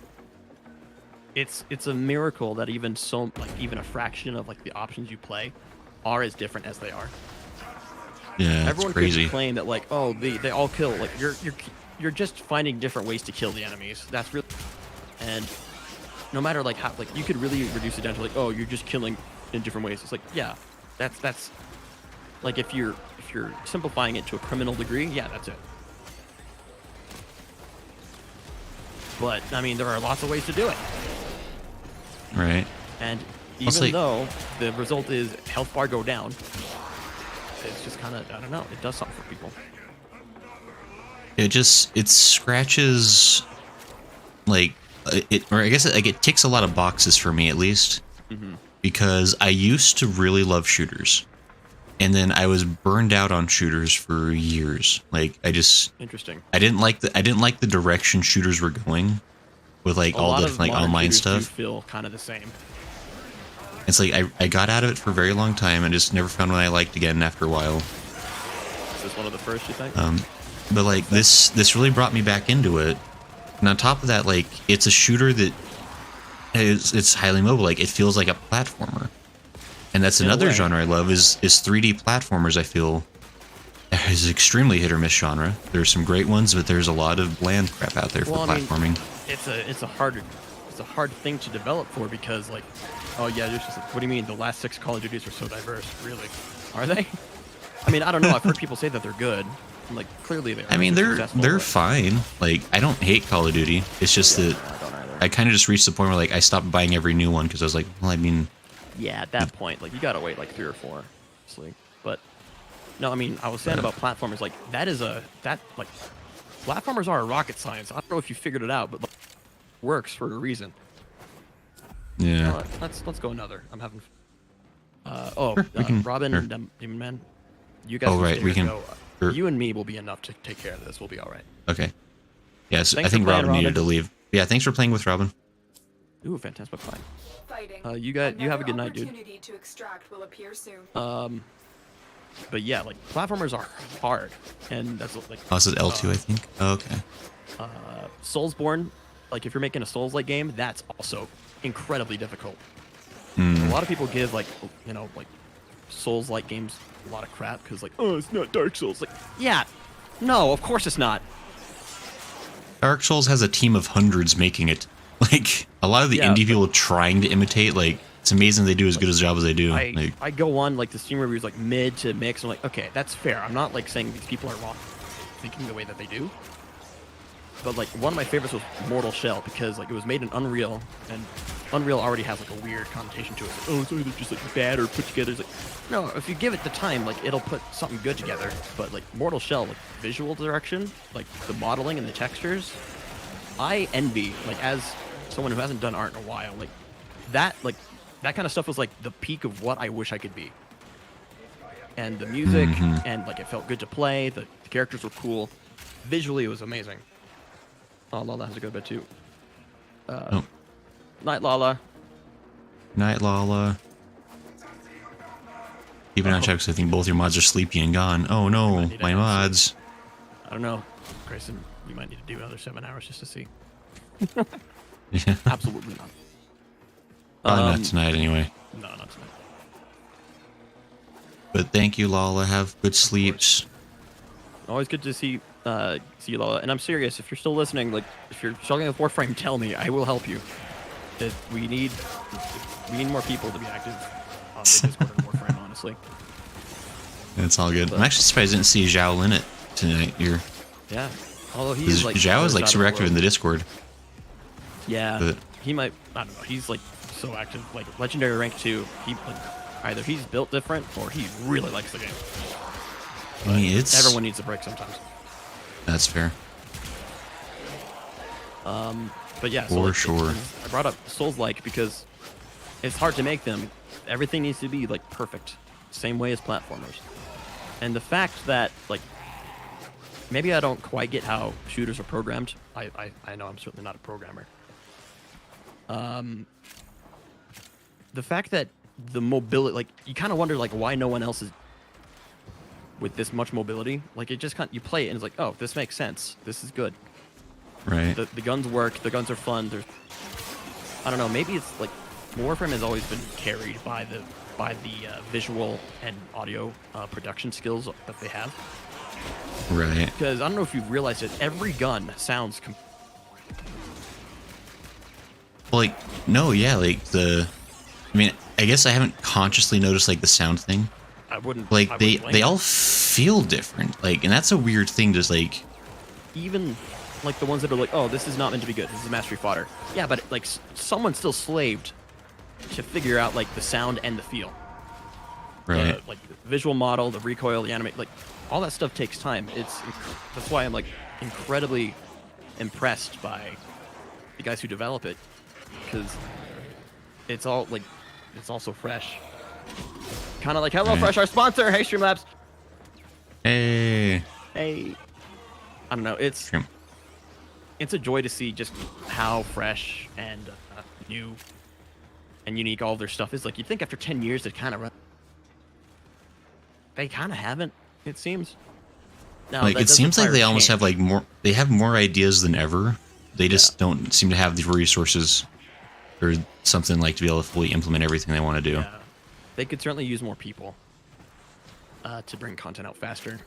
it's a miracle that even even a fraction of like the options you play are as different as they are. yeah, Everyone it's crazy. could claim that like, oh, they all kill. Like you're just finding different ways to kill the enemies. That's really, and no matter like how, like you could really reduce it down to like, oh, you're just killing in different ways. It's like, yeah, that's like if you're simplifying it to a criminal degree, yeah, that's it. But I mean, there are lots of ways to do it. Right. And Well, even like- though the result is health bar go down, it's just kind of, I don't know, it does something for people. It scratches like or I guess like it ticks a lot of boxes for me at least, because I used to really love shooters, and then I was burned out on shooters for years. Like Interesting. I didn't like the direction shooters were going with like all the like online stuff. Feel kind of the same. It's like I got out of it for a very long time and just never found what I liked again after a while. Is this one of the first, you think? But like this really brought me back into it. And on top of that, like it's a shooter that it's highly mobile. Like it feels like a platformer. And that's In a another way. genre I love is 3D platformers. I feel is extremely hit or miss genre. There's some great ones, but there's a lot of bland crap out there for Well, I mean, platforming. it's a hard thing to develop for, because like, oh yeah, there's just what do you mean the last 6 Call of Duties are so diverse? Really? Are they? I mean, I don't know. I've heard people say that they're good. Like clearly they are. I mean, they're successful, but- fine. Like I don't hate Call of Duty. It's just that I don't either. I kind of just reached the point where like I stopped buying every new one because I was like, well, I mean, Yeah, at that point, like you gotta wait like 3 or 4, honestly. But no, I mean, I was saying about platformers, like platformers are a rocket science. I don't know if you figured it out, but like, works for a reason. yeah. Let's go another. I'm having. Sure, we can- Robin sure. and Demon Man, you guys. Oh, can right, stay we here and can- go. sure. You and me will be enough to take care of this. We'll be all right. Okay. Yes, Thanks I think for playing, Robin needed Robin. to leave. Yeah, thanks for playing with Robin. Ooh, fantastic fine. Fighting. You have a good night, dude. Opportunity to extract will appear soon. But yeah, like platformers are hard, and that's like Oh, this is L2, I think. Oh, okay. Soulsborne. Like if you're making a Souls-like game, that's also incredibly difficult. Hmm. A lot of people give like Souls-like games a lot of crap because like, oh, it's not Dark Souls. Like, yeah, no, of course it's not. Dark Souls has a team of hundreds making it. Like a lot of the Yeah, indie but- people trying to imitate, like it's amazing they do as good a job as they do. Like, I go on like the Steam reviews like mid to mix. I'm like, okay, that's fair. I'm not like saying these people are wrong thinking the way that they do. But like one of my favorites was Mortal Shell because like it was made in Unreal, and Unreal already has like a weird connotation to it. Like, oh, it's either just like bad or put together. It's like, no, if you give it the time, like it'll put something good together. But like Mortal Shell, like visual direction, like the modeling and the textures, I envy. Like as someone who hasn't done art in a while, like that kind of stuff was like the peak of what I wish I could be. And the music and like it felt good to play. The characters were cool. Visually, it was amazing. Oh, Lala has a good bit too. Night, Lala. Night Lala. Keep it on check, 'cause I think both your mods are sleepy and gone. Oh no, need to my have mods. I don't know, Grayson. You might need to do another 7 hours just to see. Yeah. Absolutely not. Probably not tonight anyway. No, not tonight. But thank you, Lala. Have good sleeps. Always good to see see Lola, and I'm serious. If you're still listening, like if you're struggling with Warframe, tell me. I will help you. That we need more people to be active on the Discord and Warframe. Honestly, It's all good. But- I'm actually surprised I didn't see Zhao in it tonight. yeah. Although he's like Zhao is like out of super the active in world. the Discord. Yeah, But- he might. I don't know. He's like so active. Like legendary rank 2. He like, either he's built different or he really likes the game. I mean, it's Everyone needs a break sometimes. That's fair. But yeah, so For like, sure. I brought up Souls-like because it's hard to make them. Everything needs to be like perfect, same way as platformers. And the fact that like maybe I don't quite get how shooters are programmed. I know I'm certainly not a programmer. The fact that the mobility, like you kind of wonder like why no one else is with this much mobility. Like it just you play it and it's like, oh, this makes sense. This is good. Right. The guns work. The guns are fun. I don't know. Maybe it's like Warframe has always been carried by the visual and audio production skills that they have. Right. Because I don't know if you've realized it. Every gun sounds. Like, no, yeah, like I mean, I guess I haven't consciously noticed like the sound thing. I wouldn't. Like I wouldn't blame they you. all feel different. Like, and that's a weird thing. Just like, Even like the ones that are like, oh, this is not meant to be good. This is mastery fodder. Yeah, but like someone still slaved to figure out like the sound and the feel. right. Like the visual model, the recoil, the animate, like all that stuff takes time. That's why I'm like incredibly impressed by the guys who develop it, because it's all so fresh. Kind of like HelloFresh, our sponsor. Hey, Streamlabs. Hey. Hey. I don't know. It's a joy to see just how fresh and new and unique all of their stuff is. Like you'd think after 10 years they'd kind of run. They kind of haven't. It seems. Now, Like that it does seems like require they almost change. have like more. They have more ideas than ever. They just don't seem to have the resources or something like to be able to fully implement everything they want to do. Yeah. They could certainly use more people to bring content out faster.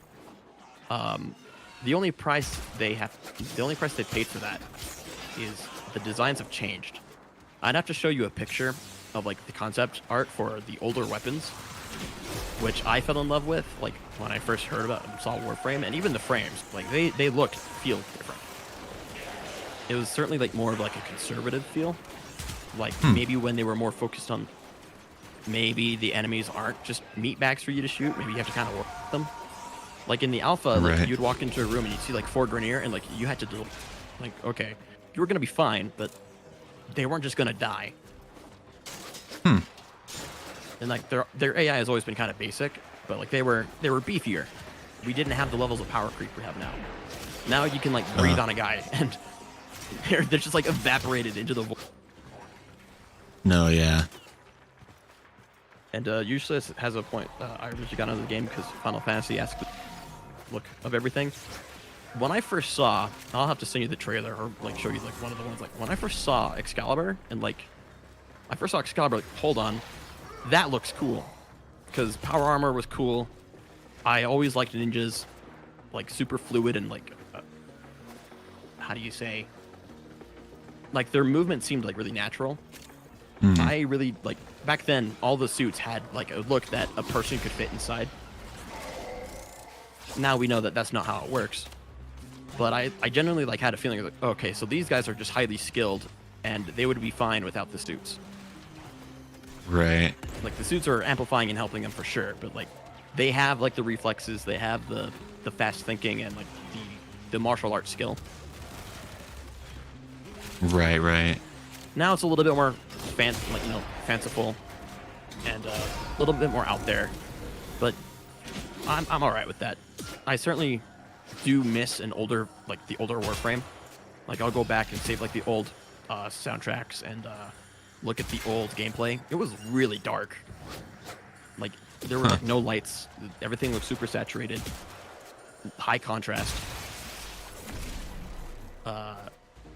The only price they paid for that is the designs have changed. I'd have to show you a picture of like the concept art for the older weapons, which I fell in love with like when I first heard about and saw Warframe, and even the frames, like they feel different. It was certainly like more of like a conservative feel, like maybe when they were more focused on maybe the enemies aren't just meat bags for you to shoot. Maybe you have to kind of work with them. Like in the alpha, like Right. you'd walk into a room and you'd see like 4 Grenier, and like you had to do, like, okay, you were gonna be fine, but they weren't just gonna die. And like their AI has always been kind of basic, but like they were beefier. We didn't have the levels of power creep we have now. Now you can like breathe on a guy and they're just like evaporated into the void. No, yeah. And Useless has a point. I originally got into the game because Final Fantasy asked the look of everything. When I first saw, I'll have to send you the trailer or like show you like one of the ones. Like when I first saw Excalibur and like like, hold on, that looks cool, because power armor was cool. I always liked ninjas, like super fluid and like how do you say? Like their movement seemed like really natural. I really like back then. All the suits had like a look that a person could fit inside. Now we know that that's not how it works. But I genuinely like had a feeling like, okay, so these guys are just highly skilled, and they would be fine without the suits. Right. Like the suits are amplifying and helping them for sure, but like they have like the reflexes, they have the fast thinking and like the martial arts skill. Right. Right. Now it's a little bit more fanciful and a little bit more out there, but I'm all right with that. I certainly do miss the older Warframe. Like I'll go back and save like the old soundtracks and look at the old gameplay. It was really dark. Like there were like no lights. Everything looked super saturated, high contrast.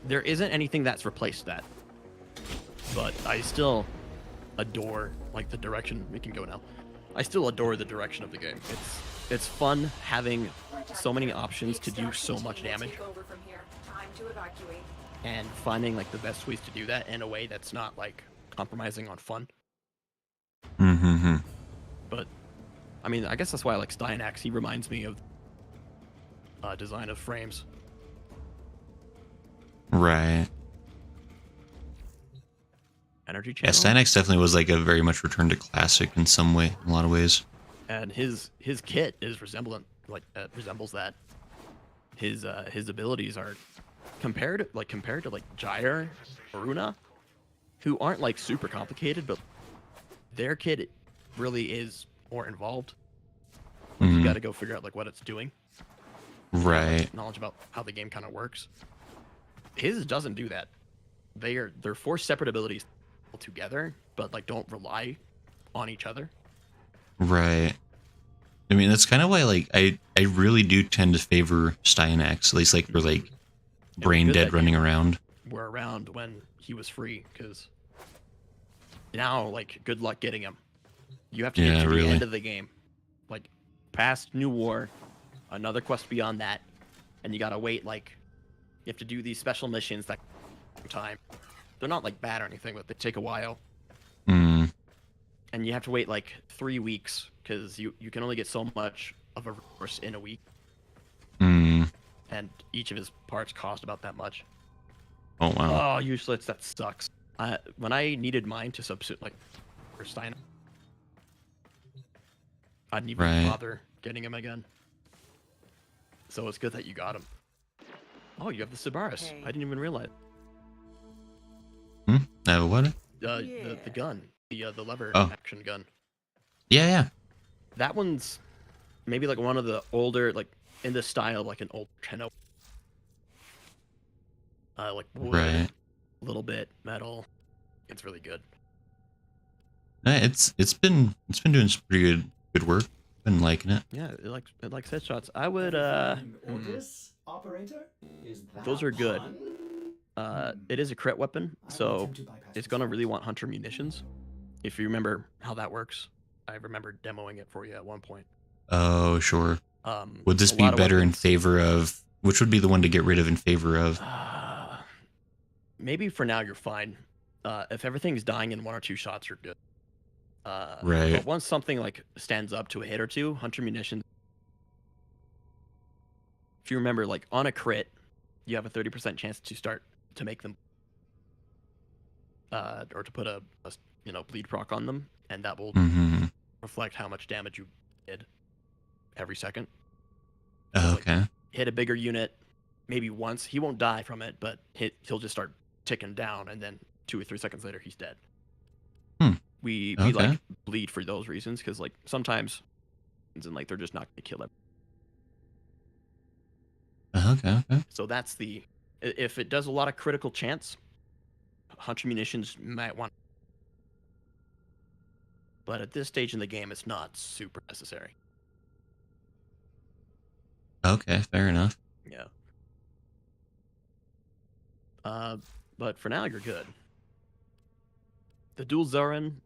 There isn't anything that's replaced that. But I still adore like the direction we can go now. I still adore the direction of the game. It's fun having so many options to do so much damage, Take over from here. Time to evacuate. and finding like the best ways to do that in a way that's not like compromising on fun. Mm-hmm. But I mean, I guess that's why I like Steinax. He reminds me of design of frames. Right. Energy Yeah, channel. Stynex definitely was like a very much return to classic in some way, in a lot of ways. And his kit is resembles that. His abilities are compared to like Gyre or Runa, who aren't like super complicated, but their kit really is more involved. Like, you got to go figure out like what it's doing. Right. Knowledge about how the game kind of works. His doesn't do that. They're 4 separate abilities together, but like don't rely on each other. Right. I mean, that's kind of why like I really do tend to favor Styanax, at least like for like brain good dead that running you around. Were around when he was free, because now like good luck getting him. You have to get to the end of the game, like past New War, another quest beyond that, and you gotta wait. Like you have to do these special missions that time. They're not like bad or anything, but they take a while. And you have to wait like 3 weeks because you can only get so much of a resource in a week. And each of his parts cost about that much. Oh wow. Oh, useless, that sucks. When I needed mine to substitute like for Stein, I didn't even bother getting him again. So it's good that you got him. Oh, you have the Sibaris. Hey. I didn't even realize. What? The gun, the lever action gun. Yeah. That one's maybe like one of the older, like in the style of like an old Tenno. Like wood, a little bit metal. It's really good. It's been doing some pretty good work. Been liking it. Yeah, it likes headshots. I would Ordis, operator? Is that those are good. pun? It is a crit weapon, I will so attempt to bypass it's this gonna fault. really want hunter munitions. If you remember how that works, I remember demoing it for you at one point. Oh sure. Would this A be lot of better in weapons- favor of? Which would be the one to get rid of in favor of? Maybe for now you're fine. If everything's dying in 1 or 2 shots, you're good. Right. But once something like stands up to a hit or two, hunter munitions. If you remember, like on a crit, you have a 30% chance to start to make them, or to put a bleed proc on them, and that will reflect how much damage you did every second. So, like, Okay. hit a bigger unit, maybe once. He won't die from it, but he'll just start ticking down, and then 2 or 3 seconds later, he's dead. We like bleed for those reasons, because like sometimes, and like they're just not gonna kill it. Okay. So that's the, if it does a lot of critical chance, hunter munitions might want. But at this stage in the game, it's not super necessary. Okay, fair enough. Yeah. But for now, you're good. The dual Zoran.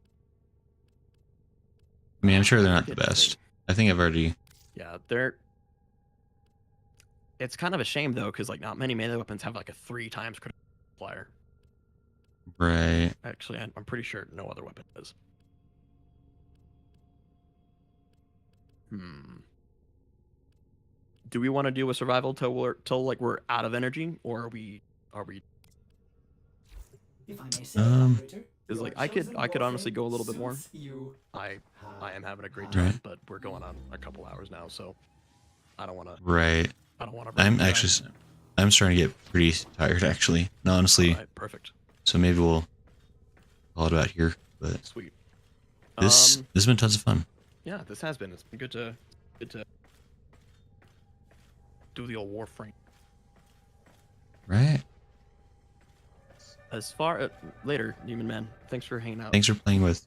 I mean, I'm sure they're not the best. I think I've already. Yeah, they're. It's kind of a shame though, because like not many melee weapons have like a 3 times critical multiplier. Right. Actually, I'm pretty sure no other weapon does. Do we want to do a survival till like we're out of energy, or are we? If I may say, operator, Because like your I could chosen honestly Warframe go a little bit more. suits you. I am having a great time, but we're going on a couple hours now, so I don't want to. Right. I don't want to. I'm starting to get pretty tired actually. No, honestly. All right, perfect. So maybe we'll call it about here. But Sweet. this has been tons of fun. Yeah, this has been. It's been good to do the old Warframe. Right. As far later, Demon Man. Thanks for hanging out. Thanks for playing with.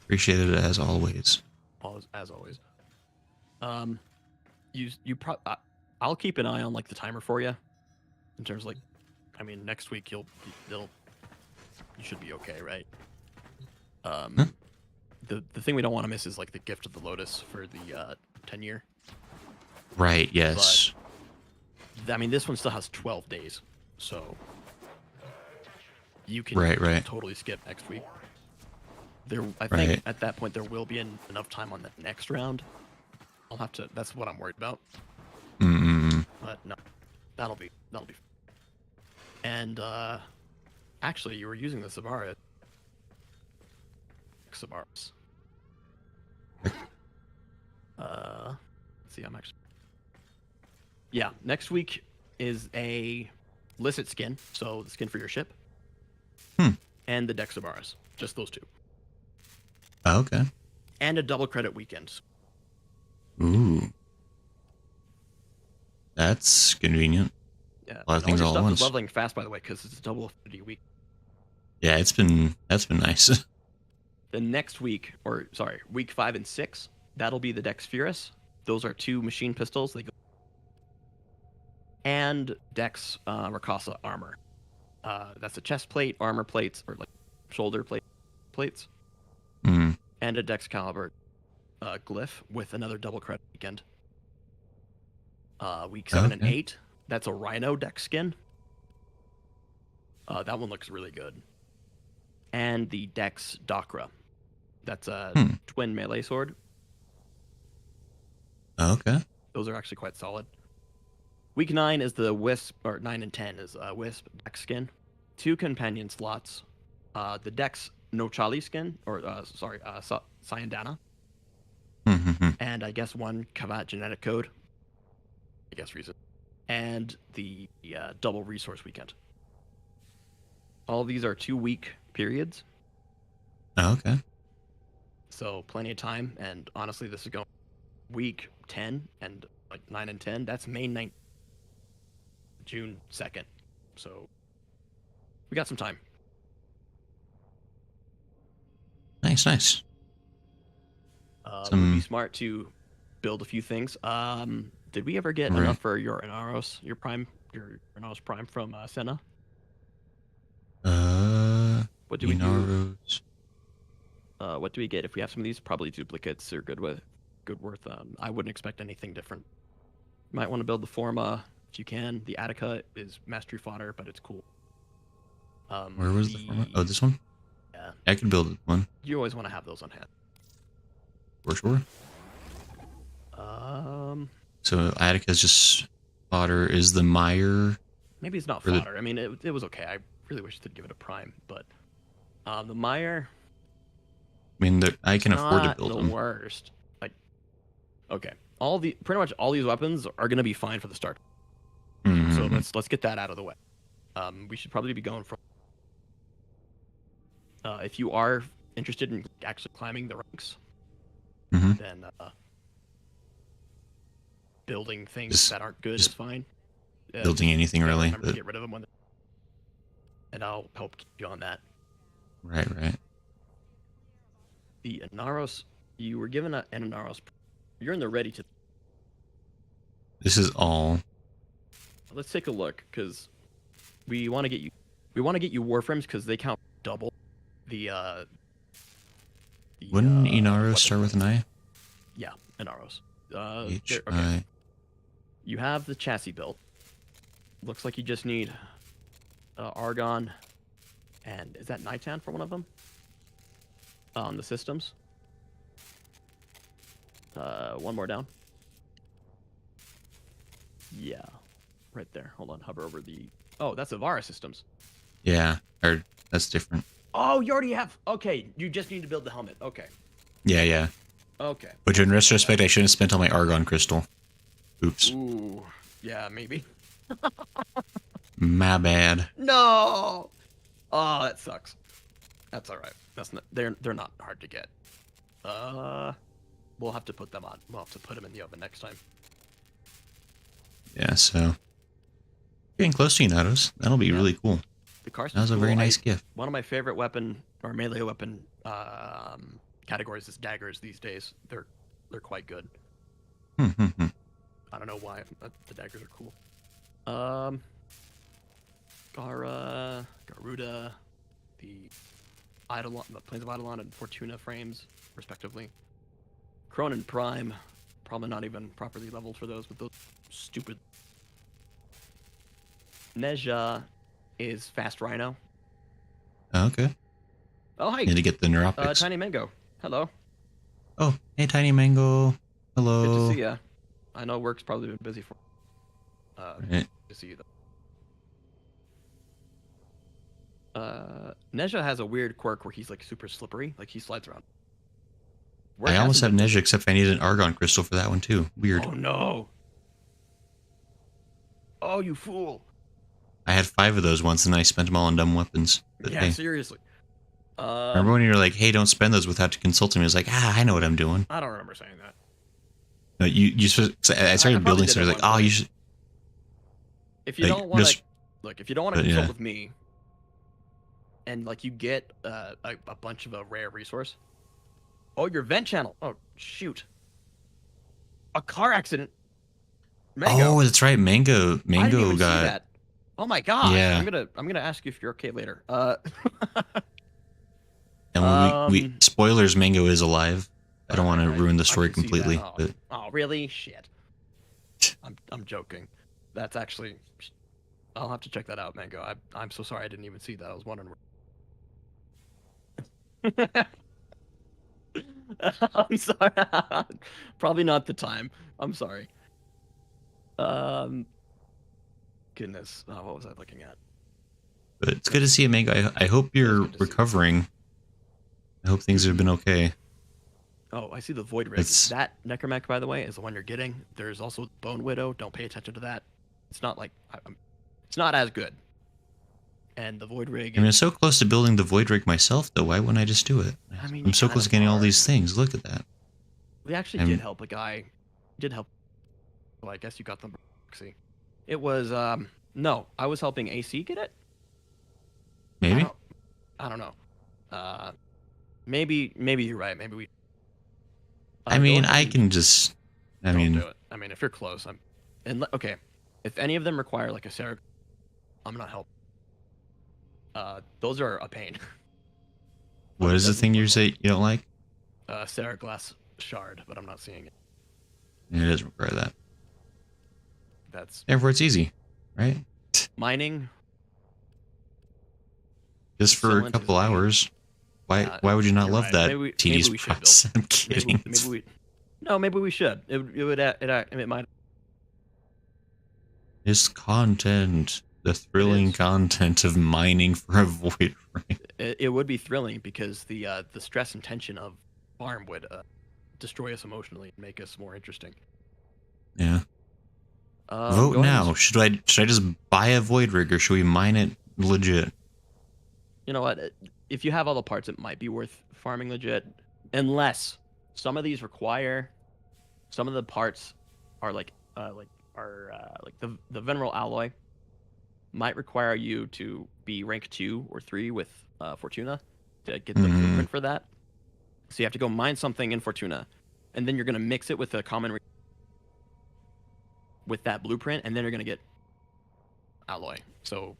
Appreciate it as always. As always. I'll keep an eye on like the timer for you. In terms of, like, I mean, next week you should be okay, right? The thing we don't want to miss is like the gift of the Lotus for the 10-year. Right. Yes. I mean, this one still has 12 days, so you can Right. totally skip next week. I think Right. at that point there will be enough time on the next round. I'll have to. That's what I'm worried about. Mm-mm. But no, that'll be. And actually, you were using the Savara. Savaris. Let's see. I'm actually. Yeah, next week is a Licit skin, so the skin for your ship. And the Dex Savaris. Just those two. Oh, okay. And a double credit weekend. Ooh. That's convenient. Yeah. A lot of things all at stuff once. is leveling fast, by the way, because it's a double affinity week. Yeah, that's been nice. The next week, week 5 and 6, that'll be the Dex Furus. Those are 2 machine pistols. And Dex Rakasa armor. That's a chest plate, armor plates, or like shoulder plates. Mm. And a Dex Caliber glyph with another double credit weekend. Week 7 and 8, that's a Rhino Dex skin. That one looks really good. And the Dex Dakra. That's a twin melee sword. Okay. Those are actually quite solid. Week 9 is the Wisp, or 9 and 10 is Wisp Dex skin. 2 companion slots. The Dex Nochali skin, or Syandana. And I guess 1 Kavat genetic code. I guess reason. And the double resource weekend. All of these are 2-week periods. Oh, okay. So plenty of time, and honestly, this is going week 10 and like 9 and 10. That's May 9th, June 2nd. So we got some time. Nice. It would be smart to build a few things. Did we ever get enough for your Inaros, your Inaros Prime from Senna? What do we do? What do we get if we have some of these? Probably duplicates are good worth. I wouldn't expect anything different. You might want to build the Forma if you can. The Attica is mastery fodder, but it's cool. Where was the Forma? Oh, this one? Yeah. I could build one. You always want to have those on hand. For sure. So Attica's just fodder. Is the Mire? Maybe it's not fodder. I mean, it was okay. I really wish to give it a prime, but the Mire. I mean, I can afford to build them. The worst. Like, okay, pretty much all these weapons are gonna be fine for the start. So let's get that out of the way. We should probably be going from. If you are interested in actually climbing the ranks, then building things that aren't good is fine. Building anything really. Remember to get rid of them and I'll help keep you on that. Right. The Inaros, you were given an Inaros. You're in the ready to. This is all. Let's take a look because we want to get you. We want to get you Warframes because they count double. Wouldn't Inaros start with an I? Yeah, Inaros. H-I. You have the chassis built. Looks like you just need Argon, and is that Nightan for one of them? On the systems. One more down. Yeah, right there. Hold on, hover over the. Oh, that's Avara systems. Yeah, or that's different. Oh, you already have. Okay, you just need to build the helmet. Okay. Yeah. Okay. Which, in retrospect, I shouldn't have spent all my Argon crystal. Oops. Ooh, yeah, maybe. My bad. No. Oh, that sucks. That's all right. That's not. They're not hard to get. We'll have to put them on. We'll have to put them in the oven next time. Yeah. So, getting close to Inatos. That'll be really cool. The Carson's that was a very nice gift. One of my favorite weapon or melee weapon categories is daggers these days. They're quite good. I don't know why, but the daggers are cool. Garuda, the Plains of Eidolon and Fortuna frames, respectively. Cronin Prime, Probably not even properly leveled for those with those stupid. Nezha is fast Rhino. Oh, okay. Oh, hi. Need to get the neuropics. Tiny Mango. Hello. Oh, hey, Tiny Mango. Hello. Good to see ya. I know work's probably been busy for. Right. Good to see you though. Nezha has a weird quirk where he's like super slippery, like he slides around. I almost have Nezha, except I need an Argon crystal for that one too. Weird. Oh no. Oh, you fool. I had 5 of those once, and I spent them all on dumb weapons. But Yeah, hey, seriously. remember when you were like, "Hey, don't spend those without consulting me"? I was like, I know what I'm doing. I don't remember saying that. No, I started building stuff. I was like, oh, you should. If you like, don't want to, just- look, if you don't want to but, consult yeah. with me, and like you get a bunch of a rare resource. Oh, your vent channel. Oh, shoot. A car accident. Mango. Oh, that's right. Mango I didn't even see got. that. Oh my gosh. Yeah. I'm gonna ask you if you're okay later. And we spoilers. Mango is alive. I don't want to ruin the story can see that. completely, Oh. but Oh, really? Shit. I'm joking. That's actually. I'll have to check that out, Mango. I'm so sorry I didn't even see that. I was wondering. I'm sorry. Probably not the time. I'm sorry. Goodness. Oh, what was I looking at? but it's good to see you, Mango. I hope you're recovering. I hope things have been okay. Oh, I see the Void Rig. That Necromech, by the way, is the one you're getting. There's also Bone Widow. Don't pay attention to that. It's not like it's not as good. And the Void Rig. I mean, I'm so close to building the Void Rig myself, though. Why wouldn't I just do it? I mean, I'm so close to getting all these things. Look at that. We actually did help a guy. Did help. Well, I guess you got them. See, it was no. I was helping AC get it. Maybe. I don't know. Maybe you're right. Maybe we. I mean, I can just. I mean, do it. I mean, if you're close, okay. If any of them require like a Sarah, I'm not helping. Those are a pain. What is the thing you say you don't like? Sarah Glass Shard, but I'm not seeing it. It doesn't require that. That's. Therefore, it's easy, right? Mining. Just for a couple hours. Why would you not love right. that tedious process? I'm kidding. Maybe we should. It might. This content, the thrilling content of mining for a void ring. It would be thrilling because the stress and tension of farm would destroy us emotionally and make us more interesting. Yeah. Vote now. Should I just buy a void rig or should we mine it legit? You know what? If you have all the parts, it might be worth farming legit, unless some of these require. Some of the parts are like the Venerable Alloy might require you to be rank 2 or 3 with Fortuna to get the blueprint for that. So you have to go mine something in Fortuna, and then you're gonna mix it with a common with that blueprint, and then you're gonna get Alloy. So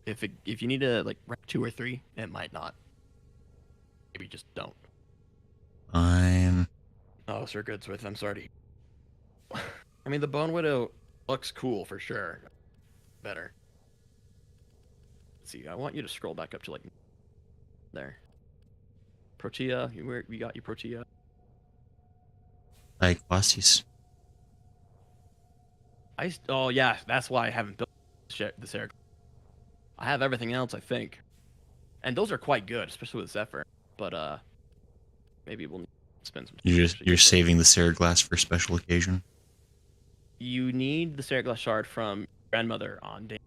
if you need to like rank 2 or 3, it might not. Maybe just don't. Fine. Oh, Sir Goodsworth, I'm sorry. I mean, the Bone Widow looks cool for sure. Better. Let's see, I want you to scroll back up to like there. Protea, we got you, Protea. Like Quasis. Oh yeah, that's why I haven't built the Sarah. I have everything else, I think, and those are quite good, especially with Zephyr. But maybe we'll spend some time. You're saving the Sarah Glass for a special occasion. You need the Sarah Glass shard from your grandmother on day.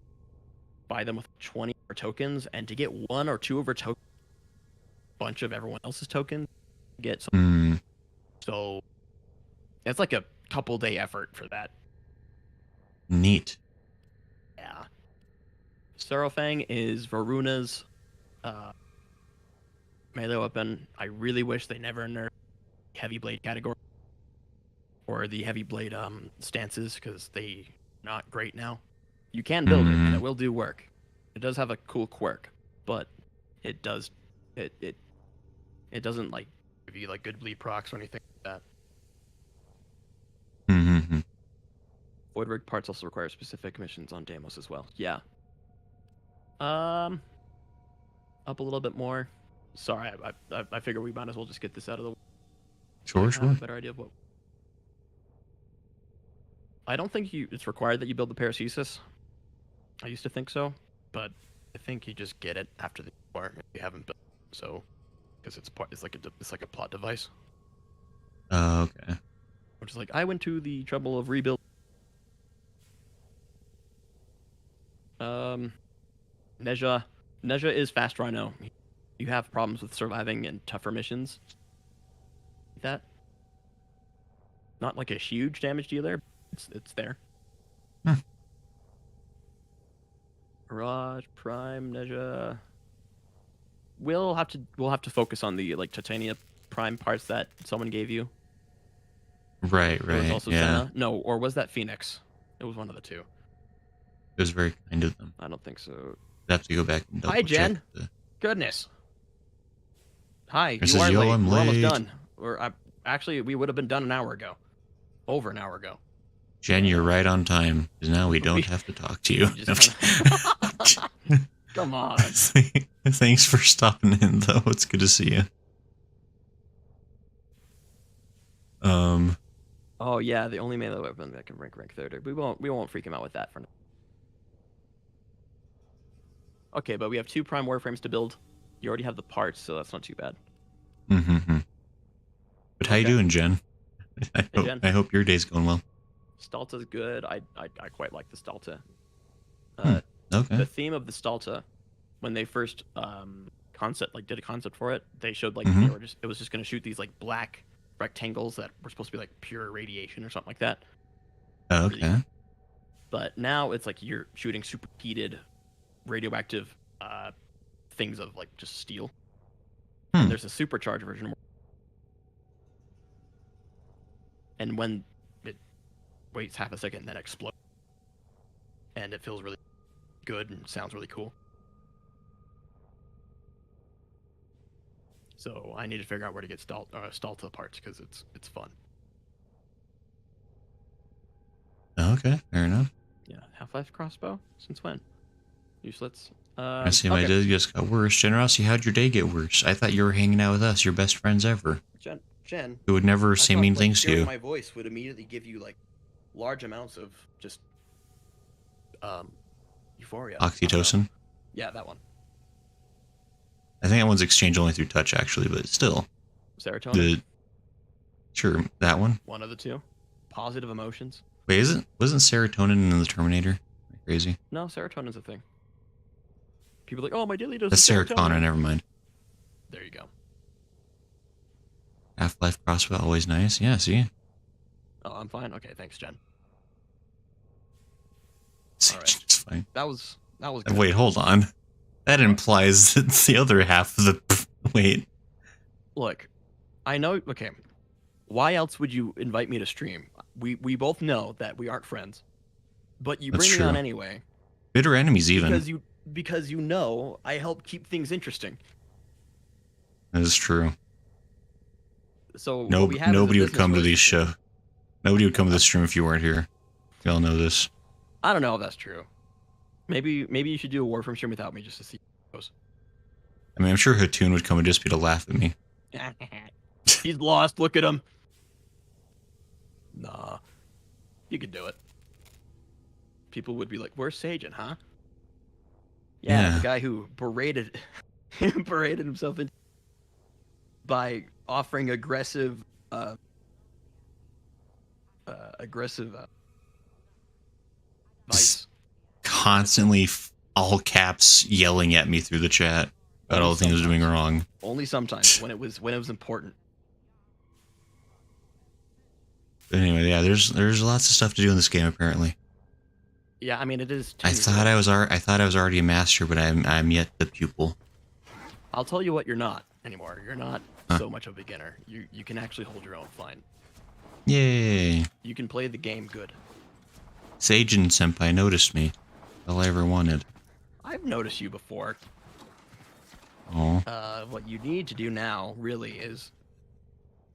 Buy them with 20 of her tokens, and to get 1 or 2 of her tokens, bunch of everyone else's tokens, get some. So it's like a couple day effort for that. Neat. Yeah. Sarofang is Varuna's melee weapon. I really wish they never nerfed heavy blade category or the heavy blade stances because they not great now. You can build it and it will do work. It does have a cool quirk, but it does it doesn't like give you like good bleed procs or anything like that. Void rig parts also require specific missions on Deimos as well. Yeah. Up a little bit more. Sorry, I figure we might as well just get this out of the way. Sure, I sure. have a better idea of what. I don't think it's required that you build the paracesis. I used to think so, but I think you just get it after the war if you haven't built it, so because it's like a plot device. Oh, okay. Which is like I went to the trouble of rebuilding. Neja is fast rhino. You have problems with surviving in tougher missions. That not like a huge damage dealer. It's there. Mirage, Prime, Neja. We'll have to focus on the like Titania Prime parts that someone gave you. Right, There was right. also Yeah. Senna. No, or was that Phoenix? It was one of the two. It was very kind of them. I don't think so. I'd have to go back and double Hi, check Jen. the- Goodness. Hi, It you says, are "Yo, late. I'm We're almost late." done. Actually, we would have been done an hour ago. Over an hour ago. Jen, you're right on time, because now we don't We- have to talk to you. we just Come on. Thanks for stopping in, though. It's good to see you. Oh yeah, the only melee weapon that can rank 30. We won't freak him out with that for now. Okay, but we have 2 prime warframes to build. You already have the parts, so that's not too bad. Mm-hmm. But how you Okay. doing, Jen? Jen. I hope your day's going well. Stalta's good. I quite like the Stalta. Okay. The theme of the Stalta, when they first did a concept for it, they showed like Mhm. it was just gonna shoot these like black rectangles that were supposed to be like pure radiation or something like that. Okay. But now it's like you're shooting superheated radioactive things of like just steel. And there's a supercharged version. And when it waits half a second, then explodes. And it feels really good and sounds really cool. So I need to figure out where to get Stalta parts because it's fun. Okay, fair enough. Yeah, Half-Life crossbow? Since when? Useless. I see my day just got worse. Generosity, how'd your day get worse? I thought you were hanging out with us, your best friends ever. Jen. Who would never say mean things to hearing you. My voice would immediately give you like large amounts of just euphoria. Oxytocin? Yeah, that one. I think that one's exchanged only through touch, actually, but still. Serotonin. Sure, that one. One of the two. Positive emotions. Wait, wasn't serotonin in the Terminator? Am I crazy? No, serotonin's a thing. People are like, oh, my daily dose That's of Sarah Connor, never mind. There you go. Half-Life crossbow, always nice. Yeah, see? Oh, I'm fine. Okay, thanks, Jen. It's All right. fine. That was good. Wait, hold on. That implies that the other half of the... Wait. Look, I know. Okay, why else would you invite me to stream? We both know that we aren't friends, but you That's bring me on true. anyway Bitter enemies, even. because you know I help keep things interesting. That is true. So what No, we have is a nobody would business come to these relationship. Nobody would come to this stream if you weren't here. We all know this. I don't know if that's true. Maybe you should do a Warframe stream without me just to see how it goes. I mean, I'm sure Hatun would come and just be to laugh at me. He's lost. Look at him. Nah, you could do it. People would be like, "Where's Sajin, huh?" Yeah, Yeah. the guy who berated himself by offering aggressive advice. Constantly, all caps, yelling at me through the chat about all the things I was doing wrong. Only sometimes when it was important. But anyway, yeah, there's lots of stuff to do in this game apparently. Yeah, I mean it is. I thought I was already a master, but I'm yet the pupil. I'll tell you what, you're not anymore. You're not so much of a beginner. You can actually hold your own fine. Yay! You can play the game good. Sajin Senpai noticed me. All I ever wanted. I've noticed you before. Oh. What you need to do now really is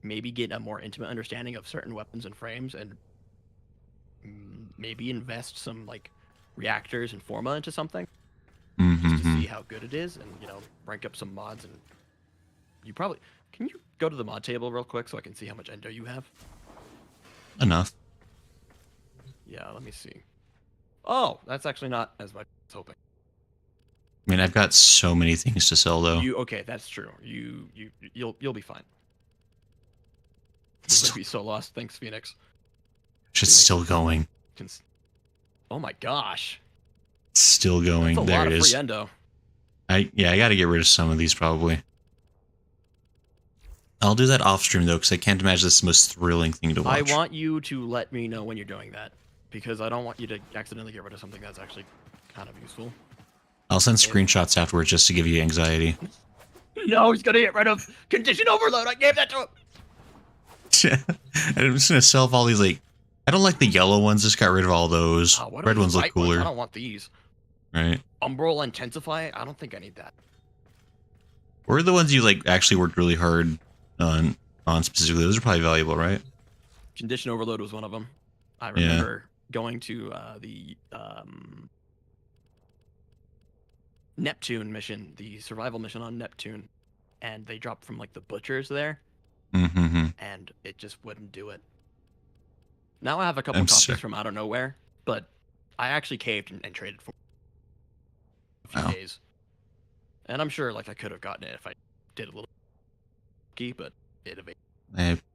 maybe get a more intimate understanding of certain weapons and frames and maybe invest some like reactors and forma into something Mm-hmm. just to see how good it is, and rank up some mods. And you probably can you go to the mod table real quick so I can see how much endo you have? Enough. Yeah, let me see. Oh, that's actually not as much as I was hoping. I mean, I've got so many things to sell though. Okay, that's true. You'll be fine. You might be so lost. Thanks, Phoenix. It's still going. Oh my gosh. It's still going. That's a There lot it of is. free endo. I got to get rid of some of these probably. I'll do that off stream though, because I can't imagine it's the most thrilling thing to watch. I want you to let me know when you're doing that, because I don't want you to accidentally get rid of something that's actually kind of useful. I'll send screenshots afterwards just to give you anxiety. No, he's gonna get rid of condition overload. I gave that to him. I'm just gonna sell off all these, like, I don't like the yellow ones, just got rid of all those. What Red are ones the look white ones? cooler. I don't want these. Right. Umbral Intensify? I don't think I need that. What are the ones you like actually worked really hard on specifically? Those are probably valuable, right? Condition overload was one of them. I remember going to the Neptune mission, the survival mission on Neptune, and they dropped from like the butchers there, Mm-hmm. and it just wouldn't do it. Now I have a couple I'm copies sorry. from out of nowhere, but I actually caved and traded for a few Wow. days. And I'm sure like I could have gotten it if I did a little key, but it evaded.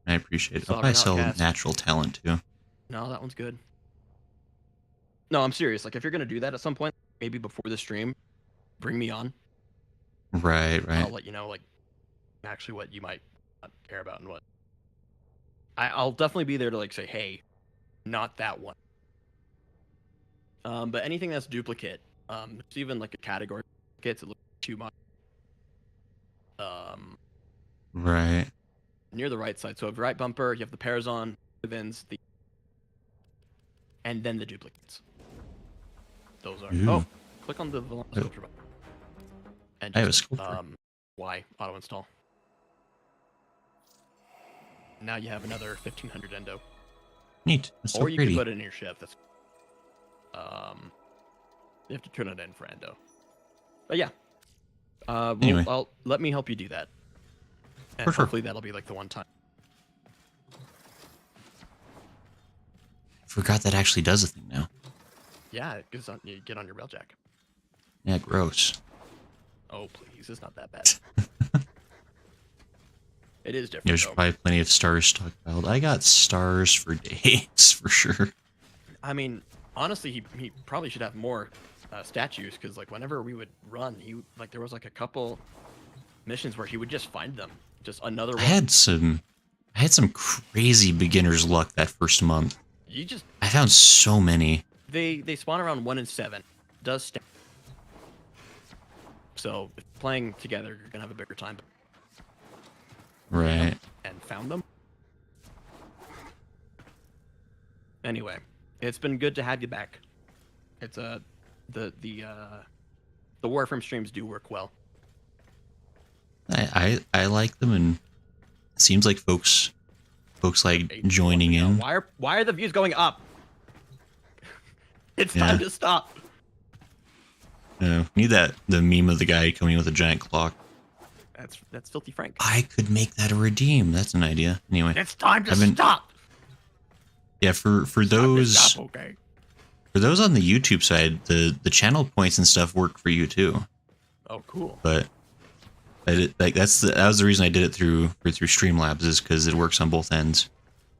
I appreciate it. Sovereign I sell Outcast. natural talent too. No, that one's good. No, I'm serious. Like if you're gonna do that at some point, maybe before the stream, bring me on. Right. I'll let you know like actually what you might not care about and what. I'll definitely be there to like say, hey, not that one. But anything that's duplicate, it's even like a category duplicates, it looks too much. Right. Near the right side. So you have the right bumper, you have the Parazon, Vins, and then the duplicates. Those are. Ooh. Oh, click on the sculpture button. And I have a just, sculpture. Y auto install. Now you have another 1500 endo. Neat. That's so Or you pretty. can put it in your ship. That's you have to turn it in for endo. But yeah. Anyway. Let me help you do that. And For sure. hopefully that'll be like the one time. Forgot that actually does a thing now. Yeah, it goes on, you get on your railjack. Yeah, gross. Oh please, it's not that bad. It is different. There's though. probably plenty of stars stockpiled. I got stars for days, for sure. I mean, honestly, he probably should have more statues, because like whenever we would run, there was like a couple missions where he would just find them. Just another one. I had some crazy beginner's luck that first month. I found so many. They spawn around 1 and 7. Does stand. So if playing together, you're gonna have a bigger time. Right. And found them. Anyway, it's been good to have you back. It's the Warframe streams do work well. I like them, and it seems like folks like joining in. Why are the views going up? It's time to stop. Need the meme of the guy coming with a giant clock. That's Filthy Frank. I could make that a redeem. That's an idea. Anyway, It's time to stop. Yeah, for those Stop, okay. for those on the YouTube side, the channel points and stuff work for you too. Oh, cool. But that was the reason I did it through Streamlabs, is because it works on both ends.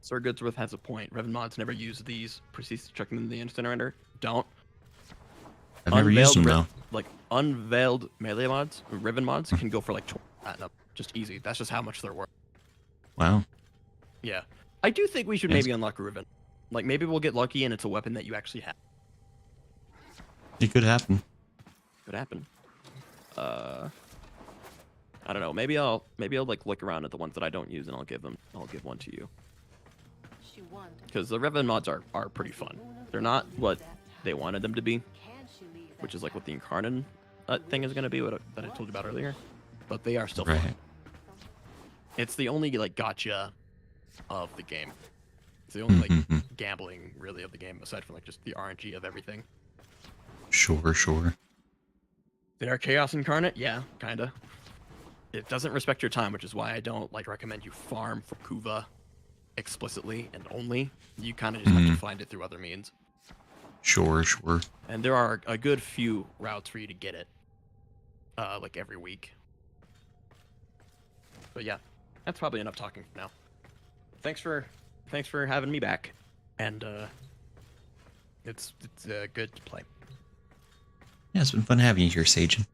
Sir Goodsworth has a point. Revan mods never use these. Proceeds to chuck them in the incinerator. Don't. I've never used them though. Like unveiled melee mods, Riven mods can go for like 20 platinum. Just easy. That's just how much they're worth. Wow. Yeah. I do think we should maybe unlock Riven. Like maybe we'll get lucky and it's a weapon that you actually have. It could happen. Could happen. I don't know. Maybe I'll like look around at the ones that I don't use and I'll give one to you. Because the Riven mods are pretty fun. They're not what they wanted them to be, which is like what the Incarnate thing is going to be, that I told you about earlier. But they are still fun. It's the only like gotcha of the game. It's the only like gambling really of the game, aside from like just the RNG of everything. Sure. They are chaos incarnate, yeah, kinda. It doesn't respect your time, which is why I don't like recommend you farm for Kuva explicitly and only. You kind of just have to find it through other means. Sure. And there are a good few routes for you to get it, like every week. But yeah, that's probably enough talking for now. Thanks for having me back, and it's good to play. Yeah, it's been fun having you here, Sajin.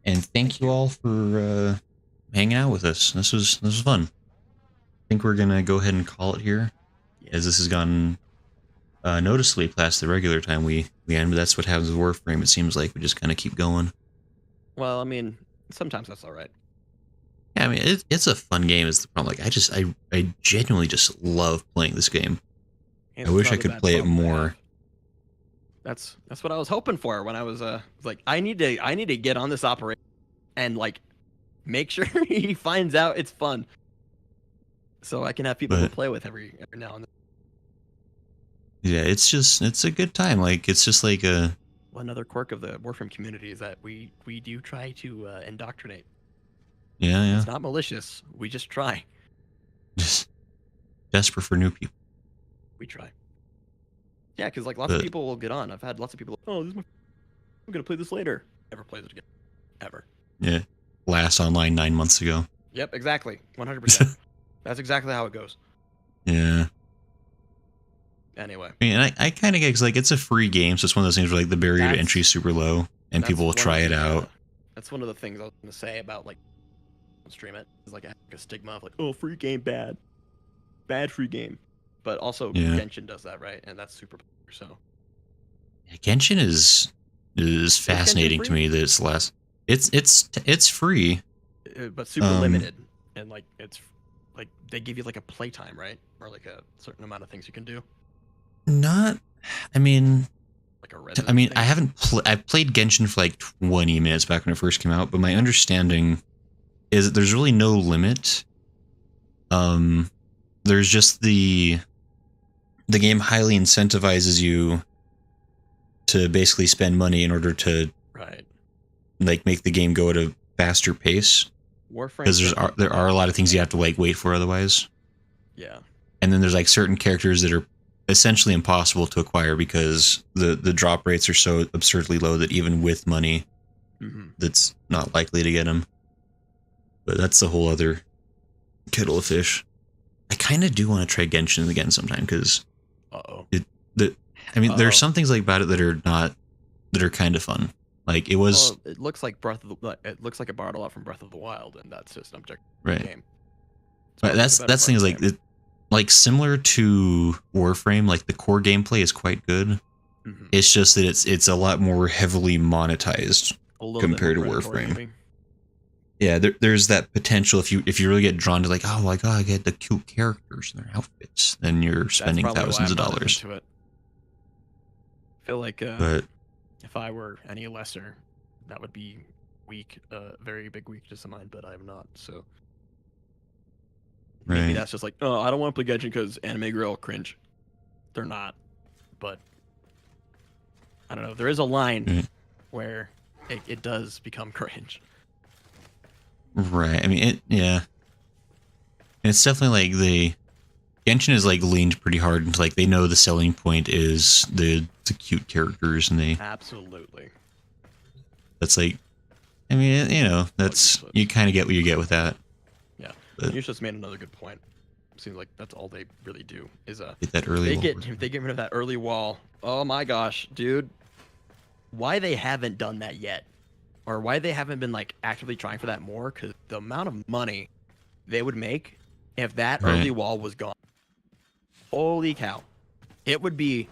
And thank you all for hanging out with us. This was fun. I think we're gonna go ahead and call it here, as this has gone noticeably past the regular time we end. But that's what happens with Warframe. It seems like we just kind of keep going. Well, I mean, sometimes that's all right. Yeah, I mean, it's a fun game. Is the problem? Like, I genuinely just love playing this game. And I wish I could play it more. That's what I was hoping for when I was like, I need to get on this operation and like make sure he finds out it's fun, so I can have people to play with every now and then. Yeah, it's a good time. Like, it's just like a. Well, another quirk of the Warframe community is that we do try to indoctrinate. Yeah. It's not malicious. We just try. Just desperate for new people. We try. Yeah, because like lots of people will get on. I've had lots of people. Like, oh, I'm gonna play this later. Never plays it again, ever. Yeah, last online 9 months ago. Yep, exactly, 100%. That's exactly how it goes. Yeah. Anyway. I mean, I kind of get, cause like it's a free game, so it's one of those things where like the barrier to entry is super low, and people will try it out. That's one of the things I was gonna say about like stream it. It's like a stigma of like, oh, free game bad free game. But also Genshin does that, right? And that's super popular, so. Yeah, Genshin is fascinating to me that it's less. It's free, but super limited, and like it's like they give you like a playtime, right? Or like a certain amount of things you can do. Not, I mean, like a thing? I've played Genshin for like 20 minutes back when it first came out, but my understanding is that there's really no limit. There's just the game highly incentivizes you to basically spend money in order to like make the game go at a faster pace. Warframe, because there are a lot of things you have to like wait for otherwise. Yeah. And then there's like certain characters that are essentially impossible to acquire because the drop rates are so absurdly low that even with money, that's not likely to get them. But that's a whole other kettle of fish. I kind of do want to try Genshin again sometime because there are some things like about it that are kind of fun. Like it was. Well, it looks like it looks like it borrowed a lot from Breath of the Wild, and that's just an objective game. Right. That's thing is like like similar to Warframe. Like the core gameplay is quite good. It's just that it's a lot more heavily monetized compared to Warframe. Maybe. Yeah, there's that potential if you really get drawn to like, oh my god, I get the cute characters and their outfits, then you're spending thousands of dollars. I feel like if I were any lesser, that would be weak, very big weakness of mine, but I'm not. So maybe that's just like, oh, I don't want to play Genshin because anime girl cringe. They're not, but I don't know. There is a line where it does become cringe. Right. I mean, it's definitely like Genshin is like leaned pretty hard into like they know the selling point is the cute characters and they absolutely. That's like, I mean, you know, that's you kind of get what you get with that. Yeah, you just made another good point. Seems like that's all they really do is get that early. They get rid of that early wall. Oh my gosh, dude, why they haven't done that yet? Or why they haven't been like actively trying for that more? Because the amount of money they would make if that early wall was gone, holy cow, it would be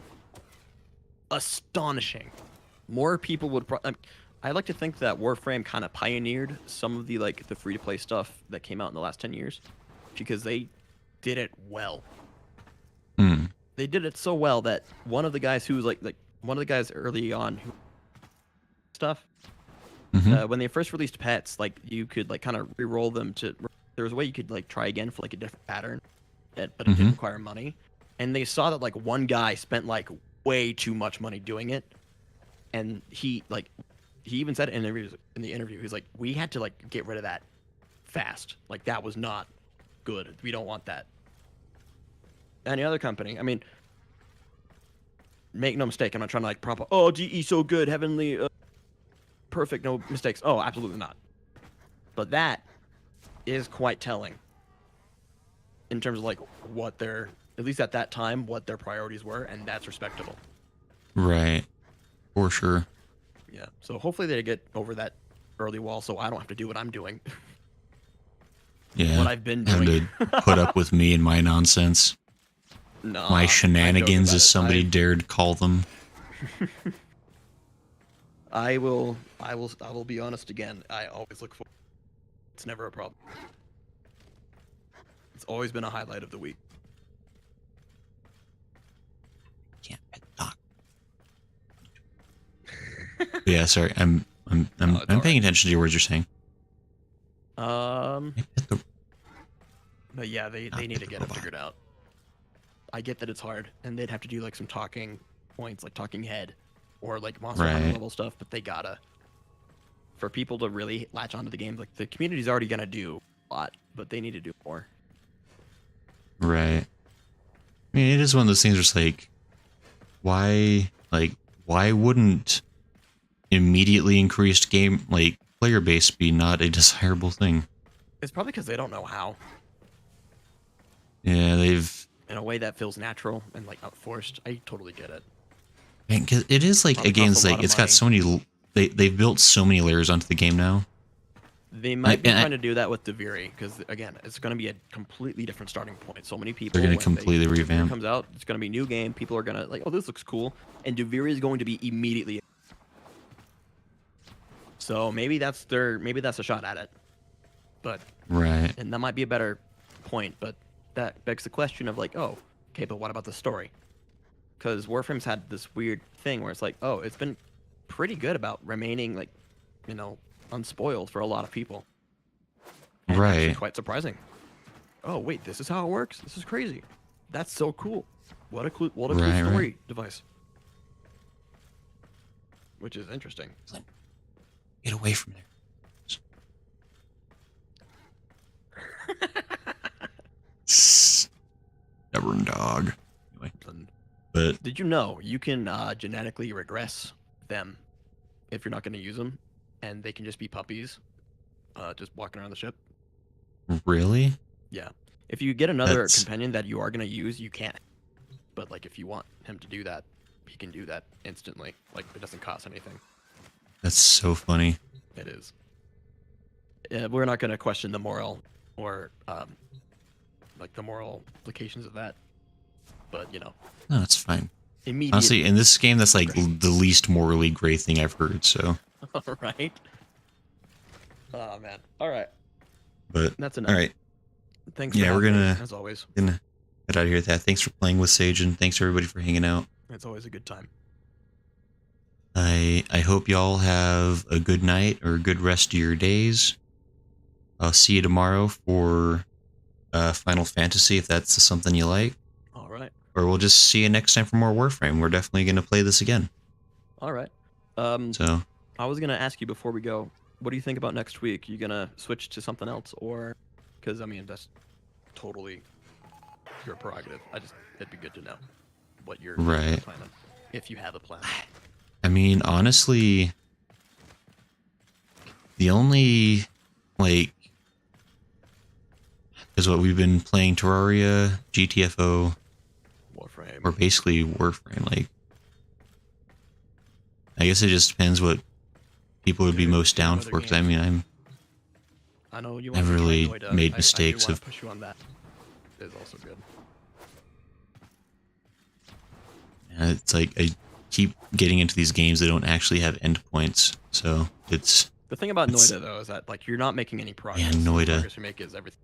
astonishing. More people would. I like to think that Warframe kind of pioneered some of the like the free-to-play stuff that came out in the last 10 years, because they did it well. They did it so well that one of the guys who was like one of the guys early on who stuff. When they first released pets, like you could like kind of re-roll them to. There was a way you could like try again for like a different pattern, but it didn't require money. and they saw that like one guy spent like way too much money doing it, and he even said in the interview, he's like, we had to like get rid of that fast. Like that was not good. We don't want that. Any other company, I mean, make no mistake, I'm not trying to like prop up, oh, GE so good, heavenly, perfect, no mistakes. Oh, absolutely not. But that is quite telling in terms of like what their, at least at that time, what their priorities were, and that's respectable. Right. For sure. Yeah. So hopefully they get over that early wall, so I don't have to do what I'm doing. Yeah. What I've been doing. Have to put up with me and my nonsense. No. My shenanigans, as somebody dared call them. I will be honest again. I always look forward. It's never a problem. It's always been a highlight of the week. Can't talk. Yeah, sorry. I'm paying attention to your words you're saying. But yeah, they need to get it figured out. I get that it's hard, and they'd have to do like some talking points, like talking head, or like Monster Hunter level stuff. But they gotta, for people to really latch onto the game. Like the community's already gonna do a lot, but they need to do more. Right. I mean, it is one of those things where it's like, why wouldn't immediately increased game player base be not a desirable thing? It's probably because they don't know how. Yeah, they've. In a way that feels natural and like not forced. I totally get it. And cause it is like, again, it's like it's got so many. They've built so many layers onto the game now. They might be trying to do that with Deviri because again, it's going to be a completely different starting point. So many people. They're going to completely revamp. It comes out, it's going to be a new game. People are going to like, oh, this looks cool, and Deviri is going to be immediately. So maybe that's a shot at it, but right. And that might be a better point, but that begs the question of like, oh, okay, but what about the story? Because Warframe's had this weird thing where it's like, oh, it's been pretty good about remaining like, unspoiled for a lot of people. And right. Quite surprising. Oh wait, this is how it works. This is crazy. That's so cool. What a cool story device. Which is interesting. Get away from there. Stubborn dog. Anyway. But did you know you can genetically regress them if you're not going to use them, and they can just be puppies, just walking around the ship? Really? Yeah. If you get another companion that you are going to use, you can't. But like if you want him to do that, he can do that instantly. Like it doesn't cost anything. That's so funny. It is. We're not going to question the moral or like the moral implications of that, but no, it's fine. Honestly, in this game, that's like the least morally gray thing I've heard. So. Right. Oh man. All right. But that's enough. All right. Thanks. Yeah, we're gonna as always. Gonna get out of here with that. Thanks for playing with Sage, and thanks everybody for hanging out. It's always a good time. I hope y'all have a good night or a good rest of your days. I'll see you tomorrow for Final Fantasy if that's something you like. All right. Or we'll just see you next time for more Warframe. We're definitely going to play this again. All right. So I was going to ask you before we go, what do you think about next week? You going to switch to something else, or because I mean that's totally your prerogative. It'd be good to know what you're planning, if you have a plan. I mean, honestly, the only because what we've been playing Terraria, GTFO, Warframe, or basically Warframe. Like, I guess it just depends what people would be most down for. Because I mean, I know you. I've really made mistakes of. Push you on that. Is also good. Yeah, it's like I keep getting into these games that don't actually have endpoints, so it's. The thing about Noida though is that like you're not making any progress. Yeah, Noida. The progress you make is everything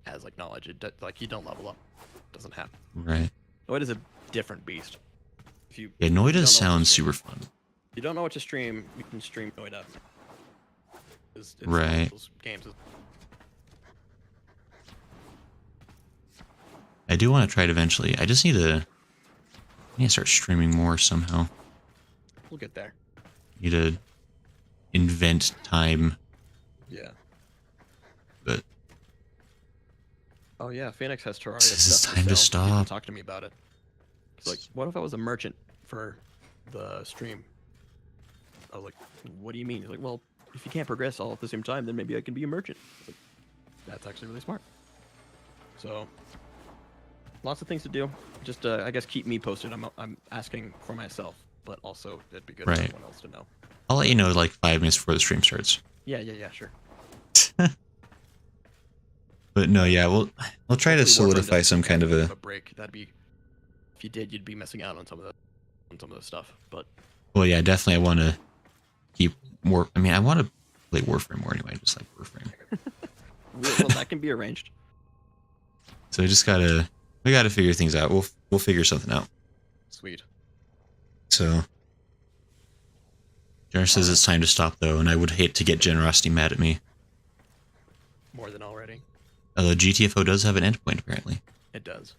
has like knowledge. Like you don't level up. It doesn't happen. Right. Noida's a different beast. Yeah, Noida sounds super fun. If you don't know what to stream, you can stream Noida. It's right. Games. I do want to try it eventually. I just need to start streaming more somehow. We'll get there. Need to invent time. Yeah. But oh yeah, Phoenix has Terraria. this is stuff time to sell. People stop. talk to me about it. It's like, what if I was a merchant for the stream? I was like, what do you mean? He's like, well, if you can't progress all at the same time, then maybe I can be a merchant. Like, that's actually really smart. So, lots of things to do. Just, I guess, keep me posted. I'm asking for myself, but also it'd be good for everyone else to know. I'll let you know like 5 minutes before the stream starts. Yeah, sure. But no, yeah, we'll try to Hopefully Warframe solidify doesn't some kind of a. break. That'd be, if you did, you'd be missing out on some of the stuff. But Well, yeah, definitely. I want to keep more. I mean, I want to play Warframe more anyway. I just like Warframe. well, that can be arranged. So we gotta figure things out. We'll figure something out. Sweet. So, Generous says it's time to stop though, and I would hate to get Generosity mad at me. More than already. Although GTFO does have an endpoint apparently. It does.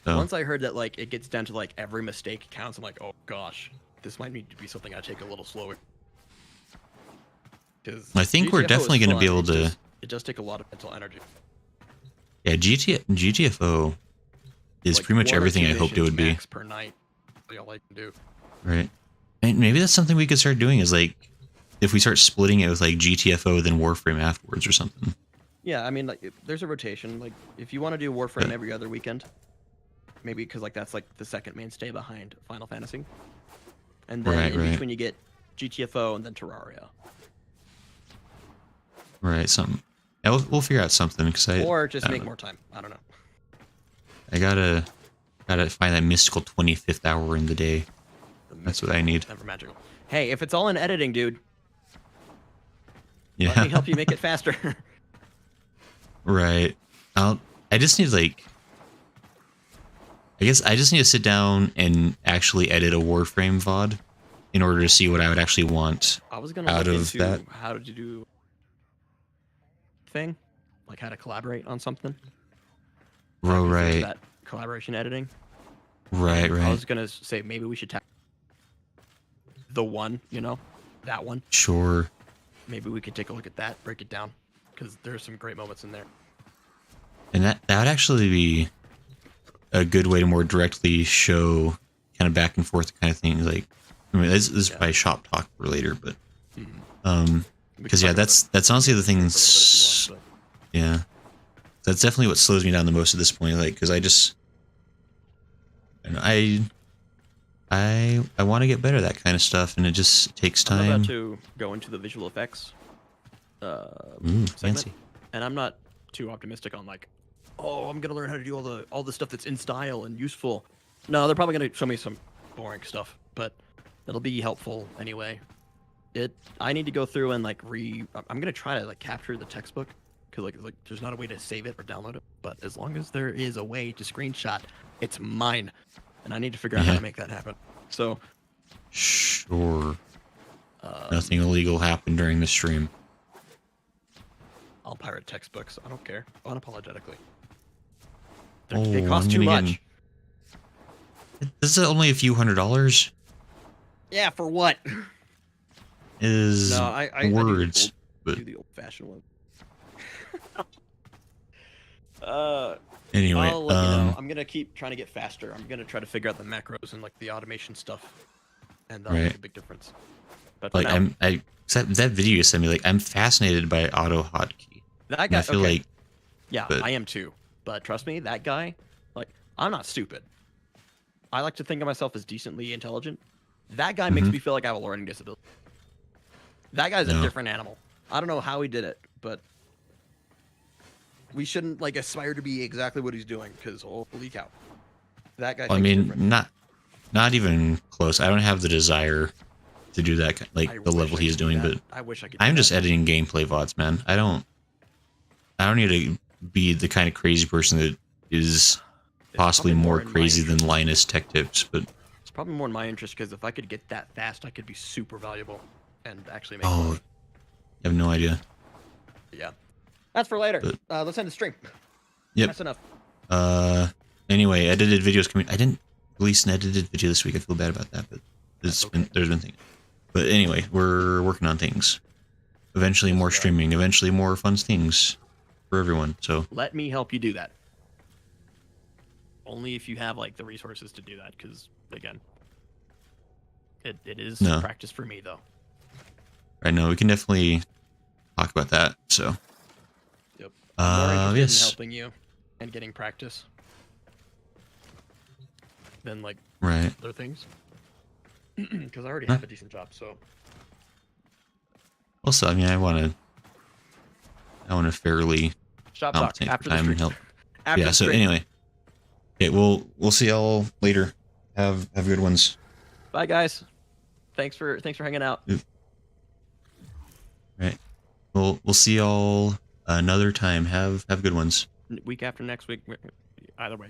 So Once I heard that like it gets down to like every mistake counts, I'm like, oh gosh, this might need to be something I take a little slower. Because I think we're definitely going to be able to. It does take a lot of mental energy. Yeah, GTFO is Like, pretty much 1 or everything 2 I hoped it would be. max per night. That's all I can do. Right. And maybe that's something we could start doing is like if we start splitting it with like GTFO then Warframe afterwards or something. Yeah, I mean, like, there's a rotation. Like, if you want to do Warframe every other weekend, maybe because like that's like the second mainstay behind Final Fantasy, and then in between you get GTFO and then Terraria. Right. Something. Yeah, we'll figure out something because or just make more time. I don't know. I gotta find that mystical 25th hour in the day. That's what I need. Never magical. Hey, if it's all in editing, dude. Yeah. Let me help you make it faster. Right. I just need like. I guess I just need to sit down and actually edit a Warframe VOD in order to see what I would actually want I was gonna out look of into that. how to do thing, like how to collaborate on something. Oh, right. That collaboration editing. Right. I was gonna say maybe we should tap the one, that one. Sure. Maybe we could take a look at that, break it down, because there's some great moments in there. And that would actually be a good way to more directly show kind of back and forth kind of thing. Like, I mean, this is probably shop talk for later, but because yeah, that's honestly the things. Yeah, that's definitely what slows me down the most at this point. Like, because I want to get better at that kind of stuff, and it just takes time. I'm about to go into the visual effects segment, fancy. And I'm not too optimistic on like, oh, I'm gonna learn how to do all the stuff that's in style and useful. No, they're probably gonna show me some boring stuff, but it'll be helpful anyway. I need to go through and like I'm gonna try to like capture the textbook because like there's not a way to save it or download it, but as long as there is a way to screenshot, it's mine, and I need to figure out how to make that happen. So sure, nothing illegal happened during the stream. I'll pirate textbooks. I don't care, unapologetically. They cost too much. This is only a few $100s. Yeah, for what? Is no, I words, do the old-fashioned one. Anyway, I'll let you know. I'm gonna keep trying to get faster. I'm gonna try to figure out the macros and like the automation stuff, and that'll make a big difference. But like that video you sent me, like I'm fascinated by auto hotkey. That guy, I feel like, yeah, I am too. But trust me, that guy, like, I'm not stupid. I like to think of myself as decently intelligent. That guy makes me feel like I have a learning disability. That guy's a different animal. I don't know how he did it, but we shouldn't like aspire to be exactly what he's doing because holy cow, that guy. Well, I mean, not even close. I don't have the desire to do that, like the level he's doing. But I wish I could. I'm just editing gameplay VODs, man. I don't need to be the kind of crazy person that is possibly more crazy than Linus Tech Tips, but it's probably more in my interest because if I could get that fast, I could be super valuable and actually make. Oh, money. I have no idea. Yeah, that's for later. Let's end the stream. Yep. That's enough. Anyway, edited videos coming. I didn't release an edited video this week. I feel bad about that, but there's been things. But anyway, we're working on things. Eventually more streaming. Eventually more fun things for everyone. So let me help you do that. Only if you have like the resources to do that, because again, it is practice for me though. I know we can definitely talk about that. So yep. I'm more interested in helping you and getting practice than like other things. Because I already have a decent job, so. Also, I mean, I want to fairly shop talk after the stream. And help. Yeah. So anyway, okay, we'll see y'all later. Have good ones. Bye, guys. Thanks for hanging out. Right. We'll see y'all another time. Have good ones. Week after next week. Either way,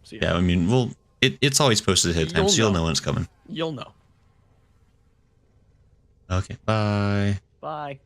See ya. Yeah. I mean, it's always posted ahead of time, so you'll know when it's coming. You'll know. Okay. Bye. Bye.